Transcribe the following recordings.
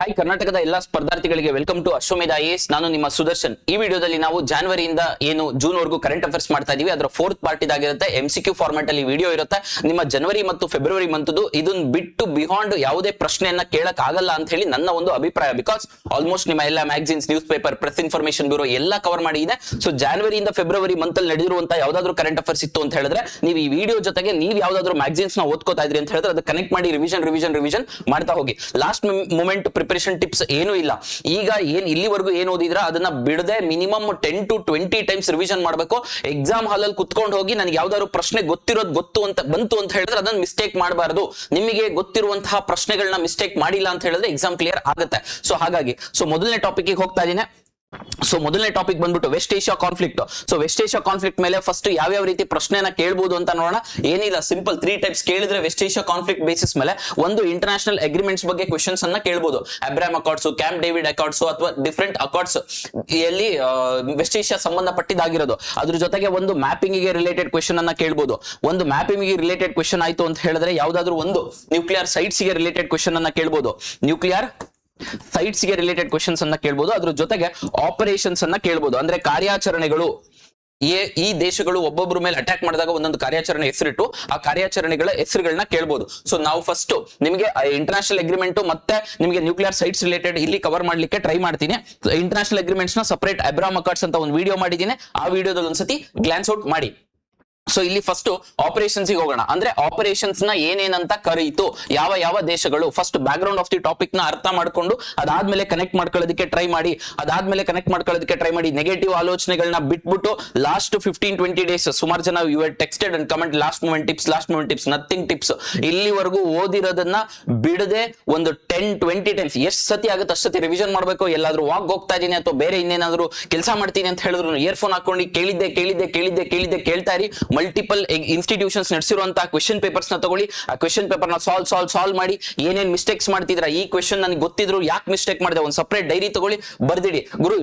Hi ಕರ್ನಾಟಕದ ಎಲ್ಲಾ ಸ್ಪರ್ಧಾರ್ಥಿಗಳಿಗೆ welcome to Ashwamedha IAS. ನಾನು ನಿಮ್ಮ ಸುದರ್ಶನ್. ಈ ವಿಡಿಯೋದಲ್ಲಿ ನಾವು ಜನವರಿಯಿಂದ ಏನು ಜೂನ್ ವರೆಗೂ ಕರೆಂಟ್ ಅಫೇರ್ಸ್ ಮಾಡ್ತಾ ಇದೀವಿ. ಅದರ ಫೋರ್ತ್ ಪಾರ್ಟ್ ಇದಾಗಿರುತ್ತೆ. MCQ ಫಾರ್ಮೆಟ್ ಅಲ್ಲಿ ವಿಡಿಯೋ ಇರುತ್ತೆ. ನಿಮ್ಮ ಜನವರಿ ಮತ್ತು ಫೆಬ್ರವರಿ ಮಂತ್ದು ಇದನ್ನ ಬಿಟ್ಟು ಬಿಹಾಂಡ್ ಯಾವುದೇ ಪ್ರಶ್ನೆಯನ್ನ ಕೇಳಕ್ ಆಗಲ್ಲ ಅಂತ ಹೇಳಿ ನನ್ನ ಒಂದು ಅಭಿಪ್ರಾಯ. ಬಿಕಾಸ್ ಆಲ್ಮೋಸ್ಟ್ ನಿಮ್ಮ ಎಲ್ಲ magazines, news paper, press information bureau ಎಲ್ಲ ಕವರ್ ಮಾಡಿದೆ. ಸೊ ಜನವರಿಯಿಂದ ಫೆಬ್ರವರಿ ಮಂತ್ ಅಲ್ಲಿ ನಡೆದಿರುವಂತಹ ಯಾವ್ದಾದ್ರು ಕರೆಂಟ್ ಅಫೇರ್ಸ್ ಇತ್ತು ಅಂತ ಹೇಳಿದ್ರೆ ನೀವು ಈ ವಿಡಿಯೋ ಜೊತೆಗೆ ನೀವು ಯಾವ್ದಾದ್ರು ಮ್ಯಾಗಝಿನ್ಸ್ ನ ಓದ್ಕೋತಾ ಇದ್ರಿ ಅಂತ ಹೇಳಿದ್ರೆ ಅದು ಕನೆಕ್ಟ್ ಮಾಡಿ ರಿವಿಷನ್ ಮಾಡ್ತಾ ಹೋಗಿ. ಲಾಸ್ಟ್ ಮೂಮೆಂಟ್ ಪ್ರಿಪರೇಷನ್ ಟಿಪ್ಸ್ ಏನು ಇಲ್ಲ. ಈಗ ಇಲ್ಲಿವರೆಗೂ ಏನು ಓದಿದ್ರ ಅದನ್ನ ಬಿಡದೆ ಮಿನಿಮಮ್ 10 to 20 ಟೈಮ್ಸ್ ರಿವಿಷನ್ ಮಾಡಬೇಕು. ಎಕ್ಸಾಮ್ ಹಾಲ್ ಅಲ್ಲಿ ಕುತ್ಕೊಂಡು ಹೋಗಿ ನನಗೆ ಯಾವ್ದಾದ್ರು ಪ್ರಶ್ನೆ ಗೊತ್ತು ಅಂತ ಬಂತು ಅಂತ ಹೇಳಿದ್ರೆ ಅದನ್ನ ಮಿಸ್ಟೇಕ್ ಮಾಡಬಾರದು. ನಿಮಗೆ ಗೊತ್ತಿರುವಂತಹ ಪ್ರಶ್ನೆಗಳನ್ನ ಮಿಸ್ಟೇಕ್ ಮಾಡಿಲ್ಲ ಅಂತ ಹೇಳಿದ್ರೆ ಎಕ್ಸಾಮ್ ಕ್ಲಿಯರ್ ಆಗುತ್ತೆ. ಸೊ ಹಾಗಾಗಿ ಮೊದಲನೇ ಟಾಪಿಕ್ ಹೋಗ್ತಾ ಇದೀನಿ. ಮೊದಲನೇ ಟಾಪಿಕ್ ಬಂದ್ಬಿಟ್ಟು West Asia conflict. West Asia conflict ಮೇಲೆ ಫಸ್ಟ್ ಯಾವ ರೀತಿ ಪ್ರಶ್ನೆನ ಕೇಳಬಹುದು ಅಂತ ನೋಡೋಣ. ಏನಿಲ್ಲ, ಸಿಂಪಲ್ 3 ಟೈಪ್ಸ್ ಕೇಳಿದ್ರೆ ವೆಸ್ಟ್ ಏಷ್ಯಾ ಕಾನ್ಫ್ಲಿಕ್ಟ್ ಬೇಸಿಸ್ ಮೇಲೆ ಒಂದು ಇಂಟರ್ನ್ಯಾಷನಲ್ ಅಗ್ರಿಮೆಂಟ್ಸ್ ಬಗ್ಗೆ ಕ್ವೆಶ್ಚನ್ಸ್ ಅನ್ನ ಕೇಳಬಹುದು. Abraham accords, camp David accords ಅಥವಾ ಡಿಫರೆಂಟ್ ಅಕಾರ್ಡ್ಸ್ ಎಲ್ಲಿ ವೆಸ್ಟ್ ಏಷ್ಯಾ ಸಂಬಂಧಪಟ್ಟಿದ್ದಾಗಿರೋದು. ಅದ್ರ ಜೊತೆಗೆ ಒಂದು ಮ್ಯಾಪಿಂಗ್ ಗೆ ರಿಲೇಟೆಡ್ ಕ್ವೆಶ್ಚನ್ ಅನ್ನ ಕೇಳಬಹುದು. ಒಂದು ಮ್ಯಾಪಿಂಗ್ ಗೆ ರಿಲೇಟೆಡ್ ಕ್ವೆಶ್ಚನ್ ಆಯ್ತು ಅಂತ ಹೇಳಿದ್ರೆ ಯಾವ್ದಾದ್ರು ಒಂದು ನ್ಯೂಕ್ಲಿಯರ್ ಸೈಟ್ಸ್ ಗೆ ರಿಲೇಟೆಡ್ ಕ್ವೆಶ್ಚನ್ ಅನ್ನ ಕೇಳಬಹುದು. ನ್ಯೂಕ್ಲಿಯರ್ ಸೈಟ್ಸ್ ಗೆ ರಿಲೇಟೆಡ್ ಕ್ವೆಶ್ಚನ್ಸ್ ಅನ್ನ ಕೇಳಬಹುದು. ಅದ್ರ ಜೊತೆಗೆ ಆಪರೇಷನ್ಸ್ ಅನ್ನ ಕೇಳಬಹುದು. ಅಂದ್ರೆ ಕಾರ್ಯಾಚರಣೆಗಳು, ಈ ದೇಶಗಳು ಒಬ್ಬೊಬ್ಬರ ಮೇಲೆ ಅಟ್ಯಾಕ್ ಮಾಡಿದಾಗ ಒಂದೊಂದು ಕಾರ್ಯಾಚರಣೆ ಹೆಸರಿಟ್ಟು ಆ ಕಾರ್ಯಾಚರಣೆಗಳ ಹೆಸರುಗಳನ್ನ ಕೇಳಬಹುದು. ಸೊ ನಾವು ಫಸ್ಟ್ ನಿಮಗೆ ಇಂಟರ್ನ್ಯಾಷನಲ್ ಅಗ್ರಿಮೆಂಟ್ ಮತ್ತೆ ನಿಮಗೆ ನ್ಯೂಕ್ಲಿಯರ್ ಸೈಟ್ಸ್ ರಿಲೇಟೆಡ್ ಇಲ್ಲಿ ಕವರ್ ಮಾಡ್ಲಿಕ್ಕೆ ಟ್ರೈ ಮಾಡ್ತೀನಿ. ಇಂಟರ್ನ್ಯಾಷನಲ್ ಅಗ್ರಿಮೆಂಟ್ಸ್ ನ ಸಪರೇಟ್ ಅಬ್ರಾಮ್ ಅಕಾರ್ಡ್ಸ್ ಅಂತ ಒಂದು ವಿಡಿಯೋ ಮಾಡಿದ್ದೀನಿ. ಆ ವಿಡಿಯೋದಲ್ಲಿ ಒಂದ್ಸತಿ ಗ್ಲಾನ್ಸ್ ಔಟ್ ಮಾಡಿ. ಸೊ ಇಲ್ಲಿ ಫಸ್ಟ್ ಆಪರೇಷನ್ಸ್ ಹೋಗೋಣ. ಅಂದ್ರೆ ಆಪರೇಷನ್ಸ್ ನ ಏನೇನಂತ ಕರೀತು, ಯಾವ ದೇಶಗಳು. First back ground of the topic ನ ಅರ್ಥ ಮಾಡ್ಕೊಂಡು ಅದಾದ್ಮೇಲೆ ಕನೆಕ್ಟ್ ಮಾಡ್ಕೊಳ್ಳೋದಕ್ಕೆ ಟ್ರೈ ಮಾಡಿ. ನೆಗೆಟಿವ್ ಆಲೋಚನೆಗಳನ್ನ ಬಿಟ್ಬಿಟ್ಟು ಲಾಸ್ಟ್ 15-20 ಡೇಸ್ ಸುಮಾರು ಜನ you had texted and comment last moment tips nothing tips. ಇಲ್ಲಿವರೆಗೂ ಓದಿರೋದನ್ನ ಬಿಡದೆ ಒಂದು 10-20 ಟೈಮ್ಸ್ ಎಷ್ಟು ಸತಿ ಆಗುತ್ತೆ ಅಷ್ಟು ಸತಿ ರಿವಿಷನ್ ಮಾಡಬೇಕು. ಎಲ್ಲಾದ್ರೂ ವಾಕ್ ಹೋಗ್ತಾ ಇದೀನಿ ಅಥವಾ ಬೇರೆ ಇನ್ನೇನಾದ್ರೂ ಕೆಲಸ ಮಾಡ್ತೀನಿ ಅಂತ ಹೇಳಿದ್ರು ಇಯರ್ಫೋನ್ ಹಾಕೊಂಡು ಕೇಳ್ತಾ ಇರಿ. ಮಲ್ಟಿಪಲ್ ಇನ್ಸ್ಟಿಟ್ಯೂಷನ್ಸ್ ನಡೆಸಿರುವಂತಹ ಕ್ವೆಶ್ಚನ್ ಪೇಪರ್ಸ್ ನ ತಗೊಳ್ಳಿ. ಆ ಕ್ವೆಶ್ಚನ್ ಪೇಪರ್ ನ ಸಾಲ್ವ್ ಮಾಡಿ ಏನೇನ್ ಮಿಸ್ಟೇಕ್ಸ್ ಮಾಡ್ತಿದ್ರ, ಈ ಕ್ವೆಶ್ಚನ್ ನನಗೆ ಗೊತ್ತಿದ್ರು ಯಾಕೆ ಮಿಸ್ಟೇಕ್ ಮಾಡಿದೆ, ಒಂದು ಸಪರೇಟ್ ಡೈರಿ ತಗೊಳ್ಳಿ, ಬರ್ದಿಡಿ. ಗುರು,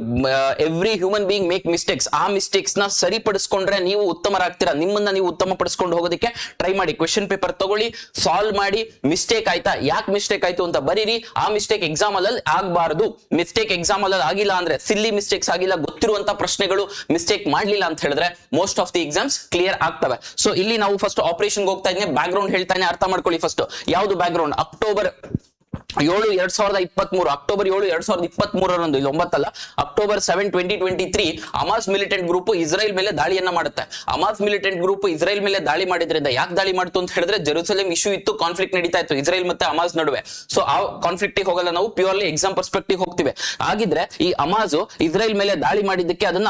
every human being make mistakes. ಆ ಮಿಸ್ಟೇಕ್ಸ್ ನ ಸರಿಪಡಿಸ್ಕೊಂಡ್ರೆ ನೀವು ಉತ್ತಮರಾಗ್ತೀರಾ. ನಿಮ್ಮನ್ನ ನೀವು ಉತ್ತಮ ಪಡಿಸ್ಕೊಂಡು ಹೋಗೋದಕ್ಕೆ ಟ್ರೈ ಮಾಡಿ. ಕ್ವೆಶ್ಚನ್ ಪೇಪರ್ ತಗೊಳ್ಳಿ, ಸಾಲ್ವ್ ಮಾಡಿ. ಮಿಸ್ಟೇಕ್ ಆಯ್ತಾ, ಯಾಕೆ ಮಿಸ್ಟೇಕ್ ಆಯ್ತು ಅಂತ ಬರೀರಿ. ಆ ಮಿಸ್ಟೇಕ್ ಎಕ್ಸಾಮ್ ಅಲ್ಲಿ ಆಗಬಾರದು. ಮಿಸ್ಟೇಕ್ ಎಕ್ಸಾಮ್ ಅಲ್ಲಿ ಆಗಿಲ್ಲ ಅಂದ್ರೆ, ಸಿಲ್ಲಿ ಮಿಸ್ಟೇಕ್ಸ್ ಆಗಿಲ್ಲ, ಗೊತ್ತಿರುವಂತ ಪ್ರಶ್ನೆಗಳು ಮಿಸ್ಟೇಕ್ ಮಾಡ್ಲಿಲ್ಲ ಅಂತ ಹೇಳಿದ್ರೆ most of the exams clear ಆಗ್ತವೆ. ಸೊ ಇಲ್ಲಿ ನಾವು ಫಸ್ಟ್ ಆಪರೇಷನ್ ಹೋಗ್ತಾ ಇದ್ದೀನಿ. ಬ್ಯಾಕ್ ಗ್ರೌಂಡ್ ಹೇಳ್ತಾನೆ, ಅರ್ಥ ಮಾಡ್ಕೊಳ್ಳಿ. ಫಸ್ಟ್ ಯಾವುದು ಬ್ಯಾಕ್ ಗ್ರೌಂಡ್? ಅಕ್ಟೋಬರ್ 7, 2023 ಅಕ್ಟೋಬರ್ 7, 2023 ಇದು 9 ಅಲ್ಲ, October 7, 2023 Hamas militant group Israel ಮೇಲೆ ದಾಳಿಯನ್ನ ಮಾಡುತ್ತೆ. ಹಮಾಸ್ ಮಿಲಿಟೆಂಟ್ ಗ್ರೂಪ್ ಇಸ್ರೇಲ್ ಮೇಲೆ ದಾಳಿ ಮಾಡಿದ್ರಿಂದ ಯಾಕೆ ದಾಳಿ ಮಾಡ್ತು ಅಂತ ಹೇಳಿದ್ರೆ ಜೆರೂಸಲೇಮ್ ಇಶ್ಯೂ ಇತ್ತು, ಕಾನ್ಫ್ಲಿಕ್ಟ್ ನಡೀತಾ ಇತ್ತು ಇಸ್ರೇಲ್ ಮತ್ತೆ ಹಮಾಸ್ ನಡುವೆ. ಸೊ ಆ ಕಾನ್ಫ್ಲಿಕ್ಟ್ ಹೋಗಲ್ಲ, ನಾವು ಪ್ಯೂರ್ಲಿ ಎಕ್ಸಾಮ್ ಪರ್ಸ್ಪೆಕ್ಟಿವ್ ಹೋಗ್ತಿವೆ. ಹಾಗಿದ್ರೆ ಈ ಹಮಾಸ್ ಇಸ್ರೇಲ್ ಮೇಲೆ ದಾಳಿ ಮಾಡಿದ್ದಕ್ಕೆ ಅದನ್ನ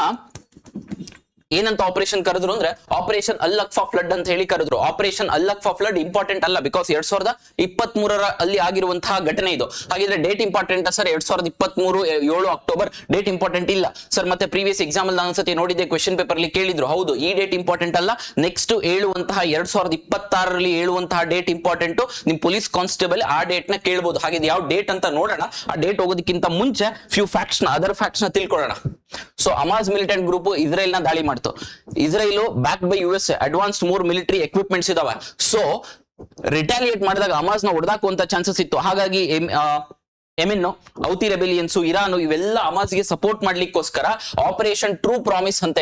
ಏನಂತ ಆಪರೇಷನ್ ಕರೆದ್ರು ಅಂದ್ರೆ ಆಪರೇಷನ್ ಅಲ್ ಅಕ್ಫಾ ಫ್ಲಡ್ ಅಂತ ಹೇಳಿ ಕರೆದ್ರು. ಆಪರೇಷನ್ ಅಲ್ ಅಕ್ಫಾ ಫ್ಲಡ್ ಇಂಪಾರ್ಟೆಂಟ್ ಅಲ್ಲ, ಬಿಕಾಸ್ 2023 ಅಲ್ಲಿ ಆಗಿರುವಂತಹ ಘಟನೆ ಇದು. ಹಾಗಿದ್ರೆ date important sir? 2023 7 October date important ಇಲ್ಲ ಸರ್. ಮತ್ತೆ ಪ್ರೀವಿಯಸ್ ಎಕ್ಸಾಮ್ ಅಲ್ಲಿ ನಾನು ಸತಿ ನೋಡಿದ್ದೆ, ಕ್ವೆಶ್ಚನ್ ಪೇಪರ್ ಅಲ್ಲಿ ಕೇಳಿದ್ರು. ಹೌದು, ಈ ಡೇಟ್ ಇಂಪಾರ್ಟೆಂಟ್ ಅಲ್ಲ. ನೆಕ್ಸ್ಟ್ ಹೇಳುವಂತಹ 2026 ಹೇಳುವಂತಹ ಡೇಟ್ ಇಂಪಾರ್ಟೆಂಟ್. ನಿಮ್ ಪೊಲೀಸ್ ಕಾನ್ಸ್ಟೇಬಲ್ ಆ ಡೇಟ್ ನ ಕೇಳಬಹುದು. ಹಾಗಿದ್ರೆ ಯಾವ ಡೇಟ್ ಅಂತ ನೋಡೋಣ. ಆ ಡೇಟ್ ಹೋಗೋದಕ್ಕಿಂತ ಮುಂಚೆ ಫ್ಯೂ ಫ್ಯಾಕ್ಟ್ಸ್ ನ ಅದರ್ ಫ್ಯಾಕ್ಟ್ಸ್ ನ ತಿಳ್ಕೊಳ್ಳೋಣ. So Hamas militant group Israel ನ ದಾಳಿ ಮಾಡ್ತು. Israel back by US advanced 3 military equipments ಇದಾವೆ. ಸೊ ರಿಟಾಲಿಯೇಟ್ ಮಾಡಿದಾಗ ಹಮಾಸ್ ನ ಹೊಡೆದಾಕುವಂತ ಚಾನ್ಸಸ್ ಇತ್ತು. ಹಾಗಾಗಿ ಯೆಮೆನ್, ಹೌತಿ ರೆಬೆಲಿಯನ್ಸ್, ಇರಾನ್ ಇವೆಲ್ಲ ಹಮಾಸ್ಗೆ ಸಪೋರ್ಟ್ ಮಾಡ್ಲಿಕ್ಕೋಸ್ಕರ ಆಪರೇಷನ್ ಟ್ರೂ ಪ್ರಾಮಿಸ್ ಅಂತ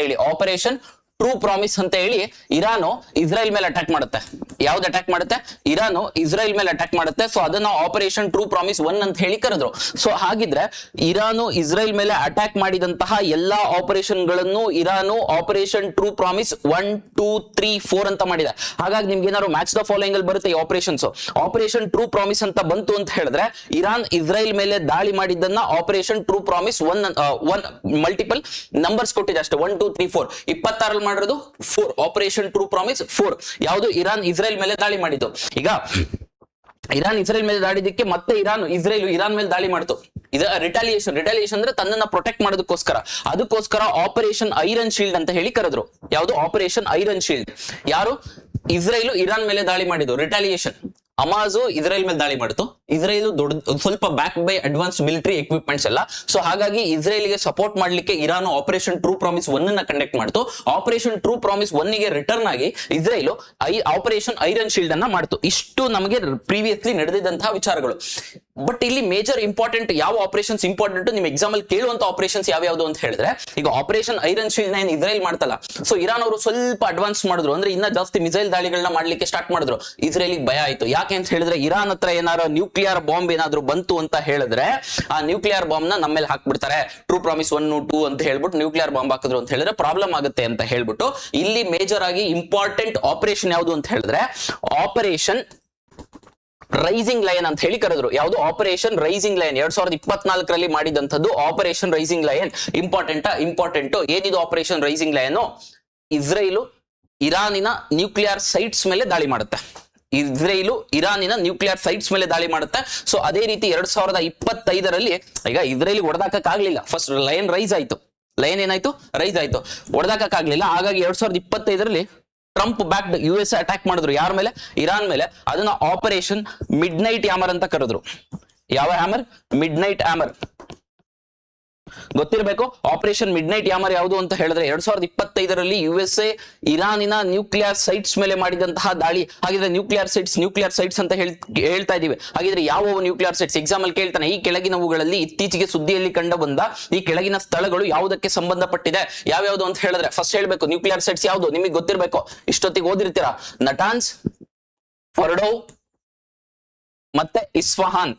ಹೇಳಿ ಇರಾನು ಇಸ್ರೇಲ್ ಮೇಲೆ ಅಟ್ಯಾಕ್ ಮಾಡುತ್ತೆ. ಯಾವ್ದು ಅಟ್ಯಾಕ್ ಮಾಡುತ್ತೆ? ಇರಾನು ಇಸ್ರೇಲ್ ಮೇಲೆ ಅಟ್ಯಾಕ್ ಮಾಡುತ್ತೆ. ಸೊ ಅದನ್ನ ಆಪರೇಷನ್ ಟ್ರೂ ಪ್ರಾಮಿಸ್ 1 ಅಂತ ಹೇಳಿ ಕರೆದ್ರು. ಸೊ ಹಾಗಿದ್ರೆ ಇರಾನು ಇಸ್ರೇಲ್ ಮೇಲೆ ಅಟ್ಯಾಕ್ ಮಾಡಿದಂತಹ ಎಲ್ಲಾ ಆಪರೇಷನ್ ಗಳನ್ನು ಇರಾನು ಆಪರೇಷನ್ ಟ್ರೂ ಪ್ರಾಮಿಸ್ 1, 2, 3, 4 ಅಂತ ಮಾಡಿದೆ. ಹಾಗಾಗಿ ನಿಮ್ಗೆ ಏನಾದ್ರು ಮ್ಯಾಚ್ ದ ಫಾಲೋಯಿಂಗ್ ಅಲ್ಲಿ ಬರುತ್ತೆ ಈ ಆಪರೇಷನ್ಸ್. ಆಪರೇಷನ್ ಟ್ರೂ ಪ್ರಾಮಿಸ್ ಅಂತ ಬಂತು ಅಂತ ಹೇಳಿದ್ರೆ ಇರಾನ್ ಇಸ್ರೇಲ್ ಮೇಲೆ ದಾಳಿ ಮಾಡಿದ್ದನ್ನ operation true promise 1 multiple numbers ಕೊಟ್ಟಿದೆ ಅಷ್ಟೇ. 1, 2, 3, 4 26 ಮಾಡಿರೋದು 4. ಆಪರೇಷನ್ ಟ್ರೂ ಪ್ರಾಮಿಸ್ 4 ಯಾವುದು? ಇರಾನ್ ಇಸ್ರೇಲ್ ಮೇಲೆ ದಾಳಿ ಮಾಡಿದ್ದು. ಈಗ ಇರಾನ್ ಇಸ್ರೇಲ್ ಮೇಲೆ ದಾಳಿದಕ್ಕೆ ಮತ್ತೆ ಇರಾನ್ ಮೇಲೆ ದಾಳಿ ಮಾಡ್ತು. ಇದು ರಿಟಾಲಿಯೇಷನ್ ಅಂದ್ರೆ ತನ್ನನ್ನ ಪ್ರೊಟೆಕ್ಟ್ ಅದಕ್ಕೋಸ್ಕರ ಆಪರೇಷನ್ ಐರನ್ ಶೀಲ್ಡ್ ಅಂತ ಹೇಳಿ ಕರೆದ್ರು. ಯಾವುದು? Operation iron shield. ಯಾರು? ಇಸ್ರೇಲ್ ಇರಾನ್ ಮೇಲೆ ದಾಳಿ ಮಾಡಿದ್ದು, ರಿಟಾಲಿಯೇಷನ್. ಹಮಾಜು ಇಸ್ರೇಲ್ ಮೇಲೆ ದಾಳಿ ಮಾಡಿತು. ಇಸ್ರೇಲ್ ಸ್ವಲ್ಪ back by advance military equipments ಎಲ್ಲ. ಸೊ ಹಾಗಾಗಿ ಇಸ್ರೇಲ್ಗೆ ಸಪೋರ್ಟ್ ಮಾಡ್ಲಿಕ್ಕೆ ಇರಾನ್ ಆಪರೇಷನ್ ಟ್ರೂ ಪ್ರಾಮಿಸ್ 1 ಅನ್ನ ಕಂಡಕ್ಟ್ ಮಾಡ್ತು. ಆಪರೇಷನ್ ಟ್ರೂ ಪ್ರಾಮಿಸ್ 1 ಗೆ ರಿಟರ್ನ್ ಆಗಿ ಇಸ್ರೇಲ್ ಆಪರೇಷನ್ ಐರನ್ ಶೀಲ್ಡ್ ಅನ್ನ ಮಾಡ್ತು. ಇಷ್ಟು ನಮಗೆ ಪ್ರೀವಿಯಸ್ಲಿ ನಡೆದಿದ್ದಂತಹ ವಿಚಾರಗಳು. ಬಟ್ ಇಲ್ಲಿ ಮೇಜರ್ ಇಂಪಾರ್ಟೆಂಟ್ ಯಾವ ಆಪರೇಷನ್ಸ್ ಇಂಪಾರ್ಟೆಂಟ್ ನಿಮ್ ಎಕ್ಸಾಮ್ ಅಲ್ಲಿ ಕೇಳುವಂತ ಆಪರೇಷನ್ಸ್ ಯಾವ್ಯಾವ್ದು ಅಂತ ಹೇಳಿದ್ರೆ, ಈಗ ಆಪರೇಷನ್ ಐರನ್ ಶೀಲ್ಡ್ ಏನ್ ಇಸ್ರೇಲ್ ಮಾಡ್ತಲ್ಲ, ಸೊ ಇರಾನ್ ಅವರು ಸ್ವಲ್ಪ ಅಡ್ವಾನ್ಸ್ ಮಾಡಿದ್ರು, ಅಂದ್ರೆ ಇನ್ನ ಜಾಸ್ತಿ ಮಿಸೈಲ್ ದಾಳಿಗಳನ್ನ ಮಾಡ್ಲಿಕ್ಕೆ ಸ್ಟಾರ್ಟ್ ಮಾಡಿದ್ರು. ಇಸ್ರೇಲಿಗೆ ಭಯ ಆಯ್ತು. ಯಾಕೆ ಅಂತ ಹೇಳಿದ್ರೆ ಇರಾನ್ ಹತ್ರ ಏನಾರ ನ್ಯೂಕ್ಲಿಯರ್ ಬಾಂಬ್ ಏನಾದ್ರು ಬಂತು ಅಂತ ಹೇಳಿದ್ರೆ ಆ ನ್ಯೂಕ್ಲಿಯರ್ ಬಾಂಬ್ ನ ನಮ್ಮ ಮೇಲೆ ಹಾಕ್ಬಿಡ್ತಾರೆ. ಟ್ರೂ ಪ್ರಾಮಿಸ್ 1, 2 ಅಂತ ಹೇಳ್ಬಿಟ್ಟು ನ್ಯೂಕ್ಲಿಯರ್ ಬಾಂಬ್ ಹಾಕಿದ್ರು ಅಂತ ಹೇಳಿದ್ರೆ ಪ್ರಾಬ್ಲಮ್ ಆಗುತ್ತೆ ಅಂತ ಹೇಳ್ಬಿಟ್ಟು ಇಲ್ಲಿ ಮೇಜರ್ ಆಗಿ ಇಂಪಾರ್ಟೆಂಟ್ ಆಪರೇಷನ್ ಯಾವುದು ಅಂತ ಹೇಳಿದ್ರೆ ಆಪರೇಷನ್ ರೈಸಿಂಗ್ ಲಯನ್ ಅಂತ ಹೇಳಿ ಕರೆದ್ರು. ಯಾವುದು? Operation rising lion. 2024ರಲ್ಲಿ ಮಾಡಿದಂಥದ್ದು ಆಪರೇಷನ್ ರೈಸಿಂಗ್ ಲಯನ್. ಇಂಪಾರ್ಟೆಂಟ್ ಏನಿದು ಆಪರೇಷನ್ ರೈಸಿಂಗ್ ಲಯನ್? ಇಸ್ರೇಲು ಇರಾನಿನ ನ್ಯೂಕ್ಲಿಯರ್ ಸೈಟ್ಸ್ ಮೇಲೆ ದಾಳಿ ಮಾಡುತ್ತೆ. ಇಸ್ರೇಲು ಇರಾನಿನ ನ್ಯೂಕ್ಲಿಯರ್ ಸೈಟ್ಸ್ ಮೇಲೆ ದಾಳಿ ಮಾಡುತ್ತೆ. ಸೊ ಅದೇ ರೀತಿ 2025ರಲ್ಲಿ ಈಗ ಇಸ್ರೇಲಿಗೆ ಹೊಡೆದಾಕಕ್ಕಾಗ್ಲಿಲ್ಲ. ಫಸ್ಟ್ ಲಯನ್ ರೈಸ್ ಆಯ್ತು. ಲಯನ್ ಏನಾಯ್ತು? ರೈಸ್ ಆಯ್ತು. ಹೊಡೆದಾಕಕ್ಕಾಗ್ಲಿಲ್ಲ. ಹಾಗಾಗಿ 2025ರಲ್ಲಿ ಟ್ರಂಪ್ ಬ್ಯಾಕ್ಡ್ US ಅಟ್ಯಾಕ್ ಮಾಡಿದ್ರು. ಯಾರ ಮೇಲೆ? ಇರಾನ್ ಮೇಲೆ. ಅದನ್ನ ಆಪರೇಷನ್ ಮಿಡ್ ನೈಟ್ ಹ್ಯಾಮರ್ ಅಂತ ಕರೆದ್ರು. ಯಾವ ಹ್ಯಾಮರ್? Mid night hammer. ಗೊತ್ತಿರಬೇಕು ಆಪರೇಷನ್ ಮಿಡ್ ನೈಟ್ ಹ್ಯಾಮರ್ ಯಾವುದು ಅಂತ ಹೇಳಿದ್ರೆ 2025ರಲ್ಲಿ USA ಇರಾನಿನ ನ್ಯೂಕ್ಲಿಯರ್ ಸೈಟ್ಸ್ ಮೇಲೆ ಮಾಡಿದಂತಹ ದಾಳಿ. ಹಾಗಿದ್ರೆ ನ್ಯೂಕ್ಲಿಯರ್ ಸೈಟ್ಸ್ ಅಂತ ಹೇಳ್ತಾ ಇದೀವಿ. ಹಾಗಿದ್ರೆ ಯಾವ ನ್ಯೂಕ್ಲಿಯರ್ ಸೈಟ್ಸ್? ಎಕ್ಸಾಮ್ ಅಲ್ಲಿ ಕೇಳ್ತಾನೆ. ಈ ಕೆಳಗಿನವುಗಳಲ್ಲಿ ಇತ್ತೀಚೆಗೆ ಸುದ್ದಿಯಲ್ಲಿ ಕಂಡು ಬಂದ ಈ ಕೆಳಗಿನ ಸ್ಥಳಗಳು ಯಾವುದಕ್ಕೆ ಸಂಬಂಧಪಟ್ಟಿದೆ? ಯಾವ್ಯಾವುದು ಅಂತ ಹೇಳಿದ್ರೆ ಫಸ್ಟ್ ಹೇಳ್ಬೇಕು ನ್ಯೂಕ್ಲಿಯರ್ ಸೈಟ್ಸ್ ಯಾವುದು ನಿಮಗೆ ಗೊತ್ತಿರಬೇಕು. ಇಷ್ಟೊತ್ತಿಗೆ ಓದಿರ್ತೀರಾ. ನಟಾನ್ಸ್, ಫರ್ಡೋ ಮತ್ತೆ ಇಸ್ಫಹಾನ್.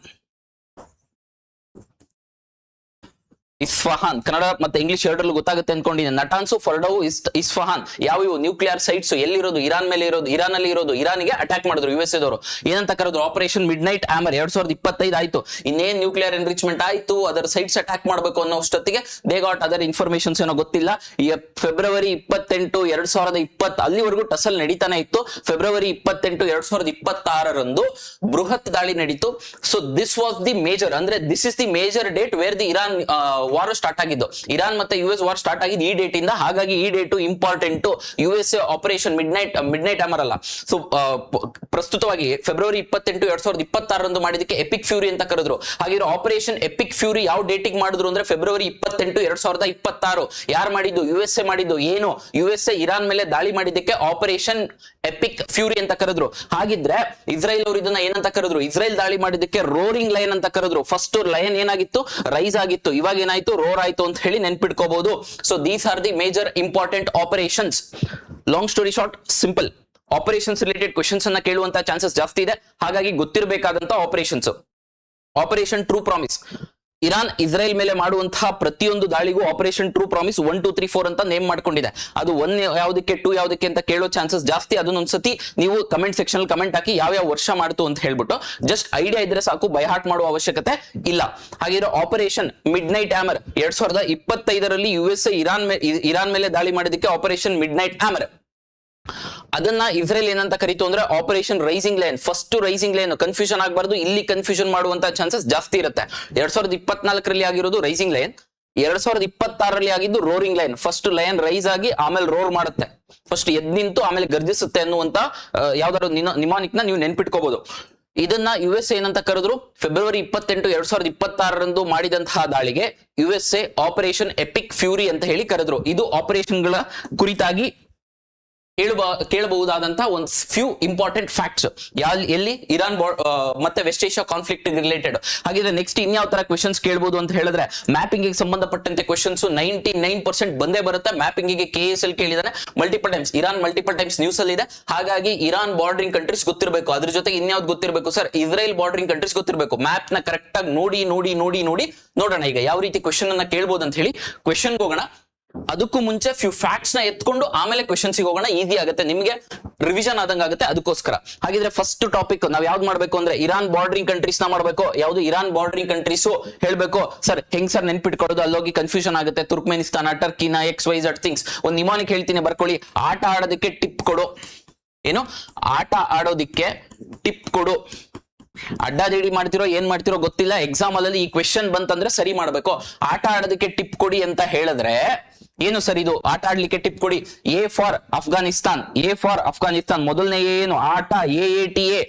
ಕನ್ನಡ ಮತ್ತೆ ಇಂಗ್ಲಿಷ್ ಎರಡರಲ್ಲೂ ಗೊತ್ತಾಗುತ್ತೆ ಅನ್ಕೊಂಡಿದ್ದೀನಿ. ನಟಾನ್ಸು, ಫರ್ಡೋವು, ಇಸ್ಫಹಾನ್ ಯಾವ ನ್ಯೂಕ್ಲಿಯರ್ ಸೈಟ್ಸ್ ಎಲ್ಲಿರೋದು? ಇರಾನ್ ಮೇಲೆ ಇರೋದು, ಇರಾನ್ ಇರೋದು. ಇರಾನ್ಗೆ ಅಟ್ಯಾಕ್ ಮಾಡಿದ್ರು USA ದವರು. ಏನಂತ ಕರೆದ್ರು? Operation midnight hammer. 2025 ಆಯ್ತು. ಇನ್ನೇನ್ ನ್ಯೂಕ್ಲಿಯರ್ ಎನ್ರಿಚ್ಮೆಂಟ್ ಆಯ್ತು, ಅದರ ಸೈಟ್ಸ್ ಅಟ್ಯಾಕ್ ಮಾಡಬೇಕು ಅನ್ನೋ ಅಷ್ಟೊತ್ತಿಗೆ ದೇ ಗಾಟ್ ಅದರ್ ಇನ್ಫಾರ್ಮೇಶನ್ಸ್ ಏನೋ ಗೊತ್ತಿಲ್ಲ. ಫೆಬ್ರವರಿ 28, 2020 ಅಲ್ಲಿವರೆಗೂ ಟಸಲ್ ನಡೀತಾನೆ ಇತ್ತು. ಫೆಬ್ರವರಿ 28, 2026ರಂದು ಬೃಹತ್ ದಾಳಿ ನಡೀತು. So this was the major, ಅಂದ್ರೆ this is the major date where the Iran war start ಆಗಿದ್ದು. ಇರಾನ್ ಮತ್ತೆ US ವಾರ್ ಸ್ಟಾರ್ಟ್ ಆಗಿದ್ದು ಈ ಡೇಟ್ ಇಂದ. ಹಾಗಾಗಿ ಈ date important. USA operation midnight hammer ಅಲ್ಲ. ಸೊ ಪ್ರಸ್ತುತವಾಗಿ ಫೆಬ್ರವರಿ 28, 2026ರಂದು ಮಾಡಿದಕ್ಕೆ ಎಪಿಕ್ ಫ್ಯೂರಿ ಅಂತ ಕರೆದ್ರು. ಹಾಗಿರೋ ಆಪರೇಷನ್ ಎಪಿಕ್ ಫ್ಯೂರಿ ಯಾವ ಡೇಟಿಗೆ ಮಾಡಿದ್ರು ಅಂದ್ರೆ ಫೆಬ್ರವರಿ 28, 2026. ಯಾರು ಮಾಡಿದ್ದು? USA ಮಾಡಿದ್ದು. ಏನು? USA ಇರಾನ್ ಮೇಲೆ ದಾಳಿ ಮಾಡಿದ್ದಕ್ಕೆ ಆಪರೇಷನ್ ಎಪಿಕ್ ಫ್ಯೂರಿ ಅಂತ ಕರೆದ್ರು. ಹಾಗಿದ್ರೆ ಇಸ್ರೇಲ್ ಅವರು ಇದನ್ನ ಏನಂತ ಕರೆದ್ರು? ಇಸ್ರೇಲ್ ದಾಳಿ ಮಾಡಿದ್ದಕ್ಕೆ ರೋರಿಂಗ್ ಲಯನ್ ಅಂತ ಕರೆದ್ರು. ಫಸ್ಟ್ ಲಯನ್ ಏನಾಗಿತ್ತು? ರೈಸ್ ಆಗಿತ್ತು. ಇವಾಗ ಏನಾಯ್ತು? ರೋರ್ ಆಯ್ತು ಅಂತ ಹೇಳಿ ನೆನ್ಪಿಟ್ಕೋಬಹುದು. So these are the major important operations. Long story short, simple. Operations related questions ಅನ್ನ ಕೇಳುವಂತ ಚಾನ್ಸಸ್ ಜಾಸ್ತಿ ಇದೆ. ಹಾಗಾಗಿ ಗೊತ್ತಿರಬೇಕಾದಂತ operations. Operation true promise. Iran Israel ಮೇಲೆ ಮಾಡುವಂತಹ ಪ್ರತಿಯೊಂದು ದಾಳಿಗೂ ಆಪರೇಷನ್ ಟ್ರೂ ಪ್ರಾಮಿಸ್ 1, 2, 3, 4 ಅಂತ ನೇಮ್ ಮಾಡ್ಕೊಂಡಿದೆ. ಅದು 1 ಯಾವುದಕ್ಕೆ 2 ಯಾವುದಕ್ಕೆ ಅಂತ ಕೇಳೋ ಚಾನ್ಸಸ್ ಜಾಸ್ತಿ. ಅದನ್ನೊಂದ್ಸತಿ ನೀವು ಕಮೆಂಟ್ ಸೆಕ್ಷನ್ ಅಲ್ಲಿ ಕಮೆಂಟ್ ಹಾಕಿ ಯಾವ ವರ್ಷ ಮಾಡ್ತು ಅಂತ ಹೇಳ್ಬಿಟ್ಟು. ಜಸ್ಟ್ ಐಡಿಯಾ ಇದ್ರೆ ಸಾಕು, ಬೈ ಹಾರ್ಟ್ ಮಾಡುವ ಅವಶ್ಯಕತೆ ಇಲ್ಲ. ಹಾಗಿರೋ ಆಪರೇಷನ್ ಮಿಡ್ ನೈಟ್ ಹ್ಯಾಮರ್ 2025ರಲ್ಲಿ USA ಇರಾನ್ ಮೇಲೆ ದಾಳಿ ಮಾಡಿದಕ್ಕೆ ಆಪರೇಷನ್ ಮಿಡ್ ನೈಟ್ ಹ್ಯಾಮರ್. ಅದನ್ನ ಇಸ್ರೇಲ್ ಏನಂತ ಕರೀತು ಅಂದ್ರೆ operation rising line. First rising line. Confusion ಆಗಬಾರ್ದು, ಇಲ್ಲಿ ಕನ್ಫ್ಯೂಷನ್ ಮಾಡುವಂತ ಚಾನ್ಸಸ್ ಜಾಸ್ತಿ ಇರುತ್ತೆ. 2024ರಲ್ಲಿ ಆಗಿರೋದು ರೈಸಿಂಗ್ ಲೈನ್, 2026ರಲ್ಲಿ ಆಗಿದ್ದು roaring line. First line rise ಆಗಿ ಆಮೇಲೆ ರೋರ್ ಮಾಡುತ್ತೆ. ಫಸ್ಟ್ ಎದ್ ನಿಂತು ಆಮೇಲೆ ಗರ್ಜಿಸುತ್ತೆ ಅನ್ನುವಂತ ಯಾವ್ದಾದ್ರು ನಿಮಾನಿಕ್ ನ ನೀವು ನೆನ್ಪಿಟ್ಕೋಬಹುದು. ಇದನ್ನ USA ಏನಂತ ಕರೆದ್ರು? ಫೆಬ್ರವರಿ 28, 2026ರಂದು ಮಾಡಿದಂತಹ ದಾಳಿಗೆ USA ಆಪರೇಷನ್ ಎಪಿಕ್ ಫ್ಯೂರಿ ಅಂತ ಹೇಳಿ ಕರೆದ್ರು. ಇದು ಆಪರೇಷನ್ಗಳ ಕುರಿತಾಗಿ ಕೇಳಬಹುದಾದಂತಹ ಒಂದು ಫ್ಯೂ ಇಂಪಾರ್ಟೆಂಟ್ ಫ್ಯಾಕ್ಟ್ಸ್. ಎಲ್ಲಿ? ಇರಾನ್ ಮತ್ತೆ ವೆಸ್ಟ್ ಏಷ್ಯಾ ಕಾನ್ಫ್ಲಿಕ್ಟ್ ರಿಲೇಟೆಡ್. ಹಾಗಿದ್ರೆ ನೆಕ್ಸ್ಟ್ ಇನ್ಯಾವ ತರ ಕ್ವೆಶನ್ಸ್ ಕೇಳಬಹುದು ಅಂತ ಹೇಳಿದ್ರೆ ಮ್ಯಾಪಿಂಗ್ ಗೆ ಸಂಬಂಧಪಟ್ಟಂತೆ ಕ್ವೆಶನ್ಸ್ 99% ಬಂದೇ ಬರುತ್ತೆ. ಮ್ಯಾಪಿಂಗ್ ಗೆ KSL ಕೇಳಿದಾನೆ multiple times. Iran multiple times news ಅಲ್ಲಿ ಇದೆ. ಹಾಗಾಗಿ ಇರಾನ್ ಬಾರ್ಡರಿಂಗ್ ಕಂಟ್ರೀಸ್ ಗೊತ್ತಿರಬೇಕು. ಅದ್ರ ಜೊತೆಗೆ ಇನ್ಯಾವ್ದು ಗೊತ್ತಿರಬೇಕು ಸರ್? ಇಸ್ರೇಲ್ ಬಾರ್ಡರಿಂಗ್ ಕಂಟ್ರೀಸ್ ಗೊತ್ತಿರಬೇಕು. ಮ್ಯಾಪ್ ನ ಕರೆಕ್ಟ್ ಆಗಿ ನೋಡೋಣ ಈಗ ಯಾವ ರೀತಿ ಕ್ವೆಶನ್ ಅನ್ನ ಕೇಳಬಹುದು ಅಂತ ಹೇಳಿ. ಕ್ವೆಶನ್ ಹೋಗೋಣ. ಅದಕ್ಕೂ ಮುಂಚೆ ಫ್ಯೂ ಫ್ಯಾಕ್ಟ್ಸ್ ನ ಎತ್ಕೊಂಡು ಆಮೇಲೆ ಕ್ವೆಶನ್ಸ್ ಹೋಗೋಣ. ಈಸಿ ಆಗುತ್ತೆ, ನಿಮಗೆ ರಿವಿಷನ್ ಆದಂಗ ಆಗುತ್ತೆ, ಅದಕ್ಕೋಸ್ಕರ. ಹಾಗಿದ್ರೆ ಫಸ್ಟ್ ಟಾಪಿಕ್ ನಾವ್ ಯಾವ್ದು ಮಾಡ್ಬೇಕು ಅಂದ್ರೆ ಇರಾನ್ ಬಾರ್ಡರಿಂಗ್ ಕಂಟ್ರೀಸ್ ನ ಮಾಡ್ಬೇಕು. ಯಾವ್ದು? ಇರಾನ್ ಬಾರ್ಡರಿಂಗ್ ಕಂಟ್ರೀಸ್ ಹೇಳ್ಬೇಕು. ಸರ್ ಹೆಂಗ್ ಸರ್ ನೆನ್ಪಿಟ್ಕೊಳ್ಳೋದು? ಅಲ್ಲೋಗಿ ಕನ್ಫ್ಯೂಷನ್ ಆಗುತ್ತೆ. ತುರ್ಕ್ಮೆನಿಸ್ತಾನ, ಟರ್ಕಿನ, XYZ ಥಿಂಗ್ಸ್. ಒಂದು ನಿಮಾನಿಕ್ ಹೇಳ್ತೀನಿ, ಬರ್ಕೊಳ್ಳಿ. ಆಟ ಆಡೋದಕ್ಕೆ ಟಿಪ್ ಕೊಡು. ಏನು? ಆಟ ಆಡೋದಿಕ್ಕೆ ಟಿಪ್ ಕೊಡು. ಅಡ್ಡಾದಿಡಿ ಮಾಡ್ತಿರೋ ಏನ್ ಮಾಡ್ತಿರೋ ಗೊತ್ತಿಲ್ಲ. ಎಕ್ಸಾಮ್ ಅಲ್ಲಿ ಈ ಕ್ವೆಶನ್ ಬಂತಂದ್ರೆ ಸರಿ ಮಾಡ್ಬೇಕು. ಆಟ ಆಡೋದಕ್ಕೆ ಟಿಪ್ ಕೊಡಿ ಅಂತ ಹೇಳಿದ್ರೆ ಏನು ಸರ್ ಇದು? ಆಟ ಆಡ್ಲಿಕ್ಕೆ ಟಿಪ್ ಕೊಡಿ. A for Afghanistan. ಮೊದಲನೇ ಏನು? ಆಟ.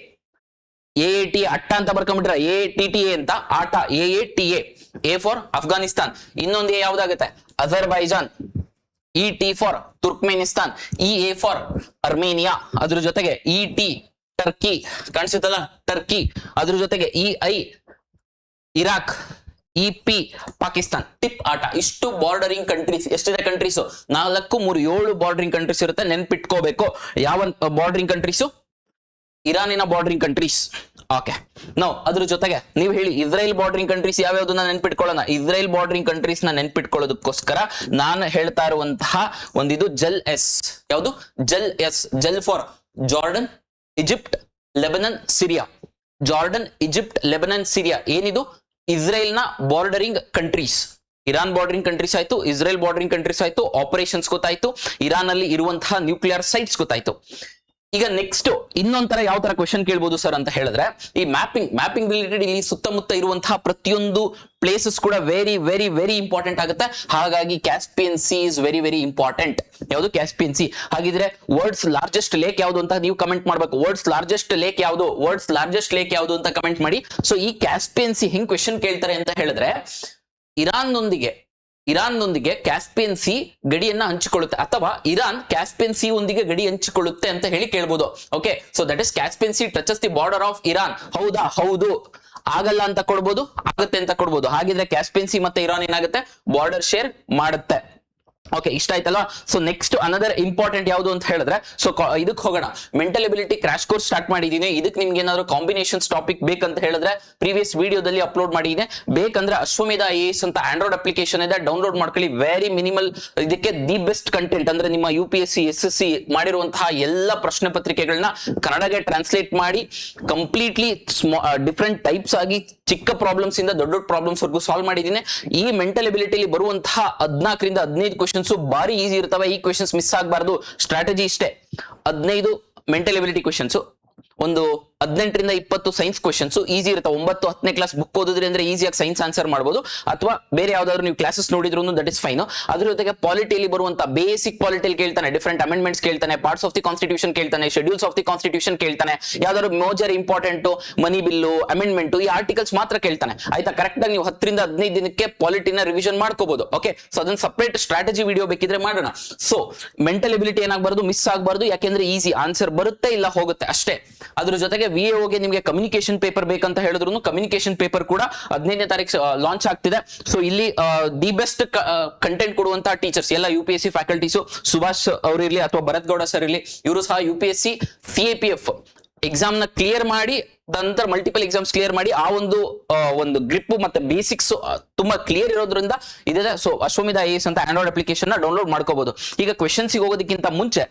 AATA ಅಟ್ಟ ಅಂತ ಬರ್ಕೊಂಡ್ಬಿಟ್ರೆ AATTA ಅಂತ ಆಟ. AATA. A for Afghanistan. ಇನ್ನೊಂದು A ಯಾವ್ದಾಗುತ್ತೆ? Azerbaijan. ET for Turkmenistan. A for Armenia. ಅದ್ರ ಜೊತೆಗೆ ET ಟರ್ಕಿ ಕಾಣಿಸುತ್ತಲ್ಲ, ಟರ್ಕಿ. ಅದ್ರ ಜೊತೆಗೆ EI Iraq, EP, Pakistan. Tip ಆಟ. ಇಷ್ಟು ಬಾರ್ಡರಿಂಗ್ ಕಂಟ್ರೀಸ್. ಎಷ್ಟಿದೆ ಕಂಟ್ರೀಸ್? 4, 3, 7 ಬಾರ್ಡರಿಂಗ್ ಕಂಟ್ರೀಸ್ ಇರುತ್ತೆ. ನೆನ್ಪಿಟ್ಕೋಬೇಕು. ಯಾವ ಬಾರ್ಡರಿಂಗ್ ಕಂಟ್ರೀಸು? ಇರಾನಿನ ಬಾರ್ಡರಿಂಗ್ ಕಂಟ್ರೀಸ್. ಓಕೆ, ನಾವು ಅದ್ರ ಜೊತೆಗೆ ನೀವು ಹೇಳಿ ಇಸ್ರೇಲ್ ಬಾರ್ಡರಿಂಗ್ ಕಂಟ್ರೀಸ್ ಯಾವ್ಯಾವ್ದನ್ನ ನೆನ್ಪಿಟ್ಕೊಳ್ಳೋಣ. ಇಸ್ರೇಲ್ ಬಾರ್ಡರಿಂಗ್ ಕಂಟ್ರೀಸ್ ನ ನೆನ್ಪಿಟ್ಕೊಳ್ಳೋದಕ್ಕೋಸ್ಕರ ನಾನು ಹೇಳ್ತಾ ಇರುವಂತಹ ಒಂದಿದು ಜಲ್ ಎಸ್. ಯಾವುದು? ಜಲ್ ಎಸ್. ಜಲ್ for Jordan, Egypt, Lebanon, Syria. Jordan, Egypt, Lebanon, Syria. ಏನಿದು? ಇಸ್ರೇಲ್ ನ bordering countries. Iran bordering countries ಆಯ್ತು, ಇಸ್ರೇಲ್ ಬಾರ್ಡರಿಂಗ್ ಕಂಟ್ರೀಸ್ ಆಯ್ತು, ಆಪರೇಷನ್ಸ್ ಗೊತ್ತಾಯ್ತು, ಇರಾನ್ ಅಲ್ಲಿ ಇರುವಂತಹ ನ್ಯೂಕ್ಲಿಯರ್ ಸೈಟ್ಸ್ ಗೊತ್ತಾಯ್ತು. ಈಗ ನೆಕ್ಸ್ಟ್ ಇನ್ನೊಂಥರ ಯಾವ ತರ ಕ್ವೆಶನ್ ಕೇಳ್ಬೋದು ಸರ್ ಅಂತ ಹೇಳಿದ್ರೆ, ಈ ಮ್ಯಾಪಿಂಗ್ ರಿಲೇಟೆಡ್ ಇಲ್ಲಿ ಸುತ್ತಮುತ್ತ ಇರುವಂತಹ ಪ್ರತಿಯೊಂದು ಪ್ಲೇಸಸ್ ಕೂಡ ವೆರಿ ವೆರಿ ವೆರಿ ಇಂಪಾರ್ಟೆಂಟ್ ಆಗುತ್ತೆ. ಹಾಗಾಗಿ Caspian sea is very very important. ಯಾವುದು? Caspian sea. ಹಾಗಿದ್ರೆ ವರ್ಡ್ಸ್ ಲಾರ್ಜೆಸ್ಟ್ ಲೇಕ್ ಯಾವುದು ಅಂತ ನೀವು ಕಮೆಂಟ್ ಮಾಡ್ಬೇಕು. ವರ್ಡ್ಸ್ ಲಾರ್ಜೆಸ್ಟ್ ಲೇಕ್ ಯಾವುದು? ವರ್ಡ್ಸ್ ಲಾರ್ಜೆಸ್ಟ್ ಲೇಕ್ ಯಾವುದು ಅಂತ ಕಮೆಂಟ್ ಮಾಡಿ. ಸೊ ಈ ಕ್ಯಾಸ್ಪಿಯನ್ ಸಿ ಹೆಂಗ್ ಕ್ವೆಶನ್ ಕೇಳ್ತಾರೆ ಅಂತ ಹೇಳಿದ್ರೆ, ಇರಾನ್ ನೊಂದಿಗೆ ಕ್ಯಾಸ್ಪಿಯನ್ ಸಿ ಗಡಿಯನ್ನ ಹಂಚಿಕೊಳ್ಳುತ್ತೆ, ಅಥವಾ ಇರಾನ್ ಕ್ಯಾಸ್ಪಿಯನ್ ಸಿ ಒಂದಿಗೆ ಗಡಿ ಹಂಚಿಕೊಳ್ಳುತ್ತೆ ಅಂತ ಹೇಳಿ ಕೇಳಬಹುದು. Okay, so that is Caspian C touches the border of Iran. ಹೌದಾ? ಹೌದು. ಆಗಲ್ಲ ಅಂತ ಕೊಡ್ಬೋದು, ಆಗುತ್ತೆ ಅಂತ ಕೊಡ್ಬೋದು. ಹಾಗಿದ್ರೆ ಕ್ಯಾಸ್ಪಿಯನ್ ಸಿ ಮತ್ತೆ ಇರಾನ್ ಏನಾಗುತ್ತೆ? ಬಾರ್ಡರ್ ಶೇರ್ ಮಾಡುತ್ತೆ. ಓಕೆ, ಇಷ್ಟ ಆಯ್ತಲ್ವಾ? ಸೊ ನೆಕ್ಸ್ಟ್ ಅನದರ್ ಇಂಪಾರ್ಟೆಂಟ್ ಯಾವುದು ಅಂತ ಹೇಳಿದ್ರೆ, ಸೊ ಇದಕ್ಕೆ ಹೋಗೋಣ. Mental ability crash course start ಮಾಡಿದೀನಿ. ಇದಕ್ಕೆ ನಿಮ್ಗೆ ಏನಾದ್ರು ಕಾಂಬಿನೇಷನ್ಸ್ ಟಾಪಿಕ್ ಬೇಕಂತ ಹೇಳಿದ್ರೆ ಪ್ರೀವಿಯಸ್ ವಿಡಿಯೋದಲ್ಲಿ ಅಪ್ಲೋಡ್ ಮಾಡಿದ್ದೀನಿ. ಬೇಕಂದ್ರೆ ಅಶ್ವಮೇಧ IAS ಅಂತ ಆಂಡ್ರಾಯ್ಡ್ ಅಪ್ಲಿಕೇಶನ್ ಇದೆ, ಡೌನ್ಲೋಡ್ ಮಾಡ್ಕೊಳ್ಳಿ. Very minimal. ಇದಕ್ಕೆ ದಿ ಬೆಸ್ಟ್ ಕಂಟೆಂಟ್ ಅಂದ್ರೆ ನಿಮ್ಮ UPSC SSC ಮಾಡಿರುವಂತಹ ಎಲ್ಲ ಪ್ರಶ್ನೆ ಪತ್ರಿಕೆಗಳನ್ನ ಕನ್ನಡಗೆ ಟ್ರಾನ್ಸ್ಲೇಟ್ ಮಾಡಿ ಕಂಪ್ಲೀಟ್ಲಿ ಡಿಫ್ರೆಂಟ್ ಟೈಪ್ಸ್ ಆಗಿ ಚಿಕ್ಕ ಪ್ರಾಬ್ಲಮ್ಸ್ ಇಂದ ದೊಡ್ಡ ಪ್ರಾಬ್ಲಮ್ಸ್ ವರ್ಗೂ ಸಾಲ್ವ್ ಮಾಡಿದ್ದೀನಿ. ಈ ಮೆಂಟಲ್ ಎಬಿಲಿಟಿಲಿ ಬರುವಂತಹ 14 ರಿಂದ 15 ಕ್ವೆಶನ್ಸ್ ಬಾರಿ ಈಸಿ ಇರ್ತವೆ. ಈ ಕ್ವೆಶನ್ಸ್ ಮಿಸ್ ಆಗಬಾರ್ದು. ಸ್ಟ್ರಾಟಜಿ ಇಷ್ಟೇ, 15 ಮೆಂಟಲ್ ಎಬಿಲಿಟಿ ಕ್ವೆಶನ್ಸ್, ಒಂದು 18 ರಿಂದ 20 ಸೈನ್ಸ್ ಕ್ವೆಶನ್ಸ್ ಈಸಿ ಇರುತ್ತೆ. 9, 10ನೇ ಕ್ಲಾಸ್ ಬುಕ್ ಓದಿದ್ರೆ ಅಂದ್ರೆ ಈಸಿಯಾಗಿ ಸೈನ್ಸ್ ಆನ್ಸರ್ ಮಾಡಬಹುದು, ಅಥವಾ ಬೇರೆ ಯಾವ್ದಾದ್ರು ನೀವು ಕ್ಲಾಸಸ್ ನೋಡಿದ್ರು ದಟ್ ಇಸ್ ಫೈನ್. ಅದ್ರ ಜೊತೆಗೆ ಪಾಲಿಟಿಯಲ್ಲಿ ಬರುವಂತ ಬೇಸಿಕ್ ಪಾಲಿಟಿಯಲ್ಲಿ ಕೇಳ್ತಾನೆ, ಡಿಫರೆಂಟ್ ಅಮೆಂಡ್ಮೆಂಟ್ಸ್ ಕೇಳ್ತಾನೆ, ಪಾರ್ಟ್ಸ್ ಆಫ್ ದಿ ಕಾನ್ಸ್ಟಿಟ್ಯೂಷನ್ ಕೇಳ್ತಾನೆ, ಶೆಡ್ಯೂಲ್ಸ್ ಆಫ್ ದಿ ಕಾನ್ಸ್ಟಿಟ್ಯೂಷನ್ ಕೇಳ್ತಾನೆ, ಯಾವ್ದಾದ್ರು ಮೇಜರ್ ಇಂಪಾರ್ಟೆಂಟ್ ಮನಿ ಬಿಲ್ಲು, ಅಮೆಂಡ್ಮೆಂಟ್, ಈ ಆರ್ಟಿಕಲ್ಸ್ ಮಾತ್ರ ಕೇಳ್ತಾನೆ. ಆಯ್ತಾ? ಕರೆಕ್ಟ್ ಆಗಿ ನೀವು 10 ರಿಂದ 15 ದಿನಕ್ಕೆ ಪಾಲಿಟಿನ ರಿವಿಷನ್ ಮಾಡ್ಕೋಬಹುದು. ಓಕೆ, ಸೊ ಅದನ್ನ ಸಪರೇಟ್ ಸ್ಟ್ರಾಟಜಿ ವಿಡಿಯೋ ಬೇಕಿದ್ರೆ ಮಾಡೋಣ. ಸೊ ಮೆಂಟಲ್ ಎಬಿಲಿಟಿ ಏನಾಗಬಾರ್ದು, ಮಿಸ್ ಆಗಬಾರ್ದು. ಯಾಕೆಂದ್ರೆ ಈಸಿ ಆನ್ಸರ್ ಬರುತ್ತೆ, ಇಲ್ಲ ಹೋಗುತ್ತೆ ಅಷ್ಟೇ. ಅದ್ರ ಜೊತೆಗೆ VAOಗೆ ನಿಮಗೆ ಕಮ್ಯುನಿಕೇಶನ್ ಪೇಪರ್ ಬೇಕಂತ ಹೇಳಿದ್ರು ಕಮ್ಯುನಿಕೇಶನ್ ಪೇಪರ್ ಕೂಡ 15ನೇ ತಾರೀಕು ಲಾಂಚ್ ಆಗ್ತಿದೆ. ಸೊ ಇಲ್ಲಿ ದಿ ಬೆಸ್ಟ್ ಕಂಟೆಂಟ್ ಕೊಡುವಂತಹ ಟೀಚರ್ಸ್ ಎಲ್ಲ UPSC ಫ್ಯಾಕಲ್ಟೀಸು, ಸುಭಾಷ್ ಅವರಿರ್ಲಿ ಅಥವಾ ಭರತ್ ಗೌಡ ಸರ್ ಇರ್ಲಿ, ಇವರು ಸಹ UPSC CAPF ಎಕ್ಸಾಮ್ ನ ಕ್ಲಿಯರ್ ಮಾಡಿ, ನಂತರ ಮಲ್ಟಿಪಲ್ ಎಕ್ಸಾಮ್ಸ್ ಕ್ಲಿಯರ್ ಮಾಡಿ, ಆ ಒಂದು ಗ್ರಿಪ್ ಮತ್ತೆ ಬೇಸಿಕ್ಸ್ ತುಂಬಾ ಕ್ಲಿಯರ್ ಇರೋದ್ರಿಂದ ಇದೆ. ಸೊ ಅಶ್ವಮೇಧ IAS ಅಂತ ಆಂಡ್ರಾಯ್ಡ್ ಅಪ್ಲಿಕೇಶನ್ ನ ಡೌನ್ಲೋಡ್ ಮಾಡ್ಕೋಬಹುದು. ಈಗ ಕ್ವೆಶನ್ಸ್ ಹೋಗೋದಕ್ಕಿಂತ ಮುಂಚೆ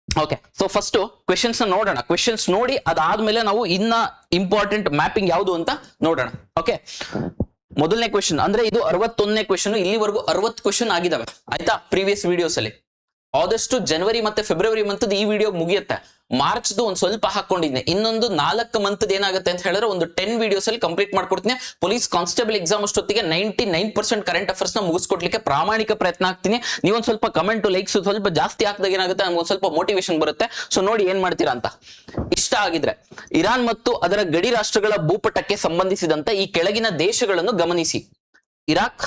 ಓಕೆ, ಸೊ ಫಸ್ಟ್ ಕ್ವೆಶನ್ಸ್ ನೋಡೋಣ. ಕ್ವೆಶನ್ಸ್ ನೋಡಿ ಅದಾದ್ಮೇಲೆ ನಾವು ಇನ್ನ ಇಂಪಾರ್ಟೆಂಟ್ ಮ್ಯಾಪಿಂಗ್ ಯಾವುದು ಅಂತ ನೋಡೋಣ. ಓಕೆ, ಮೊದಲನೇ ಕ್ವೆಶನ್ ಅಂದ್ರೆ ಇದು 61ನೇ ಕ್ವೆಶನ್. ಇಲ್ಲಿವರೆಗೂ 60 ಕ್ವೆಶನ್ ಆಗಿದಾವೆ. ಆಯ್ತಾ? ಪ್ರೀವಿಯಸ್ ವಿಡಿಯೋಸ್ ಅಲ್ಲಿ ಆದಷ್ಟು ಜನವರಿ ಮತ್ತೆ ಫೆಬ್ರವರಿ ಮಂತ್ ಈ ವಿಡಿಯೋ ಮುಗಿಯುತ್ತೆ. ಮಾರ್ಚ್ ಒಂದು ಸ್ವಲ್ಪ ಹಾಕೊಂಡಿದ್ದೆ. ಇನ್ನೊಂದು 4 ಮಂತ್ ಏನಾಗುತ್ತೆ ಅಂತ ಹೇಳಿದ್ರೆ ಒಂದು 10 ವಿಡಿಯೋಸ್ ಅಲ್ಲಿ ಕಂಪ್ಲೀಟ್ ಮಾಡ್ಕೊಡ್ತೀನಿ. ಪೊಲೀಸ್ ಕಾನ್ಸ್ಟೇಬಲ್ ಎಕ್ಸಾಮ್ ಅಷ್ಟೊತ್ತಿಗೆ 99% ಕರೆಂಟ್ ಅಫೇರ್ಸ್ ನ ಮುಗಿಸ್ಕೊಡ್ಲಿಕ್ಕೆ ಪ್ರಾಮಾಣಿಕ ಪ್ರಯತ್ನ ಆಗ್ತೀನಿ. ನೀವೊಂದ್ ಸ್ವಲ್ಪ ಕಮೆಂಟ್ ಲೈಕ್ಸ್ ಸ್ವಲ್ಪ ಜಾಸ್ತಿ ಹಾಕಿದಾಗ ಏನಾಗುತ್ತೆ, ನಮ್ಗೆ ಒಂದ್ ಸ್ವಲ್ಪ ಮೋಟಿವೇಶನ್ ಬರುತ್ತೆ. ಸೊ ನೋಡಿ ಏನ್ ಮಾಡ್ತೀರಾ ಅಂತ. ಇಷ್ಟ ಆಗಿದ್ರೆ ಇರಾನ್ ಮತ್ತು ಅದರ ಗಡಿ ರಾಷ್ಟ್ರಗಳ ಭೂಪಟಕ್ಕೆ ಸಂಬಂಧಿಸಿದಂತೆ ಈ ಕೆಳಗಿನ ದೇಶಗಳನ್ನು ಗಮನಿಸಿ. Iraq,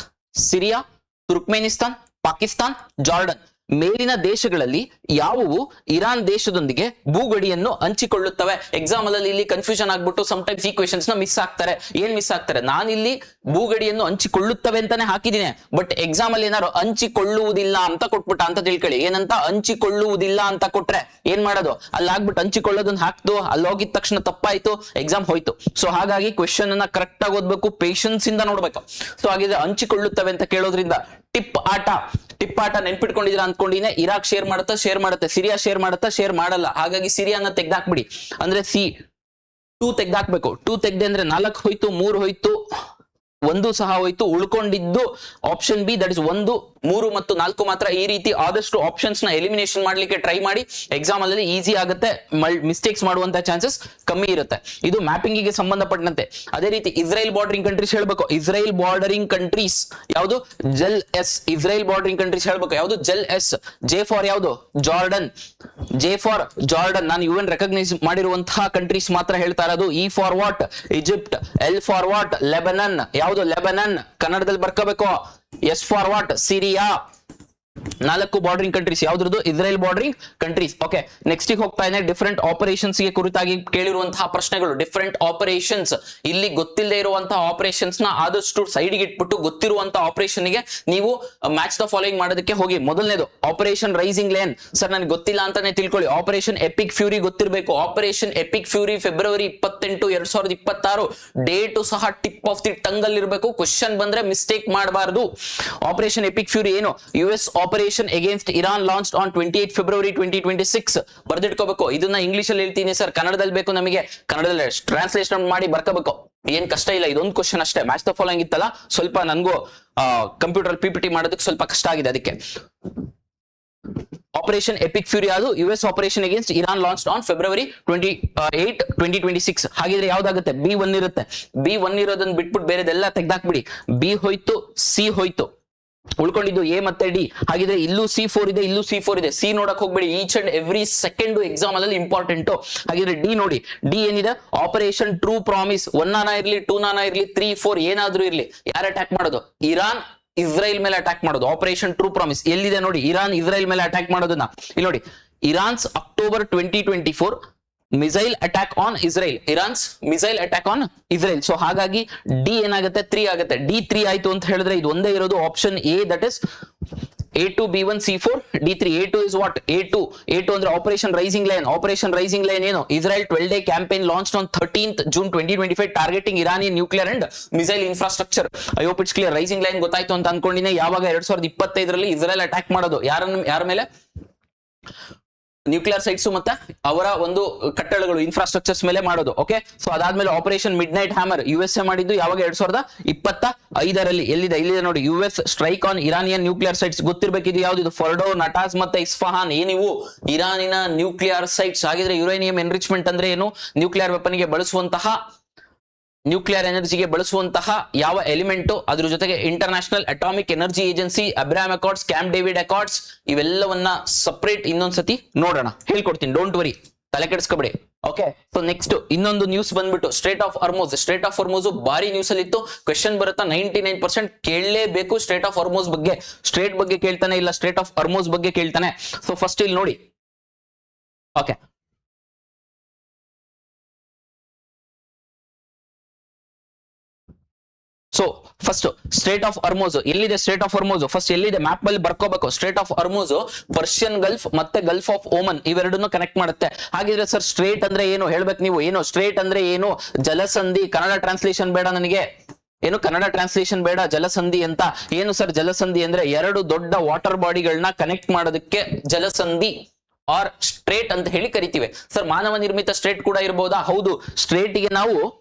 Syria, Turkmenistan, Pakistan, Jordan. ಮೇಲಿನ ದೇಶಗಳಲ್ಲಿ ಯಾವುವು ಇರಾನ್ ದೇಶದೊಂದಿಗೆ ಭೂಗಡಿಯನ್ನು ಹಂಚಿಕೊಳ್ಳುತ್ತವೆ? ಎಕ್ಸಾಮ್ ಅಲ್ಲಿ ಇಲ್ಲಿ ಕನ್ಫ್ಯೂಷನ್ ಆಗ್ಬಿಟ್ಟು ಸಮ್ಟೈಮ್ಸ್ ಈ ಕ್ವೆಶನ್ಸ್ ನ ಮಿಸ್ ಆಗ್ತಾರೆ. ಏನ್ ಮಿಸ್ ಆಗ್ತಾರೆ? ನಾನಿಲ್ಲಿ ಭೂಗಡಿಯನ್ನು ಹಂಚಿಕೊಳ್ಳುತ್ತವೆ ಅಂತಾನೆ ಹಾಕಿದ್ದೀನಿ, ಬಟ್ ಎಕ್ಸಾಮ್ ಅಲ್ಲಿ ಏನಾದ್ರು ಹಂಚಿಕೊಳ್ಳುವುದಿಲ್ಲ ಅಂತ ಕೊಟ್ಬಿಟ್ಟ ಅಂತ ತಿಳ್ಕೊಳ್ಳಿ. ಏನಂತ? ಹಂಚಿಕೊಳ್ಳುವುದಿಲ್ಲ ಅಂತ ಕೊಟ್ರೆ ಏನ್ ಮಾಡೋದು? ಅಲ್ಲಿ ಆಗ್ಬಿಟ್ಟು ಹಂಚಿಕೊಳ್ಳೋದನ್ನ ಹಾಕ್ತು, ಅಲ್ಲಿ ಹೋಗಿದ ತಕ್ಷಣ ತಪ್ಪಾಯ್ತು, ಎಕ್ಸಾಮ್ ಹೋಯ್ತು. ಸೊ ಹಾಗಾಗಿ ಕ್ವೆಶನ್ ಅನ್ನ ಕರೆಕ್ಟ್ ಆಗಿ ಓದ್ಬೇಕು, ಪೇಷನ್ಸ್ ಇಂದ ನೋಡ್ಬೇಕು. ಸೊ ಹಾಗಿದ್ರೆ ಹಂಚಿಕೊಳ್ಳುತ್ತವೆ ಅಂತ ಕೇಳೋದ್ರಿಂದ ಟಿಪ್ ಆಟ ನೆನ್ಪಿಟ್ಕೊಂಡಿದ್ರ ಅನ್ಕೊಂಡಿನೇ. ಇರಾಕ್ ಶೇರ್ ಮಾಡುತ್ತಾ? ಶೇರ್ ಮಾಡುತ್ತೆ. ಸಿರಿಯಾ ಶೇರ್ ಮಾಡುತ್ತಾ? ಶೇರ್ ಮಾಡಲ್ಲ. ಹಾಗಾಗಿ ಸಿರಿಯಾನ ತೆಗ್ದಾಕ್ಬಿಡಿ. ಅಂದ್ರೆ C2 ತೆಗ್ದಾಕ್ಬೇಕು. 2 ತೆಗ್ದೆ ಅಂದ್ರೆ 4 ಹೋಯ್ತು, 3 ಹೋಯ್ತು, 1 ಸಹ ಹೋಯ್ತು. ಉಳ್ಕೊಂಡಿದ್ದು ಆಪ್ಷನ್ ಬಿ, ದಟ್ ಇಸ್ 1, 3 ಮತ್ತು 4 ಮಾತ್ರ. ಈ ರೀತಿ ಆದಷ್ಟು ಆಪ್ಷನ್ಸ್ ನ ಎಲಿಮಿನೇಷನ್ ಮಾಡ್ಲಿಕ್ಕೆ ಟ್ರೈ ಮಾಡಿ. ಎಕ್ಸಾಮ್ ಅಲ್ಲಿ ಈಸಿ ಆಗುತ್ತೆ, ಮಿಸ್ಟೇಕ್ಸ್ ಮಾಡುವಂತ ಚಾನ್ಸಸ್ ಕಮ್ಮಿ ಇರುತ್ತೆ. ಇದು ಮ್ಯಾಪಿಂಗ್ ಗೆ ಸಂಬಂಧಪಟ್ಟಂತೆ. ಅದೇ ರೀತಿ ಇಸ್ರೇಲ್ ಬಾರ್ಡರಿಂಗ್ ಕಂಟ್ರೀಸ್ ಹೇಳ್ಬೇಕು. ಇಸ್ರೇಲ್ ಬಾರ್ಡರಿಂಗ್ ಕಂಟ್ರೀಸ್ ಯಾವುದು? ಜಲ್ ಎಸ್. ಇಸ್ರೇಲ್ ಬಾರ್ಡರಿಂಗ್ ಕಂಟ್ರೀಸ್ ಹೇಳ್ಬೇಕು. ಯಾವುದು? ಜಲ್ ಎಸ್. ಜೆ ಫಾರ್ ಯಾವುದು? ಜಾರ್ಡನ್. J for Jordan. ನಾನು UN ರೆಕಗ್ನೈಸ್ ಮಾಡಿರುವಂತಹ ಕಂಟ್ರೀಸ್ ಮಾತ್ರ ಹೇಳ್ತಾ ಇರೋದು. E for what? Egypt. L for what? Lebanon. ಯಾವುದು? ಲೆಬನನ್. ಕನ್ನಡದಲ್ಲಿ ಬರ್ಕೋಬೇಕು. S for what? Syria. 4 bordering countries ಯಾವ್ದ್ರದ್ದು? Israel bordering countries. Okay, next ಹೋಗ್ತಾ ಇದೆ ಡಿಫರೆಂಟ್ ಆಪರೇಷನ್ಸ್ ಗೆ ಕುರಿತಾಗಿ ಕೇಳಿರುವಂತಹ ಪ್ರಶ್ನೆಗಳು. ಡಿಫರೆಂಟ್ ಆಪರೇಷನ್ಸ್, ಇಲ್ಲಿ ಗೊತ್ತಿಲ್ಲದೆ ಇರುವಂತಹ ಆಪರೇಷನ್ಸ್ ನ ಆದಷ್ಟು ಸೈಡ್ ಗೆ ಇಟ್ಬಿಟ್ಟು ಗೊತ್ತಿರುವಂತಹ ಆಪರೇಷನ್ ಗೆ ನೀವು ಮ್ಯಾಚ್ ದ ಫಾಲೋಯಿಂಗ್ ಮಾಡೋದಕ್ಕೆ ಹೋಗಿ. ಮೊದಲನೇದು ಆಪರೇಷನ್ ರೈಸಿಂಗ್ ಲಯನ್. ಸರ್ ನನಗೆ ಗೊತ್ತಿಲ್ಲ ಅಂತಾನೆ ತಿಳ್ಕೊಳ್ಳಿ. ಆಪರೇಷನ್ ಎಪಿಕ್ ಫ್ಯೂರಿ ಗೊತ್ತಿರಬೇಕು. Operation EPIC fury February 28, 2026 date ಸಹ ಟಿಪ್ ಆಫ್ ದಿ ಟಂಗ್ ಅಲ್ಲಿ ಇರಬೇಕು. ಕ್ವಶನ್ ಬಂದ್ರೆ ಮಿಸ್ಟೇಕ್ ಮಾಡಬಾರದು. ಆಪರೇಷನ್ ಎಪಿಕ್ ಫ್ಯೂರಿ ಏನು? US operation against Iran launched on 28 February 2026. ಬರ್ದಿಟ್ಕೋಬೇಕು. ಇದನ್ನ ಇಂಗ್ಲಿಷ್ ಅಲ್ಲಿ ಹೇಳ್ತೀನಿ ಸರ್, ಕನ್ನಡದಲ್ಲಿ ಬೇಕು ನಮಗೆ, ಕನ್ನಡದಲ್ಲಿ ಟ್ರಾನ್ಸ್ಲೇಷನ್ ಮಾಡಿ ಬರ್ಕೋಬೇಕು. ಏನ್ ಕಷ್ಟ ಇಲ್ಲ, ಇದೊಂದು ಕ್ವಶನ್ ಅಷ್ಟೇ. ಮ್ಯಾಚ್ ದ ಫಾಲೋಯಿಂಗ್ ಇತ್ತಲ್ಲ, ಸ್ವಲ್ಪ ನನ್ಗೂ ಕಂಪ್ಯೂಟರ್ PPT ಮಾಡೋದಕ್ಕೆ ಸ್ವಲ್ಪ ಕಷ್ಟ ಆಗಿದೆ, ಅದಕ್ಕೆ. ಆಪರೇಷನ್ ಎಪಿಕ್ ಫ್ಯೂರಿ ಅದು US operation against Iran launched on February 28, 2026. ಹಾಗಿದ್ರೆ ಯಾವ್ದಾಗುತ್ತೆ? B1 ಇರುತ್ತೆ. B1 ಇರೋದನ್ನ ಬಿಟ್ಬಿಟ್ಟು ಬೇರೆದೆಲ್ಲ ತೆಗ್ದಾಕ್ಬಿಡಿ. B ಹೋಯ್ತು, C ಹೋಯ್ತು, ಉಳ್ಕೊಂಡಿದ್ದು ಎ ಮತ್ತೆ ಡಿ. ಹಾಗಿದ್ರೆ ಇಲ್ಲೂ C4 ಇದೆ, ಇಲ್ಲೂ C4 ಇದೆ. ಸಿ ನೋಡಕ್ ಹೋಗ್ಬೇಡಿ, each and every second exam ಅಲ್ಲಿ ಇಂಪಾರ್ಟೆಂಟ್. ಹಾಗಿದ್ರೆ ಡಿ ನೋಡಿ. ಡಿ ಏನಿದೆ? Operation true promise. 1 ನಾನ ಇರ್ಲಿ, 2 ನಾನ ಇರ್ಲಿ, 3, 4 ಏನಾದ್ರೂ ಇರ್ಲಿ, ಯಾರು ಅಟ್ಯಾಕ್ ಮಾಡೋದು? ಇರಾನ್ ಇಸ್ರೇಲ್ ಮೇಲೆ ಅಟ್ಯಾಕ್ ಮಾಡೋದು. ಆಪರೇಷನ್ ಟ್ರೂ ಪ್ರಾಮಿಸ್ ಎಲ್ಲಿದೆ ನೋಡಿ? ಇರಾನ್ ಇಸ್ರೇಲ್ ಮೇಲೆ ಅಟ್ಯಾಕ್ ಮಾಡೋದನ್ನ ಇಲ್ಲಿ ನೋಡಿ. Iran's October 2024 missile attack on Israel. Iran's missile attack on Israel. So ಹಾಗಾಗಿ ಡಿ ಏನಾಗುತ್ತೆ? 3 ಆಗುತ್ತೆ. ಡಿ 3 ಆಯ್ತು ಅಂತ ಹೇಳಿದ್ರೆ ಇದು ಒಂದೇ ಇರೋದು option A, that is A2, B1, C4, D3. A2 is what? A2 ಅಂದ್ರೆ operation rising line. Operation rising line ಏನು? Israel 12-day campaign launched on 13th June 2025 targeting Iranian nuclear and missile infrastructure. I hope it's clear. Rising line ಗೊತ್ತಾಯ್ತು ಅಂತ ಅನ್ಕೊಂಡಿನಿ. ಯಾವಾಗ? 2025ರಲ್ಲಿ Israel attack ಮಾಡೋದು ಯಾರ ಮೇಲೆ? Nuclear sites ಮತ್ತೆ ಅವರ ಒಂದು ಕಟ್ಟಡಗಳು, ಇನ್ಫ್ರಾಸ್ಟ್ರಕ್ಚರ್ಸ್ ಮೇಲೆ ಮಾಡೋದು. ಓಕೆ, ಸೊ ಅದಾದ್ಮೇಲೆ operation midnight hammer USA ಮಾಡಿದ್ದು ಯಾವಾಗ? 2025ರಲ್ಲಿ. ಎಲ್ಲಿದೆ? ಇಲ್ಲಿದೆ ನೋಡಿ. US strike on Iranian nuclear sites. ಗೊತ್ತಿರ್ಬೇಕಿದು ಯಾವ್ದು? ಫರ್ಡೋ, ನಟಾಸ್ ಮತ್ತೆ ಇಸ್ಫಹಾನ್. ಏನಿವು? ಇರಾನಿನ ನ್ಯೂಕ್ಲಿಯರ್ ಸೈಟ್ಸ್. ಹಾಗಿದ್ರೆ ಯುರೇನಿಯಂ ಎನ್ರಿಚ್ಮೆಂಟ್ ಅಂದ್ರೆ ಏನು? ನ್ಯೂಕ್ಲಿಯರ್ ವೆಪನ್ ಗೆ ಬಳಸುವಂತಹ, ನ್ಯೂಕ್ಲಿಯರ್ ಎನರ್ಜಿಗೆ ಬಳಸುವಂತಹ ಯಾವ ಎಲಿಮೆಂಟು, ಅದ್ರ ಜೊತೆಗೆ international atomic energy agency, Abraham accords, camp David accords, ಇವೆಲ್ಲವನ್ನ ಸಪರೇಟ್ ಇನ್ನೊಂದ್ಸತಿ ನೋಡೋಣ, ಹೇಳ್ಕೊಡ್ತೀನಿ. ಡೋಂಟ್ ವರಿ, ತಲೆ ಕೆಡಿಸ್ಕೊಬೇಡಿ. ಓಕೆ, ಸೊ ನೆಕ್ಸ್ಟ್ ಇನ್ನೊಂದು ನ್ಯೂಸ್ ಬಂದ್ಬಿಟ್ಟು strait of Hormuz. Strait of Hormuz ಬಾರಿ ನ್ಯೂಸ್ ಅಲ್ಲಿ ಇತ್ತು. ಕ್ವೆಶ್ಚನ್ ಬರುತ್ತಾ? 99% ಕೇಳಲೇಬೇಕು ಸ್ಟ್ರೇಟ್ ಆಫ್ ಹಾರ್ಮುಜ್ ಬಗ್ಗೆ. ಸ್ಟ್ರೇಟ್ ಬಗ್ಗೆ ಕೇಳ್ತಾನೆ ಇಲ್ಲ, ಸ್ಟ್ರೇಟ್ ಆಫ್ ಹಾರ್ಮುಜ್ ಬಗ್ಗೆ ಕೇಳ್ತಾನೆ. ಸೊ ಫಸ್ಟ್ ಇಲ್ಲಿ ನೋಡಿ. Okay, so first strait of Hormuz ಎಲ್ಲಿದೆ? ಸ್ಟ್ರೇಟ್ ಆಫ್ ಹಾರ್ಮುಜ್ ಫಸ್ಟ್ ಎಲ್ಲಿದೆ? ಮ್ಯಾಪ್ ಅಲ್ಲಿ ಬರ್ಕೋಬೇಕು. Strait of Hormuz Persian gulf ಮತ್ತೆ ಗಲ್ಫ್ ಆಫ್ ಓಮನ್ ಇವೆರಡನ್ನು ಕನೆಕ್ಟ್ ಮಾಡುತ್ತೆ. ಹಾಗಿದ್ರೆ ಸರ್ ಸ್ಟ್ರೇಟ್ ಅಂದ್ರೆ ಏನು ಹೇಳ್ಬೇಕು ನೀವು? ಏನು ಸ್ಟ್ರೇಟ್ ಅಂದ್ರೆ ಏನು? ಜಲಸಂಧಿ. ಕನ್ನಡ ಟ್ರಾನ್ಸ್ಲೇಷನ್ ಬೇಡ ನನಗೆ. ಏನು ಕನ್ನಡ ಟ್ರಾನ್ಸ್ಲೇಷನ್ ಬೇಡ, ಜಲಸಂಧಿ ಅಂತ. ಏನು ಸರ್ ಜಲಸಂಧಿ ಅಂದ್ರೆ? ಎರಡು ದೊಡ್ಡ ವಾಟರ್ ಬಾಡಿಗಳನ್ನ ಕನೆಕ್ಟ್ ಮಾಡೋದಕ್ಕೆ ಜಲಸಂಧಿ ಆರ್ ಸ್ಟ್ರೇಟ್ ಅಂತ ಹೇಳಿ ಕರಿತೀವಿ. ಸರ್ ಮಾನವ ನಿರ್ಮಿತ ಸ್ಟ್ರೇಟ್ ಕೂಡ ಇರಬಹುದಾ? ಹೌದು. ಸ್ಟ್ರೇಟ್ ಗೆ ನಾವು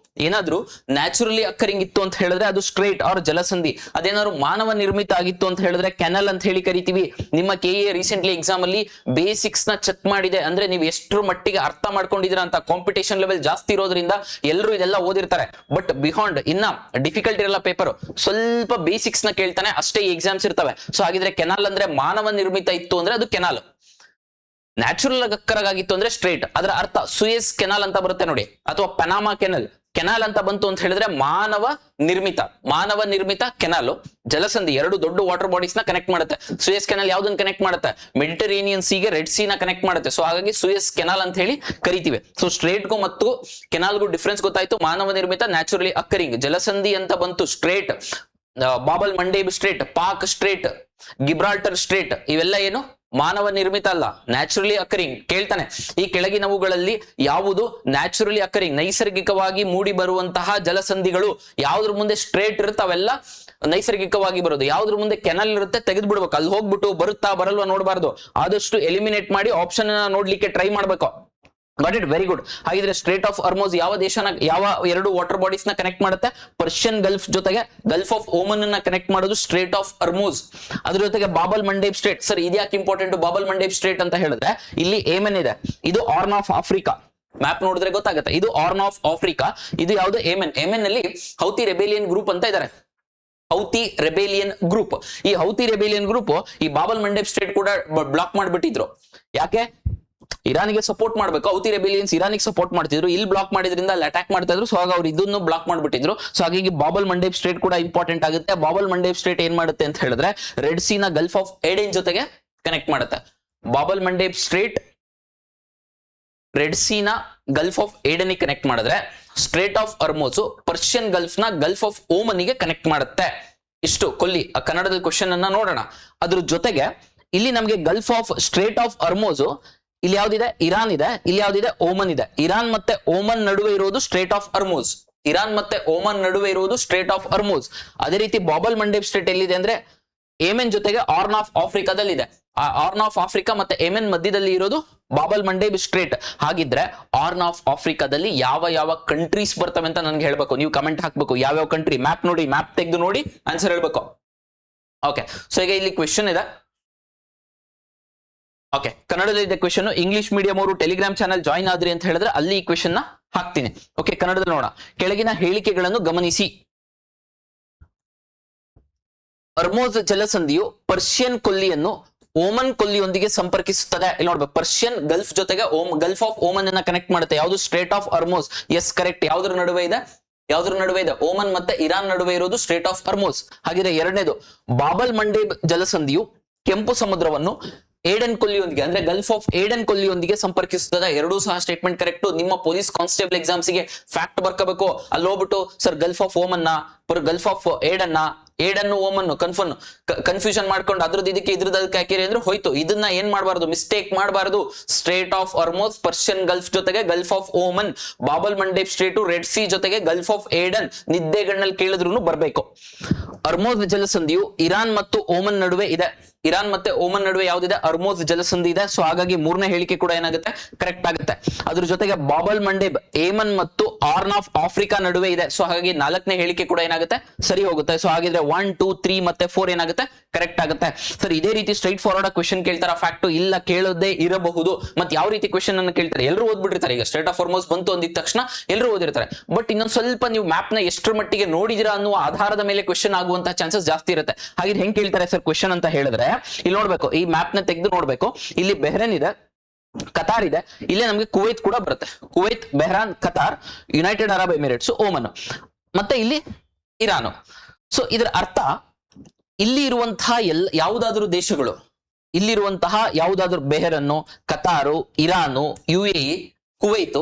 ಏನಾದ್ರೂ ನ್ಯಾಚುರಲಿ ಅಕ್ಕರಿಂಗ್ ಇತ್ತು ಅಂತ ಹೇಳಿದ್ರೆ ಅದು ಸ್ಟ್ರೇಟ್ ಆರ್ ಜಲಸಂಧಿ. ಅದೇನಾದ್ರು ಮಾನವ ನಿರ್ಮಿತ ಆಗಿತ್ತು ಅಂತ ಹೇಳಿದ್ರೆ ಕೆನಲ್ ಅಂತ ಹೇಳಿ ಕರಿತೀವಿ. ನಿಮ್ಮ KA ರೀಸೆಂಟ್ಲಿ ಎಕ್ಸಾಮ್ ಅಲ್ಲಿ ಬೇಸಿಕ್ಸ್ ನ ಚೆಕ್ ಮಾಡಿದೆ, ಅಂದ್ರೆ ನೀವು ಎಷ್ಟರ ಮಟ್ಟಿಗೆ ಅರ್ಥ ಮಾಡ್ಕೊಂಡಿದ್ದೀರಾ ಅಂತ. ಕಾಂಪಿಟೇಷನ್ ಲೆವೆಲ್ ಜಾಸ್ತಿ ಇರೋದ್ರಿಂದ ಎಲ್ಲರೂ ಇದೆಲ್ಲ ಓದಿರ್ತಾರೆ. ಬಟ್ ಬಿಹಾಂಡ್ ಇನ್ನ ಡಿಫಿಕಲ್ಟ್ ಇರಲ್ಲ ಪೇಪರ್, ಸ್ವಲ್ಪ ಬೇಸಿಕ್ಸ್ ನ ಕೇಳ್ತಾನೆ ಅಷ್ಟೇ ಈ ಎಕ್ಸಾಮ್ಸ್ ಇರ್ತವೆ. ಸೊ ಹಾಗಿದ್ರೆ ಕೆನಾಲ್ ಅಂದ್ರೆ ಮಾನವ ನಿರ್ಮಿತ ಇತ್ತು ಅಂದ್ರೆ ಅದು ಕೆನಾಲ್. ನ್ಯಾಚುರಲ್ ಅಕ್ಕರಾಗಿತ್ತು ಅಂದ್ರೆ ಸ್ಟ್ರೇಟ್. ಅದರ ಅರ್ಥ ಸುಯೆಸ್ ಕೆನಾಲ್ ಅಂತ ಬರುತ್ತೆ ನೋಡಿ, ಅಥವಾ ಪನಾಮಾ ಕೆನಲ್. ಕೆನಾಲ್ ಅಂತ ಬಂತು ಅಂತ ಹೇಳಿದ್ರೆ ಮಾನವ ನಿರ್ಮಿತ ಕೆನಾಲ್. ಜಲಸಂಧಿ ಎರಡು ದೊಡ್ಡ ವಾಟರ್ ಬಾಡೀಸ್ ನ ಕನೆಕ್ಟ್ ಮಾಡುತ್ತೆ. ಸುಯೆಸ್ ಕೆನಾಲ್ ಯಾವ್ದನ್ನ ಕನೆಕ್ಟ್ ಮಾಡುತ್ತೆ? ಮೆಡಿಟರೇನಿಯನ್ ಸೀಗೆ ರೆಡ್ ಸಿ ನ ಕನೆಕ್ಟ್ ಮಾಡುತ್ತೆ. ಸೊ ಹಾಗಾಗಿ ಸುಯೆಸ್ ಕೆನಾಲ್ ಅಂತ ಹೇಳಿ ಕರಿತೀವಿ. ಸೊ ಸ್ಟ್ರೇಟ್ಗೂ ಮತ್ತು ಕೆನಾಲ್ಗೂ ಡಿಫ್ರೆನ್ಸ್ ಗೊತ್ತಾಯ್ತು. ಮಾನವ ನಿರ್ಮಿತ, ನ್ಯಾಚುರಲಿ ಅಕ್ಕರಿಂಗ್. ಜಲಸಂಧಿ ಅಂತ ಬಂತು strait. Bab el Mandeb strait, Palk strait, Gibraltar strait ಇವೆಲ್ಲ ಏನು? ಮಾನವ ನಿರ್ಮಿತ ಅಲ್ಲ, ನ್ಯಾಚುರಲಿ ಅಕ್ಕರಿಂಗ್. ಕೇಳ್ತಾನೆ ಈ ಕೆಳಗಿನವುಗಳಲ್ಲಿ ಯಾವುದು ನ್ಯಾಚುರಲಿ ಅಕ್ಕರಿಂಗ್, ನೈಸರ್ಗಿಕವಾಗಿ ಮೂಡಿ ಬರುವಂತಹ ಜಲಸಂಧಿಗಳು? ಯಾವ್ದ್ರ ಮುಂದೆ ಸ್ಟ್ರೇಟ್ ಇರುತ್ತೆ ಅವೆಲ್ಲ ನೈಸರ್ಗಿಕವಾಗಿ ಬರೋದು. ಯಾವ್ದ್ರ ಮುಂದೆ ಕೆನಲ್ ಇರುತ್ತೆ ತೆಗೆದು ಬಿಡ್ಬೇಕು. ಅಲ್ಲಿ ಹೋಗ್ಬಿಟ್ಟು ಬರುತ್ತಾ ಬರಲ್ವಾ ನೋಡಬಾರ್ದು. ಆದಷ್ಟು ಎಲಿಮಿನೇಟ್ ಮಾಡಿ ಆಪ್ಷನ್ ನೋಡ್ಲಿಕ್ಕೆ ಟ್ರೈ ಮಾಡ್ಬೇಕು. Got it, very good. ಹಾಗಿದ್ರೆ ಸ್ಟ್ರೇಟ್ ಆಫ್ ಹಾರ್ಮುಜ್ ಯಾವ ದೇಶನ, ಯಾವ ಎರಡು ವಾಟರ್ ಬಾಡೀಸ್ ನ ಕನೆಕ್ಟ್ ಮಾಡುತ್ತೆ? ಪರ್ಷಿಯನ್ ಗಲ್ಫ್ ಜೊತೆಗೆ ಗಲ್ಫ್ ಆಫ್ ಓಮನ್ ನ ಕನೆಕ್ಟ್ ಮಾಡೋದು ಸ್ಟ್ರೇಟ್ ಆಫ್ ಹಾರ್ಮುಜ್. ಅದ್ರ ಜೊತೆಗೆ ಬಾಬಲ್ ಮಂಡೇಬ್ ಸ್ಟ್ರೇಟ್. ಸರ್ ಇದ್ಯಾಕೆ ಇಂಪಾರ್ಟೆಂಟ್ ಬಾಬಲ್ ಮಂಡೇಬ್ ಸ್ಟ್ರೇಟ್ ಅಂತ ಹೇಳಿದ್ರೆ? ಇಲ್ಲಿ ಏಮನ್ ಇದೆ, ಇದು ಆರ್ನ್ ಆಫ್ ಆಫ್ರಿಕಾ. ಮ್ಯಾಪ್ ನೋಡಿದ್ರೆ ಗೊತ್ತಾಗುತ್ತೆ, ಇದು ಆರ್ನ್ ಆಫ್ ಆಫ್ರಿಕಾ, ಇದು ಯಾವುದು ಏಮನ್. ಏಮನ್ ನಲ್ಲಿ ಹೌತಿ ರೆಬೇಲಿಯನ್ ಗ್ರೂಪ್ ಅಂತ ಇದ್ದಾರೆ. Houthi rebellion group. ಈ ಹೌತಿ ರೆಬೇಲಿಯನ್ ಗ್ರೂಪ್ ಈ ಬಾಬಲ್ ಮಂಡೇಬ್ ಸ್ಟ್ರೇಟ್ ಕೂಡ ಬ್ಲಾಕ್ ಮಾಡಿಬಿಟ್ಟಿದ್ರು. ಯಾಕೆ? ಇರಾನಿಗೆ ಸಪೋರ್ಟ್ ಮಾಡ್ಬೇಕು. ಹೌತಿ ರೆಬೇಲಿಯನ್ಸ್ ಇರಾನಿಗೆ ಸಪೋರ್ಟ್ ಮಾಡ್ತಿದ್ರು, ಇಲ್ಲಿ ಬ್ಲಾಕ್ ಮಾಡಿದ್ರಿಂದ ಅಲ್ಲಿ ಅಟ್ಯಾಕ್ ಮಾಡ್ತಾ ಇದ್ರು. ಸೊ ಹಾಗಾಗಿ ಅವ್ರು ಇದನ್ನು ಬ್ಲಾಕ್ ಮಾಡ್ಬಿಟ್ಟಿದ್ರು. ಸೊ ಹಾಗಾಗಿ ಬಾಬಲ್ ಮಂಡೇಬ್ ಸ್ಟ್ರೇಟ್ ಕೂಡ ಇಂಪಾರ್ಟೆಂಟ್ ಆಗುತ್ತೆ. ಬಾಬಲ್ ಮಂಡೇಬ್ ಸ್ಟ್ರೇಟ್ ಏನ್ ಮಾಡುತ್ತೆ ಅಂತ ಹೇಳಿದ್ರೆ ರೆಡ್ ಸಿ ನ ಗಲ್ಫ್ ಆಫ್ ಏಡೆನ್ ಜೊತೆಗೆ ಕನೆಕ್ಟ್ ಮಾಡುತ್ತೆ. ಬಾಬಲ್ ಮಂಡೇಬ್ ಸ್ಟ್ರೇಟ್ ರೆಡ್ ಸೀನ ಗಲ್ಫ್ ಆಫ್ ಏಡನ್ ಕನೆಕ್ಟ್ ಮಾಡಿದ್ರೆ, strait of Hormuz Persian gulf ನ ಗಲ್ಫ್ ಆಫ್ ಓಮನ್ ಗೆ ಕನೆಕ್ಟ್ ಮಾಡುತ್ತೆ. ಇಷ್ಟು ಕೊಲ್ಲಿ ಕನ್ನಡದಲ್ಲಿ ಕ್ವಶನ್ ಅನ್ನ ನೋಡೋಣ. ಅದ್ರ ಜೊತೆಗೆ ಇಲ್ಲಿ ನಮಗೆ ಗಲ್ಫ್ ಆಫ್ ಸ್ಟ್ರೇಟ್ ಆಫ್ ಅರ್ಮೋಸ್, ಇಲ್ಲಿ ಯಾವ್ದಿದೆ, ಇರಾನ್ ಇದೆ, ಇಲ್ಲಿ ಯಾವ್ದಿದೆ, ಓಮನ್ ಇದೆ. ಇರಾನ್ ಮತ್ತೆ ಓಮನ್ ನಡುವೆ ಇರೋದು ಸ್ಟ್ರೇಟ್ ಆಫ್ ಅರ್ಮೋಸ್. ಇರಾನ್ ಮತ್ತೆ ಓಮನ್ ನಡುವೆ ಇರುವುದು ಸ್ಟ್ರೇಟ್ ಆಫ್ ಅರ್ಮೋಸ್. ಅದೇ ರೀತಿ ಬಾಬಲ್ ಮಂಡೇಬ್ ಸ್ಟ್ರೇಟ್ ಎಲ್ಲಿದೆ ಅಂದ್ರೆ ಏಮೆನ್ ಜೊತೆಗೆ ಆರ್ನ್ ಆಫ್ ಆಫ್ರಿಕಾದಲ್ಲಿದೆ. ಆ ಆರ್ನ್ ಆಫ್ ಆಫ್ರಿಕಾ ಮತ್ತೆ ಏಮೆನ್ ಮಧ್ಯದಲ್ಲಿ ಇರೋದು ಬಾಬಲ್ ಮಂಡೇಬ್ ಸ್ಟ್ರೇಟ್. ಹಾಗಿದ್ರೆ ಆರ್ನ್ ಆಫ್ ಆಫ್ರಿಕಾದಲ್ಲಿ ಯಾವ ಯಾವ ಕಂಟ್ರೀಸ್ ಬರ್ತವೆ ಅಂತ ನನ್ಗೆ ಹೇಳ್ಬೇಕು. ನೀವು ಕಮೆಂಟ್ ಹಾಕ್ಬೇಕು ಯಾವ್ಯಾವ ಕಂಟ್ರಿ. ಮ್ಯಾಪ್ ನೋಡಿ, ಮ್ಯಾಪ್ ತೆಗೆದು ನೋಡಿ ಆನ್ಸರ್ ಹೇಳ್ಬೇಕು. ಓಕೆ, ಸೊ ಈಗ ಇಲ್ಲಿ ಕ್ವೆಶನ್ ಇದೆ. ಓಕೆ, ಕನ್ನಡದಲ್ಲಿ ಕ್ವೆಶನ್. ಇಂಗ್ಲಿಷ್ ಮೀಡಿಯಂ ಅವರು ಟೆಲಿಗ್ರಾಮ್ ಚಾನಲ್ ಜಾಯಿನ್ ಆದ್ರಿ ಅಂತ ಹೇಳಿದ್ರೆ ಅಲ್ಲಿ ಈ ಕ್ವೆಶನ್ ನ ಹಾಕ್ತೀನಿ. ಓಕೆ, ಕನ್ನಡದಲ್ಲಿ ನೋಡೋಣ. ಕೆಳಗಿನ ಹೇಳಿಕೆಗಳನ್ನು ಗಮನಿಸಿ. ಅರ್ಮೋಸ್ ಜಲಸಂಧಿಯು ಪರ್ಷಿಯನ್ ಕೊಲ್ಲಿಯನ್ನು ಓಮನ್ ಕೊಲ್ಲಿಯೊಂದಿಗೆ ಸಂಪರ್ಕಿಸುತ್ತದೆ. ಇಲ್ಲಿ ನೋಡ್ಬೇಕು, ಪರ್ಷಿಯನ್ ಗಲ್ಫ್ ಜೊತೆಗೆ ಗಲ್ಫ್ ಆಫ್ ಓಮನ್ ಅನ್ನ ಕನೆಕ್ಟ್ ಮಾಡುತ್ತೆ. ಯಾವುದು, strait of Hormuz. Yes, correct. ಯಾವ್ದ್ರ ನಡುವೆ ಇದೆ, ಯಾವ್ದ್ರ ನಡುವೆ ಇದೆ, ಓಮನ್ ಮತ್ತೆ ಇರಾನ್ ನಡುವೆ ಇರೋದು ಸ್ಟ್ರೇಟ್ ಆಫ್ ಅರ್ಮೋಸ್. ಹಾಗಿದ್ರೆ ಎರಡನೇದು, ಬಾಬಲ್ ಮಂಡೇಬ್ ಜಲಸಂಧಿಯು ಕೆಂಪು ಸಮುದ್ರವನ್ನು ಏಡನ್ ಕೊಲ್ಲಿಯೊಂದಿಗೆ ಅಂದ್ರೆ ಗಲ್ಫ್ ಆಫ್ ಏಡನ್ ಕೊಲ್ಲಿಯೊಂದಿಗೆ ಸಂಪರ್ಕಿಸುತ್ತದೆ. ಎರಡೂ ಸಹ ಸ್ಟೇಟ್ಮೆಂಟ್ ಕರೆಕ್ಟ್. ನಿಮ್ಮ ಪೊಲೀಸ್ ಕಾನ್ಸ್ಟೇಬಲ್ ಎಕ್ಸಾಮ್ಸ್ಗೆ ಫ್ಯಾಕ್ಟ್ ಬರ್ಕೋಬೇಕು. ಅಲ್ಲಿ ಹೋಗ್ಬಿಟ್ಟು sir gulf of Oman gulf of Aden Oman confusion ಮಾಡ್ಕೊಂಡು ಅದ್ರದ್ದು ಇದಕ್ಕೆ ಇದ್ರದ್ದು ಹಾಕಿರಿ ಅಂದ್ರೆ ಹೋಯ್ತು. ಇದನ್ನ ಏನ್ ಮಾಡಬಾರ್ದು, ಮಿಸ್ಟೇಕ್ ಮಾಡಬಾರ್ದು. Strait of Hormuz Persian gulf ಜೊತೆಗೆ gulf of Oman, Bab el Mandeb strait red sea ಜೊತೆಗೆ ಗಲ್ಫ್ ಆಫ್ ಏಡನ್. ನಿದ್ದೆಗಣ್ಣಲ್ಲಿ ಕೇಳಿದ್ರು ಬರ್ಬೇಕು. ಅರ್ಮೋಸ್ ಜಲಸಂಧಿಯು ಇರಾನ್ ಮತ್ತು ಓಮನ್ ನಡುವೆ ಇದೆ. ಇರಾನ್ ಮತ್ತೆ ಓಮನ್ ನಡುವೆ ಯಾವ್ದಿದೆ, ಅರ್ಮೋಸ್ ಜಲಸಂಧಿ ಇದೆ. ಸೊ ಹಾಗಾಗಿ ಮೂರನೇ ಹೇಳಿಕೆ ಕೂಡ ಏನಾಗುತ್ತೆ, ಕರೆಕ್ಟ್ ಆಗುತ್ತೆ. ಅದ್ರ ಜೊತೆಗೆ ಬಾಬಲ್ ಮಂಡೇಬ್ ಏಮನ್ ಮತ್ತು ಆರ್ನ್ ಆಫ್ ಆಫ್ರಿಕಾ ನಡುವೆ ಇದೆ. ಸೊ ಹಾಗಾಗಿ ನಾಲ್ಕನೇ ಹೇಳಿಕೆ ಕೂಡ ಏನಾಗುತ್ತೆ, ಸರಿ ಹೋಗುತ್ತೆ. ಸೊ ಹಾಗಿದ್ರೆ 1, 2, 3 ಮತ್ತೆ 4 ಏನಾಗುತ್ತೆ, ಕರೆಕ್ಟ್ ಆಗುತ್ತೆ. ಸರ್ ಇದೇ ರೀತಿ ಸ್ಟ್ರೈಟ್ ಫಾರ್ವರ್ಡ್ ಕ್ವೆಶನ್ ಕೇಳ್ತಾರ, ಫ್ಯಾಕ್ಟ್ ಇಲ್ಲ ಕೇಳೋದೇ ಇರಬಹುದು. ಮತ್ತೆ ಯಾವ ರೀತಿ ಕ್ವೆಶನ್ ಅನ್ನು ಕೇಳ್ತಾರೆ, ಎಲ್ಲರೂ ಓದ್ಬಿಟ್ಟಿರ್ತಾರೆ. ಈಗ ಸ್ಟ್ರೇಟ್ ಆಫ್ ಅರ್ಮೋಸ್ ಬಂತು ಅಂದಿದ ತಕ್ಷಣ ಎಲ್ಲರೂ ಓದಿರ್ತಾರೆ. ಬಟ್ ಇನ್ನೊಂದು ಸ್ವಲ್ಪ ನೀವು ಮ್ಯಾಪ್ ನ ಎಷ್ಟರ ಮಟ್ಟಿಗೆ ನೋಡಿದಿರಾ ಅನ್ನುವ ಆಧಾರದ ಮೇಲೆ ಕ್ವೆಶನ್ ಆಗುವಂತಹ ಚಾನ್ಸಸ್ ಜಾಸ್ತಿ ಇರುತ್ತೆ. ಹಾಗೆ ಹೆಂಗ್ ಕೇಳ್ತಾರೆ ಸರ್ ಕ್ವೆಶನ್ ಅಂತ ಹೇಳಿದ್ರೆ, ಇಲ್ಲಿ ನೋಡ್ಬೇಕು, ಈ ಮ್ಯಾಪ್ ನ ತೆಗೆದು ನೋಡ್ಬೇಕು. ಇಲ್ಲಿ ಬೆಹ್ರೇನ್ ಇದೆ, ಕತಾರ್ ಇದೆ, ಇಲ್ಲೇ ನಮಗೆ ಕುವೈತ್ ಕೂಡ ಬರುತ್ತೆ. Kuwait, Bahrain, Qatar, United Arab Emirates, Oman, ಮತ್ತೆ ಇಲ್ಲಿ ಇರಾನು. ಸೊ ಇದರ ಅರ್ಥ ಇಲ್ಲಿ ಇರುವಂತಹ ಯಾವುದಾದ್ರೂ ದೇಶಗಳು, ಇಲ್ಲಿರುವಂತಹ ಯಾವುದಾದ್ರೂ ಬೆಹರನ್ನು, ಕತಾರು, ಇರಾನು, UAE, ಕುವೈತು,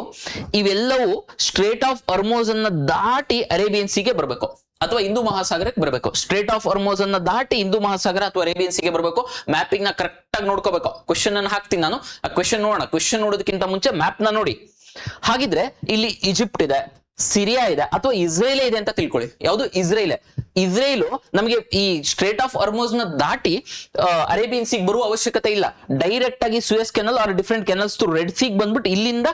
ಇವೆಲ್ಲವೂ ಸ್ಟ್ರೇಟ್ ಆಫ್ ಅರ್ಮೋಸ್ ಅನ್ನ ದಾಟಿ ಅರೇಬಿಯನ್ ಸೀಗೆ ಬರಬೇಕು ಅಥವಾ ಹಿಂದೂ ಮಹಾಸಾಗರಕ್ಕೆ ಬರಬೇಕು. ಸ್ಟ್ರೇಟ್ ಆಫ್ ಅರ್ಮೋಸ್ ಅನ್ನ ದಾಟಿ ಹಿಂದೂ ಮಹಾಸಾಗರ ಅಥವಾ ಅರೇಬಿಯನ್ ಸೀಗೆ ಬರಬೇಕು. ಮ್ಯಾಪಿಂಗ್ ನ ಕರೆಕ್ಟ್ ಆಗಿ ನೋಡ್ಕೋಬೇಕು. ಕ್ವೆಶನ್ ಅನ್ನು ಹಾಕ್ತೀನಿ ನಾನು, ಆ ಕ್ವೆಶನ್ ನೋಡೋಣ. ಕ್ವೆಶನ್ ನೋಡೋದಕ್ಕಿಂತ ಮುಂಚೆ ಮ್ಯಾಪ್ ನ ನೋಡಿ. ಹಾಗಿದ್ರೆ ಇಲ್ಲಿ ಈಜಿಪ್ಟ್ ಇದೆ, ಸಿರಿಯಾ ಇದೆ, ಅಥವಾ ಇಸ್ರೇಲ್ ಇದೆ ಅಂತ ತಿಳ್ಕೊಳ್ಳಿ. ಯಾವುದು, ಇಸ್ರೇಲ್. ಇಸ್ರೇಲ್ ನಮಗೆ ಈ ಸ್ಟ್ರೇಟ್ ಆಫ್ ಅರ್ಮೋಸ್ ನ ದಾಟಿ ಅರೇಬಿಯನ್ ಸೀಗ್ ಬರುವ ಅವಶ್ಯಕತೆ ಇಲ್ಲ. ಡೈರೆಕ್ಟ್ ಆಗಿ Suez canal or different canals to red ಸೀಗ್ ಬಂದ್ಬಿಟ್ಟು ಇಲ್ಲಿಂದ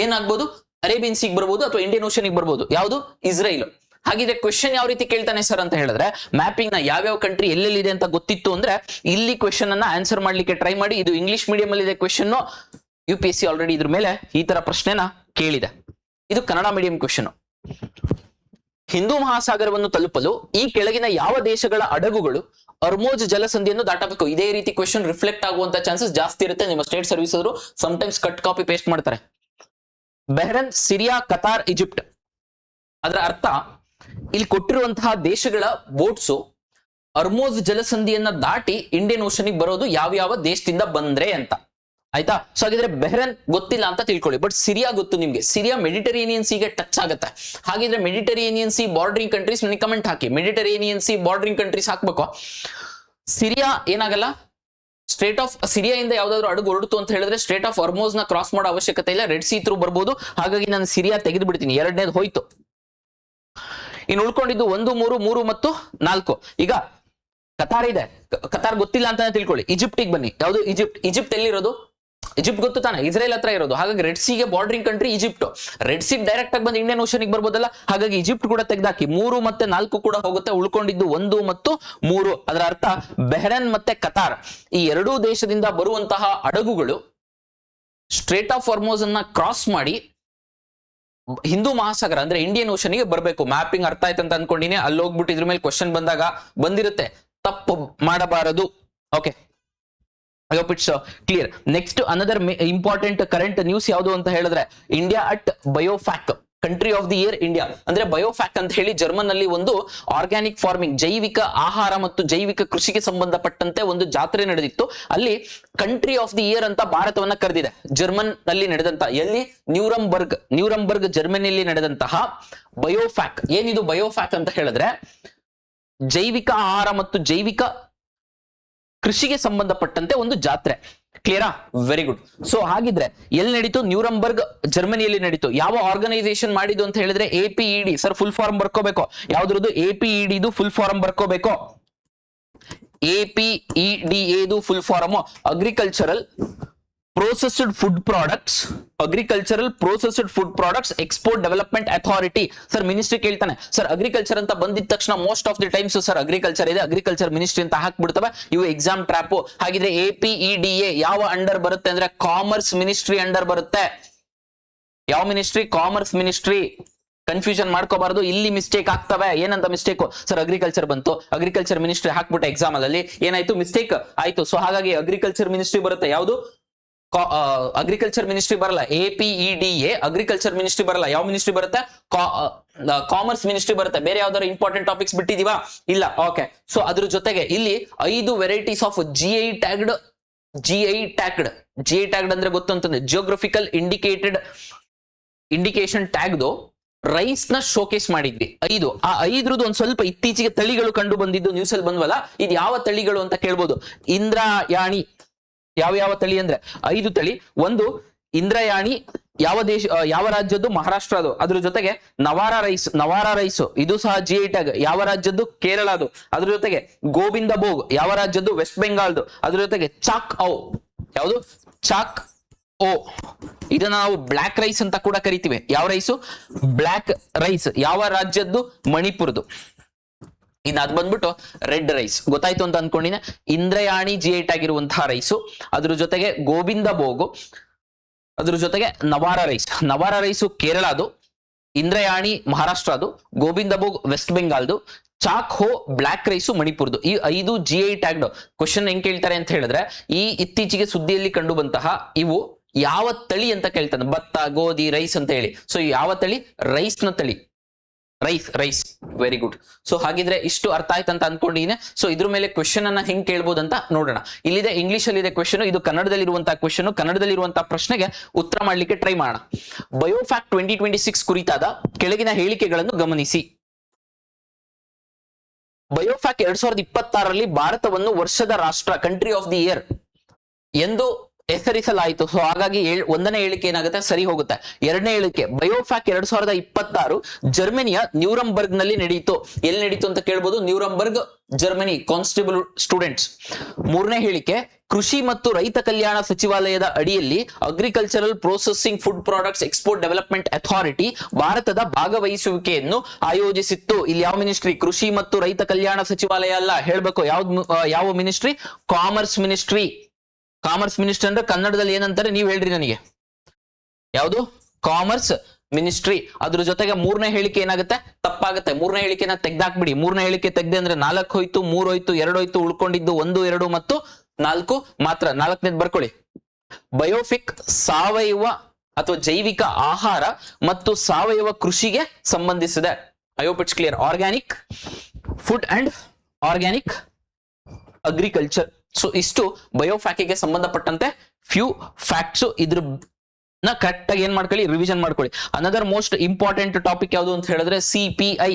ಏನಾಗ್ಬೋದು, ಅರೇಬಿಯನ್ ಸೀಗ್ ಬರ್ಬೋದು ಅಥವಾ ಇಂಡಿಯನ್ ಓಷನ್ ಬರ್ಬೋದು. ಯಾವುದು, ಇಸ್ರೇಲ್. ಹಾಗಿದ್ರೆ ಕ್ವೆಶನ್ ಯಾವ ರೀತಿ ಕೇಳ್ತಾನೆ ಸರ್ ಅಂತ ಹೇಳಿದ್ರೆ, ಮ್ಯಾಪಿಂಗ್ ನ ಯಾವ್ಯಾವ ಕಂಟ್ರಿ ಎಲ್ಲೆಲ್ಲಿದೆ ಅಂತ ಗೊತ್ತಿತ್ತು ಅಂದ್ರೆ ಇಲ್ಲಿ ಕ್ವೆಶನ್ ಅನ್ನ ಆನ್ಸರ್ ಮಾಡ್ಲಿಕ್ಕೆ ಟ್ರೈ ಮಾಡಿ. ಇದು ಇಂಗ್ಲಿಷ್ ಮೀಡಿಯಂ ಅಲ್ಲಿ ಇದೆ ಕ್ವೆಶನ್. UPSC ಆಲ್ರೆಡಿ ಇದ್ರ ಮೇಲೆ ಈ ತರ ಪ್ರಶ್ನೆನ ಕೇಳಿದೆ. ಇದು ಕನ್ನಡ ಮೀಡಿಯಂ ಕ್ವೆಶನ್. ಹಿಂದೂ ಮಹಾಸಾಗರವನ್ನು ತಲುಪಲು ಈ ಕೆಳಗಿನ ಯಾವ ದೇಶಗಳ ಹಡಗುಗಳು ಅರ್ಮೋಜ್ ಜಲಸಂಧಿಯನ್ನು ದಾಟಬೇಕು? ಇದೇ ರೀತಿ ಕ್ವೆಶನ್ ರಿಫ್ಲೆಕ್ಟ್ ಆಗುವಂತ ಚಾನ್ಸಸ್ ಜಾಸ್ತಿ ಇರುತ್ತೆ. ನಿಮ್ಮ ಸ್ಟೇಟ್ ಸರ್ವಿಸ್ ಅವರು ಸಮಟೈಮ್ಸ್ ಕಟ್ ಕಾಪಿ ಪೇಸ್ಟ್ ಮಾಡ್ತಾರೆ. ಬೆಹ್ರನ್, ಸಿರಿಯಾ, ಕತಾರ್, ಈಜಿಪ್ಟ್. ಅದರ ಅರ್ಥ ಇಲ್ಲಿ ಕೊಟ್ಟಿರುವಂತಹ ದೇಶಗಳ ಬೋಟ್ಸು ಅರ್ಮೋಜ್ ಜಲಸಂಧಿಯನ್ನ ದಾಟಿ ಇಂಡಿಯನ್ ಓಷನ್ ಬರೋದು ಯಾವ ದೇಶದಿಂದ ಬಂದ್ರೆ ಅಂತ. ಆಯ್ತಾ? ಸೊ ಹಾಗಿದ್ರೆ ಬೆಹ್ರನ್ ಗೊತ್ತಿಲ್ಲ ಅಂತ ತಿಳ್ಕೊಳ್ಳಿ, ಬಟ್ ಸಿರಿಯಾ ಗೊತ್ತು ನಿಮ್ಗೆ. ಸಿರಿಯಾ ಮೆಡಿಟರೇನಿಯನ್ ಸೀಗೆ ಟಚ್ ಆಗುತ್ತೆ. ಹಾಗಿದ್ರೆ ಮೆಡಿಟರೇನಿಯನ್ ಸಿ ಬಾರ್ಡರಿಂಗ್ ಕಂಟ್ರೀಸ್ ನನಗೆ ಕಮೆಂಟ್ ಹಾಕಿ. ಮೆಡಿಟರೇನಿಯನ್ ಸಿ ಬಾರ್ಡರಿಂಗ್ ಕಂಟ್ರೀಸ್ ಹಾಕ್ಬೇಕು. ಸಿರಿಯಾ ಏನಾಗಲ್ಲ, ಸ್ಟ್ರೇಟ್ ಆಫ್ ಸಿರಿಯಾ ಇಂದ ಯಾವ್ದಾದ್ರು ಅಡುಗು ಹೊರಡ್ತು ಅಂತ ಹೇಳಿದ್ರೆ ಸ್ಟ್ರೇಟ್ ಆಫ್ ಅರ್ಮೋಸ್ ನ ಕ್ರಾಸ್ ಮಾಡೋ ಅವಶ್ಯಕತೆ ಇಲ್ಲ, ರೆಡ್ ಸಿ ಥ್ರೂ ಬರ್ಬೋದು. ಹಾಗಾಗಿ ನಾನು ಸಿರಿಯಾ ತೆಗೆದು ಬಿಡ್ತೀನಿ. ಎರಡನೇದು ಹೋಯ್ತು. ಇನ್ನು ಉಳ್ಕೊಂಡಿದ್ದು 1, 3, 3 ಮತ್ತು 4. ಈಗ ಕತಾರ್ ಇದೆ, ಕತಾರ್ ಗೊತ್ತಿಲ್ಲ ಅಂತಾನೆ ತಿಳ್ಕೊಳ್ಳಿ. ಈಜಿಪ್ಟಿಗೆ ಬನ್ನಿ. ಯಾವುದು, ಈಜಿಪ್ಟ್ ಎಲ್ಲಿರೋದು? ಈಜಿಪ್ಟ್ ಗೊತ್ತು ತಾನೆ, ಇಸ್ರೇಲ್ ಹತ್ರ ಇರೋದು. ಹಾಗಾಗಿ ರೆಡ್ ಸಿಗೆ bordering country Egypt. Red C direct ಆಗಿ ಬಂದು ಇಂಡಿಯನ್ ಓಷನ್ ಬರ್ಬೋದಲ್ಲ. ಹಾಗಾಗಿ ಈಜಿಪ್ಟ್ ಕೂಡ ತೆಗೆದಾಕಿ. 3 ಮತ್ತೆ 4 ಕೂಡ ಹೋಗುತ್ತೆ. ಉಳ್ಕೊಂಡಿದ್ದು 1 ಮತ್ತು 3. ಅದರ ಅರ್ಥ ಬೆಹ್ರನ್ ಮತ್ತೆ ಕತಾರ್ ಈ ಎರಡೂ ದೇಶದಿಂದ ಬರುವಂತಹ ಹಡಗುಗಳು ಸ್ಟ್ರೇಟ್ ಆಫ್ ಅರ್ಮೋಸ್ ಅನ್ನ ಕ್ರಾಸ್ ಮಾಡಿ ಹಿಂದೂ ಮಹಾಸಾಗರ ಅಂದ್ರೆ ಇಂಡಿಯನ್ ಓಷನ್ ಗೆ ಬರಬೇಕು. ಮ್ಯಾಪಿಂಗ್ ಅರ್ಥ ಆಯ್ತು ಅಂತ ಅನ್ಕೊಂಡಿನಿ. ಅಲ್ಲಿ ಹೋಗ್ಬಿಟ್ಟು ಇದ್ರ ಮೇಲೆ ಕ್ವಶನ್ ಬಂದಾಗ ಬಂದಿರುತ್ತೆ, ತಪ್ಪು ಮಾಡಬಾರದು. Okay, I hope it's clear. Next another important current news ಯಾವುದು ಅಂತ ಹೇಳಿದ್ರೆ, India at BioFach. Country of the year India ಅಂದ್ರೆ ಬಯೋಫ್ಯಾಕ್ ಅಂತ ಹೇಳಿ ಜರ್ಮನ್ ನಲ್ಲಿ ಒಂದು ಆರ್ಗ್ಯಾನಿಕ್ ಫಾರ್ಮಿಂಗ್, ಜೈವಿಕ ಆಹಾರ ಮತ್ತು ಜೈವಿಕ ಕೃಷಿಗೆ ಸಂಬಂಧಪಟ್ಟಂತೆ ಒಂದು ಜಾತ್ರೆ ನಡೆದಿತ್ತು. ಅಲ್ಲಿ ಕಂಟ್ರಿ ಆಫ್ ದಿ ಇಯರ್ ಅಂತ ಭಾರತವನ್ನ ಕರೆದಿದೆ. ಜರ್ಮನ್ ನಲ್ಲಿ ನಡೆದಂತ, ಎಲ್ಲಿ? ನ್ಯೂರಂಬರ್ಗ್ ಜರ್ಮನಿಯಲ್ಲಿ ನಡೆದಂತಹ ಬಯೋಫ್ಯಾಕ್. ಏನಿದು ಬಯೋಫ್ಯಾಕ್ ಅಂತ ಹೇಳಿದ್ರೆ ಜೈವಿಕ ಆಹಾರ ಮತ್ತು ಜೈವಿಕ ಕೃಷಿಗೆ ಸಂಬಂಧಪಟ್ಟಂತೆ ಒಂದು ಜಾತ್ರೆ. ಕ್ಲಿಯರಾ? Very good. ಸೊ ಹಾಗಿದ್ರೆ ಎಲ್ಲಿ ನಡೀತು? ನ್ಯೂರಂಬರ್ಗ್ ಜರ್ಮನಿಯಲ್ಲಿ ನಡೀತು. ಯಾವ ಆರ್ಗನೈಸೇಷನ್ ಮಾಡಿದ್ದು ಅಂತ ಹೇಳಿದ್ರೆ APED. ಸರ್ ಫುಲ್ ಫಾರ್ಮ್ ಬರ್ಕೋಬೇಕು. ಯಾವ್ದ್ರದ್ದು? APED ಫುಲ್ ಫಾರ್ಮ್ ಬರ್ಕೋಬೇಕು. APEDA full form agricultural processed food products, agricultural processed food products export development authority. Sir ministry ಕೇಳ್ತಾನೆ, ಸರ್ ಅಗ್ರಿಕಲ್ಚರ್ ಅಂತ ಬಂದಿದ ತಕ್ಷಣ most of the times sir agriculture ಇದೆ, agriculture ministry ಅಂತ ಹಾಕ್ಬಿಡ್ತವೆ. ಇವು ಎಕ್ಸಾಮ್ ಟ್ರ್ಯಾಪ್. ಹಾಗಿದ್ರೆ APEDA ಯಾವ ಅಂಡರ್ ಬರುತ್ತೆ ಅಂದ್ರೆ ಕಾಮರ್ಸ್ ಮಿನಿಸ್ಟ್ರಿ ಅಂಡರ್ ಬರುತ್ತೆ. ಯಾವ ಮಿನಿಸ್ಟ್ರಿ? Commerce ministry. ಕನ್ಫ್ಯೂಷನ್ ಮಾಡ್ಕೋಬಾರ್ದು, ಇಲ್ಲಿ ಮಿಸ್ಟೇಕ್ ಆಗ್ತವೆ. ಏನಂತ ಮಿಸ್ಟೇಕ್? ಸರ್ ಅಗ್ರಿಕಲ್ಚರ್ ಬಂತು, ಅಗ್ರಿಕಲ್ಚರ್ ಮಿನಿಸ್ಟ್ರಿ ಹಾಕ್ಬಿಟ್ಟೆ ಎಕ್ಸಾಮ್ ಅಲ್ಲಿ, ಏನಾಯ್ತು? ಮಿಸ್ಟೇಕ್ ಆಯ್ತು. ಸೊ ಹಾಗಾಗಿ ಅಗ್ರಿಕಲ್ಚರ್ ಮಿನಿಸ್ಟ್ರಿ ಬರುತ್ತೆ. ಯಾವುದು? ಅಗ್ರಿಕಲ್ಚರ್ ಮಿನಿಸ್ಟ್ರಿ ಬರಲ್ಲ. APEDA ಅಗ್ರಿಕಲ್ಚರ್ ಮಿನಿಸ್ಟ್ರಿ ಬರಲ್ಲ. ಯಾವ ಮಿನಿಸ್ಟ್ರಿ ಬರುತ್ತೆ? ಕಾಮರ್ಸ್ ಮಿನಿಸ್ಟ್ರಿ ಬರುತ್ತೆ. ಬೇರೆ ಯಾವ್ದಾದ್ರು ಇಂಪಾರ್ಟೆಂಟ್ ಟಾಪಿಕ್ಸ್ ಬಿಟ್ಟಿದೀವಾ? ಇಲ್ಲ. ಓಕೆ. ಸೊ ಅದ್ರ ಜೊತೆಗೆ ಇಲ್ಲಿ 5 ವೆರೈಟೀಸ್ ಆಫ್ GI ಟ್ಯಾಗ್ಡ್ ಅಂದ್ರೆ ಗೊತ್ತಂತಂದ್ರೆ ಜಿಯೋಗ್ರಫಿಕಲ್ ಇಂಡಿಕೇಶನ್ ಟ್ಯಾಗ್ದು ರೈಸ್ ನ ಶೋಕೇಸ್ ಮಾಡಿದ್ವಿ 5. ಆ 5ರದ್ದು ಒಂದ್ ಸ್ವಲ್ಪ ಇತ್ತೀಚೆಗೆ ತಳಿಗಳು ಕಂಡು ಬಂದಿದ್ದು ನ್ಯೂಸ್ ಅಲ್ಲಿ ಬಂದ್ವಲ್ಲ, ಇದು ಯಾವ ತಳಿಗಳು ಅಂತ ಕೇಳ್ಬೋದು. ಇಂದ್ರಾಯಾಣಿ. ಯಾವ ತಳಿ ಅಂದ್ರೆ 5 ತಳಿ. ಒಂದು ಇಂದ್ರಯಾಣಿ, ಯಾವ ರಾಜ್ಯದ್ದು? ಮಹಾರಾಷ್ಟ್ರದು. ಅದ್ರ ಜೊತೆಗೆ ನವಾರ ರೈಸ್ ಇದು ಸಹ GI ಟ್ಯಾಗ್. ಯಾವ ರಾಜ್ಯದ್ದು? ಕೇರಳದು. ಅದ್ರ ಜೊತೆಗೆ ಗೋವಿಂದ ಭೋಗ್ ಯಾವ ರಾಜ್ಯದ್ದು? ವೆಸ್ಟ್ ಬೆಂಗಾಲ್ದು. ಅದ್ರ ಜೊತೆಗೆ ಚಾಕ್ ಔ. ಯಾವುದು? ಚಾಕ್ ಓ. ಇದನ್ನ ನಾವು ಬ್ಲಾಕ್ ರೈಸ್ ಅಂತ ಕೂಡ ಕರಿತೀವಿ. ಯಾವ ರೈಸು? Block rice. ಯಾವ ರಾಜ್ಯದ್ದು? ಮಣಿಪುರದು. ಇನ್ನು ಅದ್ ಬಂದ್ಬಿಟ್ಟು ರೆಡ್ ರೈಸ್. ಗೊತ್ತಾಯ್ತು ಅಂತ ಅನ್ಕೊಂಡಿನ. ಇಂದ್ರಯಾಣಿ GI ಟ್ಯಾಗ್ ಇರುವಂತಹ ರೈಸು. ಅದ್ರ ಜೊತೆಗೆ ಗೋವಿಂದ ಭೋಗು. ಅದ್ರ ಜೊತೆಗೆ ನವಾರ ರೈಸು ಕೇರಳದು, ಇಂದ್ರಯಾಣಿ ಮಹಾರಾಷ್ಟ್ರದು, ಗೋವಿಂದ ಭೋಗ್ ವೆಸ್ಟ್ ಬೆಂಗಾಲ್ದು, ಚಾಕ್ ಹೋ ಬ್ಲಾಕ್ ರೈಸು ಮಣಿಪುರದು. ಈ 5 GI ಟ್ಯಾಗ್ಡ್. ಕ್ವಶನ್ ಹೆಂಗ್ ಕೇಳ್ತಾರೆ ಅಂತ ಹೇಳಿದ್ರೆ, ಈ ಇತ್ತೀಚೆಗೆ ಸುದ್ದಿಯಲ್ಲಿ ಕಂಡು ಬಂತಹ ಇವು ಯಾವ ತಳಿ ಅಂತ ಕೇಳ್ತಾನೆ. ಭತ್ತ, ಗೋಧಿ, ರೈಸ್ ಅಂತ ಹೇಳಿ. ಸೊ ಯಾವ ತಳಿ? ರೈಸ್ ನ ತಳಿ. ರೈಸ್. Very good. ಸೊ ಹಾಗಿದ್ರೆ ಇಷ್ಟು ಅರ್ಥ ಆಯ್ತು ಅಂತ ಅನ್ಕೊಂಡಿದ್ದೀನಿ. ಸೊ ಇದ್ರ ಮೇಲೆ ಕ್ವೆಶನ್ ಅನ್ನ ಹೆಂಗ್ ಕೇಳ್ಬೋದು ಅಂತ ನೋಡೋಣ. ಇಲ್ಲಿದೆ ಇಂಗ್ಲಿಷ್ ಅಲ್ಲಿ ಇದೆ ಕ್ವೆಶನ್, ಇದು ಕನ್ನಡದಲ್ಲಿರುವಂತಹ ಕ್ವೆಶನ್. ಕನ್ನಡದಲ್ಲಿರುವಂತಹ ಪ್ರಶ್ನೆಗೆ ಉತ್ತರ ಮಾಡ್ಲಿಕ್ಕೆ ಟ್ರೈ ಮಾಡೋಣ. ಬಯೋಫ್ಯಾಕ್ಟ್ 2026 ಕುರಿತಾದ ಕೆಳಗಿನ ಹೇಳಿಕೆಗಳನ್ನು ಗಮನಿಸಿ. ಬಯೋಫ್ಯಾಕ್ 2026ರಲ್ಲಿ ಭಾರತವನ್ನು ವರ್ಷದ ರಾಷ್ಟ್ರ, ಕಂಟ್ರಿ ಆಫ್ ದಿ ಇಯರ್ ಎಂದು ಹೆಸರಿಸಲಾಯಿತು. ಸೊ ಹಾಗಾಗಿ 1ನೇ ಹೇಳಿಕೆ ಏನಾಗುತ್ತೆ? ಸರಿ ಹೋಗುತ್ತೆ. 2ನೇ ಹೇಳಿಕೆ, ಬಯೋಫ್ಯಾಕ್ 2026 ಜರ್ಮನಿಯ ನ್ಯೂರಂಬರ್ಗ್ ನಲ್ಲಿ ನಡೆಯಿತು. ಎಲ್ಲಿ ನಡೀತು ಅಂತ ಕೇಳ್ಬೋದು? ನ್ಯೂರಂಬರ್ಗ್ ಜರ್ಮನಿ. Constable students. 3ನೇ ಹೇಳಿಕೆ, ಕೃಷಿ ಮತ್ತು ರೈತ ಕಲ್ಯಾಣ ಸಚಿವಾಲಯದ ಅಡಿಯಲ್ಲಿ agricultural processing food products export development authority ಭಾರತದ ಭಾಗವಹಿಸುವಿಕೆಯನ್ನು ಆಯೋಜಿಸಿತ್ತು. ಇಲ್ಲಿ ಯಾವ ಮಿನಿಸ್ಟ್ರಿ? ಕೃಷಿ ಮತ್ತು ರೈತ ಕಲ್ಯಾಣ ಸಚಿವಾಲಯ ಅಲ್ಲ, ಹೇಳ್ಬೇಕು. ಯಾವ ministry? Commerce ministry. Commerce ministry ಅಂದ್ರೆ ಕನ್ನಡದಲ್ಲಿ ಏನಂತಾರೆ ನೀವು ಹೇಳ್ರಿ ನನಗೆ. ಯಾವುದು? Commerce ministry. ಅದ್ರ ಜೊತೆಗೆ 3ನೇ ಹೇಳಿಕೆ ಏನಾಗುತ್ತೆ? ತಪ್ಪಾಗುತ್ತೆ. 3ನೇ ಹೇಳಿಕೆನ ತೆಗ್ದಾಕ್ಬಿಡಿ. 3ನೇ ಹೇಳಿಕೆ ತೆಗ್ದೆ ಅಂದ್ರೆ 4 ಹೋಯ್ತು, 3 ಹೋಯ್ತು, 2 ಹೋಯ್ತು, ಉಳ್ಕೊಂಡಿದ್ದು 1, 2 ಮತ್ತು 4 ಮಾತ್ರ. 4ನೇದು ಬರ್ಕೊಳ್ಳಿ. ಬಯೋಫಿಕ್ ಸಾವಯವ ಅಥವಾ ಜೈವಿಕ ಆಹಾರ ಮತ್ತು ಸಾವಯವ ಕೃಷಿಗೆ ಸಂಬಂಧಿಸಿದೆ. I hope it's clear. Organic food and organic agriculture. So ಇಷ್ಟು ಬಯೋಫ್ಯಾಕಿಗೆ ಸಂಬಂಧಪಟ್ಟಂತೆ ಫ್ಯೂ ಫ್ಯಾಕ್ಟ್ಸ್. ಇದ್ರ ಕರೆಕ್ಟ್ ಆಗಿ ಏನ್ ಮಾಡ್ಕೊಳ್ಳಿ, ರಿವಿಷನ್ ಮಾಡ್ಕೊಳ್ಳಿ. ಅನದರ್ ಮೋಸ್ಟ್ ಇಂಪಾರ್ಟೆಂಟ್ ಟಾಪಿಕ್ ಯಾವುದು ಅಂತ ಹೇಳಿದ್ರೆ CPI,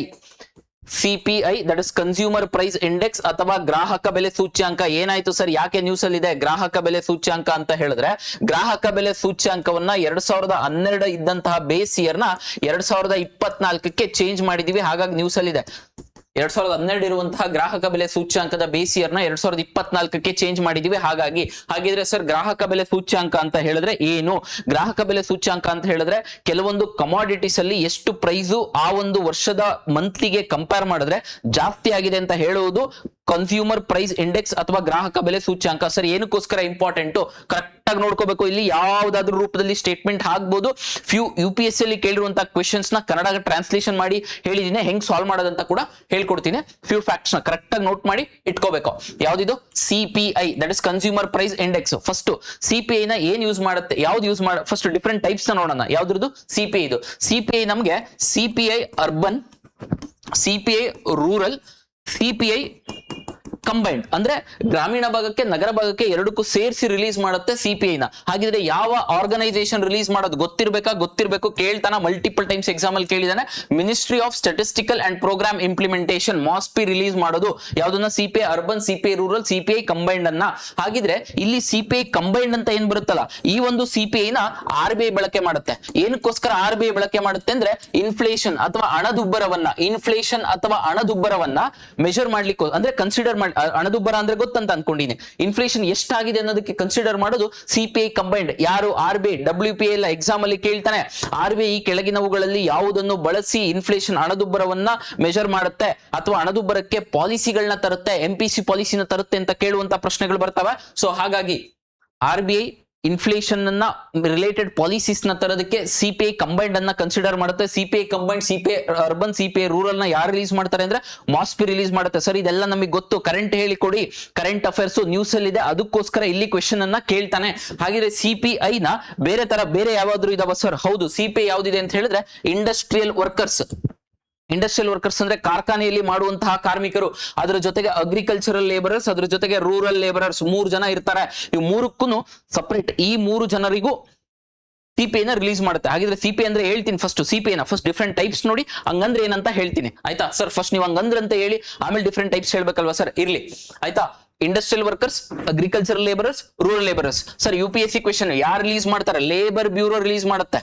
that is consumer price index ಅಥವಾ ಗ್ರಾಹಕ ಬೆಲೆ ಸೂಚ್ಯಾಂಕ. ಏನಾಯ್ತು ಸರ್? ಯಾಕೆ ನ್ಯೂಸ್ ಅಲ್ಲಿ ಇದೆ ಗ್ರಾಹಕ ಬೆಲೆ ಸೂಚ್ಯಾಂಕ ಅಂತ ಹೇಳಿದ್ರೆ, ಗ್ರಾಹಕ ಬೆಲೆ ಸೂಚ್ಯಾಂಕವನ್ನ 2012 ಇದ್ದಂತಹ ಬೇಸ್ ಇಯರ್ ನ 2024ಕ್ಕೆ ಚೇಂಜ್ ಮಾಡಿದೀವಿ. ಹಾಗಾಗಿ ನ್ಯೂಸ್ ಅಲ್ಲಿ ಇದೆ 2012 ಇರುವಂತಹ ಗ್ರಾಹಕ ಬೆಲೆ ಸೂಚ್ಯಾಂಕದ ಬೇಸ್ ಇಯರ್ ನ 2024ಕ್ಕೆ ಚೇಂಜ್ ಮಾಡಿದೀವಿ. ಹಾಗಿದ್ರೆ ಸರ್ ಗ್ರಾಹಕ ಬೆಲೆ ಸೂಚ್ಯಾಂಕ ಅಂತ ಹೇಳಿದ್ರೆ ಏನು? ಗ್ರಾಹಕ ಬೆಲೆ ಸೂಚ್ಯಾಂಕ ಅಂತ ಹೇಳಿದ್ರೆ ಕೆಲವೊಂದು ಕಮಾಡಿಟೀಸ್ ಅಲ್ಲಿ ಎಷ್ಟು ಪ್ರೈಸು ಆ ಒಂದು ವರ್ಷದ ಮಂತ್ಲಿಗೆ ಕಂಪೇರ್ ಮಾಡಿದ್ರೆ ಜಾಸ್ತಿ ಆಗಿದೆ ಅಂತ ಹೇಳುವುದು ಕನ್ಸ್ಯೂಮರ್ ಪ್ರೈಸ್ ಇಂಡೆಕ್ಸ್ ಅಥವಾ ಗ್ರಾಹಕ ಬೆಲೆ ಸೂಚ್ಯಾಂಕ. ಸರ್ ಏನಕ್ಕೋಸ್ಕರ ಇಂಪಾರ್ಟೆಂಟ್ ಕರೆಕ್ಟ್ ಆಗಿ ನೋಡ್ಕೋಬೇಕು. ಇಲ್ಲಿ ಯಾವ್ದಾದ್ರು ರೂಪದಲ್ಲಿ ಸ್ಟೇಟ್ಮೆಂಟ್ ಹಾಕ್ಬೋದು. UPSC ಅಲ್ಲಿ ಕೇಳಿರುವಂತಹ ಕ್ವೆಶನ್ಸ್ ನ ಕನ್ನಡ ಟ್ರಾನ್ಸ್ಲೇಷನ್ ಮಾಡಿ ಹೇಳಿದೀನಿ, ಹೆಂಗ್ ಸಾಲ್ವ್ ಮಾಡೋದಂತ ಕೂಡ ಹೇಳ್ಕೊಡ್ತೀನಿ. ಫ್ಯೂ ಫ್ಯಾಕ್ಟ್ಸ್ ನ ಕರೆಕ್ಟ್ ಆಗಿ ನೋಟ್ ಮಾಡಿ ಇಟ್ಕೋಬೇಕು. ಯಾವ್ದಿದು CPI, that is consumer price index. First CPI ನ ಏನ್ ಯೂಸ್ ಮಾಡುತ್ತೆ, ಯಾವ್ದು ಯೂಸ್ ಮಾಡ, ಫಸ್ಟ್ ಡಿಫ್ರೆಂಟ್ ಟೈಪ್ಸ್ ನ ನೋಡೋಣ. ಯಾವ್ದ್ರದ್ದು CPI ಇದು. CPI ನಮ್ಗೆ CPI urban, CPI rural, CPI combined ಅಂದ್ರೆ ಗ್ರಾಮೀಣ ಭಾಗಕ್ಕೆ ನಗರ ಭಾಗಕ್ಕೆ ಎರಡಕ್ಕೂ ಸೇರಿಸಿ ರಿಲೀಸ್ ಮಾಡುತ್ತೆ CPI ನ. ಹಾಗಿದ್ರೆ ಯಾವ ಆರ್ಗನೈಸೇಷನ್ ರಿಲೀಸ್ ಮಾಡೋದು ಗೊತ್ತಿರಬೇಕು. ಕೇಳ್ತಾನ ಮಲ್ಟಿಪಲ್ ಟೈಮ್ಸ್ ಎಕ್ಸಾಮ್ ಅಲ್ಲಿ ಕೇಳಿದಾನೆ. Ministry of statistical and programme implementation MOSPI release ಮಾಡೋದು ಯಾವ್ದನ್ನ, CPI urban, CPI rural, CPI combined ಅನ್ನ. ಹಾಗಿದ್ರೆ ಇಲ್ಲಿ CPI ಕಂಬೈನ್ಡ್ ಅಂತ ಏನ್ ಬರುತ್ತಲ್ಲ, ಈ ಒಂದು CPI ನ RBI ಬಳಕೆ ಮಾಡುತ್ತೆ. ಏನಕ್ಕೋಸ್ಕರ RBI ಬಳಕೆ ಮಾಡುತ್ತೆ ಅಂದ್ರೆ ಇನ್ಫ್ಲೇಷನ್ ಅಥವಾ ಹಣದುಬ್ಬರವನ್ನ ಮೆಜರ್ ಮಾಡ್ಲಿಕ್ಕೆ, ಅಂದ್ರೆ ಕನ್ಸಿಡರ್ ಮಾಡಿ, ಹಣದುಬ್ಬರ ಅಂದ್ರೆ ಗೊತ್ತಂತ ಅನ್ಕೊಂಡಿನಿ, ಇನ್ಫ್ಲೇಷನ್ ಎಷ್ಟಾಗಿದೆ ಅನ್ನೋದಕ್ಕೆ ಕನ್ಸಿಡರ್ ಮಾಡೋದು CPI ಕಂಬೈನ್ಡ್. ಯಾರು RBI, WPI ಎಲ್ಲ ಎಕ್ಸಾಮ್ ಅಲ್ಲಿ ಕೇಳ್ತಾನೆ. RBI ಈ ಕೆಳಗಿನವುಗಳಲ್ಲಿ ಯಾವುದನ್ನು ಬಳಸಿ ಇನ್ಫ್ಲೇಷನ್ ಹಣದುಬ್ಬರವನ್ನ ಮೆಜರ್ ಮಾಡುತ್ತೆ ಅಥವಾ ಹಣದುಬ್ಬರಕ್ಕೆ ಪಾಲಿಸಿಗಳನ್ನ ತರುತ್ತೆ, MPC ಪಾಲಿಸಿನ ತರುತ್ತೆ ಅಂತ ಕೇಳುವಂತ ಪ್ರಶ್ನೆಗಳು ಬರ್ತವೆ. ಸೊ ಹಾಗಾಗಿ RBI ಇನ್ಫ್ಲೇಷನ್ ಅನ್ನ ರಿಲೇಟೆಡ್ ಪಾಲಿಸೀಸ್ ನ ತರೋದಕ್ಕೆ CPI ಕಂಬೈನ್ಡ್ ಅನ್ನ ಕನ್ಸಿಡರ್ ಮಾಡುತ್ತೆ. CPI combined, CPI urban, CPI rural ನ ಯಾರು ರಿಲೀಸ್ ಮಾಡ್ತಾರೆ ಅಂದ್ರೆ MOSPI ರಿಲೀಸ್ ಮಾಡುತ್ತೆ. ಸರ್ ಇದೆಲ್ಲ ನಮಗೆ ಗೊತ್ತು, ಕರೆಂಟ್ ಹೇಳಿಕೊಡಿ, ಕರೆಂಟ್ ಅಫೇರ್ಸ್ ನ್ಯೂಸ್ ಅಲ್ಲಿ ಇದೆ, ಅದಕ್ಕೋಸ್ಕರ ಇಲ್ಲಿ ಕ್ವೆಶನ್ ಅನ್ನ ಕೇಳ್ತಾನೆ. ಹಾಗಿದ್ರೆ CPI ನ ಬೇರೆ ಯಾವ್ದಾದ್ರು ಇದಾವ ಸರ್? ಹೌದು, CPI ಯಾವ್ದಿದೆ ಅಂತ ಹೇಳಿದ್ರೆ ಇಂಡಸ್ಟ್ರಿಯಲ್ ವರ್ಕರ್ಸ್ ಅಂದ್ರೆ ಕಾರ್ಖಾನೆಯಲ್ಲಿ ಮಾಡುವಂತಹ ಕಾರ್ಮಿಕರು, ಅದರ ಜೊತೆಗೆ ಅಗ್ರಿಕಲ್ಚರಲ್ ಲೇಬರರ್ಸ್, ಅದ್ರ ಜೊತೆಗೆ ರೂರಲ್ ಲೇಬರರ್ಸ್, 3 ಜನ ಇರ್ತಾರೆ. ಇವು ಮೂರಕ್ಕೂ ಸಪರೇಟ್, ಈ 3 ಜನರಿಗೂ CPI ನ ರಿಲೀಸ್ ಮಾಡುತ್ತೆ. ಹಾಗಿದ್ರೆ CPI ಅಂದ್ರೆ ಹೇಳ್ತೀನಿ ಫಸ್ಟ್, CPI ನ ಫಸ್ಟ್ ಡಿಫ್ರೆಂಟ್ ಟೈಪ್ಸ್ ನೋಡಿ, ಹಂಗಂದ್ರೆ ಏನಂತ ಹೇಳ್ತೀನಿ ಆಯ್ತಾ. ಸರ್ ಫಸ್ಟ್ ನೀವು ಹಂಗಂದ್ರೆ ಅಂತ ಹೇಳಿ ಆಮೇಲೆ ಡಿಫ್ರೆಂಟ್ ಟೈಪ್ಸ್ ಹೇಳ್ಬೇಕಲ್ವಾ ಸರ್? ಇರ್ಲಿ ಆಯ್ತಾ. Industrial workers, agricultural labourers, rural labourers. Sir UPSC question ಯಾರು ರಿಲೀಸ್ ಮಾಡ್ತಾರೆ? ಲೇಬರ್ ಬ್ಯೂರೋ ರಿಲೀಸ್ ಮಾಡುತ್ತೆ.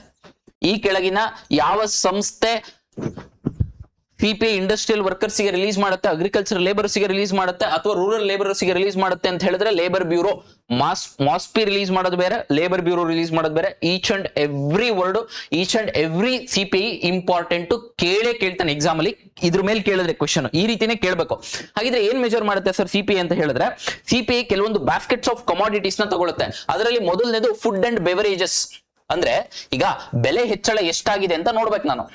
ಈ ಕೆಳಗಿನ ಯಾವ ಸಂಸ್ಥೆ CPI ಇಂಡಸ್ಟ್ರಿಯಲ್ ವರ್ಕರ್ಸ್ ಗೆ ರಿಲೀಸ್ ಮಾಡುತ್ತೆ, ಅಗ್ರಿಕಲ್ಚರ್ ಲೇಬರ್ಸ್ ಗೆ ರಿಲೀಸ್ ಮಾಡುತ್ತೆ, ಅಥವಾ ರೂರಲ್ ಲೇಬರ್ಸ್ ಗೆ ರಿಲೀಸ್ ಮಾಡುತ್ತೆ ಅಂತ ಹೇಳಿದ್ರೆ ಲೇಬರ್ ಬ್ಯೂರೋ. MOSPI ರಿಲೀಸ್ ಮಾಡೋದು ಬೇರೆ, ಲೇಬರ್ ಬ್ಯೂರೋ ರಿಲೀಸ್ ಮಾಡೋದು ಬೇರೆ. Each and every word, each and every CPI important, ಕೇಳ್ತಾನೆ ಎಕ್ಸಾಮ್ ಅಲ್ಲಿ. ಇದ್ರ ಮೇಲೆ ಕೇಳಿದ್ರೆ ಕ್ವೆಶನ್ ಈ ರೀತಿನೇ ಕೇಳಬೇಕು. ಹಾಗಿದ್ರೆ ಏನ್ ಮೆಜರ್ ಮಾಡುತ್ತೆ ಸರ್ CPI ಅಂತ ಹೇಳಿದ್ರೆ, CPI ಕೆಲವೊಂದು ಬಾಸ್ಕೆಟ್ಸ್ ಆಫ್ ಕಮಾಡಿಟೀಸ್ ನ ತಗೊಳುತ್ತೆ. ಅದರಲ್ಲಿ ಮೊದಲನೇದು ಫುಡ್ ಅಂಡ್ ಬೆವರೇಜಸ್. ಅಂದ್ರೆ ಈಗ ಬೆಲೆ ಹೆಚ್ಚಳ ಎಷ್ಟಾಗಿದೆ ಅಂತ ನೋಡ್ಬೇಕು ನಾನು,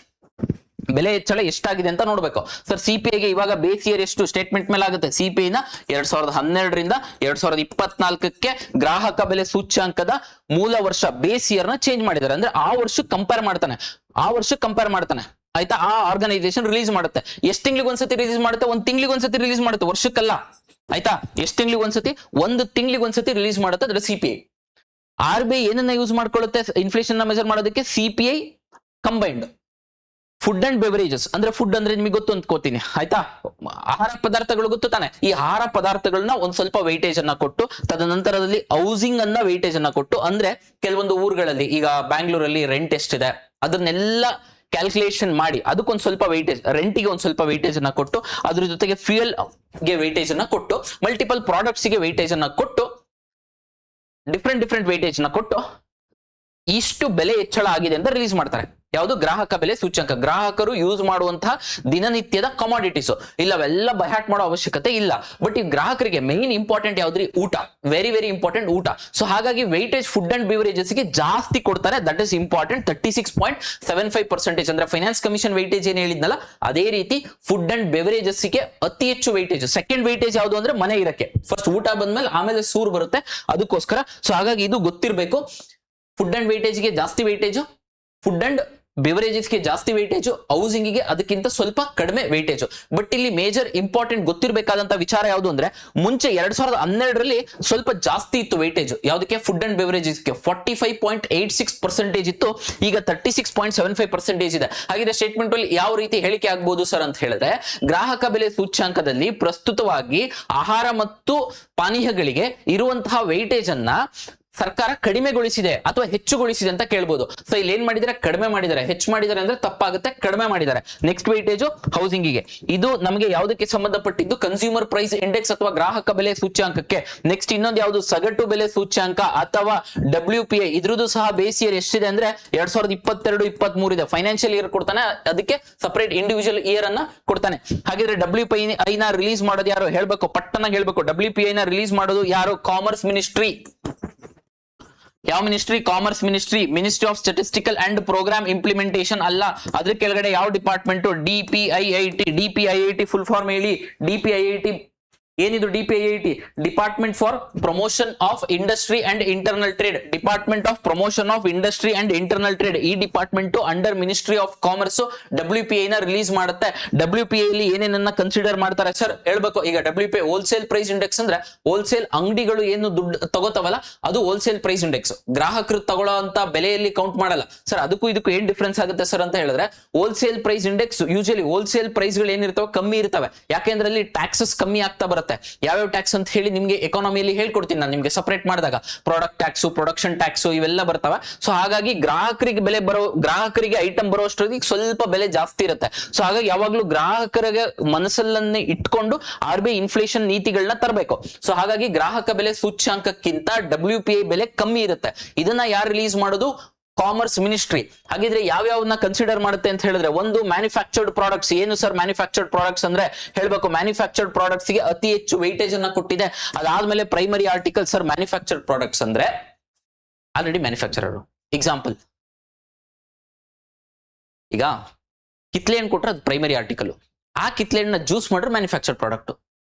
ಬೆಲೆ ಹೆಚ್ಚಳ ಎಷ್ಟಾಗಿದೆ ಅಂತ ನೋಡ್ಬೇಕು. ಸರ್ CPI ಗೆ ಇವಾಗ ಬೇಸ್ ಇಯರ್ ಎಷ್ಟು ಸ್ಟೇಟ್ಮೆಂಟ್ ಮೇಲೆ ಆಗುತ್ತೆ? CPI ನ 2012ರಿಂದ 2024ಕ್ಕೆ ಗ್ರಾಹಕ ಬೆಲೆ ಸೂಚ್ಯಾಂಕದ ಮೂಲ ವರ್ಷ ಬೇಸ್ ಇಯರ್ ನ ಚೇಂಜ್ ಮಾಡಿದ್ದಾರೆ. ಅಂದ್ರೆ ಆ ವರ್ಷಕ್ಕೆ ಕಂಪೇರ್ ಮಾಡ್ತಾನೆ, ಆಯ್ತಾ. ಆ ಆರ್ಗನೈಸೇಷನ್ ರಿಲೀಸ್ ಮಾಡುತ್ತೆ. ಎಷ್ಟು ತಿಂಗಳಿಗೆ ಒಂದ್ಸತಿ ರಿಲೀಸ್ ಮಾಡುತ್ತೆ? 1 ತಿಂಗಳಿಗೆ ಒಂದ್ಸತಿ ರಿಲೀಸ್ ಮಾಡುತ್ತೆ, ವರ್ಷಕ್ಕಲ್ಲ ಆಯ್ತಾ. ಎಷ್ಟು ತಿಂಗಳಿಗೆ ಒಂದ್ಸತಿ? 1 ತಿಂಗಳಿಗೆ ಒಂದ್ಸತಿ ರಿಲೀಸ್ ಮಾಡುತ್ತೆ. ಅದ್ರ CPI. RBI ಏನನ್ನ ಯೂಸ್ ಮಾಡ್ಕೊಳ್ಳುತ್ತೆ ಇನ್ಫ್ಲೇಷನ್ ನ ಮೆಜರ್ ಮಾಡೋದಕ್ಕೆ? CPI combined. Food and beverages ಅಂದ್ರೆ ಫುಡ್ ಅಂದ್ರೆ ನಿಮಗೆ ಗೊತ್ತು ಅಂದ್ಕೋತೀನಿ ಆಯ್ತಾ. ಆಹಾರ ಪದಾರ್ಥಗಳು ಗೊತ್ತು ತಾನೆ. ಈ ಆಹಾರ ಪದಾರ್ಥಗಳನ್ನ ಒಂದ್ ಸ್ವಲ್ಪ ವೈಟೇಜ್ ಅನ್ನ ಕೊಟ್ಟು, ತದನಂತರದಲ್ಲಿ ಹೌಸಿಂಗ್ ಅನ್ನ ವೈಟೇಜ್ ಅನ್ನ ಕೊಟ್ಟು, ಅಂದ್ರೆ ಕೆಲವೊಂದು ಊರುಗಳಲ್ಲಿ ಈಗ ಬ್ಯಾಂಗ್ಳೂರಲ್ಲಿ ರೆಂಟ್ ಎಷ್ಟಿದೆ ಅದನ್ನೆಲ್ಲ ಕ್ಯಾಲ್ಕುಲೇಷನ್ ಮಾಡಿ ಅದಕ್ಕೊಂದು ಸ್ವಲ್ಪ ವೈಟೇಜ್, ರೆಂಟಿಗೆ ಒಂದು ಸ್ವಲ್ಪ ವೈಟೇಜ್ ಅನ್ನ ಕೊಟ್ಟು, ಅದ್ರ ಜೊತೆಗೆ ಫ್ಯೂಯಲ್ ಗೆ ವೈಟೇಜ್ ಅನ್ನ ಕೊಟ್ಟು, ಮಲ್ಟಿಪಲ್ ಪ್ರಾಡಕ್ಟ್ಸ್ ಗೆ ವೈಟೇಜ್ ಅನ್ನ ಕೊಟ್ಟು, ಡಿಫ್ರೆಂಟ್ ವೈಟೇಜ್ ನ ಕೊಟ್ಟು ಇಷ್ಟು ಬೆಲೆ ಹೆಚ್ಚಳ ಆಗಿದೆ ಅಂತ ರಿಲೀಸ್ ಮಾಡ್ತಾರೆ. ಯಾವುದು? ಗ್ರಾಹಕ ಬೆಲೆ ಸೂಚ್ಯಂಕ. ಗ್ರಾಹಕರು ಯೂಸ್ ಮಾಡುವಂತಹ ದಿನನಿತ್ಯದ ಕಮಾಡಿಟೀಸ್. ಇಲ್ಲವೆಲ್ಲ ಬೈಹಾಟ್ ಮಾಡೋ ಅವಶ್ಯಕತೆ ಇಲ್ಲ. ಬಟ್ ಈ ಗ್ರಾಹಕರಿಗೆ ಮೇನ್ ಇಂಪಾರ್ಟೆಂಟ್ ಯಾವ್ದ್ರಿ? ಊಟ. ವೆರಿ ಇಂಪಾರ್ಟೆಂಟ್ ಊಟ. ಸೊ ಹಾಗಾಗಿ ವೈಟೇಜ್ ಫುಡ್ ಅಂಡ್ ಬಿವರೇಜಸ್ ಗೆ ಜಾಸ್ತಿ ಕೊಡ್ತಾರೆ. That is important. 36.75% ಅಂದ್ರೆ ಫೈನಾನ್ಸ್ ಕಮಿಷನ್ ವೈಟೇಜ್ ಏನ್ ಹೇಳಿದ್ನಲ್ಲ ಅದೇ ರೀತಿ ಫುಡ್ ಅಂಡ್ ಬೆವರೇಜಸ್ ಗೆ ಅತಿ ಹೆಚ್ಚು ವೈಟೇಜ್. ಸೆಕೆಂಡ್ ವೈಟೇಜ್ ಯಾವುದು ಅಂದ್ರೆ ಮನೆ ಇರಕ್ಕೆ. ಫಸ್ಟ್ ಊಟ ಬಂದ್ಮೇಲೆ ಆಮೇಲೆ ಸೂರ್ ಬರುತ್ತೆ, ಅದಕ್ಕೋಸ್ಕರ. ಸೊ ಹಾಗಾಗಿ ಇದು ಗೊತ್ತಿರಬೇಕು. ಫುಡ್ ಅಂಡ್ ವೈಟೇಜ್ ಗೆ ಜಾಸ್ತಿ ವೈಟೇಜ್, ಫುಡ್ ಅಂಡ್ ಬೆವರೇಜಸ್ ಗೆ ಜಾಸ್ತಿ ವೈಟೇಜ್, ಹೌಸಿಂಗ್ ಗೆ ಅದಕ್ಕಿಂತ ಸ್ವಲ್ಪ ಕಡಿಮೆ ವೈಟೇಜ್. ಬಟ್ ಇಲ್ಲಿ ಮೇಜರ್ ಇಂಪಾರ್ಟೆಂಟ್ ಗೊತ್ತಿರಬೇಕಾದಂತ ವಿಚಾರ ಯಾವುದು ಅಂದ್ರೆ, ಮುಂಚೆ 2012ರಲ್ಲಿ ಸ್ವಲ್ಪ ಜಾಸ್ತಿ ಇತ್ತು ವೈಟೇಜ್. ಯಾವ್ದಕ್ಕೆ? ಫುಡ್ ಅಂಡ್ ಬೆವರೇಜಸ್ ಗೆ 45.86% ಇತ್ತು. ಈಗ 36.75% ಇದೆ. ಹಾಗಿದ್ರೆ ಸ್ಟೇಟ್ಮೆಂಟ್ ಅಲ್ಲಿ ಯಾವ ರೀತಿ ಹೇಳಿಕೆ ಆಗ್ಬಹುದು ಸರ್ ಅಂತ ಹೇಳಿದ್ರೆ, ಗ್ರಾಹಕ ಬೆಲೆ ಸೂಚ್ಯಾಂಕದಲ್ಲಿ ಪ್ರಸ್ತುತವಾಗಿ ಆಹಾರ ಮತ್ತು ಪಾನೀಯಗಳಿಗೆ ಇರುವಂತಹ ವೈಟೇಜ್ ಅನ್ನ ಸರ್ಕಾರ ಕಡಿಮೆಗೊಳಿಸಿದೆ ಅಥವಾ ಹೆಚ್ಚುಗೊಳಿಸಿದೆ ಅಂತ ಕೇಳ್ಬೋದು. ಸೊ ಇಲ್ಲಿ ಏನ್ ಮಾಡಿದ್ದಾರೆ, ಕಡಿಮೆ ಮಾಡಿದ್ದಾರೆ. ಹೆಚ್ಚು ಮಾಡಿದ್ದಾರೆ ಅಂದ್ರೆ ತಪ್ಪಾಗುತ್ತೆ, ಕಡಿಮೆ ಮಾಡಿದ್ದಾರೆ. ನೆಕ್ಸ್ಟ್ ವೇಟೇಜ್ ಹೌಸಿಂಗಿಗೆ. ಇದು ನಮಗೆ ಯಾವುದಕ್ಕೆ ಸಂಬಂಧಪಟ್ಟಿದ್ದು, ಕನ್ಸ್ಯೂಮರ್ ಪ್ರೈಸ್ ಇಂಡೆಕ್ಸ್ ಅಥವಾ ಗ್ರಾಹಕ ಬೆಲೆ ಸೂಚ್ಯಾಂಕಕ್ಕೆ. ನೆಕ್ಸ್ಟ್ ಇನ್ನೊಂದು ಯಾವುದು, ಸಗಟು ಬೆಲೆ ಸೂಚ್ಯಾಂಕ ಅಥವಾ WPI. ಇದ್ರದ್ದು ಸಹ ಬೇಸ್ ಇಯರ್ ಎಷ್ಟಿದೆ ಅಂದ್ರೆ 2022-23 ಇದೆ. ಫೈನಾನ್ಷಿಯಲ್ ಇಯರ್ ಕೊಡ್ತಾನೆ, ಅದಕ್ಕೆ ಸಪರೇಟ್ ಇಂಡಿವಿಜುವಲ್ ಇಯರ್ ಅನ್ನ ಕೊಡ್ತಾನೆ. ಹಾಗಿದ್ರೆ WPI ನ ರಿಲೀಸ್ ಮಾಡೋದು ಯಾರು ಹೇಳ್ಬೇಕು, ಪಟ್ಟಣ ಹೇಳ್ಬೇಕು. WPI ನ ರಿಲೀಸ್ ಮಾಡೋದು ಯಾರು, ಕಾಮರ್ಸ್ ಮಿನಿಸ್ಟ್ರಿ. ಯಾವ ministry, commerce ministry. Ministry of statistical and programme implementation ಅಲ್ಲ, ಅದ್ರ ಕೆಳಗಡೆ ಯಾವ department, DPIIT. DPIIT full form ಹೇಳಿ. DPIIT ಏನಿದು, DPIIT department for promotion of industry and internal trade. Department of promotion of industry and internal trade. ಈ department under ministry of commerce WPI ನ release ಮಾಡುತ್ತೆ. WPI ಅಲ್ಲಿ ಏನೇನನ್ನ consider ಮಾಡ್ತಾರೆ sir ಹೇಳ್ಬೇಕು. ಈಗ WPI wholesale price index ಅಂದ್ರೆ wholesale ಅಂಗಡಿಗಳು ಏನು ದುಡ್ಡು ತಗೋತಾವಲ್ಲ ಅದು ಹೋಲ್ಸೇಲ್ ಪ್ರೈಸ್ ಇಂಡೆಕ್ಸ್. ಗ್ರಾಹಕರು ತಗೊಳ್ಳೋ ಅಂತ ಬೆಲೆಯಲ್ಲಿ ಕೌಂಟ್ ಮಾಡಲ್ಲ ಸರ್. ಅದಕ್ಕೂ ಇದಕ್ಕೂ ಏನ್ ಡಿಫ್ರೆನ್ಸ್ ಆಗುತ್ತೆ ಸರ್ ಅಂತ ಹೇಳಿದ್ರೆ, wholesale price index usually wholesale price ಗಳು ಏನಿರ್ತಾವೆ ಕಮ್ಮಿ ಇರ್ತವೆ. ಯಾಕೆಂದ್ರೆ ಅಲ್ಲಿ ಟ್ಯಾಕ್ಸಸ್ ಕಮ್ಮಿ ಆಗ್ತಾ ಬರುತ್ತೆ. ಯಾವ್ಯಾವ ಟ್ಯಾಕ್ಸ್ ಅಂತ ಹೇಳಿ ನಿಮ್ಗೆ ಎಕಾನಮಿಯಲ್ಲಿ ಹೇಳ್ಕೊಡ್ತೀನಿ ನಾನು, ನಿಮ್ಗೆ ಸಪರೇಟ್ ಮಾಡಿದಾಗ. ಪ್ರಾಡಕ್ಟ್ ಟ್ಯಾಕ್ಸ್, ಪ್ರೊಡಕ್ಷನ್ ಟ್ಯಾಕ್ಸ್ ಇವೆಲ್ಲ ಬರ್ತವೆ. ಸೊ ಹಾಗಾಗಿ ಗ್ರಾಹಕರಿಗೆ ಐಟಮ್ ಬರೋಷ್ಟಿಗೆ ಸ್ವಲ್ಪ ಬೆಲೆ ಜಾಸ್ತಿ ಇರುತ್ತೆ. ಸೊ ಹಾಗಾಗಿ ಯಾವಾಗ್ಲೂ ಗ್ರಾಹಕರಿಗೆ ಮನಸ್ಸಲ್ಲನ್ನೇ ಇಟ್ಕೊಂಡು RBI ಇನ್ಫ್ಲೇಷನ್ ನೀತಿಗಳನ್ನ ತರಬೇಕು. ಸೊ ಹಾಗಾಗಿ ಗ್ರಾಹಕ ಬೆಲೆ ಸೂಚ್ಯಾಂಕಕ್ಕಿಂತ WPI ಬೆಲೆ ಕಮ್ಮಿ ಇರುತ್ತೆ. ಇದನ್ನ ಯಾರು ರಿಲೀಸ್ ಮಾಡೋದು, ಕಾಮರ್ಸ್ ಮಿನಿಸ್ಟ್ರಿ. ಹಾಗಿದ್ರೆ ಯಾವ್ಯಾವನ್ನ ಕನ್ಸಿಡರ್ ಮಾಡುತ್ತೆ ಅಂತ ಹೇಳಿದ್ರೆ, ಒಂದು ಮ್ಯಾನುಫ್ಯಾಕ್ಚರ್ಡ್ ಪ್ರಾಡಕ್ಟ್ಸ್. ಏನು ಸರ್ ಮ್ಯಾನುಫ್ಯಾಕ್ಚರ್ಡ್ ಪ್ರಾಡಕ್ಟ್ಸ್ ಅಂದ್ರೆ ಹೇಳ್ಬೇಕು, ಮ್ಯಾನುಫ್ಯಾಕ್ಚರ್ಡ್ ಪ್ರಾಡಕ್ಟ್ಸ್ ಗೆ ಅತಿ ಹೆಚ್ಚು ವೈಟೇಜ್ ಅನ್ನ ಕೊಟ್ಟಿದೆ. ಅದಾದ್ಮೇಲೆ primary article. Sir manufactured products ಅಂದ್ರೆ ಆಲ್ರೆಡಿ ಮ್ಯಾನುಫ್ಯಾಕ್ಚರರ್. ಎಕ್ಸಾಂಪಲ್, ಈಗ ಕಿತ್ಲೆ ಹಣ್ಣು ಕೊಟ್ರೆ ಅದು ಪ್ರೈಮರಿ ಆರ್ಟಿಕಲ್. ಆ ಕಿತ್ಲೆ ಹಣ್ಣನ್ನ ಜ್ಯೂಸ್ ಮಾಡ್ರೆ ಮ್ಯಾನುಫ್ಯಾಕ್ಚರ್ಡ್ ಪ್ರಾಡಕ್ಟ್.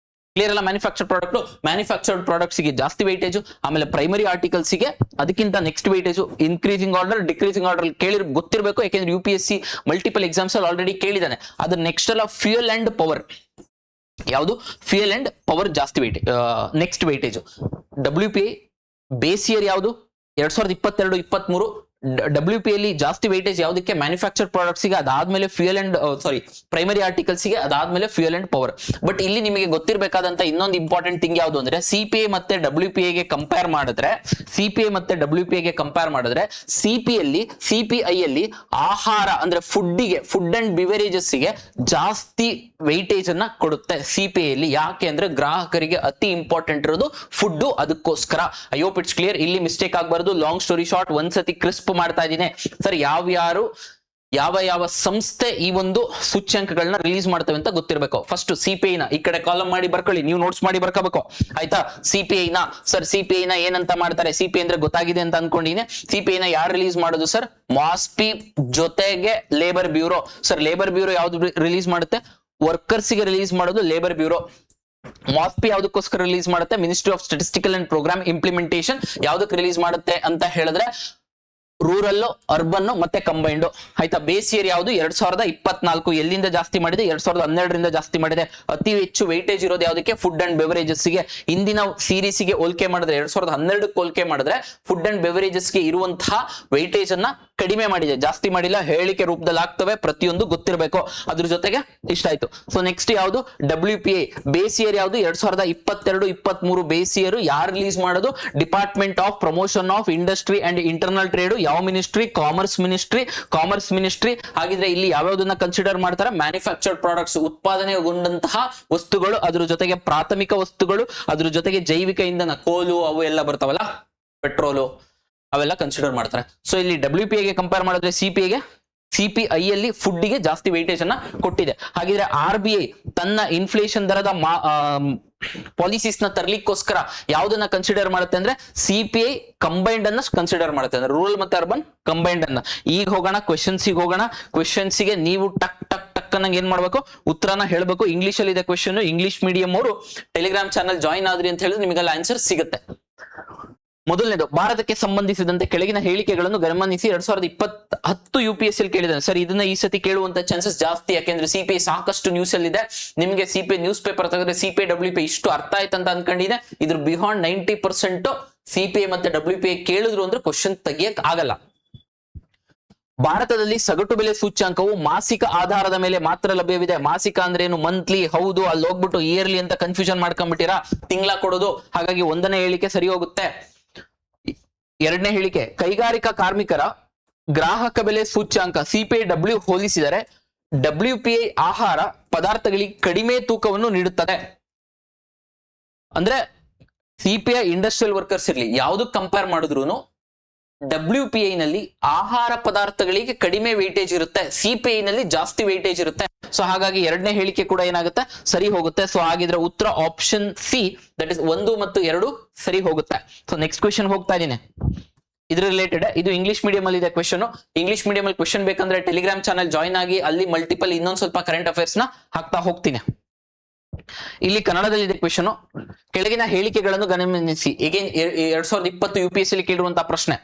ಕ್ಲಿಯರ್ ಅಲ್ಲ? ಮ್ಯಾನುಫ್ಯಾಕ್ಚರ್ಡ್ ಪ್ರಾಡಕ್ಟ್ಸ್ ಗೆ ಜಾಸ್ತಿ ವೈಟೇಜ್, ಆಮೇಲೆ ಪ್ರೈಮರಿ ಆರ್ಟಿಕಲ್ಸ್ ಗೆ ಅದಕ್ಕಿಂತ next weightage. Increasing order, decreasing order ಗೊತ್ತಿರಬೇಕು. ಯಾಕೆಂದ್ರೆ UPSC ಮಲ್ಟಿಪಲ್ ಎಕ್ಸಾಮ್ಸ್ ಅಲ್ಲಿ ಆಲ್ರೆಡಿ ಕೇಳಿದಾನೆ. ಅದ್ರ ನೆಕ್ಸ್ಟ್ ಅಲ್ಲ ಫ್ಯೂಯಲ್ ಅಂಡ್ ಪವರ್. ಯಾವುದು, ಫ್ಯೂಯಲ್ ಅಂಡ್ ಪವರ್ ಜಾಸ್ತಿ weightage. Next weightage WPI base year ಯಾವುದು, 2022-23. WPI ಅಲ್ಲಿ ಜಾಸ್ತಿ ವೈಟೇಜ್ ಯಾವುದಕ್ಕೆ, ಮ್ಯಾನುಫ್ಯಾಕ್ಚರ್ ಪ್ರಾಡಕ್ಟ್ಸ್ ಗೆ, ಅದಾದ್ಮೇಲೆ ಫ್ಯೂಯಲ್ ಅಂಡ್ ಪ್ರೈಮರಿ ಆರ್ಟಿಕಲ್ಸ್ ಗೆ, ಅದಾದ್ಮೇಲೆ ಫ್ಯೂಯಲ್ ಅಂಡ್ ಪವರ್. ಬಟ್ ಇಲ್ಲಿ ನಿಮಗೆ ಗೊತ್ತಿರಬೇಕಾದಂತ ಇನ್ನೊಂದು ಇಂಪಾರ್ಟೆಂಟ್ ಥಿಂಗ್ ಯಾವುದು ಅಂದ್ರೆ, CPI ಮತ್ತೆ WPI ಗೆ ಕಂಪೇರ್ ಮಾಡಿದ್ರೆ, CPI ಅಲ್ಲಿ ಆಹಾರ ಅಂದ್ರೆ ಫುಡ್ ಅಂಡ್ ಬಿವರೇಜಸ್ ಗೆ ಜಾಸ್ತಿ ವೈಟೇಜ್ ಅನ್ನ ಕೊಡುತ್ತೆ CPI ಅಲ್ಲಿ. ಯಾಕೆ ಅಂದ್ರೆ ಗ್ರಾಹಕರಿಗೆ ಅತಿ ಇಂಪಾರ್ಟೆಂಟ್ ಇರೋದು ಫುಡ್, ಅದಕ್ಕೋಸ್ಕರ. I hope it's clear. ಇಲ್ಲಿ ಮಿಸ್ಟೇಕ್ ಆಗಬಾರ್ದು. ಲಾಂಗ್ ಸ್ಟೋರಿ ಶಾರ್ಟ್ ಒಂದ್ಸತಿ ಕ್ರಿಸ್ಪ್ ಮಾಡ್ತಾ ಇದ್ದೀನಿ ಸರ್. ಯಾವ ಸಂಸ್ಥೆ ಈ ಒಂದು ಸೂಚ್ಯಂಕಗಳನ್ನ ರಿಲೀಸ್ ಮಾಡ್ತವೆ ಅಂತ ಗೊತ್ತಿರಬೇಕು. ಫಸ್ಟ್ CPI ನ ಈ ಕಡೆ ಕಾಲಮ್ ಮಾಡಿ ಬರ್ಕೊಳ್ಳಿ, ನೀವು ನೋಟ್ಸ್ ಮಾಡಿ ಬರ್ಕೋಬೇಕು ಆಯ್ತಾ. CPI ನ ಏನಂತ ಮಾಡ್ತಾರೆ, CPI ಅಂದ್ರೆ ಗೊತ್ತಾಗಿದೆ ಅಂತ ಅನ್ಕೊಂಡಿನಿ. CPI ನ ಯಾರು ರಿಲೀಸ್ ಮಾಡೋದು ಸರ್, ಮಾಸ್ಪಿ ಜೊತೆಗೆ labour bureau. Sir labour bureau ಯಾವ್ದು ರಿಲೀಸ್ ಮಾಡುತ್ತೆ, ವರ್ಕರ್ಸ್ ಗೆ ರಿಲೀಸ್ ಮಾಡೋದು ಲೇಬರ್ ಬ್ಯೂರೋ. ಮಾಸ್ಪಿ ಯಾವ್ದಕ್ಕೋಸ್ಕರ ರಿಲೀಸ್ ಮಾಡುತ್ತೆ, ministry of statistical and programme implementation. ಯಾವ್ದಕ್ಕೆ ರಿಲೀಸ್ ಮಾಡುತ್ತೆ ಅಂತ ಹೇಳಿದ್ರೆ, ರೂರಲ್, ಅರ್ಬನ್ ಮತ್ತೆ ಕಂಬೈಂಡ್ ಆಯ್ತಾ. ಬೇಸ್ ಇಯರ್ ಯಾವುದು, 2024. ಎಲ್ಲಿಂದ ಜಾಸ್ತಿ ಮಾಡಿದೆ, 2012ರಿಂದ ಜಾಸ್ತಿ ಮಾಡಿದೆ. ಅತಿ ಹೆಚ್ಚು ವೈಟೇಜ್ ಇರೋದು ಯಾವ್ದಕ್ಕೆ, ಫುಡ್ ಅಂಡ್ ಬೆವರೇಜಸ್ ಗೆ. ಇಂದಿನ ಸೀರೀಸ್ ಗೆ ಹೋಲಿಕೆ ಮಾಡಿದ್ರೆ, 2012 ಹೋಲಿಕೆ ಮಾಡಿದ್ರೆ ಫುಡ್ ಅಂಡ್ ಬೆವರೇಜಸ್ ಗೆ ಇರುವಂತಹ ವೈಟೇಜ್ ಅನ್ನ ಕಡಿಮೆ ಮಾಡಿದೆ, ಜಾಸ್ತಿ ಮಾಡಿಲ್ಲ. ಹೇಳಿಕೆ ರೂಪದಲ್ಲಿ ಆಗ್ತವೆ, ಪ್ರತಿಯೊಂದು ಗೊತ್ತಿರಬೇಕು. ಅದ್ರ ಜೊತೆಗೆ ಇಷ್ಟ ಆಯ್ತು. ಸೊ ನೆಕ್ಸ್ಟ್ ಯಾವುದು, WPI ಬೇಸ್ ಇಯರ್ ಯಾವುದು, 2022-23 ಬೇಸ್ ಇಯರ್. ಯಾರು ರಿಲೀಸ್ ಮಾಡೋದು, department of promotion of industry and internal trade. ಯಾವ ಮಿನಿಸ್ಟ್ರಿ, ಕಾಮರ್ಸ್ ಮಿನಿಸ್ಟ್ರಿ. ಹಾಗಿದ್ರೆ ಇಲ್ಲಿ ಯಾವ್ಯಾವ್ದನ್ನ ಕನ್ಸಿಡರ್ ಮಾಡ್ತಾರೆ, ಮ್ಯಾನುಫ್ಯಾಕ್ಚರ್ಡ್ ಪ್ರಾಡಕ್ಟ್ಸ್, ಉತ್ಪಾದನೆಗೊಂಡಂತಹ ವಸ್ತುಗಳು, ಅದ್ರ ಜೊತೆಗೆ ಪ್ರಾಥಮಿಕ ವಸ್ತುಗಳು, ಅದ್ರ ಜೊತೆಗೆ ಜೈವಿಕ ಇಂಧನ, ಕೋಲು ಅವು ಎಲ್ಲ ಬರ್ತಾವಲ್ಲ, ಪೆಟ್ರೋಲು, ಅವೆಲ್ಲ ಕನ್ಸಿಡರ್ ಮಾಡ್ತಾರೆ. ಸೊ ಇಲ್ಲಿ WPI ಗೆ ಕಂಪೇರ್ ಮಾಡಿದ್ರೆ CPI ಅಲ್ಲಿ ಫುಡ್ ಗೆ ಜಾಸ್ತಿ ವೈಟೇಜ್ ಅನ್ನ ಕೊಟ್ಟಿದೆ. ಹಾಗಿದ್ರೆ RBI ತನ್ನ ಇನ್ಫ್ಲೇಷನ್ ದರದ ಪಾಲಿಸೀಸ್ ನ ತರ್ಲಿಕ್ಕೋಸ್ಕರ ಯಾವ್ದನ್ನ ಕನ್ಸಿಡರ್ ಮಾಡುತ್ತೆ ಅಂದ್ರೆ, CPI ಕಂಬೈಂಡ್ ಅನ್ನ ಕನ್ಸಿಡರ್ ಮಾಡುತ್ತೆ, ಅಂದ್ರೆ ರೂರಲ್ ಮತ್ತೆ ಅರ್ಬನ್ ಕಂಬೈಂಡ್ ಅನ್ನ. ಈಗ ಹೋಗೋಣ ಕ್ವೆಶನ್ಸ್ ಗೆ ನೀವು ಟಕ್ ಅನ್ನಂಗೆ ಏನ್ ಮಾಡ್ಬೇಕು, ಉತ್ತರನ ಹೇಳ್ಬೇಕು. ಇಂಗ್ಲಿಷ್ ಅಲ್ಲಿ ಇದೆ ಕ್ವೆಶನ್. ಇಂಗ್ಲಿಷ್ ಮೀಡಿಯಂ ಅವರು ಟೆಲಿಗ್ರಾಮ್ ಚಾನಲ್ ಜಾಯಿನ್ ಆದ್ರಿ ಅಂತ ಹೇಳಿದ್ರೆ ನಿಮಗೆಲ್ಲ ಆನ್ಸರ್ ಸಿಗುತ್ತೆ. ಮೊದಲನೇದು, ಭಾರತಕ್ಕೆ ಸಂಬಂಧಿಸಿದಂತೆ ಕೆಳಗಿನ ಹೇಳಿಕೆಗಳನ್ನು ಗಮನಿಸಿ. 2010 UPSC ಕೇಳಿದಾನೆ ಸರ್. ಇದನ್ನ ಈ ಸತಿ ಕೇಳುವಂತ ಚಾನ್ಸಸ್ ಜಾಸ್ತಿ. ಯಾಕೆಂದ್ರೆ CPI ಸಾಕಷ್ಟು ನ್ಯೂಸ್ ಅಲ್ಲಿ ಇದೆ. ನಿಮಗೆ CPI ನ್ಯೂಸ್ ಪೇಪರ್ ತೆಗೆದ್ರೆ CPI WPI ಇಷ್ಟು ಅರ್ಥ ಆಯ್ತಂತ ಅನ್ಕೊಂಡಿದೆ. ಇದ್ರ ಬಿಹಾಂಡ್ 90% CPI ಮತ್ತೆ WPI ಕೇಳಿದ್ರು ಅಂದ್ರೆ ಕ್ವಶನ್ ತೆಗಿಯಕ್ ಆಗಲ್ಲ. ಭಾರತದಲ್ಲಿ ಸಗಟು ಬೆಲೆ ಸೂಚ್ಯಾಂಕವು ಮಾಸಿಕ ಆಧಾರದ ಮೇಲೆ ಮಾತ್ರ ಲಭ್ಯವಿದೆ. ಮಾಸಿಕ ಅಂದ್ರೆ ಏನು, ಮಂತ್ಲಿ. ಹೌದು, ಅಲ್ಲಿ ಹೋಗ್ಬಿಟ್ಟು ಇಯರ್ಲಿ ಅಂತ ಕನ್ಫ್ಯೂಷನ್ ಮಾಡ್ಕೊಂಡ್ಬಿಟ್ಟಿರಾ, ತಿಂಗಳ ಕೊಡೋದು. ಹಾಗಾಗಿ ಒಂದನೇ ಹೇಳಿಕೆ ಸರಿ ಹೋಗುತ್ತೆ. ಎರಡನೇ ಹೇಳಿಕೆ, ಕೈಗಾರಿಕಾ ಕಾರ್ಮಿಕರ ಗ್ರಾಹಕ ಬೆಲೆ ಸೂಚ್ಯಾಂಕ CPI ಹೋಲಿಸಿದರೆ WPI ಆಹಾರ ಪದಾರ್ಥಗಳಿಗೆ ಕಡಿಮೆ ತೂಕವನ್ನು ನೀಡುತ್ತದೆ. ಅಂದ್ರೆ CPI ಇಂಡಸ್ಟ್ರಿಯಲ್ ವರ್ಕರ್ಸ್ ಇರ್ಲಿ, ಯಾವ್ದಕ್ಕೆ ಕಂಪೇರ್ ಮಾಡಿದ್ರು WPI ನಲ್ಲಿ ಆಹಾರ ಪದಾರ್ಥಗಳಿಗೆ ಕಡಿಮೆ ವೇಟೇಜ್ ಇರುತ್ತೆ, CPI ನಲ್ಲಿ ಜಾಸ್ತಿ ವೇಟೇಜ್ ಇರುತ್ತೆ. ಸೊ ಹಾಗಾಗಿ ಎರಡನೇ ಹೇಳಿಕೆ ಕೂಡ ಏನಾಗುತ್ತೆ, ಸರಿ ಹೋಗುತ್ತೆ. ಸೊ ಹಾಗಿದ್ರೆ ಉತ್ತರ ಆಪ್ಷನ್ ಸಿ, ದಟ್ ಇಸ್ 1 ಮತ್ತು 2 ಸರಿ ಹೋಗುತ್ತೆ. ಸೊ ನೆಕ್ಸ್ಟ್ ಕ್ವೆಶನ್ ಹೋಗ್ತಾ ಇದ್ದೀನಿ. ಇದ್ರ ರಿಲೇಟೆಡ್, ಇದು ಇಂಗ್ಲಿಷ್ ಮೀಡಿಯಂ ಅಲ್ಲಿ ಇದೆ ಕ್ವೆಶನ್. ಇಂಗ್ಲಿಷ್ ಮೀಡಿಯಂ ಅಲ್ಲಿ ಕ್ವೆಶನ್ ಬೇಕಂದ್ರೆ ಟೆಲಿಗ್ರಾಮ್ ಚಾನಲ್ ಜಾಯ್ನ್ ಆಗಿ, ಅಲ್ಲಿ ಮಲ್ಟಿಪಲ್ ಇನ್ನೊಂದ್ ಸ್ವಲ್ಪ ಕರೆಂಟ್ ಅಫೇರ್ಸ್ ನ ಹಾಕ್ತಾ ಹೋಗ್ತೀನಿ. ಇಲ್ಲಿ ಕನ್ನಡದಲ್ಲಿ ಇದೆ ಕ್ವೆಶನ್. ಕೆಳಗಿನ ಹೇಳಿಕೆಗಳನ್ನು ಗಮನಿಸಿ. ಈಗೇನ್ 2020 UPSC ಅಲ್ಲಿ ಕೇಳಿರುವಂತಹ ಪ್ರಶ್ನೆ,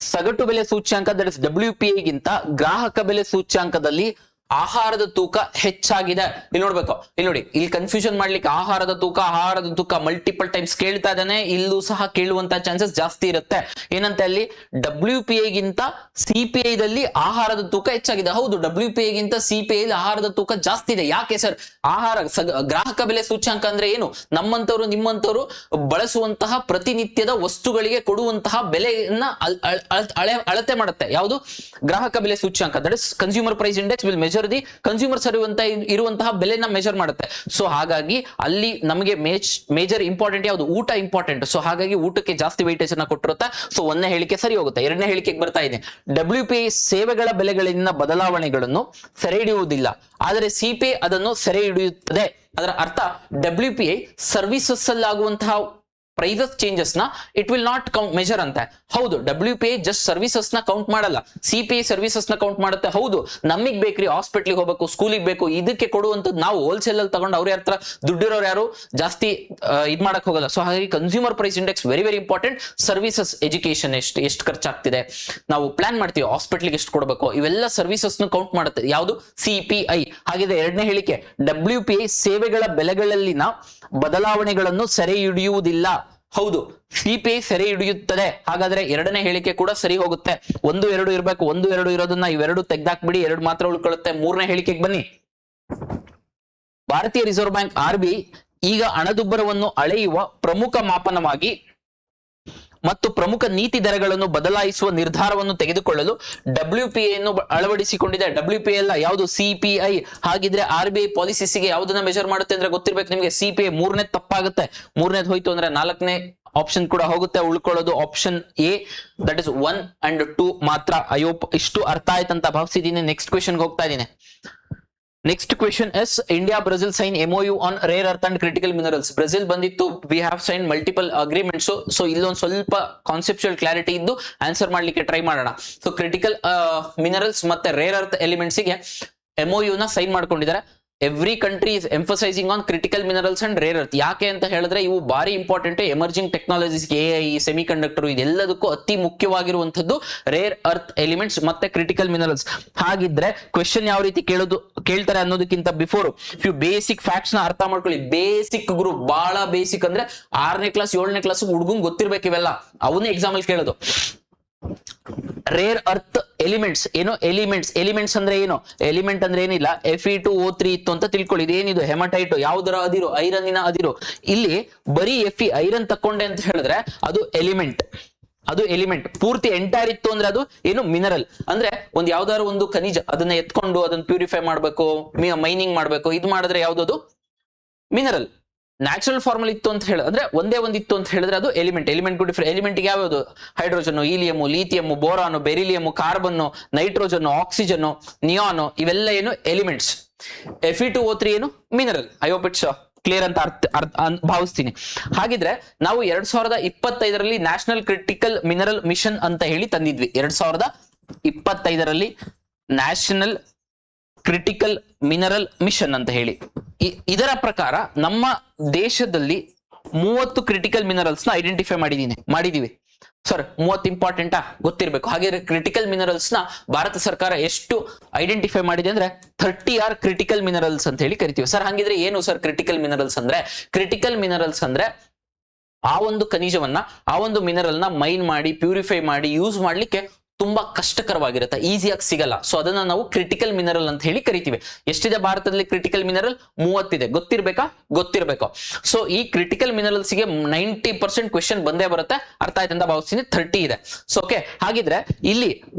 ಸಗಟು ಬೆಲೆ ಸೂಚ್ಯಾಂಕ ದಟ್ ಇಸ್ WPI ಗಿಂತ ಗ್ರಾಹಕ ಬೆಲೆ ಸೂಚ್ಯಾಂಕದಲ್ಲಿ ಆಹಾರದ ತೂಕ ಹೆಚ್ಚಾಗಿದೆ. ಇಲ್ಲಿ ನೋಡ್ಬೇಕು, ಇಲ್ಲಿ ನೋಡಿ, ಇಲ್ಲಿ ಕನ್ಫ್ಯೂಷನ್ ಮಾಡ್ಲಿಕ್ಕೆ ಆಹಾರದ ತೂಕ ಮಲ್ಟಿಪಲ್ ಟೈಮ್ಸ್ ಕೇಳ್ತಾ ಇದ್ದಾನೆ. ಇಲ್ಲೂ ಸಹ ಕೇಳುವಂತ ಚಾನ್ಸಸ್ ಜಾಸ್ತಿ ಇರುತ್ತೆ. ಏನಂತ ಅಲ್ಲಿ WPI ಗಿಂತ CPI ದಲ್ಲಿ ಆಹಾರದ ತೂಕ ಹೆಚ್ಚಾಗಿದೆ. ಹೌದು, WPI ಗಿಂತ CPI ಆಹಾರದ ತೂಕ ಜಾಸ್ತಿ ಇದೆ. ಯಾಕೆ ಸರ್? ಗ್ರಾಹಕ ಬೆಲೆ ಸೂಚ್ಯಾಂಕ ಅಂದ್ರೆ ಏನು? ನಮ್ಮಂತವ್ರು ನಿಮ್ಮಂತವ್ರು ಬಳಸುವಂತಹ ಪ್ರತಿನಿತ್ಯದ ವಸ್ತುಗಳಿಗೆ ಕೊಡುವಂತಹ ಬೆಲೆಯನ್ನ ಅಳತೆ ಮಾಡುತ್ತೆ. ಯಾವುದು? ಗ್ರಾಹಕ ಬೆಲೆ ಸೂಚ್ಯಾಂಕ. That is consumer price index will measure the consumers ಇರುವಂತಹ ಬೆಲೆನ ಮೆಜರ್ ಮಾಡುತ್ತೆ. ಸೊ ಹಾಗಾಗಿ ಅಲ್ಲಿ ನಮಗೆ ಮೇಜರ್ ಇಂಪಾರ್ಟೆಂಟ್ ಯಾವುದು? ಊಟ ಇಂಪಾರ್ಟೆಂಟ್. ಸೊ ಹಾಗಾಗಿ ಊಟಕ್ಕೆ ಜಾಸ್ತಿ ವೈಟೇಜ್ ಅನ್ನ ಕೊಟ್ಟಿರುತ್ತೆ. ಸೊ ಒಂದನೇ ಹೇಳಿಕೆ ಸರಿ ಹೋಗುತ್ತೆ. ಎರಡನೇ ಹೇಳಿಕೆಗೆ ಬರ್ತಾ ಇದೆ, WPI ಸೇವೆಗಳ ಬೆಲೆಗಳಲ್ಲಿನ ಬದಲಾವಣೆಗಳನ್ನು ಸೆರೆ ಹಿಡಿಯುವುದಿಲ್ಲ, ಆದರೆ CPI ಅದನ್ನು ಸೆರೆ ಹಿಡಿಯುತ್ತದೆ. ಅದರ ಅರ್ಥ WPI ಸರ್ವಿಸಸ್ ಅಲ್ಲಿ ಆಗುವಂತಹ ಪ್ರೈಸಸ್ ಚೇಂಜಸ್ ನ it will not count measure ಅಂತ. ಹೌದು, WPI ಜಸ್ಟ್ ಸರ್ವಿಸಸ್ ನ ಕೌಂಟ್ ಮಾಡಲ್ಲ, CPI ಸರ್ವಿಸಸ್ ನ ಕೌಂಟ್ ಮಾಡುತ್ತೆ. ಹೌದು, ನಮಗ್ ಬೇಕ್ರಿ, ಹಾಸ್ಪಿಟ್ಲಿಗೆ ಹೋಗ್ಬೇಕು, ಸ್ಕೂಲಿಗೆ ಬೇಕು, ಇದಕ್ಕೆ ಕೊಡುವಂತದ್ದು ನಾವು ಹೋಲ್ಸೇಲ್ ಅಲ್ಲಿ ತಗೊಂಡು ಅವ್ರ ಹತ್ರ ದುಡ್ಡಿರೋರು ಯಾರು ಜಾಸ್ತಿ ಇದ್ ಮಾಡಕ್ ಹೋಗಲ್ಲ. ಸೊ ಹಾಗಾಗಿ consumer price index very very important. Services, education ಎಷ್ಟು ಖರ್ಚಾಗ್ತಿದೆ, ನಾವು ಪ್ಲಾನ್ ಮಾಡ್ತೀವಿ, ಹಾಸ್ಪಿಟ್ಲಿಗೆ ಎಷ್ಟು ಕೊಡಬೇಕು, ಇವೆಲ್ಲ ಸರ್ವಿಸಸ್ ನ ಕೌಂಟ್ ಮಾಡುತ್ತೆ. ಯಾವುದು? CPI. ಹಾಗಿದ್ರೆ ಎರಡನೇ ಹೇಳಿಕೆ, WPI ಸೇವೆಗಳ ಬೆಲೆಗಳಲ್ಲಿನ ಬದಲಾವಣೆಗಳನ್ನು ಸೆರೆ ಹಿಡಿಯುವುದಿಲ್ಲ. ಹೌದು, CPI ಸೆರೆ ಹಿಡಿಯುತ್ತದೆ. ಹಾಗಾದ್ರೆ ಎರಡನೇ ಹೇಳಿಕೆ ಕೂಡ ಸರಿ ಹೋಗುತ್ತೆ. 1, 2 ಇರಬೇಕು. 1, 2 ಇರೋದನ್ನ ಇವೆರಡು ತೆಗ್ದಾಕ್ಬಿಡಿ, 2 ಮಾತ್ರ ಉಳ್ಕೊಳ್ಳುತ್ತೆ. ಮೂರನೇ ಹೇಳಿಕೆಗೆ ಬನ್ನಿ. ಭಾರತೀಯ ರಿಸರ್ವ್ ಬ್ಯಾಂಕ್ RBI ಈಗ ಹಣದುಬ್ಬರವನ್ನು ಅಳೆಯುವ ಪ್ರಮುಖ ಮಾಪನವಾಗಿ ಮತ್ತು ಪ್ರಮುಖ ನೀತಿ ದರಗಳನ್ನು ಬದಲಾಯಿಸುವ ನಿರ್ಧಾರವನ್ನು ತೆಗೆದುಕೊಳ್ಳಲು WPI ಅನ್ನು ಅಳವಡಿಸಿಕೊಂಡಿದೆ. WPI ಅಲ್ಲ, ಯಾವುದು? CPI. ಹಾಗಿದ್ರೆ RBI ಪಾಲಿಸಿಗೆ ಯಾವುದನ್ನ ಮೆಜರ್ ಮಾಡುತ್ತೆ ಅಂದ್ರೆ ಗೊತ್ತಿರ್ಬೇಕು ನಿಮಗೆ. CPI. ಮೂರನೇ ತಪ್ಪಾಗುತ್ತೆ. ಮೂರನೇದು ಹೋಯ್ತು ಅಂದ್ರೆ ನಾಲ್ಕನೇ ಆಪ್ಷನ್ ಕೂಡ ಹೋಗುತ್ತೆ. ಉಳ್ಕೊಳ್ಳೋದು option A, that is 1 and 2 ಮಾತ್ರ. ಅಯೋಪ್ ಇಷ್ಟು ಅರ್ಥ ಆಯ್ತಂತ ಭಾವಿಸಿದ್ದೀನಿ. ನೆಕ್ಸ್ಟ್ ಕ್ವೆಶನ್ ಹೋಗ್ತಾ ಇದ್ದೀನಿ. Next question yes, India Brazil sign MOU on rare earth and critical minerals. Brazil ಬಂದಿತ್ತು, we have sign multiple agreements. So ಇಲ್ಲೊಂದು ಸ್ವಲ್ಪ ಕಾನ್ಸೆಪ್ಚುಯಲ್ ಕ್ಲಾರಿಟಿ ಇದ್ದು ಆನ್ಸರ್ ಮಾಡ್ಲಿಕ್ಕೆ ಟ್ರೈ ಮಾಡೋಣ. ಸೊ ಕ್ರಿಟಿಕಲ್ ಮಿನರಲ್ಸ್ ಮತ್ತೆ ರೇರ್ ಅರ್ತ್ ಎಲಿಮೆಂಟ್ಸ್ ಗೆ MOU ನ sign ಮಾಡ್ಕೊಂಡಿದ್ದಾರೆ. Every country is emphasising on critical minerals and rare earth. ಯಾಕೆ ಅಂತ ಹೇಳಿದ್ರೆ ಇವು ಬಾರಿ important. Emerging technologies, AI, semiconductor, ಇದೆಲ್ಲದಕ್ಕೂ ಅತಿ ಮುಖ್ಯವಾಗಿರುವಂತದ್ದು ರೇರ್ ಅರ್ತ್ ಎಲಿಮೆಂಟ್ಸ್ ಮತ್ತೆ ಕ್ರಿಟಿಕಲ್ ಮಿನರಲ್ಸ್. ಹಾಗಿದ್ರೆ ಕ್ವೆಶನ್ ಯಾವ ರೀತಿ ಕೇಳ್ತಾರೆ ಅನ್ನೋದಕ್ಕಿಂತ ಬಿಫೋರ್ ಫ್ಯೂ ಬೇಸಿಕ್ ಫ್ಯಾಕ್ಟ್ಸ್ ನ ಅರ್ಥ ಮಾಡ್ಕೊಳ್ಳಿ. ಬೇಸಿಕ್ ಗುರು, ಬಹಳ ಬೇಸಿಕ್ ಅಂದ್ರೆ 6ನೇ ಕ್ಲಾಸ್ 7ನೇ ಕ್ಲಾಸ್ ಹುಡುಗಂಗ್ ಗೊತ್ತಿರ್ಬೇಕು ಇವೆಲ್ಲ. ಅವನೇ ಎಕ್ಸಾಮ್ ಅಲ್ಲಿ ಕೇಳೋದು. ರೇರ್ ಅರ್ತ್ ಎಲಿಮೆಂಟ್ಸ್ ಏನು? ಎಲಿಮೆಂಟ್ಸ್ ಅಂದ್ರೆ ಏನು? ಎಲಿಮೆಂಟ್ ಅಂದ್ರೆ ಏನಿಲ್ಲ, Fe2O3 ಇತ್ತು ಅಂತ ತಿಳ್ಕೊಳ್ಳಿ. ಇದೇನಿದು? ಹೆಮಟೈಟ್. ಯಾವುದರ ಅದಿರು? ಐರನ್ನಿನ ಅದಿರು. ಇಲ್ಲಿ ಬರೀ Fe ಐರನ್ ತಕೊಂಡೆ ಅಂತ ಹೇಳಿದ್ರೆ ಅದು ಎಲಿಮೆಂಟ್. ಪೂರ್ತಿ ಎಂಟೈರ್ ಇತ್ತು ಅಂದ್ರೆ ಅದು ಏನು? ಮಿನರಲ್. ಅಂದ್ರೆ ಒಂದು ಯಾವ್ದಾದ್ರು ಒಂದು ಖನಿಜ, ಅದನ್ನ ಎತ್ಕೊಂಡು ಅದನ್ನ ಪ್ಯೂರಿಫೈ ಮಾಡ್ಬೇಕು, ಮೈನಿಂಗ್ ಮಾಡ್ಬೇಕು, ಇದು ಮಾಡಿದ್ರೆ ಯಾವ್ದು? ಮಿನರಲ್. ನ್ಯಾಚುರಲ್ ಫಾರ್ಮಲ್ ಇತ್ತು ಅಂತ ಹೇಳಿದ್ರೆ, ಅಂದ್ರೆ ಒಂದೇ ಒಂದಿತ್ತು ಅಂತ ಹೇಳಿದ್ರೆ ಅದು ಎಲಿಮೆಂಟ್. ಎಲಿಮೆಂಟ್ ಯಾವ್ಯಾವುದು? Hydrogen, helium, lithium, boron, beryllium, carbon, nitrogen, oxygen, neon, ಇವೆಲ್ಲ ಏನು? ಎಲಿಮೆಂಟ್ಸ್. Fe2O3 ಏನು? Mineral. I hope it's clear ಅಂತ ಭಾವಿಸ್ತೀನಿ. ಹಾಗಿದ್ರೆ ನಾವು 2025ರಲ್ಲಿ ನ್ಯಾಷನಲ್ ಕ್ರಿಟಿಕಲ್ ಮಿನರಲ್ ಮಿಷನ್ ಅಂತ ಹೇಳಿ ತಂದಿದ್ವಿ. 2025ರಲ್ಲಿ ನ್ಯಾಷನಲ್ ಕ್ರಿಟಿಕಲ್ ಮಿನರಲ್ ಮಿಷನ್ ಅಂತ ಹೇಳಿ. ಇದರ ಪ್ರಕಾರ ನಮ್ಮ ದೇಶದಲ್ಲಿ 30 ಕ್ರಿಟಿಕಲ್ ಮಿನರಲ್ಸ್ ನ ಐಡೆಂಟಿಫೈ ಮಾಡಿದೀವಿ. ಸರ್ 30 ಇಂಪಾರ್ಟೆಂಟಾ? ಗೊತ್ತಿರ್ಬೇಕು. ಹಾಗೆ ಕ್ರಿಟಿಕಲ್ ಮಿನರಲ್ಸ್ ನ ಭಾರತ ಸರ್ಕಾರ ಎಷ್ಟು ಐಡೆಂಟಿಫೈ ಮಾಡಿದೆ ಅಂದ್ರೆ 30 ಕ್ರಿಟಿಕಲ್ ಮಿನರಲ್ಸ್ ಅಂತ ಹೇಳಿ ಕರಿತೀವಿ. ಸರ್ ಹಂಗಿದ್ರೆ ಏನು ಸರ್ ಕ್ರಿಟಿಕಲ್ ಮಿನರಲ್ಸ್ ಅಂದ್ರೆ? ಕ್ರಿಟಿಕಲ್ ಮಿನರಲ್ಸ್ ಅಂದ್ರೆ ಆ ಒಂದು ಖನಿಜವನ್ನ, ಆ ಒಂದು ಮಿನರಲ್ ನ ಮೈನ್ ಮಾಡಿ, ಪ್ಯೂರಿಫೈ ಮಾಡಿ, ಯೂಸ್ ಮಾಡ್ಲಿಕ್ಕೆ ತುಂಬಾ ಕಷ್ಟಕರವಾಗಿರುತ್ತೆ, ಈಸಿಯಾಗಿ ಸಿಗಲ್ಲ. ಸೊ ಅದನ್ನ ನಾವು ಕ್ರಿಟಿಕಲ್ ಮಿನರಲ್ ಅಂತ ಹೇಳಿ ಕರಿತೀವಿ. ಎಷ್ಟಿದೆ ಭಾರತದಲ್ಲಿ ಕ್ರಿಟಿಕಲ್ ಮಿನರಲ್? 30 ಗೊತ್ತಿರ್ಬೇಕಾ? ಗೊತ್ತಿರ್ಬೇಕು. ಸೊ ಈ ಕ್ರಿಟಿಕಲ್ ಮಿನರಲ್ಸ್ ಗೆ 90% ಕ್ವೆಶನ್ ಬಂದೇ ಬರುತ್ತೆ. ಅರ್ಥ ಆಯ್ತು ಅಂತ ಭಾವಿಸ್ತೀನಿ. 30 ಇದೆ. ಸೊ ಓಕೆ, ಹಾಗಿದ್ರೆ ಇಲ್ಲಿ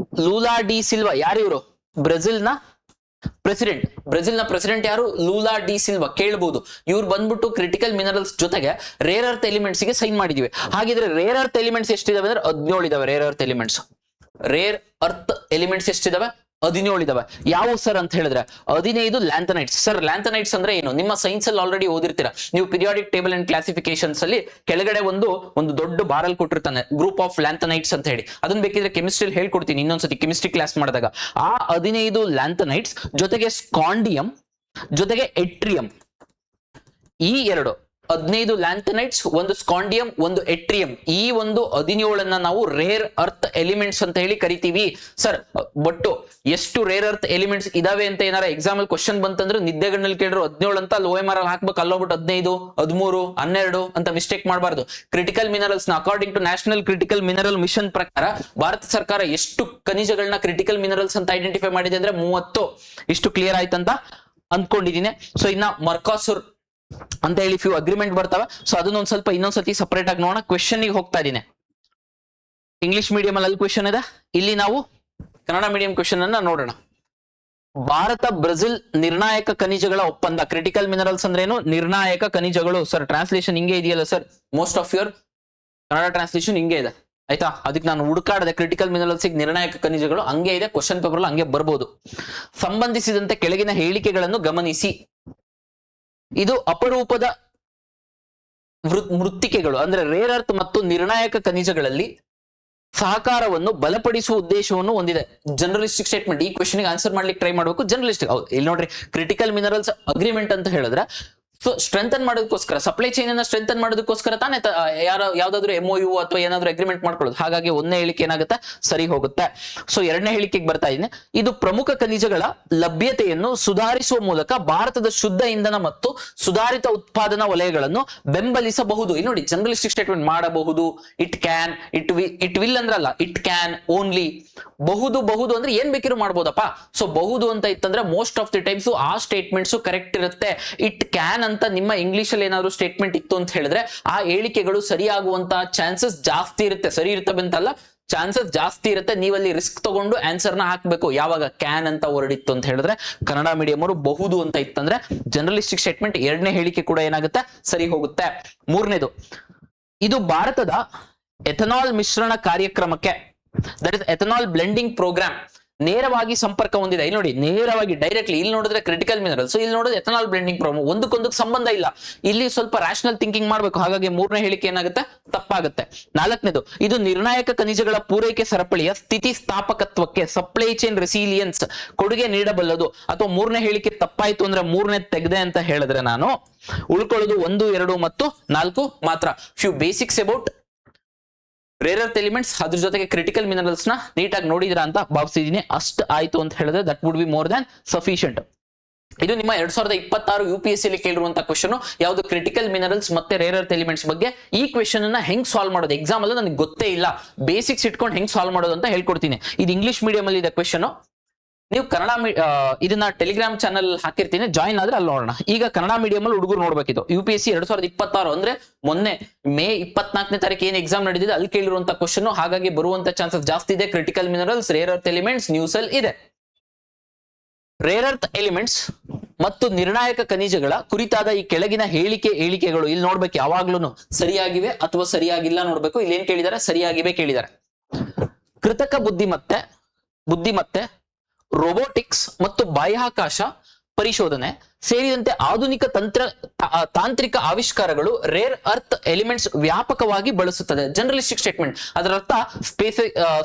ಲೂಲಾ ಡಿ ಸಿಲ್ವಾ ಯಾರು? ಇವರು ಬ್ರೆಜಿಲ್ನ ಪ್ರೆಸಿಡೆಂಟ್ ಯಾರು? ಲೂಲಾ ಡಿ ಸಿಲ್ವಾ. ಕೇಳಬಹುದು. ಇವ್ರು ಬಂದ್ಬಿಟ್ಟು ಕ್ರಿಟಿಕಲ್ ಮಿನರಲ್ಸ್ ಜೊತೆಗೆ ರೇರ್ ಅರ್ತ್ ಎಲಿಮೆಂಟ್ಸ್ ಗೆ ಸೈನ್ ಮಾಡಿದೀವಿ. ಹಾಗಿದ್ರೆ ರೇರ್ ಅರ್ತ್ ಎಲಿಮೆಂಟ್ಸ್ ಎಷ್ಟಿದಾವೆ ಅಂದ್ರೆ 17 ಇದಾವೆ. Rare earth elements ಎಷ್ಟಿದಾವೆ? 17 ಇದಾವೆ. ಯಾವ ಸರ್ ಅಂತ ಹೇಳಿದ್ರೆ 15 ಲ್ಯಾಂಥನೈಟ್ಸ್. ಸರ್ ಲ್ಯಾಂಥನೈಟ್ಸ್ ಅಂದ್ರೆ ಏನು? ನಿಮ್ಮ ಸೈನ್ಸ್ ಅಲ್ಲಿ ಆಲ್ರೆಡಿ ಓದಿರ್ತೀರಾ ನೀವು. ಪೀರಿಯಾಡಿಕ್ ಟೇಬಲ್ ಅಂಡ್ ಕ್ಲಾಸಿಫಿಕೇಶನ್ಸ್ ಅಲ್ಲಿ ಕೆಳಗಡೆ ಒಂದು ದೊಡ್ಡ ಬಾರಲ್ ಕೊಟ್ಟಿರ್ತಾನೆ, ಗ್ರೂಪ್ ಆಫ್ ಲ್ಯಾಂಥನೈಟ್ಸ್ ಅಂತ ಹೇಳಿ. ಅದನ್ನ ಬೇಕಿದ್ರೆ ಕೆಮಿಸ್ಟ್ರಿಯಲ್ಲಿ ಹೇಳ್ಕೊಡ್ತೀನಿ ಇನ್ನೊಂದ್ಸತಿ, ಕೆಮಿಸ್ಟ್ರಿ ಕ್ಲಾಸ್ ಮಾಡಿದಾಗ. ಆ 15 ಲ್ಯಾಂಥನೈಟ್ಸ್ ಜೊತೆಗೆ ಸ್ಕಾಂಡಿಯಂ ಜೊತೆಗೆ ಎಟ್ರಿಯಂ, ಈ 15 ಲ್ಯಾಂಥನೈಟ್ಸ್, ಒಂದು ಸ್ಕಾಂಡಿಯಂ, ಒಂದು ಎಟ್ರಿಯಂ, ಈ 17 ನಾವು ರೇರ್ ಅರ್ತ್ ಎಲಿಮೆಂಟ್ಸ್ ಅಂತ ಹೇಳಿ ಕರಿತೀವಿ. ಸರ್ ಬಟ್ಟು ಎಷ್ಟು ರೇರ್ ಅರ್ತ್ ಎಲಿಮೆಂಟ್ಸ್ ಇದಾವೆ ಅಂತ ಏನಾರ ಎಕ್ಸಾಮ್ ಅಲ್ಲಿ ಕ್ವಶನ್ ಬಂತಂದ್ರೆ ನಿದ್ದೆಗಣ್ಣಲ್ಲಿ ಕೇಳಿದ್ರು 17 ಅಂತ OMR ಅಲ್ಲಿ ಹಾಕ್ಬೇಕು. ಅಲ್ಲೋಗ್ಬಿಟ್ಟು 15, 13, 12 ಅಂತ ಮಿಸ್ಟೇಕ್ ಮಾಡಬಾರ್ದು. ಕ್ರಿಟಿಕಲ್ ಮಿನರಲ್ಸ್ ನ according to national critical mineral mission ಪ್ರಕಾರ ಭಾರತ ಸರ್ಕಾರ ಎಷ್ಟು ಖನಿಜಗಳನ್ನ ಕ್ರಿಟಿಕಲ್ ಮಿನರಲ್ಸ್ ಅಂತ ಐಡೆಂಟಿಫೈ ಮಾಡಿದೆ ಅಂದ್ರೆ 30. ಇಷ್ಟು ಕ್ಲಿಯರ್ ಆಯ್ತಂತ ಅಂದ್ಕೊಂಡಿದ್ದೀನಿ. ಸೊ ಇನ್ನ ಮರ್ಕಾಸುರ್ ಅಂತ ಹೇಳಿ ಫ್ಯೂ ಅಗ್ರಿಮೆಂಟ್ ಬರ್ತವೆ. ಸೊ ಅದನ್ನ ಇನ್ನೊಂದ್ಸತಿ ಸಪರೇಟ್ ಆಗಿ ನೋಡೋಣ. ಕ್ವೆಶನ್ ಗೆ ಹೋಗ್ತಾ ಇದ್ದೀನಿ. ಇಂಗ್ಲಿಷ್ ಮೀಡಿಯಂ ಅಲ್ಲಿ ಕ್ವೆಶನ್ ಇದೆ, ಇಲ್ಲಿ ನಾವು ಕನ್ನಡ ಮೀಡಿಯಂ ಕ್ವೆಶನ್ ಅನ್ನ ನೋಡೋಣ. ಭಾರತ ಬ್ರೆಜಿಲ್ ನಿರ್ಣಾಯಕ ಖನಿಜಗಳ ಒಪ್ಪಂದ. ಕ್ರಿಟಿಕಲ್ ಮಿನರಲ್ಸ್ ಅಂದ್ರೆ ಏನು? ನಿರ್ಣಾಯಕ ಖನಿಜಗಳು. ಸರ್ ಟ್ರಾನ್ಸ್ಲೇಷನ್ ಹಿಂಗೆ ಇದೆಯಲ್ಲ sir, most of your Kannada translation ಹಿಂಗೆ ಇದೆ ಆಯ್ತಾ. ಅದಕ್ಕೆ ನಾನು ಹುಡುಕಾಡದೆ ಕ್ರಿಟಿಕಲ್ ಮಿನರಲ್ಸ್ ನಿರ್ಣಾಯಕ ಖನಿಜಗಳು ಹಂಗೆ ಇದೆ, ಕ್ವಶನ್ ಪೇಪರ್ ಹಂಗೆ ಬರ್ಬೋದು. ಸಂಬಂಧಿಸಿದಂತೆ ಕೆಳಗಿನ ಹೇಳಿಕೆಗಳನ್ನು ಗಮನಿಸಿ. ಇದು ಅಪರೂಪದ ಮೃತ್ತಿಕೆಗಳು ಅಂದ್ರೆ ರೇರ್ ಅರ್ತ್ ಮತ್ತು ನಿರ್ಣಾಯಕ ಖನಿಜಗಳಲ್ಲಿ ಸಹಕಾರವನ್ನು ಬಲಪಡಿಸುವ ಉದ್ದೇಶವನ್ನು ಹೊಂದಿದೆ. ಜನರಲಿಸ್ಟಿಕ್ ಸ್ಟೇಟ್ಮೆಂಟ್. ಈ ಕ್ವೆಶನ್ ಗೆ ಆನ್ಸರ್ ಮಾಡ್ಲಿಕ್ಕೆ ಟ್ರೈ ಮಾಡಬೇಕು. ಜನರಲಿಸ್ಟಿಕ್. ಹೌದು, ಇಲ್ಲಿ ನೋಡ್ರಿ, ಕ್ರಿಟಿಕಲ್ ಮಿನರಲ್ಸ್ ಅಗ್ರಿಮೆಂಟ್ ಅಂತ ಹೇಳಿದ್ರೆ ಸೊ ಸ್ಟ್ರೆಂಥನ್ ಮಾಡೋದಕ್ಕೋಸ್ಕರ, ಸಪ್ಲೈ ಚೈನ್ ಅನ್ನ ಸ್ಟ್ರೆಂಥನ್ ಮಾಡೋದಕ್ಕೋಸ್ಕರ ತಾನೇ ಯಾವ್ದಾದ್ರು MOU ಅಥವಾ ಏನಾದ್ರು ಅಗ್ರಿಮೆಂಟ್ ಮಾಡ್ಕೊಳ್ಳೋದು. ಹಾಗಾಗಿ ಒಂದನೇ ಹೇಳಿಕೆ ಏನಾಗುತ್ತೆ? ಸರಿ ಹೋಗುತ್ತೆ. ಸೊ ಎರಡನೇ ಹೇಳಿಕೆಗೆ ಬರ್ತಾ ಇದ್ದೀನಿ. ಇದು ಪ್ರಮುಖ ಖನಿಜಗಳ ಲಭ್ಯತೆಯನ್ನು ಸುಧಾರಿಸುವ ಮೂಲಕ ಭಾರತದ ಶುದ್ಧ ಇಂಧನ ಮತ್ತು ಸುಧಾರಿತ ಉತ್ಪಾದನಾ ವಲಯಗಳನ್ನು ಬೆಂಬಲಿಸಬಹುದು. ಇಲ್ಲಿ ನೋಡಿ, ಜನರಲಿಸ್ಟಿಕ್ ಸ್ಟೇಟ್ಮೆಂಟ್ ಮಾಡಬಹುದು. ಇಟ್ ಕ್ಯಾನ್, ಇಟ್ ವಿಲ್ ಅಂದ್ರಲ್ಲ, ಇಟ್ ಕ್ಯಾನ್ ಓನ್ಲಿ. ಬಹುದು ಅಂದ್ರೆ ಏನ್ ಬೇಕಿರೋ ಮಾಡ್ಬೋದಪ್ಪ. ಸೊ ಬಹುದು ಅಂತ ಇತ್ತಂದ್ರೆ ಮೋಸ್ಟ್ ಆಫ್ ದಿ ಟೈಮ್ಸ್ ಆ ಸ್ಟೇಟ್ಮೆಂಟ್ಸ್ ಕರೆಕ್ಟ್ ಇರುತ್ತೆ. ಇಟ್ ಕ್ಯಾನ್ ಅಂತ ನಿಮ್ಮ ಇಂಗ್ಲಿಷ್ ಅಲ್ಲಿ ಏನಾದ್ರು ಸ್ಟೇಟ್ಮೆಂಟ್ ಇತ್ತು ಅಂತ ಹೇಳಿದ್ರೆ ಆ ಹೇಳಿಕೆಗಳು ಸರಿಯಾಗುವಂತಹ ಚಾನ್ಸಸ್ ಜಾಸ್ತಿ ಇರುತ್ತೆ. ಸರಿ ಇರ್ತವೆ ಅಂತಲ್ಲ, ಚಾನ್ಸಸ್ ಜಾಸ್ತಿ ಇರುತ್ತೆ. ನೀವಲ್ಲಿ ರಿಸ್ಕ್ ತಗೊಂಡು ಆನ್ಸರ್ ನ ಹಾಕ್ಬೇಕು. ಯಾವಾಗ ಕ್ಯಾನ್ ಅಂತ ಹೊರಡಿತ್ತು ಅಂತ ಹೇಳಿದ್ರೆ, ಕನ್ನಡ ಮೀಡಿಯಂ ಅವರು ಬಹುದು ಅಂತ ಇತ್ತಂದ್ರೆ ಜನರಲಿಸ್ಟಿಕ್ ಸ್ಟೇಟ್ಮೆಂಟ್ ಎರಡನೇ ಹೇಳಿಕೆ ಕೂಡ ಏನಾಗುತ್ತೆ? ಸರಿ ಹೋಗುತ್ತೆ. ಮೂರನೇದು, ಇದು ಭಾರತದ ಎಥನಾಲ್ ಮಿಶ್ರಣ ಕಾರ್ಯಕ್ರಮಕ್ಕೆ, that is ethanol blending programme, ನೇರವಾಗಿ ಸಂಪರ್ಕ ಹೊಂದಿದೆ. ಇಲ್ಲಿ ನೋಡಿ, ನೇರವಾಗಿ ಡೈರೆಕ್ಟ್ಲಿ. ಇಲ್ಲಿ ನೋಡಿದ್ರೆ ಕ್ರಿಟಿಕಲ್ ಮಿನರಲ್ಸ್, ಇಲ್ಲಿ ನೋಡಿದ್ರೆ ಎಥನಾಲ್ ಬ್ಲೆಂಡಿಂಗ್ ಪ್ರೋಗ್ರಾಮ್. ಒಂದಕ್ಕೊಂದಕ್ಕೆ ಸಂಬಂಧ ಇಲ್ಲ. ಇಲ್ಲಿ ಸ್ವಲ್ಪ ರ್ಯಾಷನಲ್ ಥಿಂಕಿಂಗ್ ಮಾಡಬೇಕು. ಹಾಗಾಗಿ ಮೂರನೇ ಹೇಳಿಕೆ ಏನಾಗುತ್ತೆ? ತಪ್ಪಾಗುತ್ತೆ. ನಾಲ್ಕನೇದು, ಇದು ನಿರ್ಣಾಯಕ ಖನಿಜಗಳ ಪೂರೈಕೆ ಸರಪಳಿಯ ಸ್ಥಿತಿ ಸ್ಥಾಪಕತ್ವಕ್ಕೆ, ಸಪ್ಲೈ ಚೈನ್ ರೆಸಿಲಿಯನ್ಸ್ ಕೊಡುಗೆ ನೀಡಬಲ್ಲದು. ಅಥವಾ ಮೂರನೇ ಹೇಳಿಕೆ ತಪ್ಪಾಯ್ತು ಅಂದ್ರೆ ಮೂರನೇ ತೆಗೆದೆ ಅಂತ ಹೇಳಿದ್ರೆ ನಾನು ಉಳ್ಕೊಳ್ಳೋದು 1, 2 ಮತ್ತು 4 ಮಾತ್ರ. Few basics about rare earth elements, ಅದ್ರ ಜೊತೆಗೆ ಕ್ರಿಟಿಕಲ್ ಮಿನರಲ್ಸ್ ನ ನೀಟಾಗಿ ನೋಡಿದ್ರ ಅಂತ ಭಾವಿಸಿದೀನಿ. ಅಷ್ಟು ಆಯ್ತು ಅಂತ ಹೇಳಿದ್ರೆ that would be more than sufficient. ಇದು ನಿಮ್ಮ 2026 UPSC ಅಲ್ಲಿ ಕೇಳಿರುವಂತಹ ಕ್ವೆಶನ್. ಯಾವುದು? ಕ್ರಿಟಿಕಲ್ ಮಿನರಲ್ಸ್ ಮತ್ತೆ ರೇರ್ ಅರ್ತ್ ಎಲಿಮೆಂಟ್ಸ್ ಬಗ್ಗೆ. ಈ ಕ್ವೆಶನ್ ಅನ್ನ ಹೆಂಗ್ ಸಾಲ್ವ್ ಮಾಡೋದು ಎಕ್ಸಾಮ್ ಅಲ್ಲಿ ನನಗೆ ಗೊತ್ತೇ ಇಲ್ಲ. ಬೇಸಿಕ್ಸ್ ಇಟ್ಕೊಂಡು ಹೆಂಗ್ ಸಾಲ್ವ್ ಮಾಡೋದು ಅಂತ ಹೇಳ್ಕೊಡ್ತೀನಿ. ಇದು ಇಂಗ್ಲಿಷ್ ಮೀಡಿಯಂ ಅಲ್ಲಿ ಇದೆ ಕ್ವೆಶನ್. ನೀವು ಕನ್ನಡ ಇದನ್ನ ಟೆಲಿಗ್ರಾಮ್ ಚಾನಲ್ ಹಾಕಿರ್ತೀನಿ, ಜಾಯಿನ್ ಆದ್ರೆ ಅಲ್ಲಿ ನೋಡೋಣ. ಈಗ ಕನ್ನಡ ಮೀಡಿಯಂ ಅಲ್ಲಿ ಹುಡುಗರು ನೋಡ್ಬೇಕಿತ್ತು. UPSC 2026 ಅಂದ್ರೆ ಮೊನ್ನೆ ಮೇ 24ನೇ ತಾರೀಕು ಏನ್ ಎಕ್ಸಾಮ್ ನಡೆದಿದೆ ಅಲ್ಲಿ ಕೇಳಿರುವಂತ ಕ್ವಶನ್. ಹಾಗಾಗಿ ಬರುವಂತ ಚಾನ್ಸಸ್ ಜಾಸ್ತಿ ಇದೆ. Critical minerals, rare earth elements news ಅಲ್ಲಿ ಇದೆ. ರೇರ್ ಅರ್ತ್ ಎಲಿಮೆಂಟ್ಸ್ ಮತ್ತು ನಿರ್ಣಾಯಕ ಖನಿಜಗಳ ಕುರಿತಾದ ಈ ಕೆಳಗಿನ ಹೇಳಿಕೆಗಳು ಇಲ್ಲಿ ನೋಡ್ಬೇಕು. ಯಾವಾಗ್ಲೂ ಸರಿಯಾಗಿವೆ ಅಥವಾ ಸರಿಯಾಗಿಲ್ಲ ನೋಡ್ಬೇಕು. ಇಲ್ಲಿ ಏನ್ ಕೇಳಿದಾರೆ? ಸರಿಯಾಗಿವೆ ಕೇಳಿದ್ದಾರೆ. ಕೃತಕ ಬುದ್ಧಿಮತ್ತೆ, ರೋಬೋಟಿಕ್ಸ್ ಮತ್ತು ಬಾಹ್ಯಾಕಾಶ ಪರಿಶೋಧನೆ ಸೇರಿದಂತೆ ಆಧುನಿಕ ತಾಂತ್ರಿಕ ಆವಿಷ್ಕಾರಗಳು ರೇರ್ ಅರ್ತ್ ಎಲಿಮೆಂಟ್ಸ್ ವ್ಯಾಪಕವಾಗಿ ಬಳಸುತ್ತದೆ. ಜನರಲಿಸ್ಟಿಕ್ ಸ್ಟೇಟ್ಮೆಂಟ್. ಅದರ ಅರ್ಥ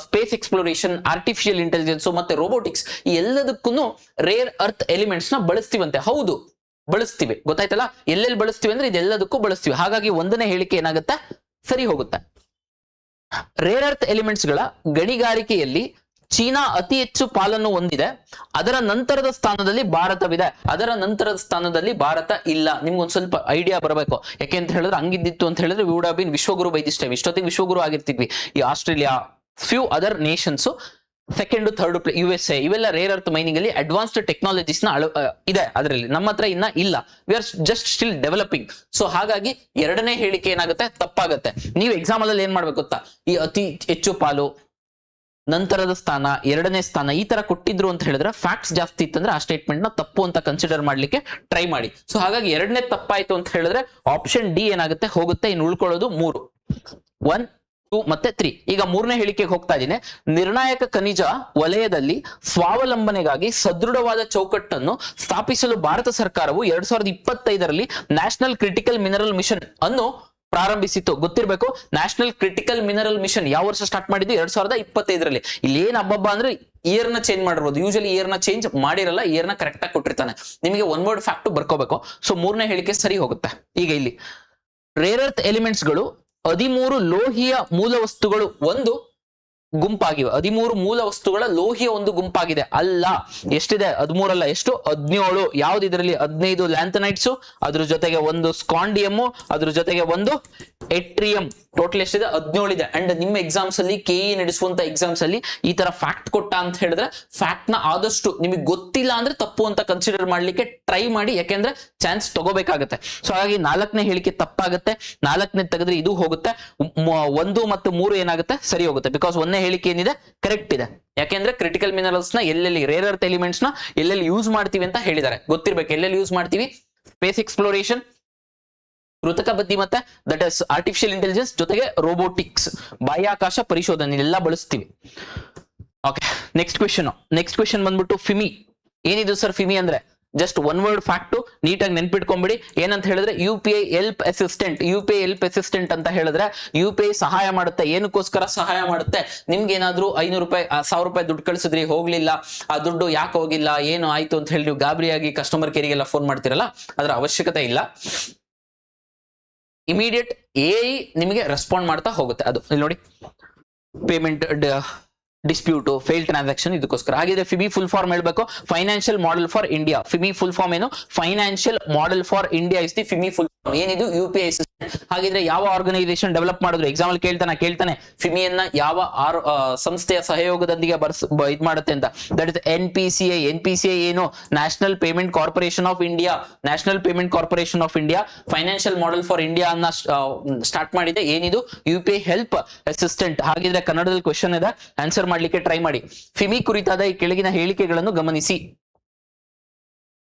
ಸ್ಪೇಸ್ ಎಕ್ಸ್ಪ್ಲೋರೇಷನ್, ಆರ್ಟಿಫಿಷಿಯಲ್ ಇಂಟೆಲಿಜೆನ್ಸ್ ಮತ್ತೆ ರೋಬೋಟಿಕ್ಸ್, ಈ ಎಲ್ಲದಕ್ಕೂ ರೇರ್ ಅರ್ತ್ ಎಲಿಮೆಂಟ್ಸ್ ನ ಬಳಸ್ತೀವಂತೆ. ಹೌದು, ಬಳಸ್ತೀವಿ. ಗೊತ್ತಾಯ್ತಲ್ಲ, ಎಲ್ಲೆಲ್ಲಿ ಬಳಸ್ತೀವಿ ಅಂದ್ರೆ ಇದೆಲ್ಲದಕ್ಕೂ ಬಳಸ್ತೀವಿ. ಹಾಗಾಗಿ ಒಂದನೇ ಹೇಳಿಕೆ ಏನಾಗುತ್ತೆ? ಸರಿ ಹೋಗುತ್ತೆ. ರೇರ್ ಅರ್ತ್ ಎಲಿಮೆಂಟ್ಸ್ ಗಳ ಗಣಿಗಾರಿಕೆಯಲ್ಲಿ ಚೀನಾ ಅತಿ ಹೆಚ್ಚು ಪಾಲನ್ನು ಹೊಂದಿದೆ. ಅದರ ನಂತರದ ಸ್ಥಾನದಲ್ಲಿ ಭಾರತವಿದೆ. ಅದರ ನಂತರದ ಸ್ಥಾನದಲ್ಲಿ ಭಾರತ ಇಲ್ಲ. ನಿಮ್ಗೊಂದ್ ಸ್ವಲ್ಪ ಐಡಿಯಾ ಬರಬೇಕು. ಯಾಕೆ ಅಂತ ಹೇಳಿದ್ರೆ, ಹಂಗಿದ್ದಿತ್ತು ಅಂತ ಹೇಳಿದ್ರೆ ವಿ ವುಡ್ ಹ್ಯಾವ್ ಬೀನ್ ವಿಶ್ವಗುರು ಬೈ ದಿಸ್ ಟೈಮ್. ಇಷ್ಟೊತ್ತಿಗೆ ವಿಶ್ವಗುರು ಆಗಿರ್ತಿದ್ವಿ. ಈ Australia, few other nations second third USA, ಇವೆಲ್ಲ ರೇರ್ ಅರ್ತ್ ಮೈನಿಂಗ್ ಅಲ್ಲಿ ಅಡ್ವಾನ್ಸ್ಡ್ ಟೆಕ್ನಾಲಜೀಸ್ ನ ಇದೆ ಅದರಲ್ಲಿ, ನಮ್ಮ ಹತ್ರ ಇನ್ನ ಇಲ್ಲ, we are just still developing. So ಹಾಗಾಗಿ ಎರಡನೇ ಹೇಳಿಕೆ ಏನಾಗುತ್ತೆ, ತಪ್ಪಾಗುತ್ತೆ. ನೀವು ಎಕ್ಸಾಮ್ ಅಲ್ಲಿ ಏನ್ ಮಾಡ್ಬೇಕು ಗೊತ್ತಾ, ಈ ಅತಿ ಹೆಚ್ಚು ಪಾಲು, ನಂತರದ ಸ್ಥಾನ, ಎರಡನೇ ಸ್ಥಾನ ಈ ತರ ಕೊಟ್ಟಿದ್ರು ಅಂತ ಹೇಳಿದ್ರೆ ಫ್ಯಾಕ್ಟ್ಸ್ ಜಾಸ್ತಿ ಇತ್ತಂದ್ರೆ ಆ ಸ್ಟೇಟ್ಮೆಂಟ್ ನ ತಪ್ಪು ಅಂತ ಕನ್ಸಿಡರ್ ಮಾಡ್ಲಿಕ್ಕೆ ಟ್ರೈ ಮಾಡಿ. ಸೊ ಹಾಗಾಗಿ ಎರಡನೇ ತಪ್ಪಾಯ್ತು ಅಂತ ಹೇಳಿದ್ರೆ ಆಪ್ಷನ್ ಡಿ ಏನಾಗುತ್ತೆ, ಹೋಗುತ್ತೆ. ಇನ್ನು ಉಳ್ಕೊಳ್ಳೋದು 3, 1, 2 ಮತ್ತೆ 3. ಈಗ ಮೂರನೇ ಹೇಳಿಕೆಗೆ ಹೋಗ್ತಾ ಇದ್ದೀನಿ. ನಿರ್ಣಾಯಕ ಖನಿಜ ವಲಯದಲ್ಲಿ ಸ್ವಾವಲಂಬನೆಗಾಗಿ ಸದೃಢವಾದ ಚೌಕಟ್ಟನ್ನು ಸ್ಥಾಪಿಸಲು ಭಾರತ ಸರ್ಕಾರವು 2025ರಲ್ಲಿ ನ್ಯಾಷನಲ್ ಕ್ರಿಟಿಕಲ್ ಮಿನರಲ್ ಮಿಷನ್ ಅನ್ನು ಪ್ರಾರಂಭಿಸಿತು. ಗೊತ್ತಿರಬೇಕು, ನ್ಯಾಷನಲ್ ಕ್ರಿಟಿಕಲ್ ಮಿನರಲ್ ಮಿಷನ್ ಯಾವ ವರ್ಷ ಸ್ಟಾರ್ಟ್ ಮಾಡಿದ್ದು, 2025ರಲ್ಲಿ. ಇಲ್ಲಿ ಏನ್ ಹಬ್ಬ ಅಂದ್ರೆ ಇಯರ್ ನ ಚೇಂಜ್ ಮಾಡಿರ್ಬೋದು, ಯೂಶಲಿ ಇಯರ್ ನ ಚೇಂಜ್ ಮಾಡಿರಲ್ಲ, ಇಯರ್ ನ ಕರೆಕ್ಟ್ ಆಗಿ ಕೊಟ್ಟಿರ್ತಾನೆ. ನಿಮಗೆ ಒನ್ ವರ್ಡ್ ಫ್ಯಾಕ್ಟ್ ಬರ್ಕೋಬೇಕು. ಸೊ ಮೂರನೇ ಹೇಳಿಕೆ ಸರಿ ಹೋಗುತ್ತೆ. ಈಗ ಇಲ್ಲಿ ರೇರ್ ಅರ್ತ್ ಎಲಿಮೆಂಟ್ಸ್ ಗಳು 13 ಲೋಹಿಯ ಮೂಲ ವಸ್ತುಗಳು ಒಂದು ಗುಂಪಾಗಿವೆ. 13 ಮೂಲ ವಸ್ತುಗಳ ಲೋಹಿಯ ಒಂದು ಗುಂಪಾಗಿದೆ. ಅಲ್ಲ, ಎಷ್ಟಿದೆ? 13 ಅಲ್ಲ, ಎಷ್ಟು? 17. ಯಾವ್ದು ಇದರಲ್ಲಿ? 15 ಲ್ಯಾಂಥನೈಟ್ಸ್, ಅದ್ರ ಜೊತೆಗೆ ಒಂದು ಸ್ಕಾಂಡಿಯಮ್, ಅದ್ರ ಜೊತೆಗೆ ಒಂದು ಎಟ್ರಿಯಂ. ಟೋಟಲ್ ಎಷ್ಟಿದೆ? 17 ಇದೆ. ಅಂಡ್ ನಿಮ್ಮ ಎಕ್ಸಾಮ್ಸ್ ಅಲ್ಲಿ, KE ನಡೆಸುವಂತ ಎಕ್ಸಾಮ್ಸ್ ಅಲ್ಲಿ ಈ ತರ ಫ್ಯಾಕ್ಟ್ ಕೊಟ್ಟ ಅಂತ ಹೇಳಿದ್ರೆ ಫ್ಯಾಕ್ಟ್ ನ ಆದಷ್ಟು ನಿಮಗೆ ಗೊತ್ತಿಲ್ಲ ಅಂದ್ರೆ ತಪ್ಪು ಅಂತ ಕನ್ಸಿಡರ್ ಮಾಡ್ಲಿಕ್ಕೆ ಟ್ರೈ ಮಾಡಿ, ಯಾಕೆಂದ್ರೆ ಚಾನ್ಸ್ ತಗೋಬೇಕಾಗತ್ತೆ. ಸೊ ಹಾಗಾಗಿ 4ನೇ ಹೇಳಿಕೆ ತಪ್ಪಾಗುತ್ತೆ. 4ನೇ ತೆಗೆದ್ರೆ ಇದು ಹೋಗುತ್ತೆ. 1 ಮತ್ತು 3 ಏನಾಗುತ್ತೆ, ಸರಿ ಹೋಗುತ್ತೆ. ಬಿಕಾಸ್ 1ನೇ ಹೇಳಿಕೆ ಏನಿದೆ ಕರೆಕ್ಟ್ ಇದೆ. ಯಾಕೆಂದ್ರೆ ಕ್ರಿಟಿಕಲ್ ಮಿನರಲ್ಸ್ ನ ಎಲ್ಲೆಲ್ಲಿ, ರೇರ್ ಅರ್ತ್ ಎಲಿಮೆಂಟ್ಸ್ ನ ಎಲ್ಲೆಲ್ಲಿ ಯೂಸ್ ಮಾಡ್ತೀವಿ ಅಂತ ಹೇಳಿದ್ದಾರೆ. ಗೊತ್ತಿರ್ಬೇಕು ಎಲ್ಲೆಲ್ಲಿ ಯೂಸ್ ಮಾಡ್ತೀವಿ. ಸ್ಪೇಸ್ ಎಕ್ಸ್ಪ್ಲೋರೇಷನ್, ಕೃತಕ ಬುದ್ಧಿಮತ್ತೆ, ದಟ್ ಇಸ್ ಆರ್ಟಿಫಿಷಿಯಲ್ ಇಂಟೆಲಿಜೆನ್ಸ್, ಜೊತೆಗೆ ರೋಬೋಟಿಕ್ಸ್, ಬಾಹ್ಯಾಕಾಶ ಪರಿಶೋಧನೆ ಎಲ್ಲ ಬಳಸ್ತೀವಿ. ಓಕೆ, ನೆಕ್ಸ್ಟ್ ಕ್ವೆಶನ್ ಬಂದ್ಬಿಟ್ಟು ಫಿಮಿ. ಏನಿದು ಸರ್ ಫಿಮಿ ಅಂದ್ರೆ? ಜಸ್ಟ್ ಒನ್ ವರ್ಡ್ ಫ್ಯಾಕ್ಟ್, ನೀಟಾಗಿ ನೆನ್ಪಿಟ್ಕೊಂಡ್ಬಿಡಿ. ಏನಂತ ಹೇಳಿದ್ರೆ UPI ಹೆಲ್ಪ್ ಅಸಿಸ್ಟೆಂಟ್ ಅಂತ ಹೇಳಿದ್ರೆ UPI ಸಹಾಯ ಮಾಡುತ್ತೆ. ಏನಕ್ಕೋಸ್ಕರ ಸಹಾಯ ಮಾಡುತ್ತೆ? ನಿಮ್ಗೆ ಏನಾದ್ರೂ 500 ರೂಪಾಯಿ 1000 ರೂಪಾಯಿ ದುಡ್ಡು ಕಳಿಸಿದ್ರಿ, ಹೋಗ್ಲಿಲ್ಲ, ಆ ದುಡ್ಡು ಯಾಕೆ ಹೋಗಿಲ್ಲ, ಏನು ಆಯ್ತು ಅಂತ ಹೇಳಿ ನೀವು ಗಾಬರಿಯಾಗಿ ಕಸ್ಟಮರ್ ಕೇರಿಗೆಲ್ಲ ಫೋನ್ ಮಾಡ್ತಿರಲ್ಲ, ಅದರ ಅವಶ್ಯಕತೆ ಇಲ್ಲ. ಇಮಿಡಿಯೇಟ್ AI ನಿಮಗೆ ರೆಸ್ಪಾಂಡ್ ಮಾಡ್ತಾ ಹೋಗುತ್ತೆ. ಅದು ಇಲ್ಲಿ ನೋಡಿ, ಪೇಮೆಂಟ್ ಡಿಸ್ಪ್ಯೂಟ್, ಫೇಲ್ ಟ್ರಾನ್ಸಾಕ್ಷನ್, ಇದಕ್ಕೋಸ್ಕರ. ಹಾಗಿದ್ರೆ ಫಿಮಿ ಫುಲ್ ಫಾರ್ಮ್ ಹೇಳ್ಬೇಕು, financial model for India. FIMI full form ಏನು? Financial model for India is the FIMI full form. ಏನಿದು? UPI system. ಹಾಗಿದ್ರೆ ಯಾವ ಆರ್ಗನೈಸೇಷನ್ ಡೆವಲಪ್ ಮಾಡಿದ್ರು? ಎಕ್ಸಾಂಪಲ್ ಕೇಳ್ತಾನೆ ಫಿಮಿಯನ್ನ ಯಾವ ಸಂಸ್ಥೆಯ ಸಹಯೋಗದೊಂದಿಗೆ ಇದ್ ಮಾಡುತ್ತೆ ಅಂತ. ದಟ್ ಇಸ್ NPCI ಏನು? National payment corporation of India. Financial model for India ಅನ್ನ ಸ್ಟಾರ್ಟ್ ಮಾಡಿದೆ. ಏನಿದು? UPI help assistant. ಹಾಗಿದ್ರೆ ಕನ್ನಡದಲ್ಲಿ ಕ್ವೆಶ್ಚನ್ ಇದೆ, ಆನ್ಸರ್ ಮಾಡ್ಲಿಕ್ಕೆ ಟ್ರೈ ಮಾಡಿ. ಫಿಮಿ ಕುರಿತಾದ ಈ ಕೆಳಗಿನ ಹೇಳಿಕೆಗಳನ್ನು ಗಮನಿಸಿ.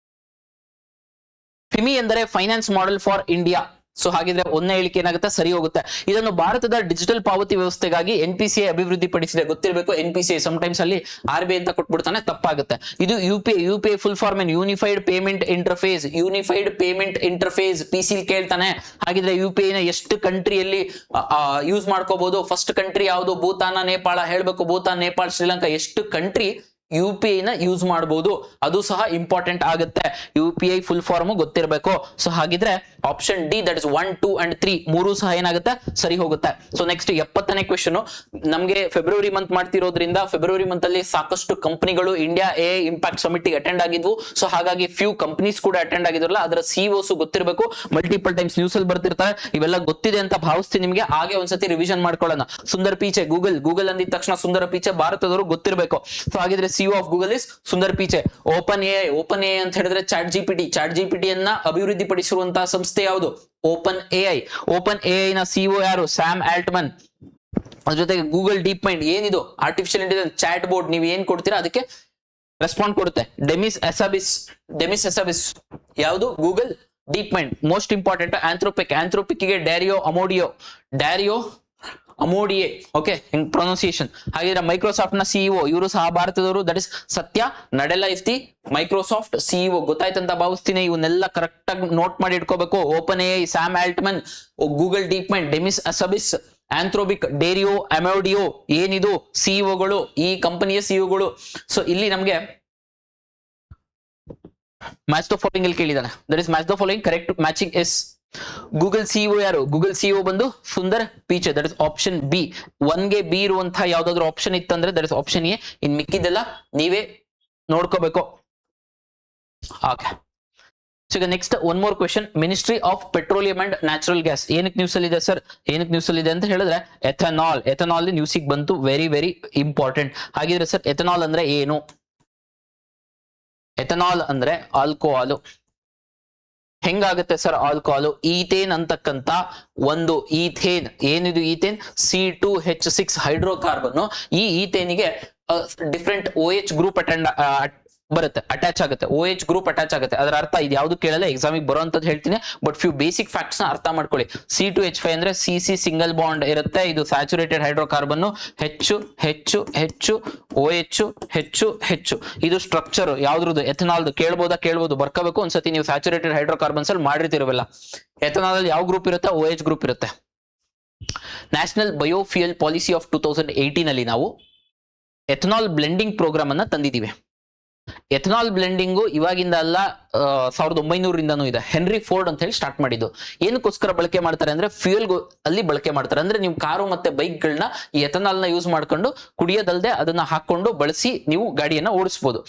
ಫಿಮಿ ಎಂದರೆ finance model for India. So ಹಾಗಿದ್ರೆ 1ನೇ ಹೇಳಿಕೆ ಏನಾಗುತ್ತೆ, ಸರಿ ಹೋಗುತ್ತೆ. ಇದನ್ನು ಭಾರತದ ಡಿಜಿಟಲ್ ಪಾವತಿ ವ್ಯವಸ್ಥೆಗಾಗಿ NPCI ಅಭಿವೃದ್ಧಿಪಡಿಸಿದೆ. ಗೊತ್ತಿರಬೇಕು, NPCI ಸಮಟೈಮ್ಸ್ ಅಲ್ಲಿ RBI ಅಂತ ಕೊಟ್ಬಿಡ್ತಾನೆ, ತಪ್ಪಾಗುತ್ತೆ. ಇದು UPI ಫುಲ್ ಫಾರ್ಮ್ ಏನು? Unified payment interface. PC ಕೇಳ್ತಾನೆ. ಹಾಗಿದ್ರೆ UPI ನ ಎಷ್ಟು ಕಂಟ್ರಿಯಲ್ಲಿ ಯೂಸ್ ಮಾಡ್ಕೋಬಹುದು? ಫಸ್ಟ್ ಕಂಟ್ರಿ ಯಾವುದು? ಭೂತಾನ, ನೇಪಾಳ. ಹೇಳ್ಬೇಕು, ಭೂತಾನ್, ನೇಪಾಳ, ಶ್ರೀಲಂಕಾ, ಎಷ್ಟು ಕಂಟ್ರಿ UPI ನ ಯೂಸ್ ಮಾಡಬಹುದು, ಅದು ಸಹ ಇಂಪಾರ್ಟೆಂಟ್ ಆಗುತ್ತೆ. UPI ಫುಲ್ ಫಾರ್ಮ್ ಗೊತ್ತಿರಬೇಕು. ಸೊ ಹಾಗಿದ್ರೆ option D, that is 1, 2 and 3 ಮೂರು ಸಹ ಏನಾಗುತ್ತೆ, ಸರಿ ಹೋಗುತ್ತೆ. ಸೊ ನೆಕ್ಸ್ಟ್ 70ನೇ ಕ್ವೆಶ್ಚನ್. ನಮಗೆ ಫೆಬ್ರವರಿ ಮಂತ್ ಮಾಡ್ತಿರೋದ್ರಿಂದ ಫೆಬ್ರವರಿ ಮಂತ್ ಅಲ್ಲಿ ಸಾಕಷ್ಟು ಕಂಪನಿಗಳು India AI impact summit attend ಆಗಿದ್ವು. ಸೊ ಹಾಗಾಗಿ ಫ್ಯೂ ಕಂಪನೀಸ್ ಕೂಡ ಅಟೆಂಡ್ ಆಗಿದ್ರಲ್ಲ, ಅದರ CEOs ಗೊತ್ತಿರಬೇಕು. ಮಲ್ಟಿಪಲ್ ಟೈಮ್ಸ್ ನ್ಯೂಸ್ ಅಲ್ಲಿ ಬರ್ತಿರ್ತಾರೆ. ಇವೆಲ್ಲ ಗೊತ್ತಿದೆ ಅಂತ ಭಾವಿಸ್ತೀನಿ ನಿಮಗೆ. ಹಾಗೆ ಒಂದ್ಸತಿ ರಿವಿಷನ್ ಮಾಡ್ಕೊಳ್ಳೋಣ. ಸುಂದರ್ ಪಿಚೆ, ಗೂಗಲ್ ಅಂದಿದ ತಕ್ಷಣ ಸುಂದರ ಪಿಚೆ ಭಾರತದವರು ಗೊತ್ತಿರಬೇಕು. ಸೊ ಹಾಗಿದ್ರೆ CEO of Google is Sundar Pichai. Open A ಅಂತ ಹೇಳಿದ್ರೆ ಚಾಟ್ ಜಿಪಿಟಿ ಅನ್ನ ಅಭಿವೃದ್ಧಿಪಡಿಸಿರುವಂತಹ ಸಂಸ್ಥೆ ಯಾವುದು? ಓಪನ್ ಎಐ ನ CEO ಯಾರು? Sam Altman. ಅದ್ರ ಜೊತೆಗೆ ಗೂಗಲ್ ಡೀಪ್ ಮೈಂಡ್. ಏನಿದು? Artificial intelligence chat board. ನೀವು ಏನ್ ಕೊಡ್ತೀರಾ ಅದಕ್ಕೆ ರೆಸ್ಪಾಂಡ್ ಕೊಡುತ್ತೆ. ಡೆಮಿಸ್ ಎಸಾಬಿಸ್ ಯಾವುದು? Google DeepMind. Most important Anthropic ಗೆ ಡ್ಯಾರಿಯೋ ಅಮೋಡಿಯೆ. Okay, pronunciation. ಹಾಗಿದ್ರೆ ಮೈಕ್ರೋಸಾಫ್ಟ್ ನ CEO ಇವರು ಸಹ ಭಾರತದವರು. That is Satya Nadella is the Microsoft CEO. ಗೊತ್ತಾಯ್ತಂತ ಭಾವಿಸ್ತೀನಿ. ಇವನ್ನೆಲ್ಲ ಕರೆಕ್ಟ್ ಆಗಿ ನೋಟ್ ಮಾಡಿ ಇಟ್ಕೋಬೇಕು. OpenAI, Sam Altman, Google DeepMind, Demis Hassabis, Anthropic, Dario Amodei. ಏನಿದು? CEOಗಳು, ಈ ಕಂಪನಿಯ CEOಗಳು. ಸೊ ಇಲ್ಲಿ ನಮ್ಗೆ ಮ್ಯಾಚ್ ದ ಫಾಲೋಯಿಂಗ್ ಅಲ್ಲಿ ಕೇಳಿದಾನೆ. That is match the following. Correct matching yes. Google CEO ಯಾರು? ಗೂಗಲ್ CEO ಬಂದು Sundar Pichai. That is option B. 1ಗೆ B ಇರುವಂತಹ ಯಾವ್ದಾದ್ರು ಆಪ್ಷನ್ ಇತ್ತಂದ್ರೆ ದಟ್ ಇಸ್ ಆಪ್ಷನ್ ಎ. ಇನ್ ಮಿಕ್ಕಿದೆಲ್ಲ ನೀವೇ ನೋಡ್ಕೋಬೇಕು. ಓಕೆ, ಸೊ ಈಗ next one more question, ministry of petroleum and natural gas ಏನಕ್ಕೆ ನ್ಯೂಸ್ ಅಲ್ಲಿ ಇದೆ ಸರ್? ಏನಕ್ಕೆ ನ್ಯೂಸ್ ಅಲ್ಲಿ ಇದೆ ಅಂತ ಹೇಳಿದ್ರೆ ಎಥನಾಲ್ ನ್ಯೂಸಿಗೆ ಬಂತು, ವೆರಿ ವೆರಿ ಇಂಪಾರ್ಟೆಂಟ್. ಹಾಗಿದ್ರೆ ಸರ್ ಎಥನಾಲ್ ಅಂದ್ರೆ ಏನು? ಎಥನಾಲ್ ಅಂದ್ರೆ ಆಲ್ಕೋಹಾಲು. ಹೆಂಗಾಗುತ್ತೆ ಸರ್ ಆಲ್ಕೋಹಾಲು? ಈಥೇನ್ ಅಂತಕ್ಕಂತ ಒಂದು ಈಥೇನ್, ಏನಿದು ಈಥೇನ್? C2H6 hydrocarbon. ಈ ಈಥೇನಿಗೆ ಡಿಫ್ರೆಂಟ್ OH ಗ್ರೂಪ್ ಬರುತ್ತೆ, ಅಟ್ಯಾಚ್ ಆಗುತ್ತೆ, OH ಗ್ರೂಪ್ ಅಟ್ಯಾಚ್ ಆಗುತ್ತೆ. ಅದರ ಅರ್ಥ ಇದು ಯಾವ್ದು ಕೇಳಲ್ಲ, ಎಕ್ಸಾಮಿಗೆ ಬರುವಂತದ್ದು ಹೇಳ್ತೀನಿ, ಬಟ್ ಫ್ಯೂ ಬೇಸಿಕ್ ಫ್ಯಾಕ್ಟ್ಸ್ ನ ಅರ್ಥ ಮಾಡ್ಕೊಳ್ಳಿ. C2H5 ಅಂದ್ರೆ CC ಸಿಂಗಲ್ ಬಾಂಡ್ ಇರುತ್ತೆ, ಇದು ಸ್ಯಾಚುರೇಟೆಡ್ ಹೈಡ್ರೋಕಾರ್ಬನ್. ಹೆಚ್ಚು ಹೆಚ್ಚು ಹೆಚ್ಚು OH ಹೆಚ್ಚು ಹೆಚ್ಚು, ಇದು ಸ್ಟ್ರಕ್ಚರ್ ಯಾವ್ದ್ರದ್ದು? ಎಥನಾಲ್ದು. ಕೇಳ್ಬೋದು, ಬರ್ಕೋಬೇಕು ಒಂದ್ಸತಿ ನೀವು ಸ್ಯಾಚುರೇಟೆಡ್ ಹೈಡ್ರೋಕಾರ್ಬನ್ಸ್ ಅಲ್ಲಿ ಮಾಡಿರ್ತಿರಲ್ಲ. ಎಥನಾಲ್ ಅಲ್ಲಿ ಯಾವ ಗ್ರೂಪ್ ಇರುತ್ತೆ? OH ಗ್ರೂಪ್ ಇರುತ್ತೆ. ನ್ಯಾಷನಲ್ ಬಯೋಫ್ಯೂಯಲ್ ಪಾಲಿಸಿ ಆಫ್ 2018 ಅಲ್ಲಿ ನಾವು ಎಥನಾಲ್ ಬ್ಲೆಂಡಿಂಗ್ ಪ್ರೋಗ್ರಾಮ್ ಅನ್ನ ತಂದಿದ್ದೀವಿ. ಎಥನಾಲ್ ಬ್ಲೆಂಡಿಂಗು ಇವಾಗಿಂದ ಅಲ್ಲ, 1900ರಿಂದನೂ ಇದೆ. ಹೆನ್ರಿ ಫೋರ್ಡ್ ಅಂತ ಹೇಳಿ ಸ್ಟಾರ್ಟ್ ಮಾಡಿದ್ದು. ಏನಕ್ಕೋಸ್ಕರ ಬಳಕೆ ಮಾಡ್ತಾರೆ ಅಂದ್ರೆ ಫ್ಯೂಯಲ್ ಅಲ್ಲಿ ಬಳಕೆ ಮಾಡ್ತಾರೆ. ಅಂದ್ರೆ ನೀವು ಕಾರು ಮತ್ತೆ ಬೈಕ್ ಗಳನ್ನ ಈ ಎಥನಾಲ್ ನ ಯೂಸ್ ಮಾಡ್ಕೊಂಡು ಕುಡಿಯೋದಲ್ದೆ ಅದನ್ನ ಹಾಕೊಂಡು ಬಳಸಿ ನೀವು ಗಾಡಿಯನ್ನ ಓಡಿಸಬಹುದು.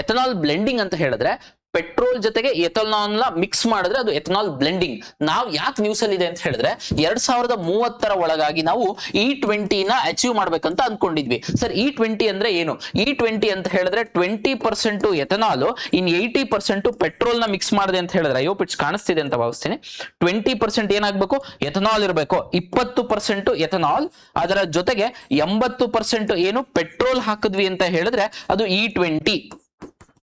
ಎಥನಾಲ್ ಬ್ಲೆಂಡಿಂಗ್ ಅಂತ ಹೇಳಿದ್ರೆ ಪೆಟ್ರೋಲ್ ಜೊತೆಗೆ ಎಥನಾಲ್ ನ ಮಿಕ್ಸ್ ಮಾಡಿದ್ರೆ ಅದು ಎಥನಾಲ್ ಬ್ಲೆಂಡಿಂಗ್. ನಾವು ಯಾಕೆ ನ್ಯೂಸ್ ಅಲ್ಲಿ ಇದೆ ಅಂತ ಹೇಳಿದ್ರೆ 2030 ಒಳಗಾಗಿ ನಾವು E20 ನ ಅಚೀವ್ ಮಾಡ್ಬೇಕಂತ ಅನ್ಕೊಂಡಿದ್ವಿ. ಸರ್ E20 ಅಂದ್ರೆ ಏನು? E20 ಅಂತ ಹೇಳಿದ್ರೆ 20% ಎಥನಾಲ್ ಇನ್ 80% ಪೆಟ್ರೋಲ್ ನ ಮಿಕ್ಸ್ ಮಾಡಿದೆ ಅಂತ ಹೇಳಿದ್ರೆ, ಅಯ್ಯೋ ಪಿಟ್ಸ್ ಕಾಣಿಸ್ತಿದೆ ಅಂತ ಭಾವಿಸ್ತೀನಿ. 20% ಏನಾಗಬೇಕು? ಎಥನಾಲ್ ಇರಬೇಕು. 20% ಎಥನಾಲ್, ಅದರ ಜೊತೆಗೆ 80% ಏನು ಪೆಟ್ರೋಲ್ ಹಾಕಿದ್ವಿ ಅಂತ ಹೇಳಿದ್ರೆ ಅದು E20.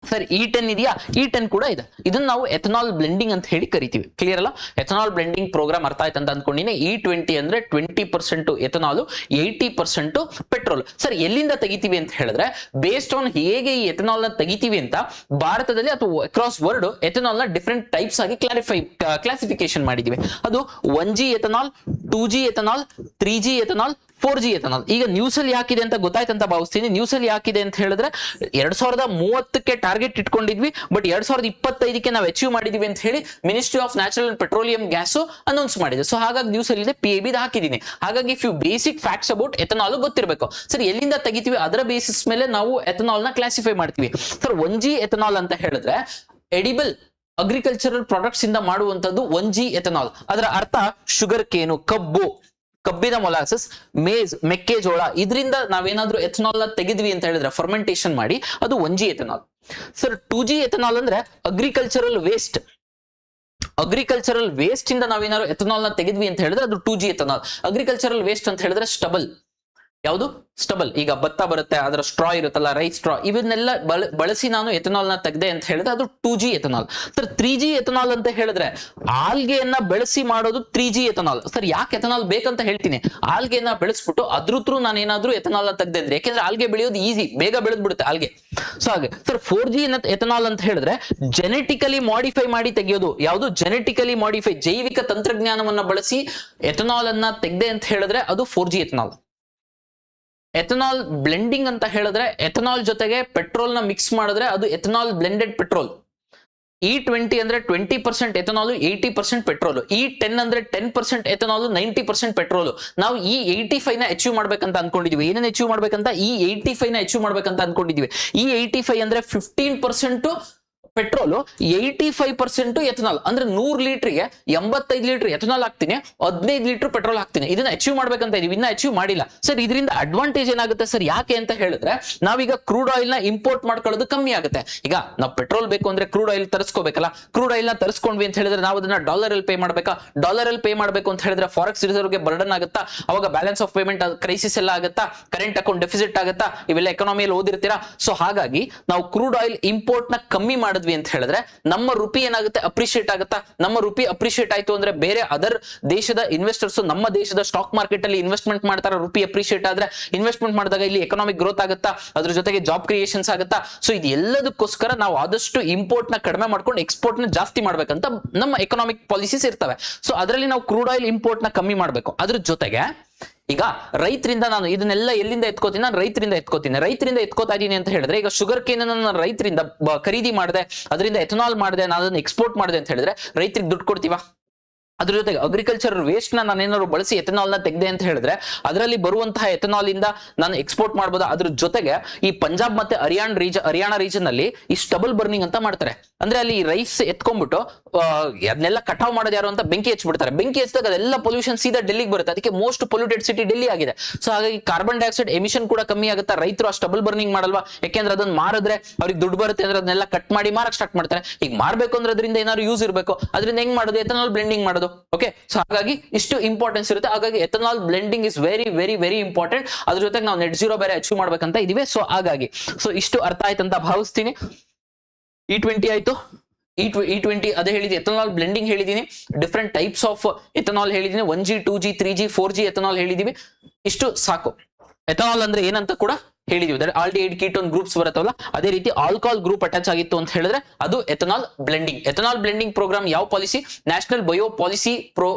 ಸರ್ E10 ಇದೆಯಾ? E10 ಕೂಡ ಇದೆ. ಇದನ್ನ ನಾವು ಎಥನಾಲ್ ಬ್ಲೆಂಡಿಂಗ್ ಅಂತ ಹೇಳಿ ಕರಿತೀವಿ. ಕ್ಲಿಯರ್ ಅಲ್ಲ? ಎಥನಾಲ್ ಬ್ಲೆಂಡಿಂಗ್ ಪ್ರೋಗ್ರಾಮ್ ಅರ್ಥ ಆಯ್ತು ಅಂತ ಅನ್ಕೊಂಡಿನಿ. E20 ಅಂದ್ರೆ 20% ಎಥನಾಲ್, 80% ಪೆಟ್ರೋಲ್. ಸರ್ ಎಲ್ಲಿಂದ ತೆಗಿತೀವಿ ಅಂತ ಹೇಳಿದ್ರೆ, ಬೇಸ್ಡ್ ಆನ್ ಹೇಗೆ ಈ ಎಥನಾಲ್ ನ ತೆಗಿತೀವಿ ಅಂತ ಭಾರತದಲ್ಲಿ ಅಥವಾ ಅಕ್ರಾಸ್ ವರ್ಲ್ಡ್ ಎಥನಾಲ್ ನ ಡಿಫರೆಂಟ್ ಟೈಪ್ಸ್ ಆಗಿ ಕ್ಲಾಸಿಫಿಕೇಶನ್ ಮಾಡಿದೀವಿ. ಅದು 1G ethanol, 2G ethanol, 3G ethanol, 4G ethanol. ಈಗ ನ್ಯೂಸ್ ಅಲ್ಲಿ ಯಾಕಿದೆ ಅಂತ ಗೊತ್ತಾಯ್ತಂತ ಭಾವಿಸ್ತೀನಿ. ನ್ಯೂಸ್ ಅಲ್ಲಿ ಯಾಕಿದೆ ಅಂತ ಹೇಳಿದ್ರೆ 2030ಕ್ಕೆ ಟಾರ್ಗೆಟ್ ಇಟ್ಕೊಂಡಿದ್ವಿ, ಬಟ್ 2025ಕ್ಕೆ ನಾವು ಅಚೀವ್ ಮಾಡಿದೀವಿ ಅಂತ ಹೇಳಿ ministry of natural and petroleum gas announce ಮಾಡಿದೆ. ಸೊ ಹಾಗಾಗಿ ನ್ಯೂಸ್ ಅಲ್ಲಿ PAB ಹಾಕಿದೀನಿ. ಹಾಗಾಗಿ few basic facts about ethanol ಗೊತ್ತಿರಬೇಕು. ಸರ್ ಎಲ್ಲಿಂದ ತೆಗಿತೀವಿ ಅದರ ಬೇಸಿಸ್ ಮೇಲೆ ನಾವು ಎಥನಾಲ್ ನ ಕ್ಲಾಸಿಫೈ ಮಾಡ್ತೀವಿ. ಸರ್ 1G ಎಥನಾಲ್ ಅಂತ ಹೇಳಿದ್ರೆ ಎಡಿಬಲ್ ಅಗ್ರಿಕಲ್ಚರಲ್ ಪ್ರಾಡಕ್ಟ್ಸ್ ಇಂದ ಮಾಡುವಂತದ್ದು 1G ಎಥನಾಲ್. ಅದರ ಅರ್ಥ ಶುಗರ್ ಕೇನು, ಕಬ್ಬಿನ ಮೊಲಾಸಸ್, ಮೇಜ್, ಮೆಕ್ಕೆಜೋಳ, ಇದರಿಂದ ನಾವೇನಾದ್ರೂ ಎಥನಾಲ್ ನ ತೆಗೆದ್ವಿ ಅಂತ ಹೇಳಿದ್ರೆ ಫರ್ಮೆಂಟೇಶನ್ ಮಾಡಿ ಅದು 1G ethanol. Sir 2G ethanol ಅಂದ್ರೆ ಅಗ್ರಿಕಲ್ಚರಲ್ ವೇಸ್ಟ್ ಇಂದ ನಾವೇನಾದ್ರು ಎಥನಾಲ್ ನ ತೆಗೆದ್ವಿ ಅಂತ ಹೇಳಿದ್ರೆ ಅದು 2G ಎಥನಾಲ್. ಅಗ್ರಿಕಲ್ಚರಲ್ ವೇಸ್ಟ್ ಅಂತ ಹೇಳಿದ್ರೆ ಸ್ಟಬಲ್. ಯಾವುದು? ಸ್ಟಬಲ್. ಈಗ ಭತ್ತ ಬರುತ್ತೆ, ಅದರ ಸ್ಟ್ರಾ ಇರುತ್ತಲ್ಲ, ರೈಸ್ ಸ್ಟ್ರಾ, ಇವನ್ನೆಲ್ಲ ಬಳಸಿ ನಾನು ಎಥನಾಲ್ ನ ತೆಗೆದೆ ಅಂತ ಹೇಳಿದ್ರೆ ಅದು 2G ethanol. Sir 3G ethanol ಅಂತ ಹೇಳಿದ್ರೆ ಆಲ್ಗೆಯನ್ನ ಬೆಳೆಸಿ ಮಾಡೋದು 3G ಎಥನಾಲ್. ಸರ್ ಯಾಕೆ ಎಥನಾಲ್ ಬೇಕಂತ ಹೇಳ್ತೀನಿ. ಆಲ್ಗೆಯನ್ನ ಬೆಳೆಸ್ಬಿಟ್ಟು ಅದ್ರ ಥ್ರೂ ನಾನು ಏನಾದ್ರೂ ಎಥನಾಲ್ ನ ತೆಗೆದೆ ಅಂದ್ರೆ, ಯಾಕೆಂದ್ರೆ ಆಲ್ಗೆ ಬೆಳೆಯೋದು ಈಸಿ, ಬೇಗ ಬೆಳೆದ್ ಬಿಡುತ್ತೆ ಆಲ್ಗೆ. ಸೊ ಹಾಗೆ ಸರ್ 4G ಎಥನಾಲ್ ಅಂತ ಹೇಳಿದ್ರೆ ಜೆನೆಟಿಕಲಿ ಮಾಡಿಫೈ ಮಾಡಿ ತೆಗೆಯೋದು. ಯಾವುದು? ಜೆನೆಟಿಕಲಿ ಮಾಡಿಫೈ, ಜೈವಿಕ ತಂತ್ರಜ್ಞಾನವನ್ನ ಬಳಸಿ ಎಥನಾಲ್ ಅನ್ನ ತೆಗೆದೆ ಅಂತ ಹೇಳಿದ್ರೆ ಅದು 4G ಎಥನಾಲ್. ಎಥನಾಲ್ ಬ್ಲೆಂಡಿಂಗ್ ಅಂತ ಹೇಳಿದ್ರೆ ಎಥನಾಲ್ ಜೊತೆಗೆ ಪೆಟ್ರೋಲ್ ನ ಮಿಕ್ಸ್ ಮಾಡಿದ್ರೆ ಅದು ಎಥನಾಲ್ ಬ್ಲೆಂಡೆಡ್ ಪೆಟ್ರೋಲ್. E20 ಅಂದ್ರೆ 20% ಎಥನಾಲ್, 80% ಪೆಟ್ರೋಲ್. E10 ಅಂದ್ರೆ 10% ಎಥನಾಲ್, 90% ಪೆಟ್ರೋಲ್. ನಾವು E85 ನ ಅಚೀವ್ ಮಾಡ್ಬೇಕಂತ ಅನ್ಕೊಂಡಿದೀವಿ. ಏನನ್ನ ಅಚೀವ್ ಮಾಡ್ಬೇಕಂತ? E85 ನ ಅಚೀವ್ ಮಾಡ್ಬೇಕಂತ ಅನ್ಕೊಂಡಿದೀವಿ. E85 ಅಂದ್ರೆ 15% ಪೆಟ್ರೋಲ್, 85% ಎಥನಾಲ್. ಅಂದ್ರೆ 100 ಲೀಟರ್ಗೆ 85 ಲೀಟರ್ ಎಥನಾಲ್ ಹಾಕ್ತೀನಿ, 15 ಲೀಟರ್ ಪೆಟ್ರೋಲ್ ಹಾಕ್ತೀನಿ. ಇದನ್ನ ಅಚೀವ್ ಮಾಡ್ಬೇಕಂತ ಇದೀವಿ, ಇನ್ನ ಅಚೀವ್ ಮಾಡಿಲ್ಲ. ಸರ್ ಇದರಿಂದ ಅಡ್ವಾಂಟೇಜ್ ಏನಾಗುತ್ತೆ ಸರ್? ಯಾಕೆ ಅಂತ ಹೇಳಿದ್ರೆ ನಾವೀಗ ಕ್ರೂಡ್ ಆಯಿಲ್ ನ ಇಂಪೋರ್ಟ್ ಮಾಡ್ಕೊಳ್ಳೋದು ಕಮ್ಮಿ ಆಗುತ್ತೆ. ಈಗ ನಾವು ಪೆಟ್ರೋಲ್ ಬೇಕು ಅಂದ್ರೆ ಕ್ರೂಡ್ ಆಯಿಲ್ ತರಿಸ್ಕೋಬೇಕಲ್ಲ. ಕ್ರೂಡ್ ಆಯಿಲ್ ನ ತರಿಸ್ಕೊಂಡ್ವಿ ಅಂತ ಹೇಳಿದ್ರೆ ನಾವು ಅದನ್ನ ಡಾಲರ್ ಅಲ್ಲಿ ಪೇ ಮಾಡ್ಬೇಕಾ? ಡಾಲರ್ ಅಲ್ಲಿ ಪೇ ಮಾಡ್ಬೇಕು ಅಂತ ಹೇಳಿದ್ರೆ ಫಾರೆಕ್ಸ್ ರಿಸರ್ವ್ಗೆ ಬರ್ಡನ್ ಆಗುತ್ತಾ? ಅವಾಗ ಬ್ಯಾಲೆನ್ಸ್ ಆಫ್ ಪೇಮೆಂಟ್ ಕ್ರೈಸಿಸ್ ಎಲ್ಲ ಆಗುತ್ತಾ? ಕರೆಂಟ್ ಅಕೌಂಟ್ ಡೆಫಿಸಿಟ್ ಆಗುತ್ತಾ? ಇವೆಲ್ಲ ಎಕಾನಮಿಯಲ್ಲಿ ಓದಿರ್ತೀರಾ. ಸೊ ಹಾಗಾಗಿ ನಾವು ಕ್ರೂಡ್ ಆಯಿಲ್ ಇಂಪೋರ್ಟ್ ನ ಕಮ್ಮಿ ಮಾಡಿದ್ವಿ ಅಂತ ಹೇಳಿದ್ರೆ ನಮ್ಮ ರುಪಿ ಏನಾಗುತ್ತೆ? ಅಪ್ರಿಶಿಯೇಟ್ ಆಗುತ್ತಾ? ನಮ್ಮ ರುಪಿ ಅಪ್ರಿಶಿಯೇಟ್ ಆಯ್ತು ಅಂದ್ರೆ ಬೇರೆ ಅದರ್ ದೇಶದ ಇನ್ವೆಸ್ಟರ್ಸ್ ನಮ್ಮ ದೇಶದ ಸ್ಟಾಕ್ ಮಾರ್ಕೆಟ್ ಅಲ್ಲಿ ಇನ್ವೆಸ್ಟ್ಮೆಂಟ್ ಮಾಡ್ತಾರೆ. ರುಪಿ ಅಪ್ರಿಶಿಯೇಟ್ ಆದ್ರೆ ಇನ್ವೆಸ್ಟ್ಮೆಂಟ್ ಮಾಡಿದಾಗ ಇಲ್ಲಿ ಎಕನಾಮಿಕ್ ಗ್ರೋತ್ ಆಗುತ್ತಾ? ಅದ್ರ ಜೊತೆಗೆ ಜಾಬ್ ಕ್ರಿಯೇಷನ್ಸ್ ಆಗುತ್ತಾ? ಸೊ ಇದು ಎಲ್ಲದಕ್ಕೋಸ್ಕರ ನಾವು ಆದಷ್ಟು ಇಂಪೋರ್ಟ್ ನ ಕಡಿಮೆ ಮಾಡ್ಕೊಂಡು ಎಕ್ಸ್ಪೋರ್ಟ್ ನ ಜಾಸ್ತಿ ಮಾಡ್ಬೇಕಂತ ನಮ್ಮ ಎಕನಾಮಿಕ್ ಪಾಲಿಸೀಸ್ ಇರ್ತವೆ. ಸೊ ಅದರಲ್ಲಿ ನಾವು ಕ್ರೂಡ್ ಆಯಿಲ್ ಇಂಪೋರ್ಟ್ ನ ಕಮ್ಮಿ ಮಾಡ್ಬೇಕು. ಅದ್ರ ಜೊತೆಗೆ ಈಗ ರೈತರಿಂದ ನಾನು ಇದನ್ನೆಲ್ಲ ಎಲ್ಲಿಂದ ಎತ್ಕೋತೀನಿ? ನಾನು ರೈತರಿಂದ ಎತ್ಕೋತಾ ಇದೀನಿ ಅಂತ ಹೇಳಿದ್ರೆ, ಈಗ ಶುಗರ್ ಕೇನ್ ನಾನು ರೈತರಿಂದ ಖರೀದಿ ಮಾಡಿದೆ, ಅದರಿಂದ ಎಥನಾಲ್ ಮಾಡಿದೆ, ನಾನು ಅದನ್ನ ಎಕ್ಸ್ಪೋರ್ಟ್ ಮಾಡಿದೆ ಅಂತ ಹೇಳಿದ್ರೆ ರೈತರಿಗೆ ದುಡ್ಡು ಕೊಡ್ತೀವಾ? ಅದ್ರ ಜೊತೆಗೆ ಅಗ್ರಿಕಲ್ಚರ್ ವೇಸ್ಟ್ ನಾನೇನಾದ್ರು ಬಳಸಿ ಎಥನಾಲ್ ನ ತೆಗೆದೆ ಅಂತ ಹೇಳಿದ್ರೆ ಅದರಲ್ಲಿ ಬರುವಂತಹ ಎಥನಾಲ್ ಇಂದ ನಾನು ಎಕ್ಸ್ಪೋರ್ಟ್ ಮಾಡಬಹುದು. ಅದ್ರ ಜೊತೆಗೆ ಈ ಪಂಜಾಬ್ ಮತ್ತೆ ಹರಿಯಾಣ ರೀಜನ್ ಅಲ್ಲಿ ಈ ಸ್ಟಬಲ್ ಬರ್ನಿಂಗ್ ಅಂತ ಮಾಡ್ತಾರೆ. ಅಂದ್ರೆ ಅಲ್ಲಿ ರೈಸ್ ಎತ್ಕೊಂಡ್ಬಿಟ್ಟು ಅದನ್ನೆಲ್ಲ ಕಟಾವ್ ಮಾಡೋದು ಯಾರು ಅಂತ ಬೆಂಕಿ ಹಚ್ಬಿಡ್ತಾರೆ. ಬೆಂಕಿ ಹಚ್ಚಿದಾಗ ಅದೆಲ್ಲ ಪೊಲ್ಯೂಷನ್ ಸೀದಾ ಡೆಲ್ಲಿಗೆ ಬರುತ್ತೆ. ಅದಕ್ಕೆ ಮೋಸ್ಟ್ ಪೊಲ್ಯೂಟೆಡ್ ಸಿಟಿ ಡೆಲ್ಲಿ ಆಗಿದೆ. ಸೊ ಹಾಗಾಗಿ ಕಾರ್ಬನ್ ಡೈಆಕ್ಸೈಡ್ ಎಮಿಷನ್ ಕೂಡ ಕಮ್ಮಿ ಆಗುತ್ತೆ. ರೈತರು ಆ ಸ್ಟಬಲ್ ಬರ್ನಿಂಗ್ ಮಾಡಲ್ವಾ, ಯಾಕೆಂದ್ರೆ ಅದನ್ನ ಮಾರಿದ್ರೆ ಅವ್ರಿಗೆ ದುಡ್ಡು ಬರುತ್ತೆ ಅಂದ್ರೆ ಅದನ್ನೆಲ್ಲ ಕಟ್ ಮಾಡಿ ಮಾರಕ್ ಸ್ಟಾರ್ಟ್ ಮಾಡ್ತಾರೆ. ಈಗ ಮಾರ್ಬೇಕು ಅಂದ್ರೆ ಅದರಿಂದ ಏನಾದ್ರು ಯೂಸ್ ಇರಬೇಕು. ಅದರಿಂದ ಹೆಂಗ್ ಮಾಡೋದು, ಎಥನಾಲ್ ಬ್ಲೆಂಡಿಂಗ್ ಮಾಡೋದು. ಓಕೆ, ಸೊ ಹಾಗಾಗಿ ಇಷ್ಟು ಇಂಪಾರ್ಟೆನ್ಸ್ ಇರುತ್ತೆ. ಹಾಗಾಗಿ ethanol blending is very very very important. ಅದ್ರ ಜೊತೆಗೆ ನಾವು ನೆಟ್ ಜೀರೋ ಬೇರೆ ಅಚೀವ್ ಮಾಡ್ಬೇಕಂತ ಇದೀವಿ. ಸೊ ಹಾಗಾಗಿ ಇಷ್ಟು ಅರ್ಥ ಆಯ್ತಂತ ಭಾವಿಸ್ತೀನಿ. E20 ಆಯ್ತು. E20 ಅದೇ ಹೇಳಿದೀನಿ, ಎಥನಾಲ್ ಬ್ಲೆಂಡಿಂಗ್ ಹೇಳಿದೀನಿ, ಡಿಫ್ರೆಂಟ್ ಟೈಪ್ಸ್ ಆಫ್ ಎಥನಾಲ್ ಹೇಳಿದೀನಿ, 1G 2G 3G 4G ethanol ಹೇಳಿದೀವಿ. ಇಷ್ಟು ಸಾಕು. ಎಥನಾಲ್ ಅಂದ್ರೆ ಏನಂತ ಕೂಡ ಹೇಳಿದೀವಿ. ಆಲ್ಡಿಹೈಡ್ ಕೀಟೋನ್ ಗ್ರೂಪ್ಸ್ ಬರುತ್ತವಲ್ಲ, ಅದೇ ರೀತಿ ಆಲ್ಕೋಹಾಲ್ ಗ್ರೂಪ್ ಅಟ್ಯಾಚ್ ಆಗಿತ್ತು ಅಂತ ಹೇಳಿದ್ರೆ ಅದು ethanol blending. Ethanol blending programme ಯಾವ policy, national bio policy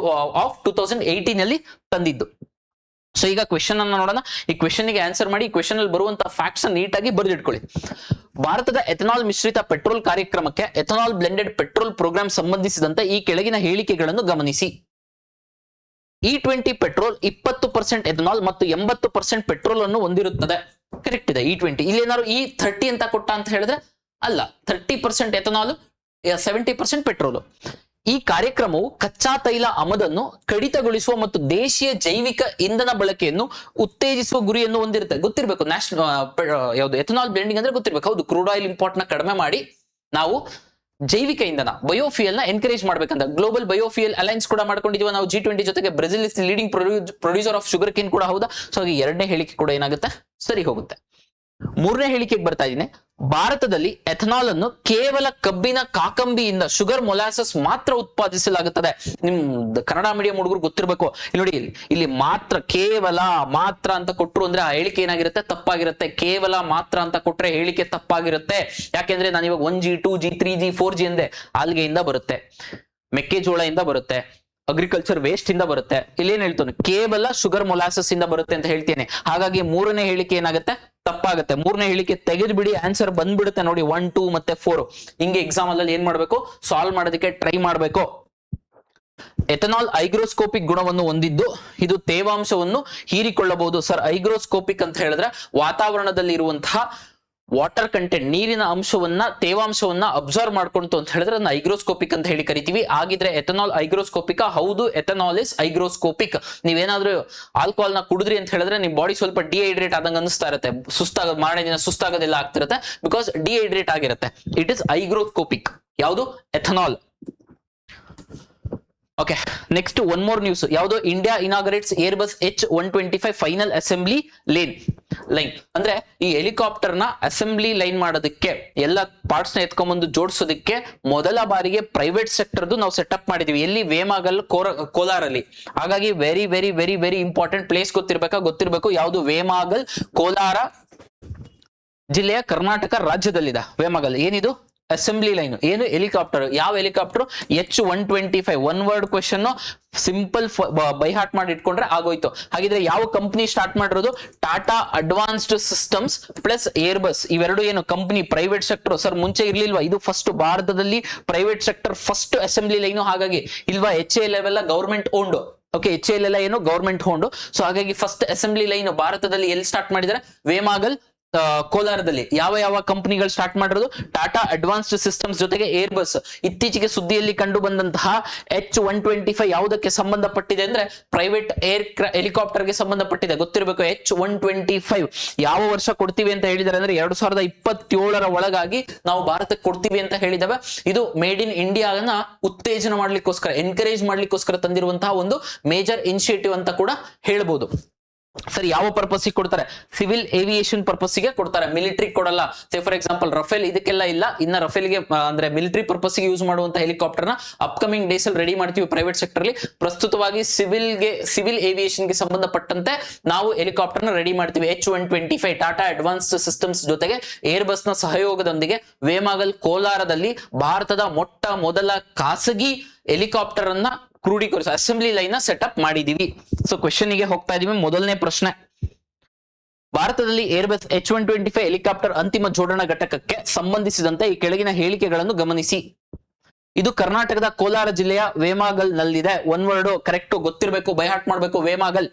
of 2018 ಅಲ್ಲಿ ತಂದಿದ್ದು. ಸೊ ಈಗ ಕ್ವೆಶನ್ ಅನ್ನ ನೋಡೋಣ. ಈ ಕ್ವೆಶನ್ ಗೆ ಆನ್ಸರ್ ಮಾಡಿ. ಈ ಕ್ವೆಶನ್ ಅಲ್ಲಿ ಬರುವಂತಹ ಫ್ಯಾಕ್ಟ್ಸ್ ನೀಟಾಗಿ ಬರೆದಿಟ್ಕೊಳ್ಳಿ. ಭಾರತದ ಎಥನಾಲ್ ಮಿಶ್ರಿತ ಪೆಟ್ರೋಲ್ ಕಾರ್ಯಕ್ರಮಕ್ಕೆ ಎಥನಾಲ್ ಬ್ಲೆಂಡೆಡ್ ಪೆಟ್ರೋಲ್ ಪ್ರೋಗ್ರಾಂ ಸಂಬಂಧಿಸಿದಂತೆ ಈ ಕೆಳಗಿನ ಹೇಳಿಕೆಗಳನ್ನು ಗಮನಿಸಿ. E20 ಪೆಟ್ರೋಲ್ 20% ಎಥನಾಲ್ ಮತ್ತು 80% ಪೆಟ್ರೋಲ್ ಅನ್ನು ಹೊಂದಿರುತ್ತದೆ. ಕರೆಕ್ಟ್ ಇದೆ. E20 ಇಲ್ಲಿ ಏನಾದ್ರು E30 ಅಂತ ಕೊಟ್ಟ ಅಂತ ಹೇಳಿದ್ರೆ ಅಲ್ಲ, 30% ಎಥನಾಲ್ 70% ಪೆಟ್ರೋಲ್. ಈ ಕಾರ್ಯಕ್ರಮವು ಕಚ್ಚಾ ತೈಲ ಆಮದನ್ನು ಕಡಿತಗೊಳಿಸುವ ಮತ್ತು ದೇಶೀಯ ಜೈವಿಕ ಇಂಧನ ಬಳಕೆಯನ್ನು ಉತ್ತೇಜಿಸುವ ಗುರಿಯನ್ನು ಹೊಂದಿರುತ್ತೆ. ಗೊತ್ತಿರಬೇಕು ಯಾವುದು ಎಥನಾಲ್ ಬ್ಲೆಂಡಿಂಗ್ ಅಂದ್ರೆ ಗೊತ್ತಿರಬೇಕು. ಹೌದು, ಕ್ರೂಡ್ ಆಯಿಲ್ ಇಂಪೋರ್ಟ್ ನ ಕಡಿಮೆ ಮಾಡಿ ನಾವು ಜೈವಿಕ ಇಂಧನ ಬಯೋಫಿಯಲ್ ನ ಎನ್ಕರೇಜ್ ಮಾಡ್ಬೇಕಂತ ಗ್ಲೋಬಲ್ ಬಯೋಫಿಯಲ್ ಅಲೈನ್ಸ್ ಕೂಡ ಮಾಡ್ಕೊಂಡಿದೀವಿ ನಾವು G20 ಜೊತೆಗೆ. Brazil is leading producer of sugar cane ಕೂಡ ಹೌದಾ. ಸೊ ಹಾಗೆ ಎರಡನೇ ಹೇಳಿಕೆ ಕೂಡ ಏನಾಗುತ್ತೆ, ಸರಿ ಹೋಗುತ್ತೆ. ಮೂರನೇ ಹೇಳಿಕೆಗೆ ಬರ್ತಾ ಇದ್ದೀನಿ. ಭಾರತದಲ್ಲಿ ಎಥನಾಲ್ ಅನ್ನು ಕೇವಲ ಕಬ್ಬಿನ ಕಾಕಂಬಿಯಿಂದ ಶುಗರ್ ಮೊಲಾಸಸ್ ಮಾತ್ರ ಉತ್ಪಾದಿಸಲಾಗುತ್ತದೆ. ನಿಮ್ ಕನ್ನಡ ಮೀಡಿಯಂ ಹುಡುಗರು ಗೊತ್ತಿರಬೇಕು. ಇಲ್ಲಿ ನೋಡಿ, ಇಲ್ಲಿ ಮಾತ್ರ, ಕೇವಲ ಮಾತ್ರ ಅಂತ ಕೊಟ್ರು ಅಂದ್ರೆ ಆ ಹೇಳಿಕೆ ಏನಾಗಿರುತ್ತೆ, ತಪ್ಪಾಗಿರುತ್ತೆ. ಕೇವಲ ಮಾತ್ರ ಅಂತ ಕೊಟ್ರೆ ಹೇಳಿಕೆ ತಪ್ಪಾಗಿರುತ್ತೆ. ಯಾಕೆಂದ್ರೆ ನಾನು ಇವಾಗ 1G 2G 3G 4G ಎಂದೆ. ಆಲ್ಗೆಯಿಂದ ಬರುತ್ತೆ, ಮೆಕ್ಕೆಜೋಳದಿಂದ ಬರುತ್ತೆ, ಅಗ್ರಿಕಲ್ಚರ್ ವೇಸ್ಟ್ ಇಂದ ಬರುತ್ತೆ. ಇಲ್ಲಿ ಏನ್ ಹೇಳ್ತಾನೆ, ಕೇವಲ ಶುಗರ್ ಮೊಲಾಸಸ್ ಇಂದ ಬರುತ್ತೆ ಅಂತ ಹೇಳ್ತೇನೆ. ಹಾಗಾಗಿ ಮೂರನೇ ಹೇಳಿಕೆ ಏನಾಗುತ್ತೆ, ತಪ್ಪಾಗುತ್ತೆ. ಮೂರನೇ ಹೇಳಿಕೆ ತೆಗೆದು ಬಿಡಿ, ಆನ್ಸರ್ ಬಂದ್ಬಿಡುತ್ತೆ ನೋಡಿ. 1, 2 ಮತ್ತೆ 4 ಹಿಂಗೆ ಎಕ್ಸಾಮ್ ಅಲ್ಲಿ ಏನ್ ಮಾಡ್ಬೇಕು, ಸಾಲ್ವ್ ಮಾಡೋದಕ್ಕೆ ಟ್ರೈ ಮಾಡ್ಬೇಕು. ಎಥನಾಲ್ ಐಗ್ರೋಸ್ಕೋಪಿಕ್ ಗುಣವನ್ನು ಹೊಂದಿದ್ದು ಇದು ತೇವಾಂಶವನ್ನು ಹೀರಿಕೊಳ್ಳಬಹುದು. ಸರ್, ಐಗ್ರೋಸ್ಕೋಪಿಕ್ ಅಂತ ಹೇಳಿದ್ರೆ ವಾತಾವರಣದಲ್ಲಿ ಇರುವಂತಹ ವಾಟರ್ ಕಂಟೆಂಟ್, ನೀರಿನ ಅಂಶವನ್ನ, ತೇವಾಂಶವನ್ನ ಅಬ್ಸರ್ವ್ ಮಾಡ್ಕೊಂತು ಅಂತ ಹೇಳಿದ್ರೆ ಅದನ್ನ ಐಗ್ರೋಸ್ಕೋಪಿಕ್ ಅಂತ ಹೇಳಿ ಕರಿತೀವಿ. ಆಗಿದ್ರೆ ಎಥನಾಲ್ ಐಗ್ರೋಸ್ಕೋಪಿಕ್? ಹೌದು, ಎಥನಾಲ್ ಇಸ್ ಐಗ್ರೋಸ್ಕೋಪಿಕ್. ನೀವೇನಾದ್ರೂ ಆಲ್ಕೋಹಾಲ್ ನ ಕುಡಿದ್ರಿ ಅಂತ ಹೇಳಿದ್ರೆ ನಿಮ್ ಬಾಡಿ ಸ್ವಲ್ಪ ಡಿಹೈಡ್ರೇಟ್ ಆದಂಗ ಅನಿಸ್ತಾ ಇರುತ್ತೆ, ಮಾರನೇ ದಿನ ಸುಸ್ತಾಗೋದೆಲ್ಲ ಆಗ್ತಿರುತ್ತೆ, ಬಿಕಾಸ್ ಡಿಹೈಡ್ರೇಟ್ ಆಗಿರುತ್ತೆ. It is hygroscopic. ಯಾವುದು, ethanol. Okay, next one more news. ಯಾವುದು, India inaugurates Airbus H125 final assembly line. ಅಂದ್ರೆ ಈ ಹೆಲಿಕಾಪ್ಟರ್ ನ ಅಸೆಂಬ್ಲಿ ಲೈನ್ ಮಾಡೋದಕ್ಕೆ, ಎಲ್ಲ ಪಾರ್ಟ್ಸ್ ನ ಎತ್ಕೊಂಡ್ಬಂದು ಜೋಡಿಸೋದಕ್ಕೆ ಮೊದಲ ಬಾರಿಗೆ ಪ್ರೈವೇಟ್ ಸೆಕ್ಟರ್ದು ನಾವು ಸೆಟಪ್ ಮಾಡಿದೀವಿ. ಎಲ್ಲಿ, ವೇಮಗಲ್, ಕೋಲಾರಲ್ಲಿ. ಹಾಗಾಗಿ very very very very important place ಗೊತ್ತಿರಬೇಕು. ಯಾವುದು, ವೇಮಗಲ್, ಕೋಲಾರ ಜಿಲ್ಲೆಯ ಕರ್ನಾಟಕ ರಾಜ್ಯದಲ್ಲಿದೆ. ವೇಮಗಲ್ ಏನಿದು, ಅಸೆಂಬ್ಲಿ ಲೈನ್. ಏನು, ಹೆಲಿಕಾಪ್ಟರ್. ಯಾವ helicopter, H125. One word question, simple by heart ಮಾಡಿ ಇಟ್ಕೊಂಡ್ರೆ ಆಗೋಯ್ತು. ಹಾಗಿದ್ರೆ ಯಾವ ಕಂಪನಿ ಸ್ಟಾರ್ಟ್ ಮಾಡಿರೋದು, Tata advanced systems plus Airbus. ಇವೆರಡು ಏನು ಕಂಪನಿ, ಪ್ರೈವೇಟ್ ಸೆಕ್ಟರ್. ಸರ್, ಮುಂಚೆ ಇರ್ಲಿಲ್ವಾ? ಇದು ಫಸ್ಟ್ ಭಾರತದಲ್ಲಿ private sector first assembly line. ಹಾಗಾಗಿ ಇಲ್ವಾ, HAL ಎಲ್ಲ ಗವರ್ಮೆಂಟ್ ಓನ್ಡ್. ಓಕೆ, HAL ಎಲ್ಲ ಏನು ಗವರ್ಮೆಂಟ್ ಓನ್ಡ್. ಸೊ ಹಾಗಾಗಿ ಫಸ್ಟ್ ಅಸೆಂಬ್ಲಿ ಲೈನ್ ಭಾರತದಲ್ಲಿ ಎಲ್ಲಿ ಸ್ಟಾರ್ಟ್ ಮಾಡಿದ್ದಾರೆ, ವೇಮಗಲ್, ಕೋಲಾರದಲ್ಲಿ. ಯಾವ ಕಂಪನಿಗಳು ಸ್ಟಾರ್ಟ್ ಮಾಡಿರೋದು, ಟಾಟಾ ಅಡ್ವಾನ್ಸ್ಡ್ ಸಿಸ್ಟಮ್ಸ್ ಜೊತೆಗೆ ಏರ್ಬಸ್. ಇತ್ತೀಚೆಗೆ ಸುದ್ದಿಯಲ್ಲಿ ಕಂಡು ಬಂದಂತಹ H125 ಯಾವುದಕ್ಕೆ ಸಂಬಂಧಪಟ್ಟಿದೆ ಅಂದ್ರೆ ಪ್ರೈವೇಟ್ ಹೆಲಿಕಾಪ್ಟರ್ ಗೆ ಸಂಬಂಧಪಟ್ಟಿದೆ. ಗೊತ್ತಿರಬೇಕು. H125 ಯಾವ ವರ್ಷ ಕೊಡ್ತೀವಿ ಅಂತ ಹೇಳಿದ್ದಾರೆ ಅಂದ್ರೆ 2027 ಒಳಗಾಗಿ ನಾವು ಭಾರತಕ್ಕೆ ಕೊಡ್ತೀವಿ ಅಂತ ಹೇಳಿದಾವೆ. ಇದು ಮೇಡ್ ಇನ್ ಇಂಡಿಯಾನ ಉತ್ತೇಜನ ಮಾಡ್ಲಿಕ್ಕೋಸ್ಕರ, ಎನ್ಕರೇಜ್ ಮಾಡ್ಲಿಕ್ಕೋಸ್ಕರ ತಂದಿರುವಂತಹ ಒಂದು ಮೇಜರ್ ಇನಿಷಿಯೇಟಿವ್ ಅಂತ ಕೂಡ ಹೇಳ್ಬೋದು. ಸರಿ, ಯಾವ ಪರ್ಪಸ್ ಕೊಡ್ತಾರೆ, ಸಿವಿಲ್ ಏವಿಯೇಷನ್ ಪರ್ಪಸ್ ಗೆ ಕೊಡ್ತಾರೆ, ಮಿಲಿಟರಿ ಕೊಡಲ್ಲ. ಸೇ ಫಾರ್ ಎಕ್ಸಾಂಪಲ್ ರಫೇಲ್, ಇದಕ್ಕೆಲ್ಲ ಇಲ್ಲ. ಇನ್ನ ರಫೇಲ್ ಗೆ ಅಂದ್ರೆ ಮಿಲಿಟರಿ ಪರ್ಪಸ್ ಗೆ ಯೂಸ್ ಮಾಡುವಂತ ಹೆಲಿಕಾಪ್ಟರ್ ನ ಅಪ್ಕಮಿಂಗ್ ಡೇಸ್ ಅಲ್ಲಿ ರೆಡಿ ಮಾಡ್ತೀವಿ ಪ್ರೈವೇಟ್ ಸೆಕ್ಟರ್ ಅಲ್ಲಿ. ಪ್ರಸ್ತುತವಾಗಿ ಸಿವಿಲ್ ಏವಿಯೇಷನ್ ಗೆ ಸಂಬಂಧಪಟ್ಟಂತೆ ನಾವು ಹೆಲಿಕಾಪ್ಟರ್ ನ ರೆಡಿ ಮಾಡ್ತೀವಿ. H125 ಟಾಟಾ ಅಡ್ವಾನ್ಸ್ಡ್ ಸಿಸ್ಟಮ್ಸ್ ಜೊತೆಗೆ ಏರ್ಬಸ್ ನ ಸಹಯೋಗದೊಂದಿಗೆ ವೇಮಗಲ್, ಕೋಲಾರದಲ್ಲಿ ಭಾರತದ ಮೊಟ್ಟ ಮೊದಲ ಖಾಸಗಿ ಹೆಲಿಕಾಪ್ಟರ್ ಅನ್ನ ಕ್ರೋಢೀಕರಿಸಿ ಅಸೆಂಬ್ಲಿ ಲೈನ್ ನ ಸೆಟಪ್ ಮಾಡಿದೀವಿ. ಸೊ ಕ್ವೆಶನ್ ಗೆ ಹೋಗ್ತಾ ಇದೀವಿ. ಮೊದಲನೇ ಪ್ರಶ್ನೆ, ಭಾರತದಲ್ಲಿ ಏರ್ಬಸ್ H125 ಹೆಲಿಕಾಪ್ಟರ್ ಅಂತಿಮ ಜೋಡಣಾ ಘಟಕಕ್ಕೆ ಸಂಬಂಧಿಸಿದಂತೆ ಈ ಕೆಳಗಿನ ಹೇಳಿಕೆಗಳನ್ನು ಗಮನಿಸಿ. ಇದು ಕರ್ನಾಟಕದ ಕೋಲಾರ ಜಿಲ್ಲೆಯ ವೇಮಗಲ್ ನಲ್ಲಿದೆ. ಒನ್ ವರ್ಡ್ ಕರೆಕ್ಟ್ ಗೊತ್ತಿರಬೇಕು, ಬೈ ಹಾರ್ಟ್ ಮಾಡಬೇಕು. ವೇಮಗಲ್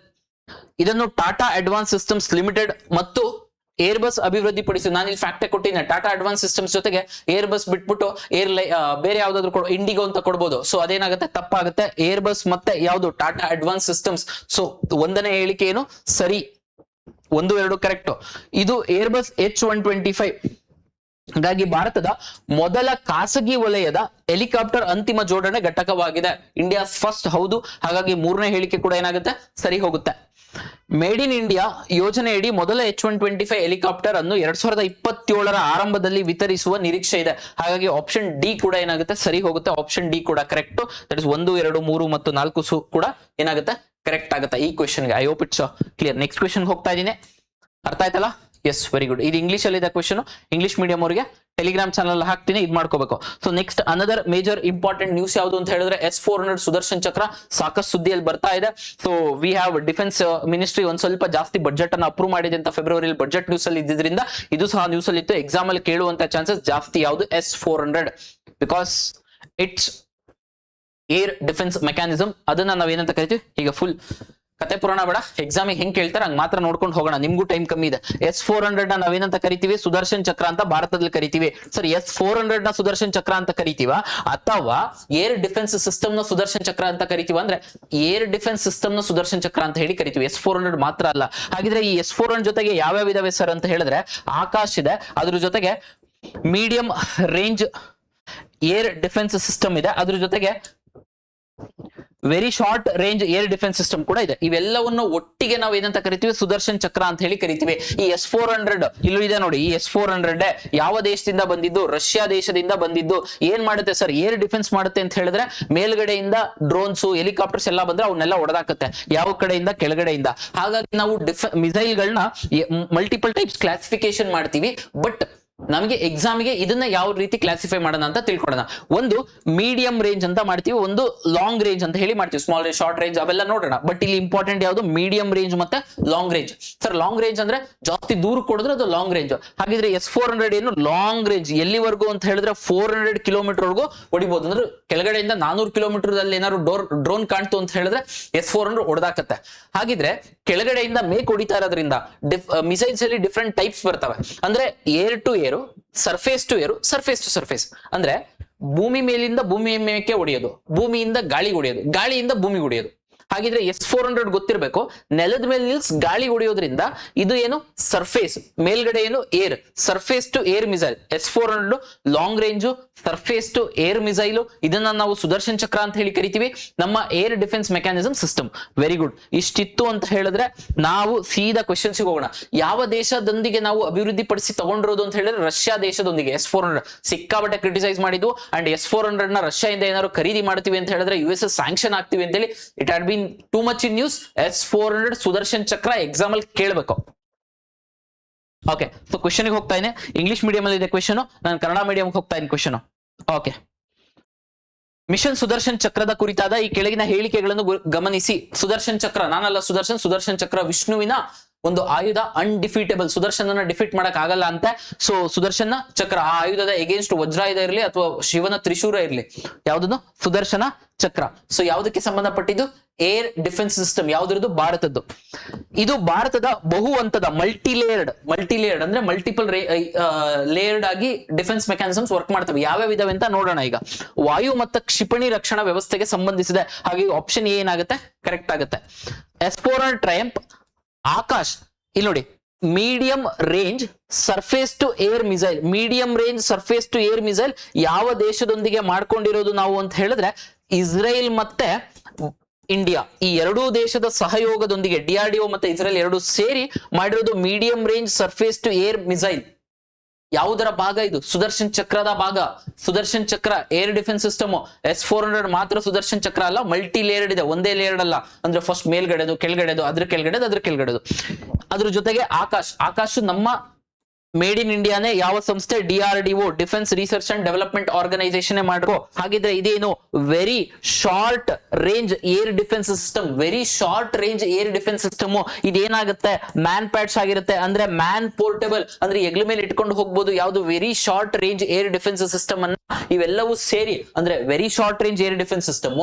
ಇದನ್ನು ಟಾಟಾ ಅಡ್ವಾನ್ಸ್ ಸಿಸ್ಟಮ್ಸ್ ಲಿಮಿಟೆಡ್ ಮತ್ತು ಏರ್ ಬಸ್ ಅಭಿವೃದ್ಧಿಪಡಿಸಿ. ನಾನು ಇಲ್ಲಿ ಫ್ಯಾಕ್ಟ್ ಕೊಟ್ಟಿದ್ದೇನೆ, ಟಾಟಾ ಅಡ್ವಾನ್ಸ್ ಸಿಸ್ಟಮ್ಸ್ ಜೊತೆಗೆ ಏರ್ ಬಸ್ ಬಿಟ್ಬಿಟ್ಟು ಬೇರೆ ಯಾವ್ದಾದ್ರು ಇಂಡಿಗೋ ಅಂತ ಕೊಡ್ಬೋದು. ಸೊ ಅದೇನಾಗುತ್ತೆ, ತಪ್ಪಾಗುತ್ತೆ. ಏರ್ ಬಸ್ ಮತ್ತೆ ಯಾವುದು ಟಾಟಾ ಅಡ್ವಾನ್ಸ್ ಸಿಸ್ಟಮ್ಸ್. ಸೊ ಒಂದನೇ ಹೇಳಿಕೆ ಏನು ಸರಿ, 1, 2 ಕರೆಕ್ಟ್. ಇದು ಏರ್ ಬಸ್ H125 ಹಾಗಾಗಿ ಭಾರತದ ಮೊದಲ ಖಾಸಗಿ ವಲಯದ ಹೆಲಿಕಾಪ್ಟರ್ ಅಂತಿಮ ಜೋಡಣೆ ಘಟಕವಾಗಿದೆ. ಇಂಡಿಯಾ ಫಸ್ಟ್, ಹೌದು. ಹಾಗಾಗಿ 3ನೇ ಹೇಳಿಕೆ ಕೂಡ ಏನಾಗುತ್ತೆ, ಸರಿ ಹೋಗುತ್ತೆ. ಮೇಡ್ ಇನ್ ಇಂಡಿಯಾ ಯೋಜನೆಯಡಿ ಮೊದಲ H125 ಹೆಲಿಕಾಪ್ಟರ್ ಅನ್ನು 2027ರ ಆರಂಭದಲ್ಲಿ ವಿತರಿಸುವ ನಿರೀಕ್ಷೆ ಇದೆ. ಹಾಗಾಗಿ ಆಪ್ಷನ್ ಡಿ ಕೂಡ ಏನಾಗುತ್ತೆ, ಸರಿ ಹೋಗುತ್ತೆ. ಆಪ್ಷನ್ ಡಿ ಕೂಡ ಕರೆಕ್ಟ್. ದಟ್ ಇಸ್ 1, 2, 3 ಮತ್ತು 4 ಕೂಡ ಏನಾಗುತ್ತೆ, ಕರೆಕ್ಟ್ ಆಗುತ್ತೆ ಈ ಕ್ವೆಶ್ಚನ್ಗೆ. I hope it's clear. Next question ಹೋಗ್ತಾ ಇದ್ದೀನಿ, ಅರ್ಥ ಆಯ್ತಲ್ಲ? Yes, very good. ಇದು ಇಂಗ್ಲಿಷ್ ಅಲ್ಲಿ ಇದೆ ಕ್ವೆಶ್ಚನ್. ಇಂಗ್ಲಿಷ್ ಮೀಡಿಯಂ ಅವರಿಗೆ ಟೆಲಿಗ್ರಾಮ್ ಚಾನಲ್ ಹಾಕ್ತೀನಿ, ಇದು ಮಾಡ್ಕೋಬೇಕು. So next another major important news ಯಾವುದು ಅಂತ ಹೇಳಿದ್ರೆ S-400 ಸುದರ್ಶನ್ ಚಕ್ರ ಸಾಕಷ್ಟು ಸುದ್ದಿಯಲ್ಲಿ ಬರ್ತಾ ಇದೆ. So we have defence ministry ಒಂದ್ ಸ್ವಲ್ಪ ಜಾಸ್ತಿ ಬಜೆಟ್ ಅನ್ನು ಅಪ್ರೂವ್ ಮಾಡಿದೆ ಅಂತ ಫೆಬ್ರವರಿಯಲ್ಲಿ ಬಜೆಟ್ ನ್ಯೂಸ್ ಅಲ್ಲಿ ಇದ್ದಿದ್ರಿಂದ ಇದು ಸಹ ನ್ಯೂಸ್ ಅಲ್ಲಿ ಇತ್ತು. ಎಕ್ಸಾಮ್ ಅಲ್ಲಿ ಕೇಳುವಂತ ಚಾನ್ಸಸ್ ಜಾಸ್ತಿ ಯಾವುದು S-400 because it's air defence mechanism. ಅದನ್ನ ನಾವೇನಂತ ಕರಿತೀವಿ, ಈಗ ಫುಲ್ ಕತೆ ಪುರಾಣ ಬೇಡ, ಎಕ್ಸಾಮಿಗೆ ಹೆಂಗ್ ಕೇಳ್ತಾರೆ ಹಂಗ್ ಮಾತ್ರ ನೋಡ್ಕೊಂಡು ಹೋಗೋಣ, ನಿಮ್ಗೂ ಟೈಮ್ ಕಮ್ಮಿ ಇದೆ. S-400 ನ ನಾವೇನಂತ ಕರಿತೀವಿ, ಸುದರ್ಶನ್ ಚಕ್ರ ಅಂತ ಭಾರತದಲ್ಲಿ ಕರಿತೀವಿ. ಸರ್ S-400 ನ ಸುದರ್ಶನ್ ಚಕ್ರ ಅಂತ ಕರಿತೀವ ಅಥವಾ ಏರ್ ಡಿಫೆನ್ಸ್ ಸಿಸ್ಟಮ್ ನ ಸುದರ್ಶನ್ ಚಕ್ರ ಅಂತ ಕರಿತೀವ ಅಂದ್ರೆ ಏರ್ ಡಿಫೆನ್ಸ್ ಸಿಸ್ಟಮ್ ನ ಸುದರ್ಶನ್ ಚಕ್ರ ಅಂತ ಹೇಳಿ ಕರಿತೀವಿ. S-400 ಮಾತ್ರ ಅಲ್ಲ. ಹಾಗಿದ್ರೆ ಈ S-400 ಜೊತೆಗೆ ಯಾವ್ಯಾವ ಇದಾವೆ ಸರ್ ಅಂತ ಹೇಳಿದ್ರೆ, ಆಕಾಶ್ ಇದೆ, ಅದ್ರ ಜೊತೆಗೆ medium range air defence system ಇದೆ, ಅದ್ರ ಜೊತೆಗೆ very short range air defence system ಕೂಡ ಇದೆ. ಇವೆಲ್ಲವನ್ನು ಒಟ್ಟಿಗೆ ನಾವು ಏನಂತ ಕರಿತೀವಿ, ಸುದರ್ಶನ್ ಚಕ್ರ ಅಂತ ಹೇಳಿ ಕರಿತೀವಿ. ಈ S-400 ಇಲ್ಲೂ ಇದೆ ನೋಡಿ, ಈ S-400 ಯಾವ ದೇಶದಿಂದ ಬಂದಿದ್ದು, ರಷ್ಯಾ ದೇಶದಿಂದ ಬಂದಿದ್ದು. ಏನ್ ಮಾಡುತ್ತೆ ಸರ್, ಏರ್ ಡಿಫೆನ್ಸ್ ಮಾಡುತ್ತೆ ಅಂತ ಹೇಳಿದ್ರೆ ಮೇಲ್ಗಡೆಯಿಂದ ಡ್ರೋನ್ಸ್ ಹೆಲಿಕಾಪ್ಟರ್ಸ್ ಎಲ್ಲ ಬಂದ್ರೆ ಅವನ್ನೆಲ್ಲ ಹೊಡೆದಾಕತ್ತೆ, ಯಾವ ಕಡೆಯಿಂದ, ಕೆಳಗಡೆಯಿಂದ. ಹಾಗಾಗಿ ನಾವು ಮಿಸೈಲ್ ಗಳನ್ನ ಮಲ್ಟಿಪಲ್ ಟೈಪ್ಸ್ ಕ್ಲಾಸಿಫಿಕೇಶನ್ ಮಾಡ್ತೀವಿ. ಬಟ್ ನಮಗೆ ಎಕ್ಸಾಮಿಗೆ ಇದನ್ನ ಯಾವ ರೀತಿ ಕ್ಲಾಸಿಫೈ ಮಾಡೋಣ ಅಂತ ತಿಳ್ಕೊಳ್ಳೋಣ. ಒಂದು ಮೀಡಿಯಂ ರೇಂಜ್ ಅಂತ ಮಾಡ್ತೀವಿ, ಒಂದು ಲಾಂಗ್ ರೇಂಜ್ ಅಂತ ಹೇಳಿ ಮಾಡ್ತೀವಿ. ಸ್ಮಾಲ್ ರೇಂಜ್, ಶಾರ್ಟ್ ರೇಂಜ್ ಅವೆಲ್ಲ ನೋಡೋಣ. ಬಟ್ ಇಲ್ಲಿ ಇಂಪಾರ್ಟೆಂಟ್ ಯಾವುದು, ಮೀಡಿಯಂ ರೇಂಜ್ ಮತ್ತೆ long range. Sir long range ಅಂದ್ರೆ ಜಾಸ್ತಿ ದೂರ ಕೊಡಿದ್ರೆ ಅದು ಲಾಂಗ್ ರೇಂಜ್. ಹಾಗಿದ್ರೆ S-400 ಏನು ಲಾಂಗ್ ರೇಂಜ್, ಎಲ್ಲಿವರೆಗೂ ಅಂತ ಹೇಳಿದ್ರೆ 400 ಕಿಲೋಮೀಟರ್ ವರೆಗೂ ಹೊಡಿಬಹುದು. ಅಂದ್ರೆ ಕೆಳಗಡೆಯಿಂದ 400 ಕಿಲೋಮೀಟರ್ ಅಲ್ಲಿ ಏನಾದ್ರು ಡ್ರೋನ್ ಕಾಣ್ತು ಅಂತ ಹೇಳಿದ್ರೆ S-400 ಹೊಡೆದಾಕತ್ತೆ. ಹಾಗಿದ್ರೆ ಕೆಳಗಡೆಯಿಂದ ಮೇಕ್ ಹೊಡಿತಾ ಇರೋದ್ರಿಂದ ಮಿಸೈಲ್ಸ್ ಅಲ್ಲಿ ಡಿಫ್ರೆಂಟ್ ಟೈಪ್ಸ್ ಬರ್ತವೆ. ಅಂದ್ರೆ ಏರ್ ಟು ಏರು, ಸರ್ಫೇಸ್ ಟು ಏರು, ಸರ್ಫೇಸ್ ಟು ಸರ್ಫೇಸ್. ಅಂದ್ರೆ ಭೂಮಿ ಮೇಲಿಂದ ಭೂಮಿ ಮೇಕ್ಕೆ ಹೊಡೆಯೋದು, ಭೂಮಿಯಿಂದ ಗಾಳಿ ಹೊಡೆಯೋದು, ಗಾಳಿಯಿಂದ ಭೂಮಿ ಹೊಡೆಯೋದು. ಹಾಗಿದ್ರೆ S-400 ಗೊತ್ತಿರಬೇಕು, ನೆಲದ ಮೇಲೆ ನಿಲ್ಸ್ ಗಾಳಿ ಹೊಡೆಯೋದ್ರಿಂದ ಇದು ಏನು ಸರ್ಫೇಸ್, ಮೇಲ್ಗಡೆ ಏನು air, surface to air missile. S-400 long range, surface to air missile. ಇದನ್ನ ನಾವು ಸುದರ್ಶನ್ ಚಕ್ರ ಅಂತ ಹೇಳಿ ಕರಿತೀವಿ, ನಮ್ಮ air defence mechanism system. Very good. ಇಷ್ಟಿತ್ತು ಅಂತ ಹೇಳಿದ್ರೆ ನಾವು ಸೀದಾ ಕ್ವೆಶ್ಚನ್ಸ್ ಹೋಗೋಣ. ಯಾವ ದೇಶದೊಂದಿಗೆ ನಾವು ಅಭಿವೃದ್ಧಿ ಪಡಿಸಿ ತಗೊಂಡಿರೋದು ಅಂತ ಹೇಳಿದ್ರೆ ರಷ್ಯಾ ದೇಶದೊಂದಿಗೆ. S-400 ಸಿಕ್ಕಾಬಟ್ಟೆ ಕ್ರಿಟಿಸೈಸ್ ಮಾಡಿದ್ವು. ಅಂಡ್ S-400 ನ ರಷ್ಯಾದಿಂದ ಏನಾದ್ರು ಖರೀದಿ ಮಾಡ್ತೀವಿ ಅಂತ ಹೇಳಿದ್ರೆ US ಸ್ಯಾಂಕ್ಷನ್ ಆಗ್ತೀವಿ ಅಂತ ಹೇಳಿ it had been too much in news. S-400 Sudarshan ಚಕ್ರ ಎಕ್ಸಾಮ್ ಅಲ್ಲಿ ಕೇಳಬೇಕು. ಓಕೆ, ಸೊ ಕ್ವೆಶ್ಚನ್ ಹೋಗ್ತಾ ಇದ್ದೀನಿ. ಇಂಗ್ಲಿಷ್ ಮೀಡಿಯಂ ಅಲ್ಲಿ ಇದೆ ಕ್ವೆಶ್ಚನ್, ನಾನು ಕನ್ನಡ ಮೀಡಿಯಂ ಹೋಗ್ತಾ ಇದ್ದೀನಿ ಕ್ವೆಶ್ಚನ್. ಓಕೆ, ಮಿಷನ್ ಸುದರ್ಶನ್ ಚಕ್ರದ ಕುರಿತಾದ ಈ ಕೆಳಗಿನ ಹೇಳಿಕೆಗಳನ್ನು ಗಮನಿಸಿ. ಸುದರ್ಶನ್ ಚಕ್ರ ನಾನಲ್ಲ, ಸುದರ್ಶನ್ ಚಕ್ರ ವಿಷ್ಣುವಿನ ಒಂದು ಆಯುಧ, ಅನ್ಡಿಫೀಟೇಬಲ್. ಸುದರ್ಶನ ಡಿಫೀಟ್ ಮಾಡಕ್ ಆಗಲ್ಲ ಅಂತ. ಸೊ ಸುದರ್ಶನ ಚಕ್ರ ಆ ಆಯುಧದ ಎಗೇನ್ಸ್ಟ್ ವಜ್ರಾಯುಧ ಇರಲಿ ಅಥವಾ ಶಿವನ ತ್ರಿಶೂರ ಇರಲಿ, ಯಾವ್ದನ್ನು ಸುದರ್ಶನ ಚಕ್ರ. ಸೊ ಯಾವುದಕ್ಕೆ ಸಂಬಂಧಪಟ್ಟಿದ್ದು, ಏರ್ ಡಿಫೆನ್ಸ್ ಸಿಸ್ಟಮ್. ಯಾವ್ದ್ರದ್ದು, ಭಾರತದ್ದು. ಇದು ಭಾರತದ ಬಹು ಹಂತದ ಮಲ್ಟಿಲೇಯರ್ಡ್ ಅಂದ್ರೆ ಮಲ್ಟಿಪಲ್ ಲೇಯರ್ಡ್ ಆಗಿ ಡಿಫೆನ್ಸ್ ಮೆಕ್ಯಾನಿಸಮ್ಸ್ ವರ್ಕ್ ಮಾಡ್ತವೆ. ಯಾವ್ಯಾವ ಇದಾವೆ ಅಂತ ನೋಡೋಣ. ಈಗ ವಾಯು ಮತ್ತು ಕ್ಷಿಪಣಿ ರಕ್ಷಣಾ ವ್ಯವಸ್ಥೆಗೆ ಸಂಬಂಧಿಸಿದೆ. ಹಾಗೆ ಆಪ್ಷನ್ ಏನಾಗುತ್ತೆ, ಕರೆಕ್ಟ್ ಆಗುತ್ತೆ. S-400 Triumph Akash. ಇಲ್ಲಿ ನೋಡಿ, medium range surface to air missile. Medium range surface to air missile ಯಾವ ದೇಶದೊಂದಿಗೆ ಮಾಡ್ಕೊಂಡಿರೋದು ನಾವು ಅಂತ ಹೇಳಿದ್ರೆ ಇಸ್ರೇಲ್ ಮತ್ತೆ ಇಂಡಿಯಾ. ಈ ಎರಡೂ ದೇಶದ ಸಹಯೋಗದೊಂದಿಗೆ DRDO ಮತ್ತೆ ಇಸ್ರೇಲ್ ಎರಡು ಸೇರಿ ಮಾಡಿರೋದು medium range surface to air missile. ಯಾವುದರ ಭಾಗ ಇದು, ಸುದರ್ಶನ್ ಚಕ್ರದ ಭಾಗ. ಸುದರ್ಶನ್ ಚಕ್ರ ಏರ್ ಡಿಫೆನ್ಸ್ ಸಿಸ್ಟಮ್. S-400 ಮಾತ್ರ ಸುದರ್ಶನ್ ಚಕ್ರ ಅಲ್ಲ, ಮಲ್ಟಿ ಲೇಯರ್ಡ್ ಇದೆ, ಒಂದೇ ಲೇಯರ್ಡ್ ಅಲ್ಲ. ಅಂದ್ರೆ ಫಸ್ಟ್ ಮೇಲ್ಗಡೆದು, ಕೆಳಗಡೆದು, ಅದ್ರ ಕೆಳಗಡೆದು. ಅದ್ರ ಜೊತೆಗೆ ಆಕಾಶ್ ನಮ್ಮ ಮೇಡ್ ಇನ್ ಇಂಡಿಯಾನೇ ಯಾವ ಸಂಸ್ಥೆ? DRDO, defence research and development organisation ಮಾಡಿರೋ. ಹಾಗಿದ್ರೆ ಇದೇನು? Very short range air defence system. Very short range air defence system. ಇದೇನಾಗುತ್ತೆ? ಮ್ಯಾನ್ ಪ್ಯಾಡ್ಸ್ ಆಗಿರುತ್ತೆ, ಅಂದ್ರೆ ಮ್ಯಾನ್ ಪೋರ್ಟೇಬಲ್, ಅಂದ್ರೆ ಹೆಗ್ಲ ಮೇಲೆ ಇಟ್ಕೊಂಡು ಹೋಗ್ಬೋದು. ಯಾವುದು? Very short range air defence system ಅನ್ನ ಇವೆಲ್ಲವೂ ಸೇರಿ ಅಂದ್ರೆ very short range air defence system,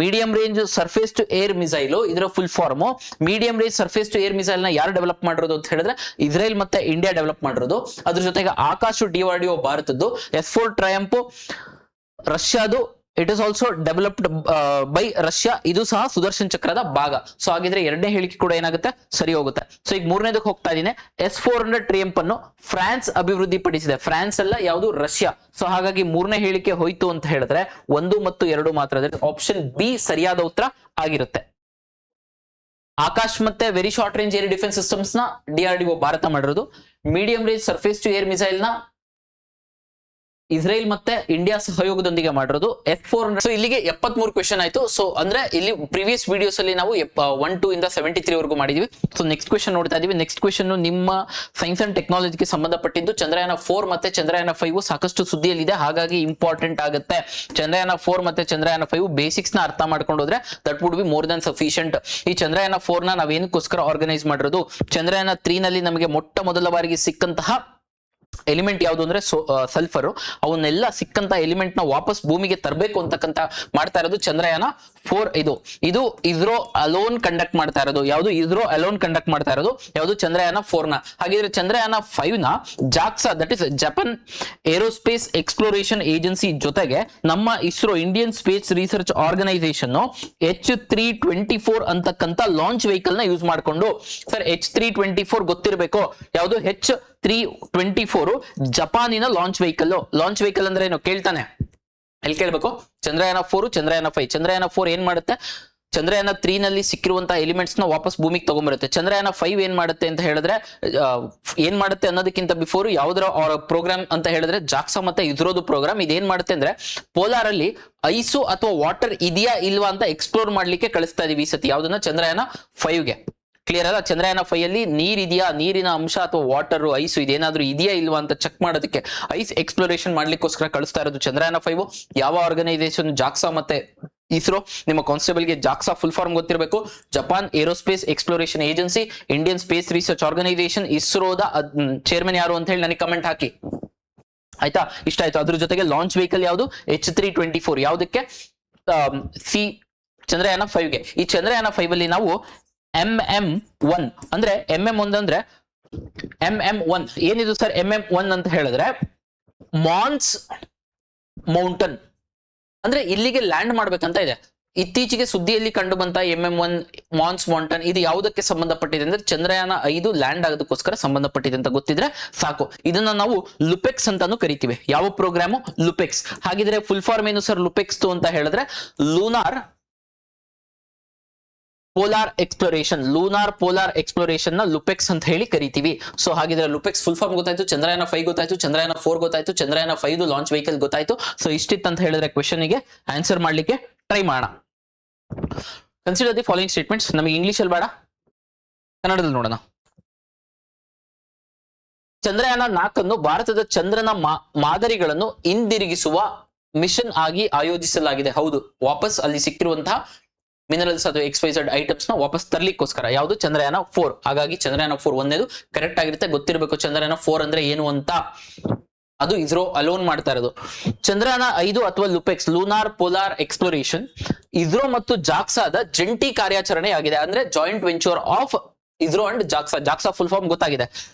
medium range surface to air missile, ಇದರ full form. Medium range surface to air missile ನ ಯಾರು ಡೆವಲಪ್ ಮಾಡಿರೋದು ಅಂತ ಹೇಳಿದ್ರೆ ಇಸ್ರೇಲ್ ಮತ್ತೆ ಇಂಡಿಯಾ ಡೆವಲಪ್ ಮಾಡಿರೋದು. ಅದ್ರ ಜೊತೆಗೆ ಆಕಾಶ DRDO ಭಾರತದ್ದು, S4 ಟ್ರಯಂಪ್ ರಷ್ಯಾದು, it is also developed by Russia, ಇದು ಸಹ ಸುದರ್ಶನ್ ಚಕ್ರದ ಭಾಗ. ಸೊ ಹಾಗಿದ್ರೆ ಎರಡನೇ ಹೇಳಿಕೆ ಕೂಡ ಏನಾಗುತ್ತೆ? ಸರಿ ಹೋಗುತ್ತೆ. ಸೊ ಈಗ ಮೂರನೇದಕ್ಕೆ ಹೋಗ್ತಾ ಇದೀನಿ. S400 ಟ್ರಿಯಂಪ್ ಅನ್ನು ಫ್ರಾನ್ಸ್ ಅಭಿವೃದ್ಧಿ ಪಡಿಸಿದೆ. ಫ್ರಾನ್ಸ್ ಅಲ್ಲ, ಯಾವುದು? ರಷ್ಯಾ. ಸೊ ಹಾಗಾಗಿ ಮೂರನೇ ಹೇಳಿಕೆ ಹೋಯ್ತು ಅಂತ ಹೇಳಿದ್ರೆ 1 ಮತ್ತು 2 ಮಾತ್ರ. ಆಪ್ಷನ್ ಬಿ ಸರಿಯಾದ ಉತ್ತರ ಆಗಿರುತ್ತೆ. ಆಕಾಶ್ ಮತ್ತೆ very short range air defence systems ನ DRDO ಭಾರತ ಮಾಡಿರೋದು. Medium range surface to air missile ನ ಇಸ್ರೇಲ್ ಮತ್ತೆ ಇಂಡಿಯಾ ಸಹಯೋಗದೊಂದಿಗೆ ಮಾಡಿರೋದು. S400. ಸೊ ಇಲ್ಲಿಗೆ 73 ಕ್ವೆಶನ್ ಆಯ್ತು. ಸೊ ಅಂದ್ರೆ ಇಲ್ಲಿ ಪ್ರೀವಿಯಸ್ ವಿಡಿಯೋಸ್ ಅಲ್ಲಿ ನಾವು 1 ಇಂದ 73 ವರೆಗೂ ಮಾಡಿದ್ವಿ. ಸೊ ನೆಕ್ಸ್ಟ್ ಕ್ವೆಶನ್ ನೋಡ್ತಾ ಇದೀವಿ. ನೆಕ್ಸ್ಟ್ ಕ್ವೆಶನ್ ನಿಮ್ಮ ಸೈನ್ಸ್ ಅಂಡ್ ಟೆಕ್ನಾಲಜಿಗೆ ಸಂಬಂಧಪಟ್ಟಿದ್ದು. ಚಂದ್ರಯಾನ 4 ಮತ್ತೆ ಚಂದ್ರಯಾನ 5 ಸಾಕಷ್ಟು ಸುದ್ದಿಯಲ್ಲಿದೆ, ಹಾಗಾಗಿ ಇಂಪಾರ್ಟೆಂಟ್ ಆಗುತ್ತೆ. ಚಂದ್ರಯಾನ 4 ಮತ್ತೆ ಚಂದ್ರಯಾನ 5 ಬೇಸಿಕ್ಸ್ ನ ಅರ್ಥ ಮಾಡ್ಕೊಂಡು ಹೋದ್ರೆ that would be more than sufficient. ಈ ಚಂದ್ರಯಾನ 4 ನ ನಾವೇನಕ್ಕೋಸ್ಕರ ಆರ್ಗನೈಸ್ ಮಾಡಿರೋದು? ಚಂದ್ರಯಾನ 3 ನಲ್ಲಿ ನಮಗೆ ಮೊಟ್ಟ ಮೊದಲ ಬಾರಿಗೆ ಸಿಕ್ಕಂತಹ ಎಲಿಮೆಂಟ್ ಯಾವುದು ಅಂದ್ರೆ ಸಲ್ಫರ್. ಅವನ್ನೆಲ್ಲ ಸಿಕ್ಕಂತ ಎಲಿಮೆಂಟ್ ನ ವಾಪಸ್ ಭೂಮಿಗೆ ತರಬೇಕು ಅಂತಕ್ಕಂತ ಮಾಡ್ತಾ ಇರೋದು ಚಂದ್ರಯಾನ 4. ಇದು ಇಸ್ರೋ ಅಲೋನ್ ಕಂಡಕ್ಟ್ ಮಾಡ್ತಾ ಇರೋದು. ಯಾವುದು? ಇಸ್ರೋ ಅಲೋನ್ ಕಂಡಕ್ಟ್ ಮಾಡ್ತಾ ಇರೋದು ಯಾವುದು? ಚಂದ್ರಯಾನ 4 ನ. ಹಾಗಿದ್ರೆ ಚಂದ್ರಯಾನ 5 ನ JAXA, that is Japan aerospace exploration agency ಜೊತೆಗೆ ನಮ್ಮ ISRO Indian space research organisation H324 ಅಂತಕ್ಕಂತ ಲಾಂಚ್ ವೆಹಿಕಲ್ ನ ಯೂಸ್ ಮಾಡಿಕೊಂಡು. ಸರ್ H324 ಗೊತ್ತಿರಬೇಕು. ಯಾವುದು? H324 ಜಪಾನಿನ ಲಾಂಚ್ ವೆಹಿಕಲ್. ಲಾಂಚ್ ವೆಹಿಕಲ್ ಅಂದ್ರೆ ಏನು ಕೇಳ್ತಾನೆ? ಎಲ್ಲಿ ಕೇಳ್ಬೇಕು? ಚಂದ್ರಯಾನ 4, ಚಂದ್ರಯಾನ 5. ಚಂದ್ರಯಾನ 4 ಏನ್ ಮಾಡುತ್ತೆ? ಚಂದ್ರಯಾನ 3 ನಲ್ಲಿ ಸಿಕ್ಕಿರುವಂತಹ ಎಲಿಮೆಂಟ್ಸ್ ನ ವಾಪಸ್ ಭೂಮಿಗೆ ತಗೊಂಡ್ಬರುತ್ತೆ. ಚಂದ್ರಯಾನ 5 ಏನ್ ಮಾಡುತ್ತೆ ಅಂತ ಹೇಳಿದ್ರೆ ಏನ್ ಮಾಡುತ್ತೆ ಅನ್ನೋದಕ್ಕಿಂತ ಬಿಫೋರ್ ಯಾವ್ದ್ರ ಪ್ರೋಗ್ರಾಮ್ ಅಂತ ಹೇಳಿದ್ರೆ ಜಾಕ್ಸಾ ಮತ್ತೆ ಇಸ್ರೋದು ಪ್ರೋಗ್ರಾಮ್. ಇದೇನ್ ಮಾಡುತ್ತೆ ಅಂದ್ರೆ ಪೋಲಾರ್ ಅಲ್ಲಿ ಐಸು ಅಥವಾ ವಾಟರ್ ಇದೆಯಾ ಇಲ್ವಾ ಅಂತ ಎಕ್ಸ್ಪ್ಲೋರ್ ಮಾಡ್ಲಿಕ್ಕೆ ಕಳಿಸ್ತಾ ಇದೀವಿ ಈ ಸತಿ. ಯಾವ್ದನ್ನ? ಚಂದ್ರಯಾನ 5ಗೆ. ಕ್ಲಿಯರ್ ಅಲ್ಲ? ಚಂದ್ರಯಾನ 5 ಅಲ್ಲಿ ನೀರಿದೆಯಾ, ನೀರಿನ ಅಂಶ ಅಥವಾ ವಾಟರ್ ಐಸು ಇದೇನಾದ್ರೂ ಇದೆಯಾ ಇಲ್ವಾ ಅಂತ ಚೆಕ್ ಮಾಡೋದಕ್ಕೆ ಐಸ್ ಎಕ್ಸ್ಪ್ಲೋರೇಷನ್ ಮಾಡ್ಲಿಕ್ಕೋಸ್ಕರ ಕಳಿಸ್ತಾ ಇರೋದು ಚಂದ್ರಯಾನ 5. ಯಾವ ಆರ್ಗನೈಸೇಷನ್? ಜಾಕ್ಸಾ ಮತ್ತೆ ಇಸ್ರೋ. ನಿಮ್ಮ ಕಾನ್ಸ್ಟೇಬಲ್ ಗೆ ಜಾಕ್ಸಾ ಫುಲ್ ಫಾರ್ಮ್ ಗೊತ್ತಿರಬೇಕು. Japan aerospace exploration agency, Indian space research organisation. ಇಸ್ರೋದ ಚೇರ್ಮನ್ ಯಾರು ಅಂತ ಹೇಳಿ ನನಗೆ ಕಮೆಂಟ್ ಹಾಕಿ, ಆಯ್ತಾ? ಇಷ್ಟ ಆಯ್ತು. ಅದ್ರ ಜೊತೆಗೆ ಲಾಂಚ್ ವೆಹಿಕಲ್ ಯಾವುದು? H324. ಯಾವುದಕ್ಕೆ? ಚಂದ್ರಯಾನ 5ಗೆ. ಈ ಚಂದ್ರಯಾನ 5 ಅಲ್ಲಿ ನಾವು MM1 ಅಂದ್ರೆ MM1 ಅಂದ್ರೆ MM1 ಏನಿದು ಸರ್? MM1 ಅಂತ ಹೇಳಿದ್ರೆ ಮಾನ್ಸ್ ಮೌಂಟನ್, ಅಂದ್ರೆ ಇಲ್ಲಿಗೆ ಲ್ಯಾಂಡ್ ಮಾಡ್ಬೇಕಂತ ಇದೆ. ಇತ್ತೀಚೆಗೆ ಸುದ್ದಿಯಲ್ಲಿ ಕಂಡು ಬಂತ MM1 ಮಾನ್ಸ್ ಮೌಂಟನ್ ಇದು ಯಾವುದಕ್ಕೆ ಸಂಬಂಧಪಟ್ಟಿದೆ ಅಂದ್ರೆ ಚಂದ್ರಯಾನ 5 ಲ್ಯಾಂಡ್ ಆಗೋದಕ್ಕೋಸ್ಕರ ಸಂಬಂಧಪಟ್ಟಿದೆ ಅಂತ ಗೊತ್ತಿದ್ರೆ ಸಾಕು. ಇದನ್ನ ನಾವು ಲುಪೆಕ್ಸ್ ಅಂತಾನು ಕರಿತೀವಿ. ಯಾವ ಪ್ರೋಗ್ರಾಮು? ಲುಪೆಕ್ಸ್. ಹಾಗಿದ್ರೆ ಫುಲ್ ಫಾರ್ಮ್ ಏನು ಸರ್ ಲುಪೆಕ್ಸ್ ಅಂತ ಹೇಳಿದ್ರೆ? Lunar polar exploration. Lunar polar exploration ನ ಲುಪೆಕ್ಸ್ ಅಂತ ಹೇಳಿ ಕರಿತೀವಿ. ಸೊ ಹಾಗಿದ್ರೆ ಲುಪೆಕ್ಸ್ ಫುಲ್ ಫಾರ್ಮ್ ಗೊತ್ತಾಯ್ತು, ಚಂದ್ರಯಾನ 5 ಗೊತ್ತಾಯ್ತು, ಚಂದ್ರಯಾನ 4 ಗೊತ್ತಾಯ್ತು, ಚಂದ್ರಯಾನ 5 ಲಾಂಚ್ ವೆಹಿಕಲ್ ಗೊತ್ತಾಯ್ತು. ಸೊ ಇಷ್ಟಿತ್ತು ಅಂತ ಹೇಳಿದ್ರೆ ಕ್ವೆಶನ್ ಗೆ ಆನ್ಸರ್ ಮಾಡ್ಲಿಕ್ಕೆ ಟ್ರೈ ಮಾಡೋಣ. Consider the following statements. ನಮಗೆ ಇಂಗ್ಲಿಷ್ ಅಲ್ಲಿ ಬೇಡ, ಕನ್ನಡದಲ್ಲಿ ನೋಡೋಣ. ಚಂದ್ರಯಾನ 4 ಭಾರತದ ಚಂದ್ರನ ಮಾದರಿಗಳನ್ನು ಹಿಂದಿರುಗಿಸುವ ಮಿಷನ್ ಆಗಿ ಆಯೋಜಿಸಲಾಗಿದೆ. ಹೌದು, ವಾಪಸ್ ಅಲ್ಲಿ ಸಿಕ್ಕಿರುವಂತಹ ಮಿನರಲ್ಸ್ ಅಥವಾ XYZ ಐಟಮ್ಸ್ ನ ವಾಪಸ್ ತರ್ಲಿಕ್ಕೋಸ್ಕರ. ಯಾವುದು? ಚಂದ್ರಯಾನ 4. ಹಾಗಾಗಿ ಚಂದ್ರಯಾನ 4 ಒಂದೇದು ಕರೆಕ್ಟ್ ಆಗಿರುತ್ತೆ. ಗೊತ್ತಿರಬೇಕು ಚಂದ್ರಯಾನ 4 ಅಂದ್ರೆ ಏನು ಅಂತ. ಅದು ಇಸ್ರೋ ಅಲೋನ್ ಮಾಡ್ತಾ ಇರೋದು. ಚಂದ್ರಯಾನ 5 ಅಥವಾ LUPEX, lunar polar exploration, ISRO ಮತ್ತು ಜಾಕ್ಸಾದ ಜಂಟಿ ಕಾರ್ಯಾಚರಣೆ ಆಗಿದೆ. ಅಂದ್ರೆ joint venture of ISRO and JAXA. JAXA full form ಗೊತ್ತಾಗಿದೆ.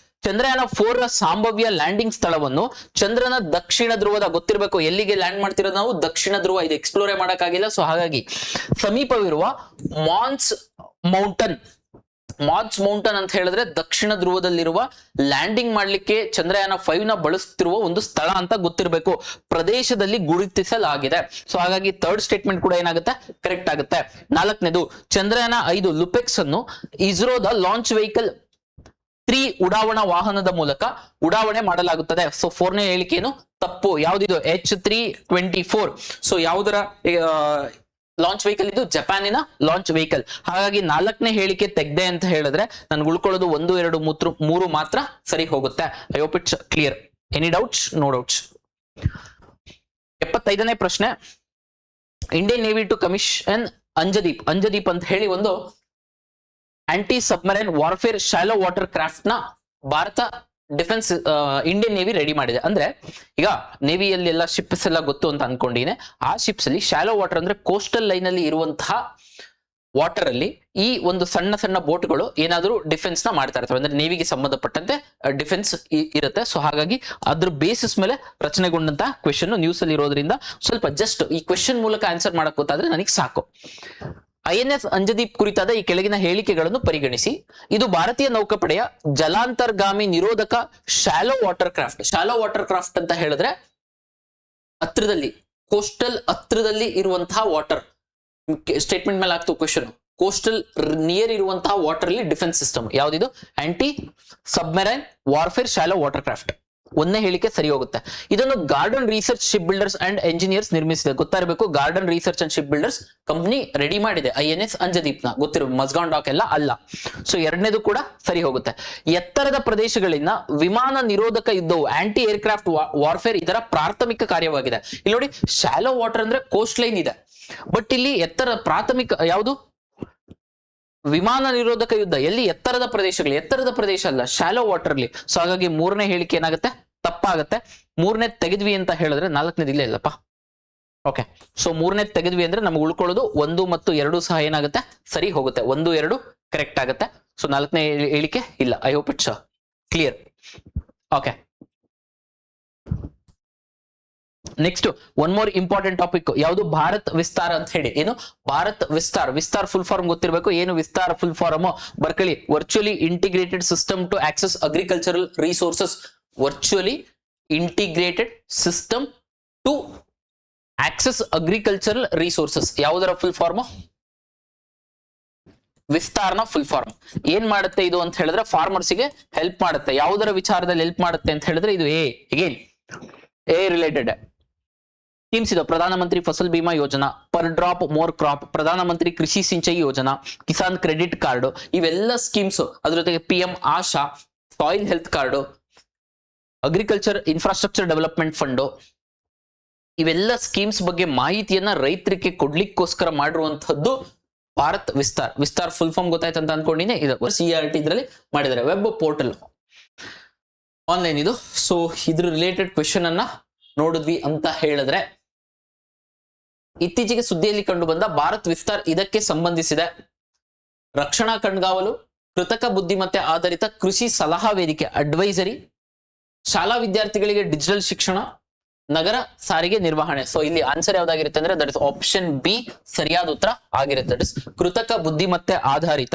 ಚಂದ್ರಯಾನ 4 ಸಂಭಾವ್ಯ ಲ್ಯಾಂಡಿಂಗ್ ಸ್ಥಳವನ್ನು ಚಂದ್ರನ ದಕ್ಷಿಣ ಧ್ರುವದ, ಗೊತ್ತಿರಬೇಕು ಎಲ್ಲಿಗೆ ಲ್ಯಾಂಡ್ ಮಾಡ್ತಿರೋದು ನಾವು? ದಕ್ಷಿಣ ಧ್ರುವ. ಇದು ಎಕ್ಸ್ಪ್ಲೋರೇ ಮಾಡಕ್ಕಾಗಿಲ್ಲ. ಸೊ ಹಾಗಾಗಿ ಸಮೀಪವಿರುವ ಮಾನ್ಸ್ ಮೌಂಟನ್ ಅಂತ ಹೇಳಿದ್ರೆ ದಕ್ಷಿಣ ಧ್ರುವದಲ್ಲಿರುವ ಲ್ಯಾಂಡಿಂಗ್ ಮಾಡ್ಲಿಕ್ಕೆ ಚಂದ್ರಯಾನ 5 ನ ಬಳಸುತ್ತಿರುವ ಒಂದು ಸ್ಥಳ ಅಂತ ಗೊತ್ತಿರಬೇಕು. ಪ್ರದೇಶದಲ್ಲಿ ಗುರುತಿಸಲಾಗಿದೆ. ಸೊ ಹಾಗಾಗಿ ಥರ್ಡ್ ಸ್ಟೇಟ್ಮೆಂಟ್ ಕೂಡ ಏನಾಗುತ್ತೆ? ಕರೆಕ್ಟ್ ಆಗುತ್ತೆ. 4ನೇದು, ಚಂದ್ರಯಾನ 5 ಲುಪೆಕ್ಸ್ ಅನ್ನು ಇಸ್ರೋದ ಲಾಂಚ್ ವೆಹಿಕಲ್ 3 ಉಡಾವಣಾ ವಾಹನದ ಮೂಲಕ ಉಡಾವಣೆ ಮಾಡಲಾಗುತ್ತದೆ. ಸೊ 4ನೇ ಹೇಳಿಕೆ ಏನು? ತಪ್ಪು. ಯಾವ್ದಿದು? H324. ಸೊ ಯಾವುದರ ಲಾಂಚ್ ವೆಹಿಕಲ್, ಇದು ಜಪಾನಿನ ಲಾಂಚ್ ವೆಹಿಕಲ್. ಹಾಗಾಗಿ 4ನೇ ಹೇಳಿಕೆ ತೆಗ್ದೆ ಅಂತ ಹೇಳಿದ್ರೆ ನನ್ಗೆ ಉಳ್ಕೊಳ್ಳೋದು 1, 2, 3 ಮಾತ್ರ ಸರಿ ಹೋಗುತ್ತೆ. I hope it's clear. Any doubts? No doubts. 75ನೇ ಪ್ರಶ್ನೆ, Indian navy to commission Anjadip ಅಂತ ಹೇಳಿ ಒಂದು anti submarine warfare shallow water craft ನ Bharat defence Indian navy ready ಮಾಡಿದೆ. ಅಂದ್ರೆ ಈಗ ನೇವಿಯಲ್ಲಿ ಎಲ್ಲ ಶಿಪ್ಸ್ ಎಲ್ಲ ಗೊತ್ತು ಅಂತ ಅನ್ಕೊಂಡಿನೇ, ಆ ಶಿಪ್ಸ್ ಅಲ್ಲಿ ಶಾಲೋ ವಾಟರ್ ಅಂದ್ರೆ ಕೋಸ್ಟಲ್ ಲೈನ್ ಅಲ್ಲಿ ಇರುವಂತಹ ವಾಟರ್ ಅಲ್ಲಿ ಈ ಒಂದು ಸಣ್ಣ ಸಣ್ಣ ಬೋಟ್ಗಳು ಏನಾದರೂ ಡಿಫೆನ್ಸ್ ನ ಮಾಡ್ತಾ ಇರ್ತವೆ, ಅಂದ್ರೆ ನೇವಿಗೆ ಸಂಬಂಧಪಟ್ಟಂತೆ ಡಿಫೆನ್ಸ್ ಇರುತ್ತೆ. ಸೊ ಹಾಗಾಗಿ ಅದ್ರ ಬೇಸಿಸ್ ಮೇಲೆ ರಚನೆಗೊಂಡಂತಹ ಕ್ವೆಶನ್ ನ್ಯೂಸ್ ಅಲ್ಲಿ ಇರೋದ್ರಿಂದ ಸ್ವಲ್ಪ ಜಸ್ಟ್ ಈ ಕ್ವೆಶನ್ ಮೂಲಕ ಆನ್ಸರ್ ಮಾಡಕ್ ಗೊತ್ತಾದ್ರೆ ನನಗೆ ಸಾಕು. INS ಅಂಜದೀಪ್ ಕುರಿತಾದ ಈ ಕೆಳಗಿನ ಹೇಳಿಕೆಗಳನ್ನು ಪರಿಗಣಿಸಿ. ಇದು ಭಾರತೀಯ ನೌಕಾಪಡೆಯ ಜಲಾಂತರ್ಗಾಮಿ ನಿರೋಧಕ shallow water craft. Shallow water craft ಅಂತ ಹೇಳಿದ್ರೆ ಹತ್ರದಲ್ಲಿ, ಕೋಸ್ಟಲ್ ಹತ್ರದಲ್ಲಿ ಇರುವಂತಹ ವಾಟರ್ ಸ್ಟೇಟ್ಮೆಂಟ್ ಮೇಲೆ ಆಗ್ತು ಕ್ವೆಶನ್. ಕೋಸ್ಟಲ್ ನಿಯರ್ ಇರುವಂತಹ ವಾಟರ್ ಅಲ್ಲಿ ಡಿಫೆನ್ಸ್ ಸಿಸ್ಟಮ್ ಯಾವ್ದಿದು? Anti submarine warfare shallow water craft. 1ನೇ ಹೇಳಿಕೆ ಸರಿ ಹೋಗುತ್ತೆ. ಇದನ್ನು garden research ship builders and engineers ನಿರ್ಮಿಸಿದೆ. ಗೊತ್ತಿರಬೇಕು, garden research and ship builders company ready ಮಾಡಿದೆ INS ಅಂಜದೀಪ್ ನ. ಗೊತ್ತಿರೋ ಮಸ್ಗಾನ್ ಡಾಕ್ ಎಲ್ಲ ಅಲ್ಲ. ಸೊ 2ನೇದು ಕೂಡ ಸರಿ ಹೋಗುತ್ತೆ. ಎತ್ತರದ ಪ್ರದೇಶಗಳಿಂದ ವಿಮಾನ ನಿರೋಧಕ ಯುದ್ಧವು ಆಂಟಿ ಏರ್ಕ್ರಾಫ್ಟ್ ವಾರ್ಫೇರ್ ಇದರ ಪ್ರಾಥಮಿಕ ಕಾರ್ಯವಾಗಿದೆ. ಇಲ್ಲಿ ನೋಡಿ, ಶಾಲೋ ವಾಟರ್ ಅಂದ್ರೆ ಕೋಸ್ಟ್ ಲೈನ್ ಇದೆ, ಬಟ್ ಇಲ್ಲಿ ಎತ್ತರ ಪ್ರಾಥಮಿಕ ಯಾವುದು? ವಿಮಾನ ನಿರೋಧಕ ಯುದ್ಧ ಎಲ್ಲಿ? ಎತ್ತರದ ಪ್ರದೇಶಗಳು. ಎತ್ತರದ ಪ್ರದೇಶ ಅಲ್ಲ, ಶಾಲೋ ವಾಟರ್ ಅಲ್ಲಿ. ಸೊ ಹಾಗಾಗಿ 3ನೇ ಹೇಳಿಕೆ ಏನಾಗುತ್ತೆ? ತಪ್ಪಾಗುತ್ತೆ. 3ನೇ ತೆಗೆದ್ವಿ ಅಂತ ಹೇಳಿದ್ರೆ 4ನೇದು ಇಲ್ಲೇ ಇಲ್ಲಪ್ಪ. ಓಕೆ, ಸೊ 3ನೇ ತೆಗೆದ್ವಿ ಅಂದ್ರೆ ನಮ್ಗೆ ಉಳ್ಕೊಳ್ಳೋದು 1 ಮತ್ತು 2 ಸಹ ಏನಾಗುತ್ತೆ? ಸರಿ ಹೋಗುತ್ತೆ. 1, 2 ಕರೆಕ್ಟ್ ಆಗುತ್ತೆ. ಸೊ 4ನೇ ಹೇಳಿಕೆ ಇಲ್ಲ. I hope it's clear. Okay, next one more important topic ಯಾವುದು? ಭಾರತ್ ವಿಸ್ತಾರ ಅಂತ ಹೇಳಿ. ಏನು ಭಾರತ್ ವಿಸ್ತಾರ್? ವಿಸ್ತಾರ್ ಫುಲ್ ಫಾರ್ಮ್ ಗೊತ್ತಿರಬೇಕು. ಏನು ವಿಸ್ತಾರ ಫುಲ್ ಫಾರ್ಮ್? ಬರ್ಕಳಿ, virtually integrated system to access agricultural resources. Virtually integrated system to access agricultural resources. ಯಾವುದರ ಫುಲ್ ಫಾರ್ಮ್? ವಿಸ್ತಾರ್ನ ಫುಲ್ ಫಾರ್ಮ್. ಏನ್ ಮಾಡುತ್ತೆ ಇದು ಅಂತ ಹೇಳಿದ್ರೆ ಫಾರ್ಮರ್ಸ್ ಗೆ ಹೆಲ್ಪ್ ಮಾಡುತ್ತೆ. ಯಾವುದರ ವಿಚಾರದಲ್ಲಿ ಹೆಲ್ಪ್ ಮಾಡುತ್ತೆ ಅಂತ ಹೇಳಿದ್ರೆ ಇದು ಎ ರಿಲೇಟೆಡ್ ಸ್ಕೀಮ್ಸ್ ಇದು. ಪ್ರಧಾನಮಂತ್ರಿ Fasal Bima Yojana, per drop more crop, ಪ್ರಧಾನಮಂತ್ರಿ ಕೃಷಿ ಸಿಂಚಾಯಿ ಯೋಜನಾ, ಕಿಸಾನ್ ಕ್ರೆಡಿಟ್ ಕಾರ್ಡ್, ಇವೆಲ್ಲ ಸ್ಕೀಮ್ಸ್. ಅದ್ರ ಜೊತೆಗೆ PM AASHA, soil health card, agriculture infrastructure development fund, ಇವೆಲ್ಲ ಸ್ಕೀಮ್ಸ್ ಬಗ್ಗೆ ಮಾಹಿತಿಯನ್ನ ರೈತರಿಗೆ ಕೊಡ್ಲಿಕ್ಕೋಸ್ಕರ ಮಾಡಿರುವಂತಹದ್ದು ಭಾರತ್ ವಿಸ್ತಾರ್. ವಿಸ್ತಾರ್ ಫುಲ್ ಫಾರ್ಮ್ ಗೊತ್ತಾಯ್ತು ಅಂತ ಅನ್ಕೊಂಡಿನೇ. ಇದು CRT ಇದ್ರಲ್ಲಿ ಮಾಡಿದ್ದಾರೆ, ವೆಬ್ ಪೋರ್ಟಲ್ ಆನ್ಲೈನ್ ಇದು. ಸೊ ಇದ್ರ ರಿಲೇಟೆಡ್ ಕ್ವೆಶನ್ ಅನ್ನ ನೋಡಿದ್ವಿ ಅಂತ ಹೇಳಿದ್ರೆ, ಇತ್ತೀಚೆಗೆ ಸುದ್ದಿಯಲ್ಲಿ ಕಂಡು ಬಂದ ಭಾರತ್ ವಿಸ್ತಾರ್ ಇದಕ್ಕೆ ಸಂಬಂಧಿಸಿದೆ. ರಕ್ಷಣಾ ಕಣ್ಗಾವಲು, ಕೃತಕ ಬುದ್ಧಿಮತ್ತೆ ಆಧಾರಿತ ಕೃಷಿ ಸಲಹಾ ವೇದಿಕೆ ಅಡ್ವೈಸರಿ, ಶಾಲಾ ವಿದ್ಯಾರ್ಥಿಗಳಿಗೆ ಡಿಜಿಟಲ್ ಶಿಕ್ಷಣ, ನಗರ ಸಾರಿಗೆ ನಿರ್ವಹಣೆ. ಸೊ ಇಲ್ಲಿ ಆನ್ಸರ್ ಯಾವ್ದಾಗಿರುತ್ತೆ ಅಂದ್ರೆ ದಟ್ ಇಸ್ ಆಪ್ಷನ್ ಬಿ ಸರಿಯಾದ ಉತ್ತರ ಆಗಿರುತ್ತೆ. ದಟ್ ಇಸ್ ಕೃತಕ ಬುದ್ಧಿಮತ್ತೆ ಆಧಾರಿತ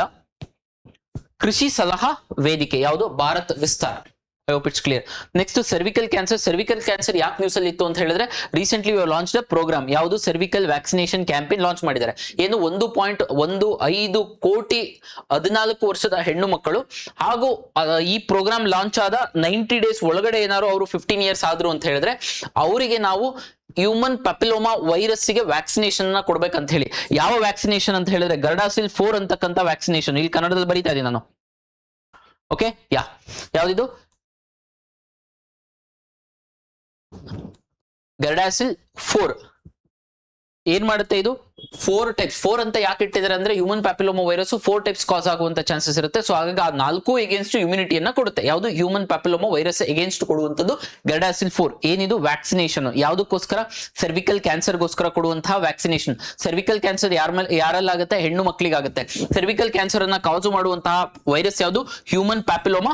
ಕೃಷಿ ಸಲಹಾ ವೇದಿಕೆ. ಯಾವುದು? Bharat Vistaar. I hope it's clear. Next cervical cancer. Cervical cancer ಯಾಕೆ ನ್ಯೂಸ್ ಅಲ್ಲಿ ಇತ್ತು ಅಂತ ಹೇಳಿದ್ರೆ, ರೀಸೆಂಟ್ಲಿ ಲಾಂಚ್ ಪ್ರೋಗ್ರಾಮ್ ಯಾವುದು? ಸರ್ವಿಕಲ್ ವ್ಯಾಕ್ಸಿನೇಷನ್ ಕ್ಯಾಂಪೇನ್ ಲಾಂಚ್ ಮಾಡಿದ್ದಾರೆ. ಏನು 1.15 ಕೋಟಿ 14 ವರ್ಷದ ಹೆಣ್ಣು ಮಕ್ಕಳು, ಹಾಗೂ ಈ ಪ್ರೋಗ್ರಾಮ್ ಲಾಂಚ್ ಆದ 90 ಡೇಸ್ ಒಳಗಡೆ ಏನಾದ್ರು ಅವರು 15 ಇಯರ್ಸ್ ಆದ್ರು ಅಂತ ಹೇಳಿದ್ರೆ ಅವರಿಗೆ ನಾವು ಹ್ಯೂಮನ್ ಪ್ಯಾಪಿಲೋಮಾ ವೈರಸ್ ಗೆ ವ್ಯಾಕ್ಸಿನೇಷನ್ ಕೊಡ್ಬೇಕಂತ ಹೇಳಿ. ಯಾವ ವ್ಯಾಕ್ಸಿನೇಷನ್ ಅಂತ ಹೇಳಿದ್ರೆ ಗರ್ಡಾಸಿಲ್ 4 ಅಂತಕ್ಕಂಥ ವ್ಯಾಕ್ಸಿನೇಷನ್. ಇಲ್ಲಿ ಕನ್ನಡದಲ್ಲಿ ಬರೀತಾ ಇದೀನಿ ನಾನು. ಓಕೆ, ಯಾವ್ದಿದು? ಗರ್ಡಾಸಿಲ್ 4 ಏನ್ ಮಾಡುತ್ತೆ? ಇದು 4 ಟೈಪ್ಸ್. 4 ಅಂತ ಯಾಕೆ ಇಟ್ಟಿದ್ದಾರೆ ಅಂದ್ರೆ ಹ್ಯೂಮನ್ ಪ್ಯಾಪಿಲೋಮಾ ವೈರಸ್ 4 ಟೈಪ್ಸ್ ಕಾಸ್ ಆಗುವಂತ ಚಾನ್ಸಸ್ ಇರುತ್ತೆ. ಸೊ ಹಾಗಾಗಿ ಆ 4 ಎಗೇನ್ಸ್ಟ್ ಇಮ್ಯುನಿಟಿಯನ್ನ ಕೊಡುತ್ತೆ. ಯಾವುದು? ಹ್ಯೂಮನ್ ಪ್ಯಾಪಿಲೋಮಾ ವೈರಸ್ ಎಗೇನ್ಸ್ಟ್ ಕೊಡುವಂತದ್ದು ಗರ್ಡಾಸಿಲ್ 4. ಏನಿದು? ವ್ಯಾಕ್ಸಿನೇಷನ್. ಯಾವುದಕ್ಕೋಸ್ಕರ? ಸರ್ವಿಕಲ್ ಕ್ಯಾನ್ಸರ್ಗೋಸ್ಕರ ಕೊಡುವಂತಹ ವ್ಯಾಕ್ಸಿನೇಷನ್. Cervical cancer ಯಾರಲ್ಲಾಗುತ್ತೆ? ಹೆಣ್ಣು ಮಕ್ಕಳಿಗಾಗುತ್ತೆ. ಸರ್ವಿಕಲ್ ಕ್ಯಾನ್ಸರ್ ಅನ್ನ ಕಾಸು ಮಾಡುವಂತಹ ವೈರಸ್ ಯಾವುದು? Human papilloma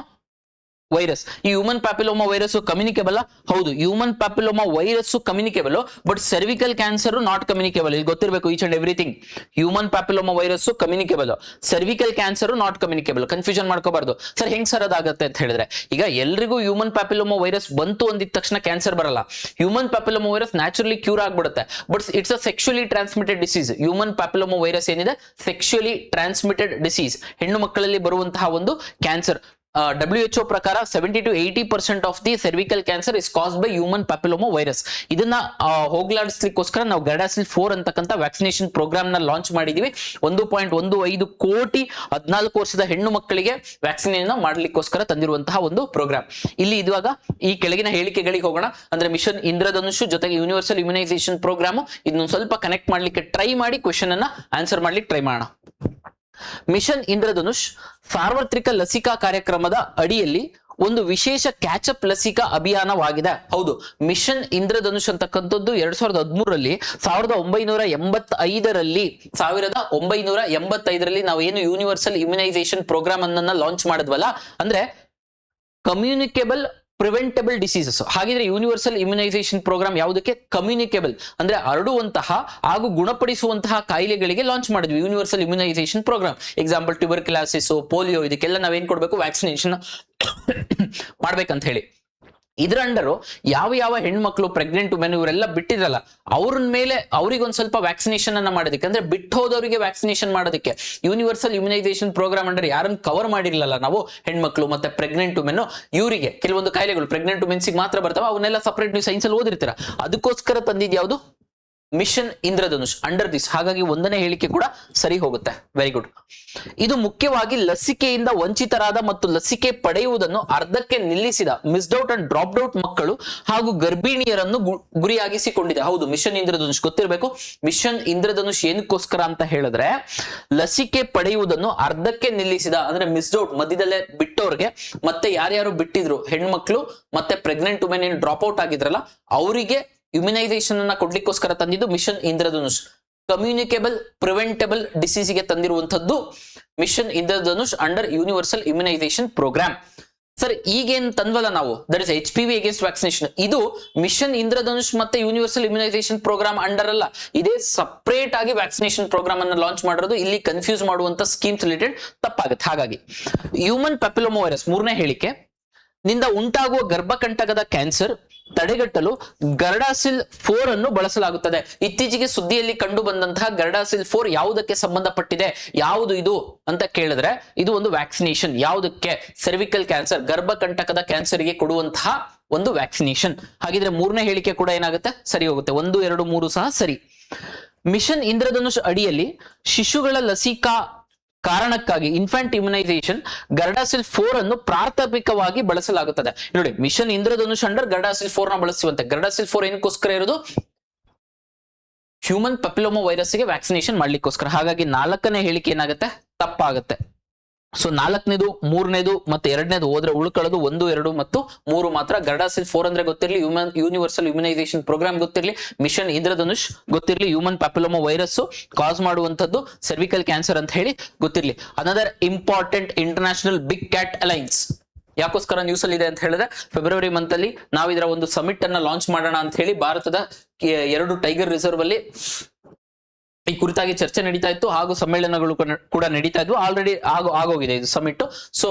virus. ಈ ಹ್ಯೂಮನ್ ಪ್ಯಾಪಿಲೋಮಾ ವೈರಸ್ ಕಮ್ಯುನಿಕೇಬಲ್? ಹೌದು, human papilloma virus communicable, but cervical cancer not communicable. ಇಲ್ಲಿ ಗೊತ್ತಿರಬೇಕು each and everything. Human papilloma virus communicable, cervical cancer not communicable. Confusion ಮಾಡ್ಕೋಬಾರ್ದು. Sir ಹೆಂಗ್ ಸರ್ ಅದಾಗತ್ತೆ ಅಂತ ಹೇಳಿದ್ರೆ, ಈಗ ಎಲ್ರಿಗೂ ಹ್ಯೂಮನ್ ಪ್ಯಾಪಿಲೋಮಾ ವೈರಸ್ ಬಂತು ಅಂದಿದ ತಕ್ಷಣ ಕ್ಯಾನ್ಸರ್ ಬರಲ್ಲ. Human papilloma virus naturally cure ಆಗ್ಬಿಡುತ್ತೆ, but it's a sexually transmitted disease. Human papilloma virus ಏನಿದೆ ಸೆಕ್ಶುಯಲಿ ಟ್ರಾನ್ಸ್ಮಿಟೆಡ್ ಡಿಸೀಸ್, ಹೆಣ್ಣು ಮಕ್ಕಳಲ್ಲಿ ಬರುವಂತಹ ಒಂದು ಕ್ಯಾನ್ಸರ್. WHO ಪ್ರಕಾರ 70-80% of the cervical cancer is caused by human papilloma virus. ಇದನ್ನ ಹೋಗ್ಲಾಡಿಸ್ಲಿಕ್ಕೋಸ್ಕರ ನಾವು ಗರ್ಡಾಸಿಲ್ 4 ಅಂತಕ್ಕಂಥ ವ್ಯಾಕ್ಸಿನೇಷನ್ ಪ್ರೋಗ್ರಾಮ್ ನ ಲಾಂಚ್ ಮಾಡಿದೀವಿ. 1.15 ಕೋಟಿ 14 ವರ್ಷದ ಹೆಣ್ಣು ಮಕ್ಕಳಿಗೆ ವ್ಯಾಕ್ಸಿನ್ ಮಾಡ್ಲಿಕ್ಕೋಸ್ಕರ ತಂದಿರುವಂತಹ ಒಂದು ಪ್ರೋಗ್ರಾಮ್. ಇಲ್ಲಿ ಇವಾಗ ಈ ಕೆಳಗಿನ ಹೇಳಿಕೆಗಳಿಗೆ ಹೋಗೋಣ. ಅಂದ್ರೆ ಮಿಷನ್ ಇಂದ್ರಧನುಷ್ ಜೊತೆಗೆ ಯೂನಿವರ್ಸಲ್ ಇಮ್ಯುನೈಸೇಷನ್ ಪ್ರೋಗ್ರಾಮ್, ಇದನ್ನ ಸ್ವಲ್ಪ ಕನೆಕ್ಟ್ ಮಾಡ್ಲಿಕ್ಕೆ ಟ್ರೈ ಮಾಡಿ ಕ್ವೆಶ್ಚನ್ ಅನ್ನ ಆನ್ಸರ್ ಮಾಡ್ಲಿಕ್ಕೆ ಟ್ರೈ ಮಾಡೋಣ. ಮಿಷನ್ ಇಂದ್ರಧನುಷ್ ಸಾರ್ವತ್ರಿಕ ಲಸಿಕಾ ಕಾರ್ಯಕ್ರಮದ ಅಡಿಯಲ್ಲಿ ಒಂದು ವಿಶೇಷ ಕ್ಯಾಚಪ್ ಲಸಿಕಾ ಅಭಿಯಾನವಾಗಿದೆ. ಹೌದು, ಮಿಷನ್ ಇಂದ್ರಧನುಷ್ ಅಂತಕ್ಕಂಥದ್ದು 2013ರಲ್ಲಿ 1985ರಲ್ಲಿ ನಾವು ಏನು ಯೂನಿವರ್ಸಲ್ ಇಮ್ಯುನೈಸೇಷನ್ ಪ್ರೋಗ್ರಾಮ್ ಅನ್ನ ಲಾಂಚ್ ಮಾಡಿದ್ವಲ್ಲ, ಅಂದ್ರೆ ಕಮ್ಯುನಿಕೇಬಲ್ ಪ್ರಿವೆಂಟಬಲ್ ಡಿಸೀಸಸ್. ಹಾಗಿದ್ರೆ ಯೂನಿವರ್ಸಲ್ ಇಮ್ಯುನೈಸೇಷನ್ ಪ್ರೋಗ್ರಾಮ್ ಯಾವುದಕ್ಕೆ? ಕಮ್ಯುನಿಕೇಬಲ್ ಅಂದ್ರೆ ಹರಡುವಂತಹ ಹಾಗೂ ಗುಣಪಡಿಸುವಂತಹ ಕಾಯಿಲೆಗಳಿಗೆ ಲಾಂಚ್ ಮಾಡಿದ್ವಿ universal immunisation programme. Example tuberculosis, polio, ಇದಕ್ಕೆಲ್ಲ ನಾವೇನ್ ಕೊಡ್ಬೇಕು? ವ್ಯಾಕ್ಸಿನೇಷನ್ ಮಾಡ್ಬೇಕಂತ ಹೇಳಿ. ಇದ್ರ ಅಂಡರು ಯಾವ ಹೆಣ್ಮಕ್ಳು ಪ್ರೆಗ್ನೆಂಟ್ ವುಮೆನ್ ಇವರೆಲ್ಲ ಬಿಟ್ಟಿದ್ರಲ್ಲ, ಅವ್ರ ಮೇಲೆ ಅವ್ರಿಗೊಂದ್ ಸ್ವಲ್ಪ ವ್ಯಾಕ್ಸಿನೇಷನ್ ಅನ್ನ ಮಾಡೋದಕ್ಕೆ, ಅಂದ್ರೆ ಬಿಟ್ಟು ಹೋದವರಿಗೆ ವ್ಯಾಕ್ಸಿನೇಷನ್ ಮಾಡೋದಕ್ಕೆ ಯೂನಿವರ್ಸಲ್ ಇಮ್ಯುನೈಸೇಷನ್ ಪ್ರೋಗ್ರಾಮ್ ಅಂಡರ್ ಯಾರನ್ನ ಕವರ್ ಮಾಡಿರ್ಲಿಲ್ಲ ನಾವು, ಹೆಣ್ಮಕ್ಳು ಮತ್ತೆ ಪ್ರೆಗ್ನೆಂಟ್ ವುಮೆನ್, ಇವರಿಗೆ ಕೆಲವೊಂದು ಕಾಯಿಲೆಗಳು ಪ್ರೆಗ್ನೆಂಟ್ ವುಮೆನ್ಸ್ ಮಾತ್ರ ಬರ್ತಾವ, ಅವನ್ನೆಲ್ಲ ಸಪರೇಟ್ ನೀವು ಸೈನ್ಸ್ ಅಲ್ಲಿ ಓದಿರ್ತೀರ. ಅದಕ್ಕೋಸ್ಕರ ತಂದಿದ್ ಯಾವುದು? Mission Indradhanush under this. ಹಾಗಾಗಿ 1ನೇ ಹೇಳಿಕೆ ಕೂಡ ಸರಿ ಹೋಗುತ್ತೆ. Very good. ಇದು ಮುಖ್ಯವಾಗಿ ಲಸಿಕೆಯಿಂದ ವಂಚಿತರಾದ ಮತ್ತು ಲಸಿಕೆ ಪಡೆಯುವುದನ್ನು ಅರ್ಧಕ್ಕೆ ನಿಲ್ಲಿಸಿದ missed out and dropped out ಮಕ್ಕಳು ಹಾಗೂ ಗರ್ಭಿಣಿಯರನ್ನು ಗುರಿಯಾಗಿಸಿಕೊಂಡಿದೆ. ಹೌದು, ಮಿಷನ್ ಇಂದ್ರಧನುಷ್ ಗೊತ್ತಿರಬೇಕು. ಮಿಷನ್ ಇಂದ್ರಧನುಷ್ ಏನಕ್ಕೋಸ್ಕರ ಅಂತ ಹೇಳಿದ್ರೆ, ಲಸಿಕೆ ಪಡೆಯುವುದನ್ನು ಅರ್ಧಕ್ಕೆ ನಿಲ್ಲಿಸಿದ, ಅಂದ್ರೆ ಮಿಸ್ಡ್ ಔಟ್ ಮಧ್ಯದಲ್ಲೇ ಬಿಟ್ಟವ್ರಿಗೆ, ಮತ್ತೆ ಯಾರ್ಯಾರು ಬಿಟ್ಟಿದ್ರು ಹೆಣ್ಮಕ್ಳು ಮತ್ತೆ ಪ್ರೆಗ್ನೆಂಟ್ ವುಮೆನ್ ಏನು ಡ್ರಾಪ್ ಔಟ್ ಆಗಿದ್ರಲ್ಲ, ಅವರಿಗೆ ಇಮ್ಯುನೈಸೇಷನ್ ಅನ್ನ ಕೊಡ್ಲಿಕ್ಕೋಸ್ಕರ ತಂದಿದ್ದು mission Indradhanush. Communicable preventable disease ಗೆ ತಂದಿರುವಂತದ್ದು mission Indradhanush under universal immunisation programme. Sir, ಈಗೇನ್ ತಂದ್ವಲ್ಲ ನಾವು, that is HPV against vaccination, ಇದು ಮಿಷನ್ ಇಂದ್ರಧನುಷ್ ಮತ್ತೆ ಯೂನಿವರ್ಸಲ್ ಇಮ್ಯುನೈಸೇಷನ್ ಪ್ರೋಗ್ರಾಮ್ ಅಂಡರ್ ಅಲ್ಲ, ಇದೇ ಸಪರೇಟ್ ಆಗಿ ವ್ಯಾಕ್ಸಿನೇಷನ್ ಪ್ರೋಗ್ರಾಮ್ ಅನ್ನ ಲಾಂಚ್ ಮಾಡಿರೋದು. ಇಲ್ಲಿ ಕನ್ಫ್ಯೂಸ್ ಮಾಡುವಂತ ಸ್ಕೀಮ್ಸ್ ರಿಲೇಟೆಡ್ ತಪ್ಪಾಗುತ್ತೆ. ಹಾಗಾಗಿ ಹ್ಯೂಮನ್ ಪ್ಯಾಪಿಲೋಮಾ ವೈರಸ್ 3ನೇ ಹೇಳಿಕೆ ನಿಂದ ಉಂಟಾಗುವ ಗರ್ಭಕಂಟಕದ ಕ್ಯಾನ್ಸರ್ ತಡೆಗಟ್ಟಲು ಗರ್ಡಾಸಿಲ್ 4 ಅನ್ನು ಬಳಸಲಾಗುತ್ತದೆ. ಇತ್ತೀಚೆಗೆ ಸುದ್ದಿಯಲ್ಲಿ ಕಂಡು ಬಂದಂತಹ ಗರ್ಡಾಸಿಲ್ 4 ಯಾವುದಕ್ಕೆ ಸಂಬಂಧಪಟ್ಟಿದೆ? ಯಾವುದು ಇದು ಅಂತ ಕೇಳಿದ್ರೆ, ಇದು ಒಂದು ವ್ಯಾಕ್ಸಿನೇಷನ್. ಯಾವುದಕ್ಕೆ? ಸರ್ವಿಕಲ್ ಕ್ಯಾನ್ಸರ್, ಗರ್ಭಕಂಟಕದ ಕ್ಯಾನ್ಸರ್ಗೆ ಕೊಡುವಂತಹ ಒಂದು ವ್ಯಾಕ್ಸಿನೇಷನ್. ಹಾಗಿದ್ರೆ 3ನೇ ಹೇಳಿಕೆ ಕೂಡ ಏನಾಗುತ್ತೆ? ಸರಿ ಹೋಗುತ್ತೆ. 1, 2, 3 ಸಹ ಸರಿ. ಮಿಷನ್ ಇಂದ್ರಧನುಷ್ ಅಡಿಯಲ್ಲಿ ಶಿಶುಗಳ ಲಸಿಕಾ ಕಾರಣಕ್ಕಾಗಿ ಇನ್ಫ್ಯಾಂಟ್ ಇಮ್ಯುನೈಸೇಷನ್ ಗರ್ಡಾಸಿಲ್ 4 ಅನ್ನು ಪ್ರಾಥಮಿಕವಾಗಿ ಬಳಸಲಾಗುತ್ತದೆ. ನೋಡಿ, ಮಿಷನ್ ಇಂದ್ರಧನುಷ್ ಅಂಡರ್ ಗರ್ಡಾಸಿಲ್ 4 ನ ಬಳಸುವಂತೆ. ಗರ್ಡಾಸಿಲ್ 4 ಏನಕ್ಕೋಸ್ಕರ ಇರೋದು? ಹ್ಯೂಮನ್ ಪ್ಯಾಪಿಲೋಮಾ ವೈರಸ್ ಗೆ ವ್ಯಾಕ್ಸಿನೇಷನ್ ಮಾಡ್ಲಿಕ್ಕೋಸ್ಕರ. ಹಾಗಾಗಿ 4ನೇ ಹೇಳಿಕೆ ಏನಾಗುತ್ತೆ? ತಪ್ಪಾಗುತ್ತೆ. ಸೊ 4ನೇದು, 3ನೇದು ಮತ್ತೆ 2ನೇದು ಹೋದ್ರೆ ಉಳ್ಕೊಳ್ಳೋದು 1, 2 ಮತ್ತು 3 ಮಾತ್ರ. ಗರ್ಡಾಸಿಲ್ 4 ಅಂದ್ರೆ ಗೊತ್ತಿರಲಿ, ಯೂನಿವರ್ಸಲ್ ಇಮ್ಯುನೈಸೇಷನ್ ಪ್ರೋಗ್ರಾಮ್ ಗೊತ್ತಿರಲಿ, ಮಿಷನ್ ಇಂದ್ರಧನುಷ್ ಗೊತ್ತಿರಲಿ, ಹ್ಯೂಮನ್ ಪ್ಯಾಪಿಲೋಮಾ ವೈರಸ್ ಕಾಸ್ ಮಾಡುವಂತದ್ದು ಸರ್ವಿಕಲ್ ಕ್ಯಾನ್ಸರ್ ಅಂತ ಹೇಳಿ ಗೊತ್ತಿರಲಿ. Another important international big cat alliance ಯಾಕೋಸ್ಕರ ನ್ಯೂಸ್ ಅಲ್ಲಿ ಇದೆ ಅಂತ ಹೇಳಿದ್ರೆ, ಫೆಬ್ರವರಿ ಮಂತ್ ಅಲ್ಲಿ ನಾವು ಇದರ ಒಂದು ಸಮಿಟ್ ಅನ್ನ ಲಾಂಚ್ ಮಾಡೋಣ ಅಂತ ಹೇಳಿ ಭಾರತದ 2 ಟೈಗರ್ ರಿಸರ್ವ್ ಅಲ್ಲಿ ಈ ಕುರಿತಾಗಿ ಚರ್ಚೆ ನಡೀತಾ ಇತ್ತು, ಹಾಗೂ ಸಮ್ಮೇಳನಗಳು ಕೂಡ ನಡೀತಾ ಇದ್ವು. ಆಲ್ರೆಡಿ ಆಗೋಗಿದೆ ಇದು ಸಮಿಟ್. ಸೊ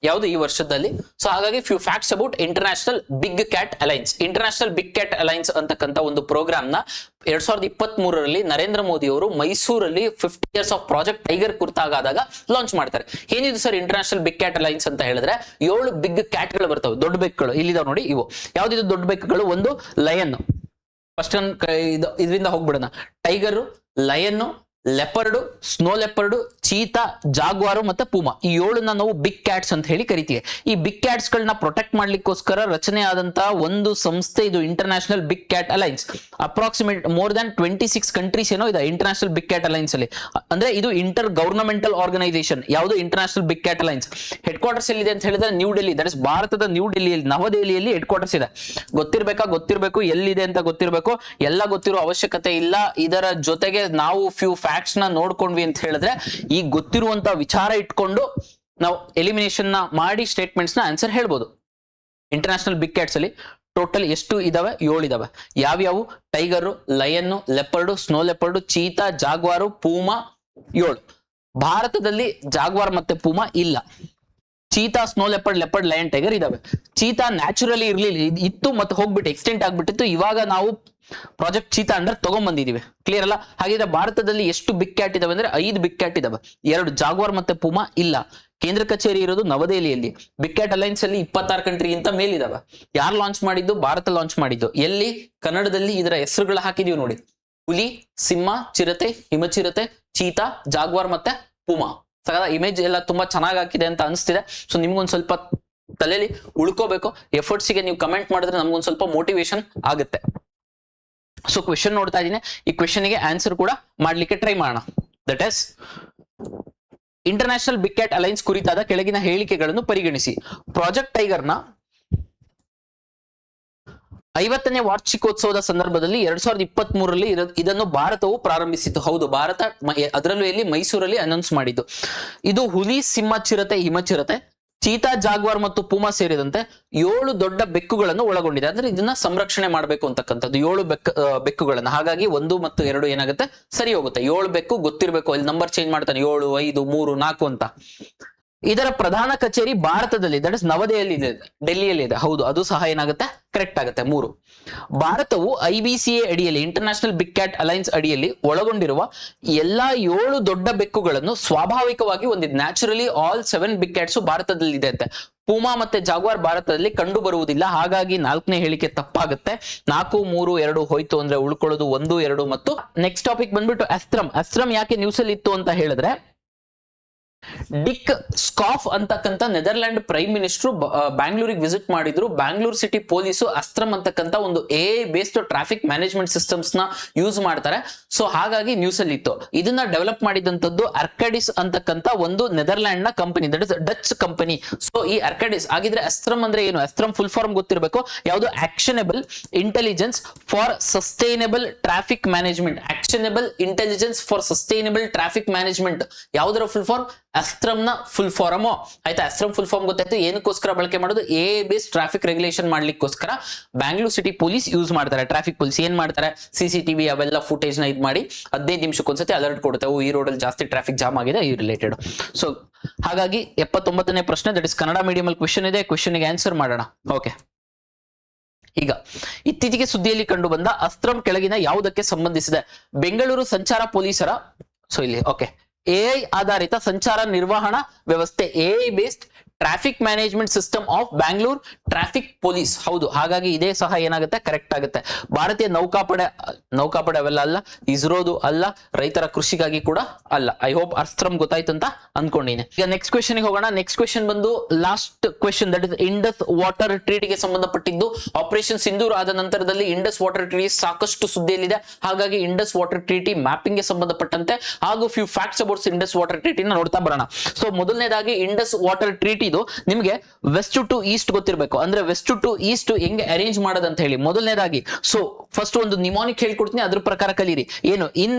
ಯಾವುದು? ಈ ವರ್ಷದಲ್ಲಿ. ಸೊ ಹಾಗಾಗಿ few facts about international big cat alliance. International big cat alliance ಅಂತಕ್ಕಂಥ ಒಂದು ಪ್ರೋಗ್ರಾಮ್ ನ 2023ರಲ್ಲಿ ನರೇಂದ್ರ ಮೋದಿ ಅವರು ಮೈಸೂರಲ್ಲಿ 50 years ಆಫ್ ಪ್ರಾಜೆಕ್ಟ್ ಟೈಗರ್ ಕುರಿತಾಗಾದಾಗ ಲಾಂಚ್ ಮಾಡ್ತಾರೆ. ಏನಿದು sir international big cat alliance ಅಂತ ಹೇಳಿದ್ರೆ, 7 ಬಿಗ್ ಕ್ಯಾಟ್ ಗಳು ಬರ್ತವೆ, ದೊಡ್ಡ ಬೆಕ್ಕುಗಳು. ಇಲ್ಲಿದಾವ್ ನೋಡಿ ಇವು. ಯಾವ್ದಿದು ದೊಡ್ಡ ಬೆಕ್ಕುಗಳು? ಒಂದು ಲಯನ್, ಫಸ್ಟ್ ಇದರಿಂದ ಹೋಗ್ಬಿಡೋಣ. Tiger, lion, leopard, snow leopard, cheetah, jaguar ಮತ್ತೆ ಪೂಮಾ, ಈ 7ನ್ನ ನಾವು ಬಿಗ್ ಕ್ಯಾಟ್ಸ್ ಅಂತ ಹೇಳಿ ಕರಿತೀವಿ. ಈ ಬಿಗ್ ಕ್ಯಾಟ್ಸ್ ಗಳನ್ನ ಪ್ರೊಟೆಕ್ಟ್ ಮಾಡ್ಲಿಕ್ಕೋಸ್ಕರ ರಚನೆ ಆದಂತಹ ಒಂದು ಸಂಸ್ಥೆ ಇದು international big cat alliance. Approximate more than 26 countries ಏನೋ ಇದೆ ಇಂಟರ್ನ್ಯಾಷನಲ್ ಬಿಗ್ ಕ್ಯಾಟ್ ಅಲೈನ್ಸ್ ಅಲ್ಲಿ. ಅಂದ್ರೆ ಇದು ಇಂಟರ್ ಗವರ್ನಮೆಂಟಲ್ ಆರ್ಗನೈಸೇಷನ್. ಯಾವುದು? International big cat alliance. Headquarters ಎಲ್ಲಿದೆ ಅಂತ ಹೇಳಿದ್ರೆ ನ್ಯೂ ಡೆಲ್ಲಿ, ದಟ್ ಇಸ್ ಭಾರತದ ನ್ಯೂ ಡೆಲ್ಲಿಯಲ್ಲಿ, ನವದೆಹಲಿಯಲ್ಲಿ ಹೆಡ್ ಕ್ವಾರ್ಟರ್ಸ್ ಇದೆ. ಗೊತ್ತಿರಬೇಕು, ಎಲ್ಲಿದೆ ಅಂತ ಗೊತ್ತಿರಬೇಕು. ಎಲ್ಲ ಗೊತ್ತಿರೋ ಅವಶ್ಯಕತೆ ಇಲ್ಲ. ಇದರ ಜೊತೆಗೆ ನಾವು ಫ್ಯೂ ಫ್ಯಾಕ್ಟ್ಸ್ ನ ನೋಡ್ಕೊಂಡ್ವಿ ಅಂತ ಹೇಳಿದ್ರೆ, ಈ ಗೊತ್ತಿರುವಂತ ವಿಚಾರ ಇಟ್ಕೊಂಡು ನಾವು ಎಲಿಮಿನೇಷನ್ ನ ಮಾಡಿ ಸ್ಟೇಟ್ಮೆಂಟ್ಸ್ ನ ಆನ್ಸರ್ ಹೇಳ್ಬೋದು. ಇಂಟರ್ನ್ಯಾಷನಲ್ ಬಿಗ್ ಕ್ಯಾಟ್ಸ್ ಅಲ್ಲಿ ಟೋಟಲ್ ಎಷ್ಟು ಇದಾವೆ? 7 ಇದಾವೆ. ಯಾವ್ಯಾವು? Tiger, lion, leopard, snow leopard, cheetah, ಜಾಗ್ವಾರು, Puma, 7. ಭಾರತದಲ್ಲಿ ಜಾಗ್ವಾರ್ ಮತ್ತೆ ಪೂಮಾ ಇಲ್ಲ. Cheetah, snow leopard, leopard, lion, tiger ಇದಾವೆ. ಚೀತಾ ನ್ಯಾಚುರಲಿ ಇರ್ಲಿಲ್ಲ, ಇತ್ತು ಮತ್ತೆ ಹೋಗ್ಬಿಟ್ಟು ಎಕ್ಸ್ಟೆಂಟ್ ಆಗ್ಬಿಟ್ಟಿತ್ತು. ಇವಾಗ ನಾವು ಪ್ರಾಜೆಕ್ಟ್ ಚೀತಾ ಅಂಡರ್ ತಗೊಂಡ್ಬಂದಿದೀವಿ. ಕ್ಲಿಯರ್ ಅಲ್ಲ? ಹಾಗಿದ್ರೆ ಭಾರತದಲ್ಲಿ ಎಷ್ಟು ಬಿಗ್ ಕ್ಯಾಟ್ ಇದಾವೆ ಅಂದ್ರೆ 5 ಬಿಗ್ ಕ್ಯಾಟ್ ಇದಾವೆ. 2 ಜಾಗ್ವಾರ್ ಮತ್ತೆ ಪೂಮಾ ಇಲ್ಲ. ಕೇಂದ್ರ ಕಚೇರಿ ಇರೋದು ನವದೆಹಲಿಯಲ್ಲಿ. ಬಿಗ್ ಕ್ಯಾಟ್ ಅಲೈನ್ಸ್ ಅಲ್ಲಿ 26 ಕಂಟ್ರಿಗಿಂತ ಮೇಲಿದಾವೆ. ಯಾರು ಲಾಂಚ್ ಮಾಡಿದ್ದು? ಭಾರತ ಲಾಂಚ್ ಮಾಡಿದ್ದು. ಎಲ್ಲಿ? ಕನ್ನಡದಲ್ಲಿ ಇದರ ಹೆಸರುಗಳು ಹಾಕಿದೀವಿ ನೋಡಿ. ಹುಲಿ, ಸಿಂಹ, ಚಿರತೆ, ಹಿಮಚಿರತೆ, ಚೀತಾ, ಜಾಗ್ವಾರ್ ಮತ್ತೆ ಪೂಮಾ. ಇಮೇಜ್ ಎಲ್ಲ ತುಂಬಾ ಚೆನ್ನಾಗಿ ಹಾಕಿದೆ ಅಂತ ಅನಿಸ್ತಿದೆ. ಸೊ ನಿಮ್ಗೊಂದ್ ಸ್ವಲ್ಪ ತಲೆಯಲ್ಲಿ ಉಳ್ಕೋಬೇಕು. ಎಫರ್ಟ್ಸ್ ಗೆ ನೀವು ಕಮೆಂಟ್ ಮಾಡಿದ್ರೆ ನಮ್ಗೊಂದ್ ಸ್ವಲ್ಪ ಮೋಟಿವೇಶನ್ ಆಗುತ್ತೆ. ಸೊ ಕ್ವೆಶನ್ ನೋಡ್ತಾ ಇದೀನಿ. ಈ ಕ್ವೆಶನ್ ಗೆ ಆನ್ಸರ್ ಕೂಡ ಮಾಡ್ಲಿಕ್ಕೆ ಟ್ರೈ ಮಾಡೋಣ. That is international big cat alliance ಕುರಿತಾದ ಕೆಳಗಿನ ಹೇಳಿಕೆಗಳನ್ನು ಪರಿಗಣಿಸಿ. ಪ್ರಾಜೆಕ್ಟ್ ಟೈಗರ್ ನ 50ನೇ ವಾರ್ಷಿಕೋತ್ಸವದ ಸಂದರ್ಭದಲ್ಲಿ 2023ರಲ್ಲಿ ಇದನ್ನು ಭಾರತವು ಪ್ರಾರಂಭಿಸಿತು. ಹೌದು, ಭಾರತ ಅದರಲ್ಲೂ ಎಲ್ಲಿ? ಮೈಸೂರಲ್ಲಿ ಅನೌನ್ಸ್ ಮಾಡಿದ್ದು. ಇದು ಹುಲಿ, ಸಿಂಹ, ಚಿರತೆ, ಹಿಮಚಿರತೆ, ಚೀತಾ, ಜಾಗ್ವಾರ್ ಮತ್ತು ಪೂಮಾ ಸೇರಿದಂತೆ 7 ದೊಡ್ಡ ಬೆಕ್ಕುಗಳನ್ನು ಒಳಗೊಂಡಿದೆ. ಅಂದ್ರೆ ಇದನ್ನ ಸಂರಕ್ಷಣೆ ಮಾಡಬೇಕು ಅಂತಕ್ಕಂಥದ್ದು 7 ಬೆಕ್ಕುಗಳನ್ನ. ಹಾಗಾಗಿ 1 ಮತ್ತು 2 ಏನಾಗುತ್ತೆ? ಸರಿ ಹೋಗುತ್ತೆ. 7 ಬೆಕ್ಕು ಗೊತ್ತಿರಬೇಕು. ಇಲ್ಲಿ ನಂಬರ್ ಚೇಂಜ್ ಮಾಡ್ತಾನೆ, 7, 5, 3, 4 ಅಂತ. ಇದರ ಪ್ರಧಾನ ಕಚೇರಿ ಭಾರತದಲ್ಲಿ, ದಟ್ ಇಸ್ ನವದೆಹಲಿ ಇದೆ, ಡೆಲ್ಲಿಯಲ್ಲಿ ಇದೆ. ಹೌದು, ಅದು ಸಹ ಏನಾಗುತ್ತೆ? ಕರೆಕ್ಟ್ ಆಗುತ್ತೆ. 3. ಭಾರತವು IBCA ಅಡಿಯಲ್ಲಿ, ಇಂಟರ್ನ್ಯಾಷನಲ್ ಬಿಗ್ ಕ್ಯಾಟ್ ಅಲೈನ್ಸ್ ಅಡಿಯಲ್ಲಿ ಒಳಗೊಂಡಿರುವ ಎಲ್ಲಾ 7 ದೊಡ್ಡ ಬೆಕ್ಕುಗಳನ್ನು ಸ್ವಾಭಾವಿಕವಾಗಿ ಹೊಂದಿದೆ. ನ್ಯಾಚುರಲಿ ಆಲ್ 7 ಬಿಗ್ ಕ್ಯಾಟ್ಸ್ ಭಾರತದಲ್ಲಿ ಇದೆ ಅಂತೆ. ಪೂಮಾ ಮತ್ತೆ ಜಾಗ್ವಾರ್ ಭಾರತದಲ್ಲಿ ಕಂಡು ಬರುವುದಿಲ್ಲ. ಹಾಗಾಗಿ 4ನೇ ಹೇಳಿಕೆ ತಪ್ಪಾಗುತ್ತೆ. 4, 3, 2 ಹೋಯ್ತು ಅಂದ್ರೆ ಉಳ್ಕೊಳ್ಳೋದು 1, 2 ಮತ್ತು ನೆಕ್ಸ್ಟ್ ಟಾಪಿಕ್ ಬಂದ್ಬಿಟ್ಟು ಅಸ್ತ್ರಂ. ಅಸ್ತ್ರಂ ಯಾಕೆ ನ್ಯೂಸ್ ಅಲ್ಲಿ ಇತ್ತು ಅಂತ ಹೇಳಿದ್ರೆ, ಡಿಕ್ ಸ್ಕಾಫ್ ಅಂತಕ್ಕಂಥ ನೆದರ್ಲ್ಯಾಂಡ್ ಪ್ರೈಮ್ ಮಿನಿಸ್ಟರ್ ಬ್ಯಾಂಗ್ಳೂರಿಗೆ ವಿಸಿಟ್ ಮಾಡಿದ್ರು. ಬ್ಯಾಂಗ್ಳೂರ್ ಸಿಟಿ ಪೊಲೀಸು ಅಸ್ತ್ರಂ ಅಂತಕ್ಕಂಥ ಒಂದು AI based traffic management systems ನ ಯೂಸ್ ಮಾಡ್ತಾರೆ. ಸೊ ಹಾಗಾಗಿ ನ್ಯೂಸ್ ಅಲ್ಲಿ ಇತ್ತು. ಇದನ್ನ ಡೆವಲಪ್ ಮಾಡಿದಂತದ್ದು ಅರ್ಕಡಿಸ್ ಅಂತಕ್ಕಂಥ ಒಂದು ನೆದರ್ಲ್ಯಾಂಡ್ ನ company, that is Dutch company. So ಈ ಅರ್ಕಡಿಸ್ ಆಗಿದ್ರೆ ಅಸ್ತ್ರಂ ಅಂದ್ರೆ ಏನು? ಅಸ್ತ್ರಂ ಫುಲ್ ಫಾರ್ಮ್ ಗೊತ್ತಿರಬೇಕು. ಯಾವುದು? Actionable intelligence for sustainable traffic management. Actionable intelligence for sustainable traffic management ಯಾವುದರ ಫುಲ್ ಫಾರ್ಮ್? ಅಸ್ತ್ರಂ ನ ಫುಲ್ ಫಾರ್ಮ್. ಆಯ್ತಾ? ಅಸ್ತ್ರಂ ಫುಲ್ ಫಾರ್ಮ್ ಗೊತ್ತಾಯ್ತು. ಏನಕ್ಕೋಸ್ಕರ ಬಳಕೆ ಮಾಡೋದು? AI ಬೇಸ್ಡ್ ಟ್ರಾಫಿಕ್ ರೆಗ್ಯುಲೇಷನ್ ಮಾಡ್ಲಿಕ್ಕೋಸ್ಕರ ಬ್ಯಾಂಗ್ಳೂರ್ ಸಿಟಿ ಪೊಲೀಸ್ ಯೂಸ್ ಮಾಡ್ತಾರೆ. ಟ್ರಾಫಿಕ್ ಪೊಲೀಸ್ ಏನ್ ಮಾಡ್ತಾರೆ? CCTV ಅವೆಲ್ಲ ಫುಟೇಜ್ ನ ಇದ್ ಮಾಡಿ 15 ನಿಮಿಷಕ್ಕೊಂದ್ಸತಿ ಅಲರ್ಟ್ ಕೊಡುತ್ತೆ. ಈ ರೋಡ್ ಅಲ್ಲಿ ಜಾಸ್ತಿ ಟ್ರಾಫಿಕ್ ಜಾಮ್ ಆಗಿದೆ, ಈ ರಿಲೇಟೆಡ್. ಸೊ ಹಾಗಾಗಿ 79ನೇ ಪ್ರಶ್ನೆ, ದಟ್ ಇಸ್ ಕನ್ನಡ ಮೀಡಿಯಂ ಅಲ್ಲಿ ಕ್ವೆಶನ್ ಇದೆ. ಕ್ವೆಶನ್ ಗೆ ಆನ್ಸರ್ ಮಾಡೋಣ. ಓಕೆ, ಈಗ ಇತ್ತೀಚೆಗೆ ಸುದ್ದಿಯಲ್ಲಿ ಕಂಡು ಬಂದ ಅಸ್ತ್ರಂ ಕೆಳಗಿನ ಯಾವುದಕ್ಕೆ ಸಂಬಂಧಿಸಿದೆ? ಬೆಂಗಳೂರು ಸಂಚಾರ ಪೊಲೀಸರ, ಸೊ ಇಲ್ಲಿ ಓಕೆ, AI ಆಧಾರಿತ ಸಂಚಾರ ನಿರ್ವಹಣಾ ವ್ಯವಸ್ಥೆ, AI based traffic management system of Bangalore traffic police. ಹೌದು, ಹಾಗಾಗಿ ಇದೇ ಸಹ ಏನಾಗುತ್ತೆ? ಕರೆಕ್ಟ್ ಆಗುತ್ತೆ. ಭಾರತೀಯ ನೌಕಾಪಡೆ ಅವೆಲ್ಲ ಅಲ್ಲ, ಇಸ್ರೋದು ಅಲ್ಲ, ರೈತರ ಕೃಷಿಗಾಗಿ ಕೂಡ ಅಲ್ಲ. ಐ ಹೋಪ್ ಅಸ್ತ್ರಂ ಗೊತ್ತಾಯ್ತು ಅಂತ ಅನ್ಕೊಂಡಿನಿ. ಈಗ ನೆಕ್ಸ್ಟ್ ಕ್ವೆಶನ್ ಹೋಗೋಣ. ನೆಕ್ಸ್ಟ್ ಕ್ವೆಶನ್ ಬಂದು last question, that is Indus water ಟ್ರೀಟಿಗೆ ಸಂಬಂಧಪಟ್ಟಿದ್ದು. ಆಪರೇಷನ್ ಸಿಂಧೂರ್ ಆದ ನಂತರದಲ್ಲಿ ಇಂಡಸ್ ವಾಟರ್ ಟ್ರೀಟಿ ಸಾಕಷ್ಟು ಸುದ್ದಿಯಲ್ಲಿದೆ. ಹಾಗಾಗಿ ಇಂಡಸ್ ವಾಟರ್ ಟ್ರೀಟಿ ಮ್ಯಾಪಿಂಗ್ ಗೆ ಸಂಬಂಧಪಟ್ಟಂತೆ ಹಾಗೂ few facts about Indus water ಟ್ರೀಟಿನ ನೋಡ್ತಾ ಬರೋಣ. ಸೊ ಮೊದಲನೇದಾಗಿ ಇಂಡಸ್ ವಾಟರ್ ಟ್ರೀಟಿ ಇದು ನಿಮ್ಗೆ ವೆಸ್ಟ್ ಟು ಈಸ್ಟ್ ಗೊತ್ತಿರಬೇಕು. ಅಂದ್ರೆ ವೆಸ್ಟ್ ಟು ಈಸ್ಟ್ ಹೆಂಗೆ ಅರೇಂಜ್ ಮಾಡೋದಂತ ಹೇಳಿ ಮೊದಲನೇದಾಗಿ. ಸೊ ಫಸ್ಟ್ ಒಂದು ನಿಮೋನಿಕ್ ಹೇಳ್ಕೊಡ್ತೀನಿ, ಅದ್ರ ಪ್ರಕಾರ ಕಲೀರಿ. ಏನು? ಇನ್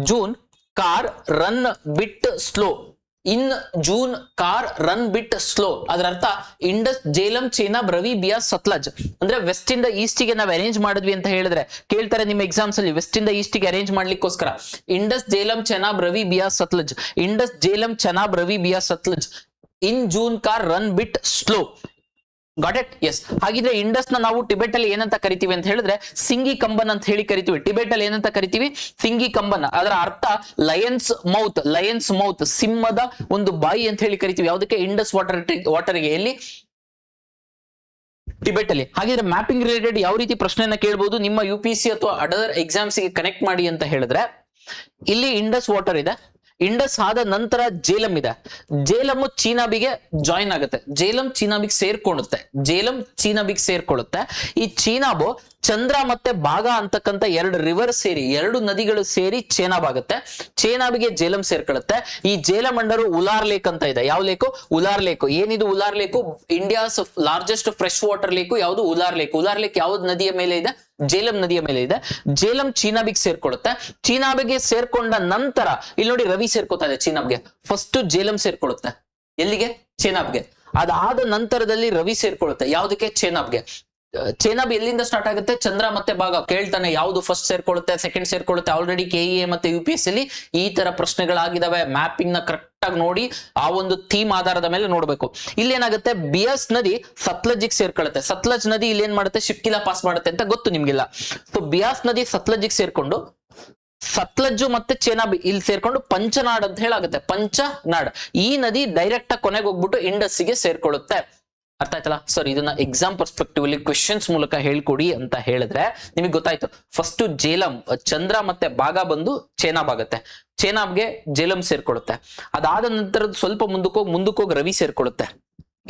June car run bit slow. ಇನ್ June car run bit slow. ಅದರ ಅರ್ಥ ಇಂಡಸ್, ಜೇಲಂ, ಚೇನಾಬ್, ರವಿ, ಬಿಯಾಸ್, ಸತ್ಲಜ್. ಅಂದ್ರೆ ವೆಸ್ಟ್ ಇಂದ ಈಸ್ಟ್ ಗೆ ನಾವು ಅರೇಂಜ್ ಮಾಡಿದ್ವಿ ಅಂತ ಹೇಳಿದ್ರೆ ಕೇಳ್ತಾರೆ ನಿಮ್ಮ ಎಕ್ಸಾಮ್ಸ್ ಅಲ್ಲಿ. ವೆಸ್ಟ್ ಇಂದ ಈಸ್ಟ್ ಗೆ ಅರೇಂಜ್ ಮಾಡ್ಲಿಕ್ಕೋಸ್ಕರ Indus, Jhelum, Chenab, Ravi, Beas, Sutlej. Indus, Jhelum, Chenab, Ravi, Beas, Sutlej. In June car run bit slow. Got it? Yes. ಹಾಗಿದ್ರೆ ಇಂಡಸ್ ನ ನಾವು ಟಿಬೆಟ್ ಅಲ್ಲಿ ಏನಂತ ಕರಿತೀವಿ ಅಂತ ಹೇಳಿದ್ರೆ ಸಿಂಗಿ ಕಂಬನ್ ಅಂತ ಹೇಳಿ ಕರಿತೀವಿ. ಟಿಬೆಟ್ ಅಲ್ಲಿ ಏನಂತ ಕರಿತೀವಿ? ಸಿಂಗಿ ಕಂಬನ್. ಅದರ ಅರ್ಥ ಲಯನ್ಸ್ ಮೌತ್, ಸಿಂಹದ ಒಂದು ಬಾಯಿ ಅಂತ ಹೇಳಿ ಕರಿತೀವಿ. ಯಾವುದಕ್ಕೆ? ಇಂಡಸ್ ವಾಟರ್ಗೆ. ಎಲ್ಲಿ? ಟಿಬೆಟ್ ಅಲ್ಲಿ. ಹಾಗಿದ್ರೆ ಮ್ಯಾಪಿಂಗ್ ರಿಲೇಟೆಡ್ ಯಾವ ರೀತಿ ಪ್ರಶ್ನೆಯನ್ನ ಕೇಳಬಹುದು ನಿಮ್ಮ UPSC ಅಥವಾ ಅದರ್ ಎಕ್ಸಾಮ್ಸ್ ಗೆ ಕನೆಕ್ಟ್ ಮಾಡಿ ಅಂತ ಹೇಳಿದ್ರೆ, ಇಲ್ಲಿ ಇಂಡಸ್ ವಾಟರ್ ಇದೆ, ಇಂಡಸ್ ಆದ ನಂತರ ಜೇಲಂ ಇದೆ. ಜೇಲಂ ಚೀನಾಬಿಗೆ ಜಾಯಿನ್ ಆಗುತ್ತೆ, ಜೇಲಂ ಚೀನಾಬಿಗೆ ಸೇರ್ಕೊಳ್ಳುತ್ತೆ. ಈ ಚೀನಾಬು ಚಂದ್ರ ಮತ್ತೆ ಭಾಗ ಅಂತಕ್ಕಂಥ 2 ರಿವರ್ ಸೇರಿ, 2 ನದಿಗಳು ಸೇರಿ ಚೇನಾಬ್ ಆಗುತ್ತೆ. ಚೇನಾಬಿಗೆ ಜೇಲಂ ಸೇರ್ಕೊಳ್ಳುತ್ತೆ. ಈ ಜೇಲಂ ಅಂಡರು ಉಲಾರ್ ಲೇಕ್ ಅಂತ ಇದೆ. ಯಾವ ಲೇಕು? ಉಲಾರ್ ಲೇಕು. ಏನಿದು Wular lake? India's largest fresh water lake ಯಾವುದು? ಉಲಾರ್ ಲೇಕ್. ಉಲಾರ್ ಲೇಕ್ ಯಾವ್ದು ನದಿಯ ಮೇಲೆ ಇದೆ? ಜೇಲಂ ನದಿಯ ಮೇಲೆ ಇದೆ. ಜೇಲಂ ಚೀನಾಬಿಗೆ ಸೇರ್ಕೊಳ್ಳುತ್ತೆ. ಚೀನಾಬಿಗೆ ಸೇರ್ಕೊಂಡ ನಂತರ ಇಲ್ಲಿ ನೋಡಿ ರವಿ ಸೇರ್ಕೋತಾ ಇದೆ ಚೀನಾಬ್ಗೆ. ಫಸ್ಟ್ ಜೇಲಂ ಸೇರ್ಕೊಳ್ಳುತ್ತೆ. ಎಲ್ಲಿಗೆ? ಚೇನಾಬ್ಗೆ. ಅದಾದ ನಂತರದಲ್ಲಿ ರವಿ ಸೇರ್ಕೊಳ್ಳುತ್ತೆ. ಯಾವುದಕ್ಕೆ? ಚೇನಾಬ್ಗೆ. ಚೇನಾಬ್ ಎಲ್ಲಿಂದ ಸ್ಟಾರ್ಟ್ ಆಗುತ್ತೆ? ಚಂದ್ರ ಮತ್ತೆ ಭಾಗ. ಕೇಳ್ತಾನೆ ಯಾವ್ದು ಫಸ್ಟ್ ಸೇರ್ಕೊಳ್ಳುತ್ತೆ, ಸೆಕೆಂಡ್ ಸೇರ್ಕೊಳ್ಳುತ್ತೆ. ಆಲ್ರೆಡಿ KEA ಮತ್ತೆ UPSC ಅಲ್ಲಿ ಈ ತರ ಪ್ರಶ್ನೆಗಳಾಗಿದಾವೆ. ಮ್ಯಾಪಿಂಗ್ ನ ಕರೆಕ್ಟ್ ಆಗಿ ನೋಡಿ ಆ ಒಂದು ಥೀಮ್ ಆಧಾರದ ಮೇಲೆ ನೋಡ್ಬೇಕು. ಇಲ್ಲಿ ಏನಾಗುತ್ತೆ, ಬಿಯಾಸ್ ನದಿ ಸತ್ಲಜಿಗೆ ಸೇರ್ಕೊಳ್ಳುತ್ತೆ. ಸತ್ಲಜ್ ನದಿ ಇಲ್ಲಿ ಏನ್ ಮಾಡುತ್ತೆ, ಶಿಪ್ಕಿಲಾ ಪಾಸ್ ಮಾಡುತ್ತೆ ಅಂತ ಗೊತ್ತು ನಿಮ್ಗೆಲ್ಲ. ಸೊ ಬಿಯಾಸ್ ನದಿ ಸತ್ಲಜಿಗೆ ಸೇರ್ಕೊಂಡು ಸತ್ಲಜ್ಜು ಮತ್ತೆ ಚೇನಾಬ್ ಇಲ್ಲಿ ಸೇರ್ಕೊಂಡು ಪಂಚನಾಡ್ ಅಂತ ಹೇಳಾಗುತ್ತೆ. ಪಂಚನಾಡ್. ಈ ನದಿ ಡೈರೆಕ್ಟ್ ಆಗಿ ಕೊನೆಗೆ ಹೋಗ್ಬಿಟ್ಟು ಇಂಡಸ್ಗೆ ಸೇರ್ಕೊಳ್ಳುತ್ತೆ. ಅರ್ಥ ಆಯ್ತಲ್ಲ ಸರ್? ಇದನ್ನ ಎಕ್ಸಾಮ್ ಪರ್ಸ್ಪೆಕ್ಟಿವ್ ಅಲ್ಲಿ ಕ್ವೆಶನ್ಸ್ ಮೂಲಕ ಹೇಳ್ಕೊಡಿ ಅಂತ ಹೇಳಿದ್ರೆ ನಿಮಗೆ ಗೊತ್ತಾಯ್ತು. ಫಸ್ಟ್ ಜೇಲಂ, ಚಂದ್ರ ಮತ್ತೆ ಭಾಗ ಬಂದು ಚೇನಾಬ್ ಆಗುತ್ತೆ. ಚೇನಾಬ್ಗೆ ಜೇಲಂ ಸೇರ್ಕೊಳ್ಳುತ್ತೆ. ಅದಾದ ನಂತರ ಸ್ವಲ್ಪ ಮುಂದಕ್ಕೆ ಹೋಗಿ ರವಿ ಸೇರ್ಕೊಳ್ಳುತ್ತೆ.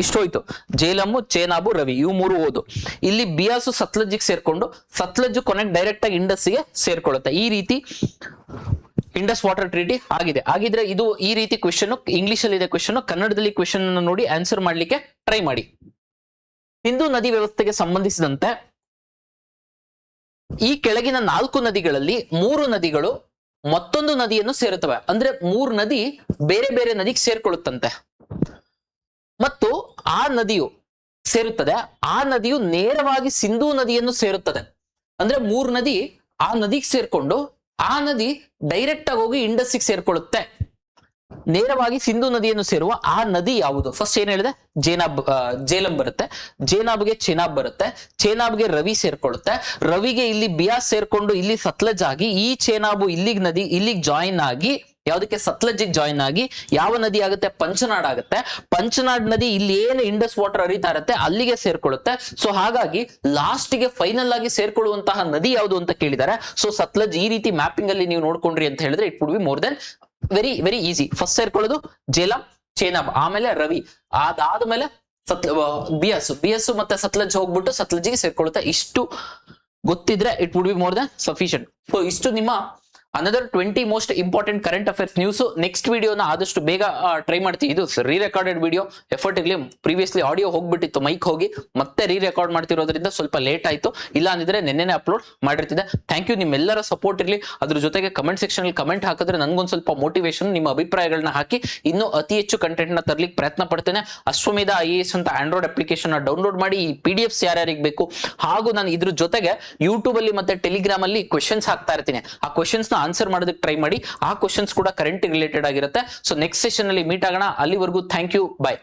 ಇಷ್ಟೋಯ್ತು. ಜೇಲಮ್ಮು, ಚೇನಾಬು, ರವಿ ಇವು ಮೂರು ಓದು. ಇಲ್ಲಿ ಬಿಯಾಸು ಸತ್ಲಜ್ಜಿಗೆ ಸೇರ್ಕೊಂಡು ಸತ್ಲಜ್ಜು ಕೊನೆಗೆ ಡೈರೆಕ್ಟ್ ಆಗಿ ಇಂಡಸ್ಗೆ ಸೇರ್ಕೊಳ್ಳುತ್ತೆ. ಈ ರೀತಿ ಇಂಡಸ್ ವಾಟರ್ ಟ್ರೀಟಿ ಆಗಿದೆ. ಆಗಿದ್ರೆ ಇದು ಈ ರೀತಿ ಕ್ವೆಶನ್ ಇಂಗ್ಲಿಷ್ ಅಲ್ಲಿ ಇದೆ. ಕ್ವೆಶನ್ ಕನ್ನಡದಲ್ಲಿ ಕ್ವೆಶನ್ ಅನ್ನು ನೋಡಿ ಆನ್ಸರ್ ಮಾಡ್ಲಿಕ್ಕೆ ಟ್ರೈ ಮಾಡಿ. ಸಿಂಧೂ ನದಿ ವ್ಯವಸ್ಥೆಗೆ ಸಂಬಂಧಿಸಿದಂತೆ ಈ ಕೆಳಗಿನ 4 ನದಿಗಳಲ್ಲಿ 3 ನದಿಗಳು ಮತ್ತೊಂದು ನದಿಯನ್ನು ಸೇರುತ್ತವೆ. ಅಂದ್ರೆ 3 ನದಿ ಬೇರೆ ಬೇರೆ ನದಿಗೆ ಸೇರ್ಕೊಳ್ಳುತ್ತಂತೆ. ಮತ್ತು ಆ ನದಿಯು ಸೇರುತ್ತದೆ, ಆ ನದಿಯು ನೇರವಾಗಿ ಸಿಂಧೂ ನದಿಯನ್ನು ಸೇರುತ್ತದೆ. ಅಂದ್ರೆ 3 ನದಿ ಆ ನದಿಗೆ ಸೇರ್ಕೊಂಡು ಆ ನದಿ ಡೈರೆಕ್ಟ್ ಆಗಿ ಹೋಗಿ ಇಂಡಸ್ಸಿಗೆ ಸೇರ್ಕೊಳ್ಳುತ್ತೆ. ನೇರವಾಗಿ ಸಿಂಧೂ ನದಿಯನ್ನು ಸೇರುವ ಆ ನದಿ ಯಾವುದು? ಫಸ್ಟ್ ಏನ್ ಹೇಳಿದೆ, ಜೇಲಂ ಬರುತ್ತೆ. ಜೇನಾಬ್ಗೆ ಚೇನಾಬ್ ಬರುತ್ತೆ. ಚೇನಾಬ್ಗೆ ರವಿ ಸೇರ್ಕೊಳ್ಳುತ್ತೆ. ರವಿಗೆ ಇಲ್ಲಿ ಬಿಯಾಸ್ ಸೇರ್ಕೊಂಡು ಇಲ್ಲಿ ಸತ್ಲಜ್ ಆಗಿ, ಈ ಚೇನಾಬು ಇಲ್ಲಿಗೆ ಜಾಯಿನ್ ಆಗಿ ಯಾವ್ದಕ್ಕೆ, ಸತ್ಲಜಿಗೆ ಜಾಯಿನ್ ಆಗಿ ಯಾವ ನದಿ ಆಗುತ್ತೆ, ಪಂಚನಾಡ್ ಆಗುತ್ತೆ. ಪಂಚನಾಡ್ ನದಿ ಇಲ್ಲಿ ಏನು ಇಂಡಸ್ ವಾಟರ್ ಹರಿತಾ ಇರುತ್ತೆ ಅಲ್ಲಿಗೆ ಸೇರ್ಕೊಳ್ಳುತ್ತೆ. ಸೊ ಹಾಗಾಗಿ ಲಾಸ್ಟ್ ಗೆ ಫೈನಲ್ ಆಗಿ ಸೇರ್ಕೊಳ್ಳುವಂತಹ ನದಿ ಯಾವುದು ಅಂತ ಕೇಳಿದ್ದಾರೆ. ಸೊ ಸತ್ಲಜ್ ಈ ರೀತಿ ಮ್ಯಾಪಿಂಗ್ ಅಲ್ಲಿ ನೀವು ನೋಡ್ಕೊಂಡ್ರಿ ಅಂತ ಹೇಳಿದ್ರೆ it would be more then very very easy. First ಸೇರ್ಕೊಳ್ಳೋದು ಜೇಲಂ, ಚೇನಾಬ್, ಆಮೇಲೆ ರವಿ, ಅದಾದ್ಮೇಲೆ ಬಿಯಸ್ ಮತ್ತೆ ಸತ್ಲಜ್ ಹೋಗ್ಬಿಟ್ಟು ಸತ್ಲಜಿಗೆ ಸೇರ್ಕೊಳ್ಳುತ್ತೆ. ಇಷ್ಟು ಗೊತ್ತಿದ್ರೆ it would be more than sufficient. So ಇಷ್ಟು ನಿಮ್ಮ another 20 most important current affairs news. Next ವಿಡಿಯೋನ ಆದಷ್ಟು ಬೇಗ ಟ್ರೈ ಮಾಡ್ತೀವಿ. ಇದು ರೀ ರೆಕಾರ್ಡೆಡ್ ವಿಡಿಯೋ, ಎಫರ್ಟ್ ಇರ್ಲಿ. ಪ್ರೀವಿಯಸ್ಲಿ ಆಡಿಯೋ ಹೋಗ್ಬಿಟ್ಟಿತ್ತು, ಮೈಕ್ ಹೋಗಿ ಮತ್ತೆ ರೀ ರೆಕಾರ್ಡ್ ಮಾಡ್ತಿರೋದ್ರಿಂದ ಸ್ವಲ್ಪ ಲೇಟ್ ಆಯ್ತು. ಇಲ್ಲ ಅಂದಿದ್ರೆ ನೆನ್ನೆನೆ ಅಪ್ಲೋಡ್ ಮಾಡಿರ್ತಿದ್ದೆ. ಥ್ಯಾಂಕ್ ಯು, ನಿಮ್ಮೆಲ್ಲರ ಸಪೋರ್ಟ್ ಇರ್ಲಿ. ಅದ್ರ ಜೊತೆಗೆ ಕಮೆಂಟ್ ಸೆಕ್ಷನ್ ಅಲ್ಲಿ ಕಮೆಂಟ್ ಹಾಕಿದ್ರೆ ನನ್ಗೊಂದು ಸ್ವಲ್ಪ ಮೋಟಿವೇಶನ್, ನಿಮ್ಮ ಅಭಿಪ್ರಾಯಗಳನ್ನ ಹಾಕಿ ಇನ್ನೂ ಅತಿ ಹೆಚ್ಚು ಕಂಟೆಂಟ್ ನ ತರ್ಲಿಕ್ಕೆ ಪ್ರಯತ್ನ ಪಡ್ತೇನೆ. ಅಶ್ವಮೇಧ IAS ಅಂತ ಆಂಡ್ರಾಯ್ಡ್ ಅಪ್ಲಿಕೇಶನ್ ಡೌನ್ಲೋಡ್ ಮಾಡಿ ಈ PDFs ಯಾರ್ಯಾರಿಗೆ ಬೇಕು. ಹಾಗೂ ನಾನು ಇದ್ರ ಜೊತೆಗೆ ಯೂಟ್ಯೂಬ್ ಅಲ್ಲಿ ಮತ್ತೆ ಟೆಲಿಗ್ರಾಮ್ ಅಲ್ಲಿ ಕ್ವೆಶನ್ಸ್ ಹಾಕ್ತಾ ಇರ್ತೀನಿ. ಆ ಕ್ವೆಶನ್ಸ್ ನ ಆನ್ಸರ್ ಮಾಡೋದಕ್ಕೆ ಟ್ರೈ ಮಾಡಿ. ಆ ಕ್ವೆಶನ್ಸ್ ಕೂಡ ಕರೆಂಟ್ ರಿಲೇಟೆಡ್ ಆಗಿರುತ್ತೆ. ಸೊ ನೆಕ್ಸ್ಟ್ ಸೆಷನ್ ಅಲ್ಲಿ ಮೀಟ್ ಆಗೋಣ. ಅಲ್ಲಿವರೆಗೂ ಥ್ಯಾಂಕ್ ಯು, ಬಾಯ್.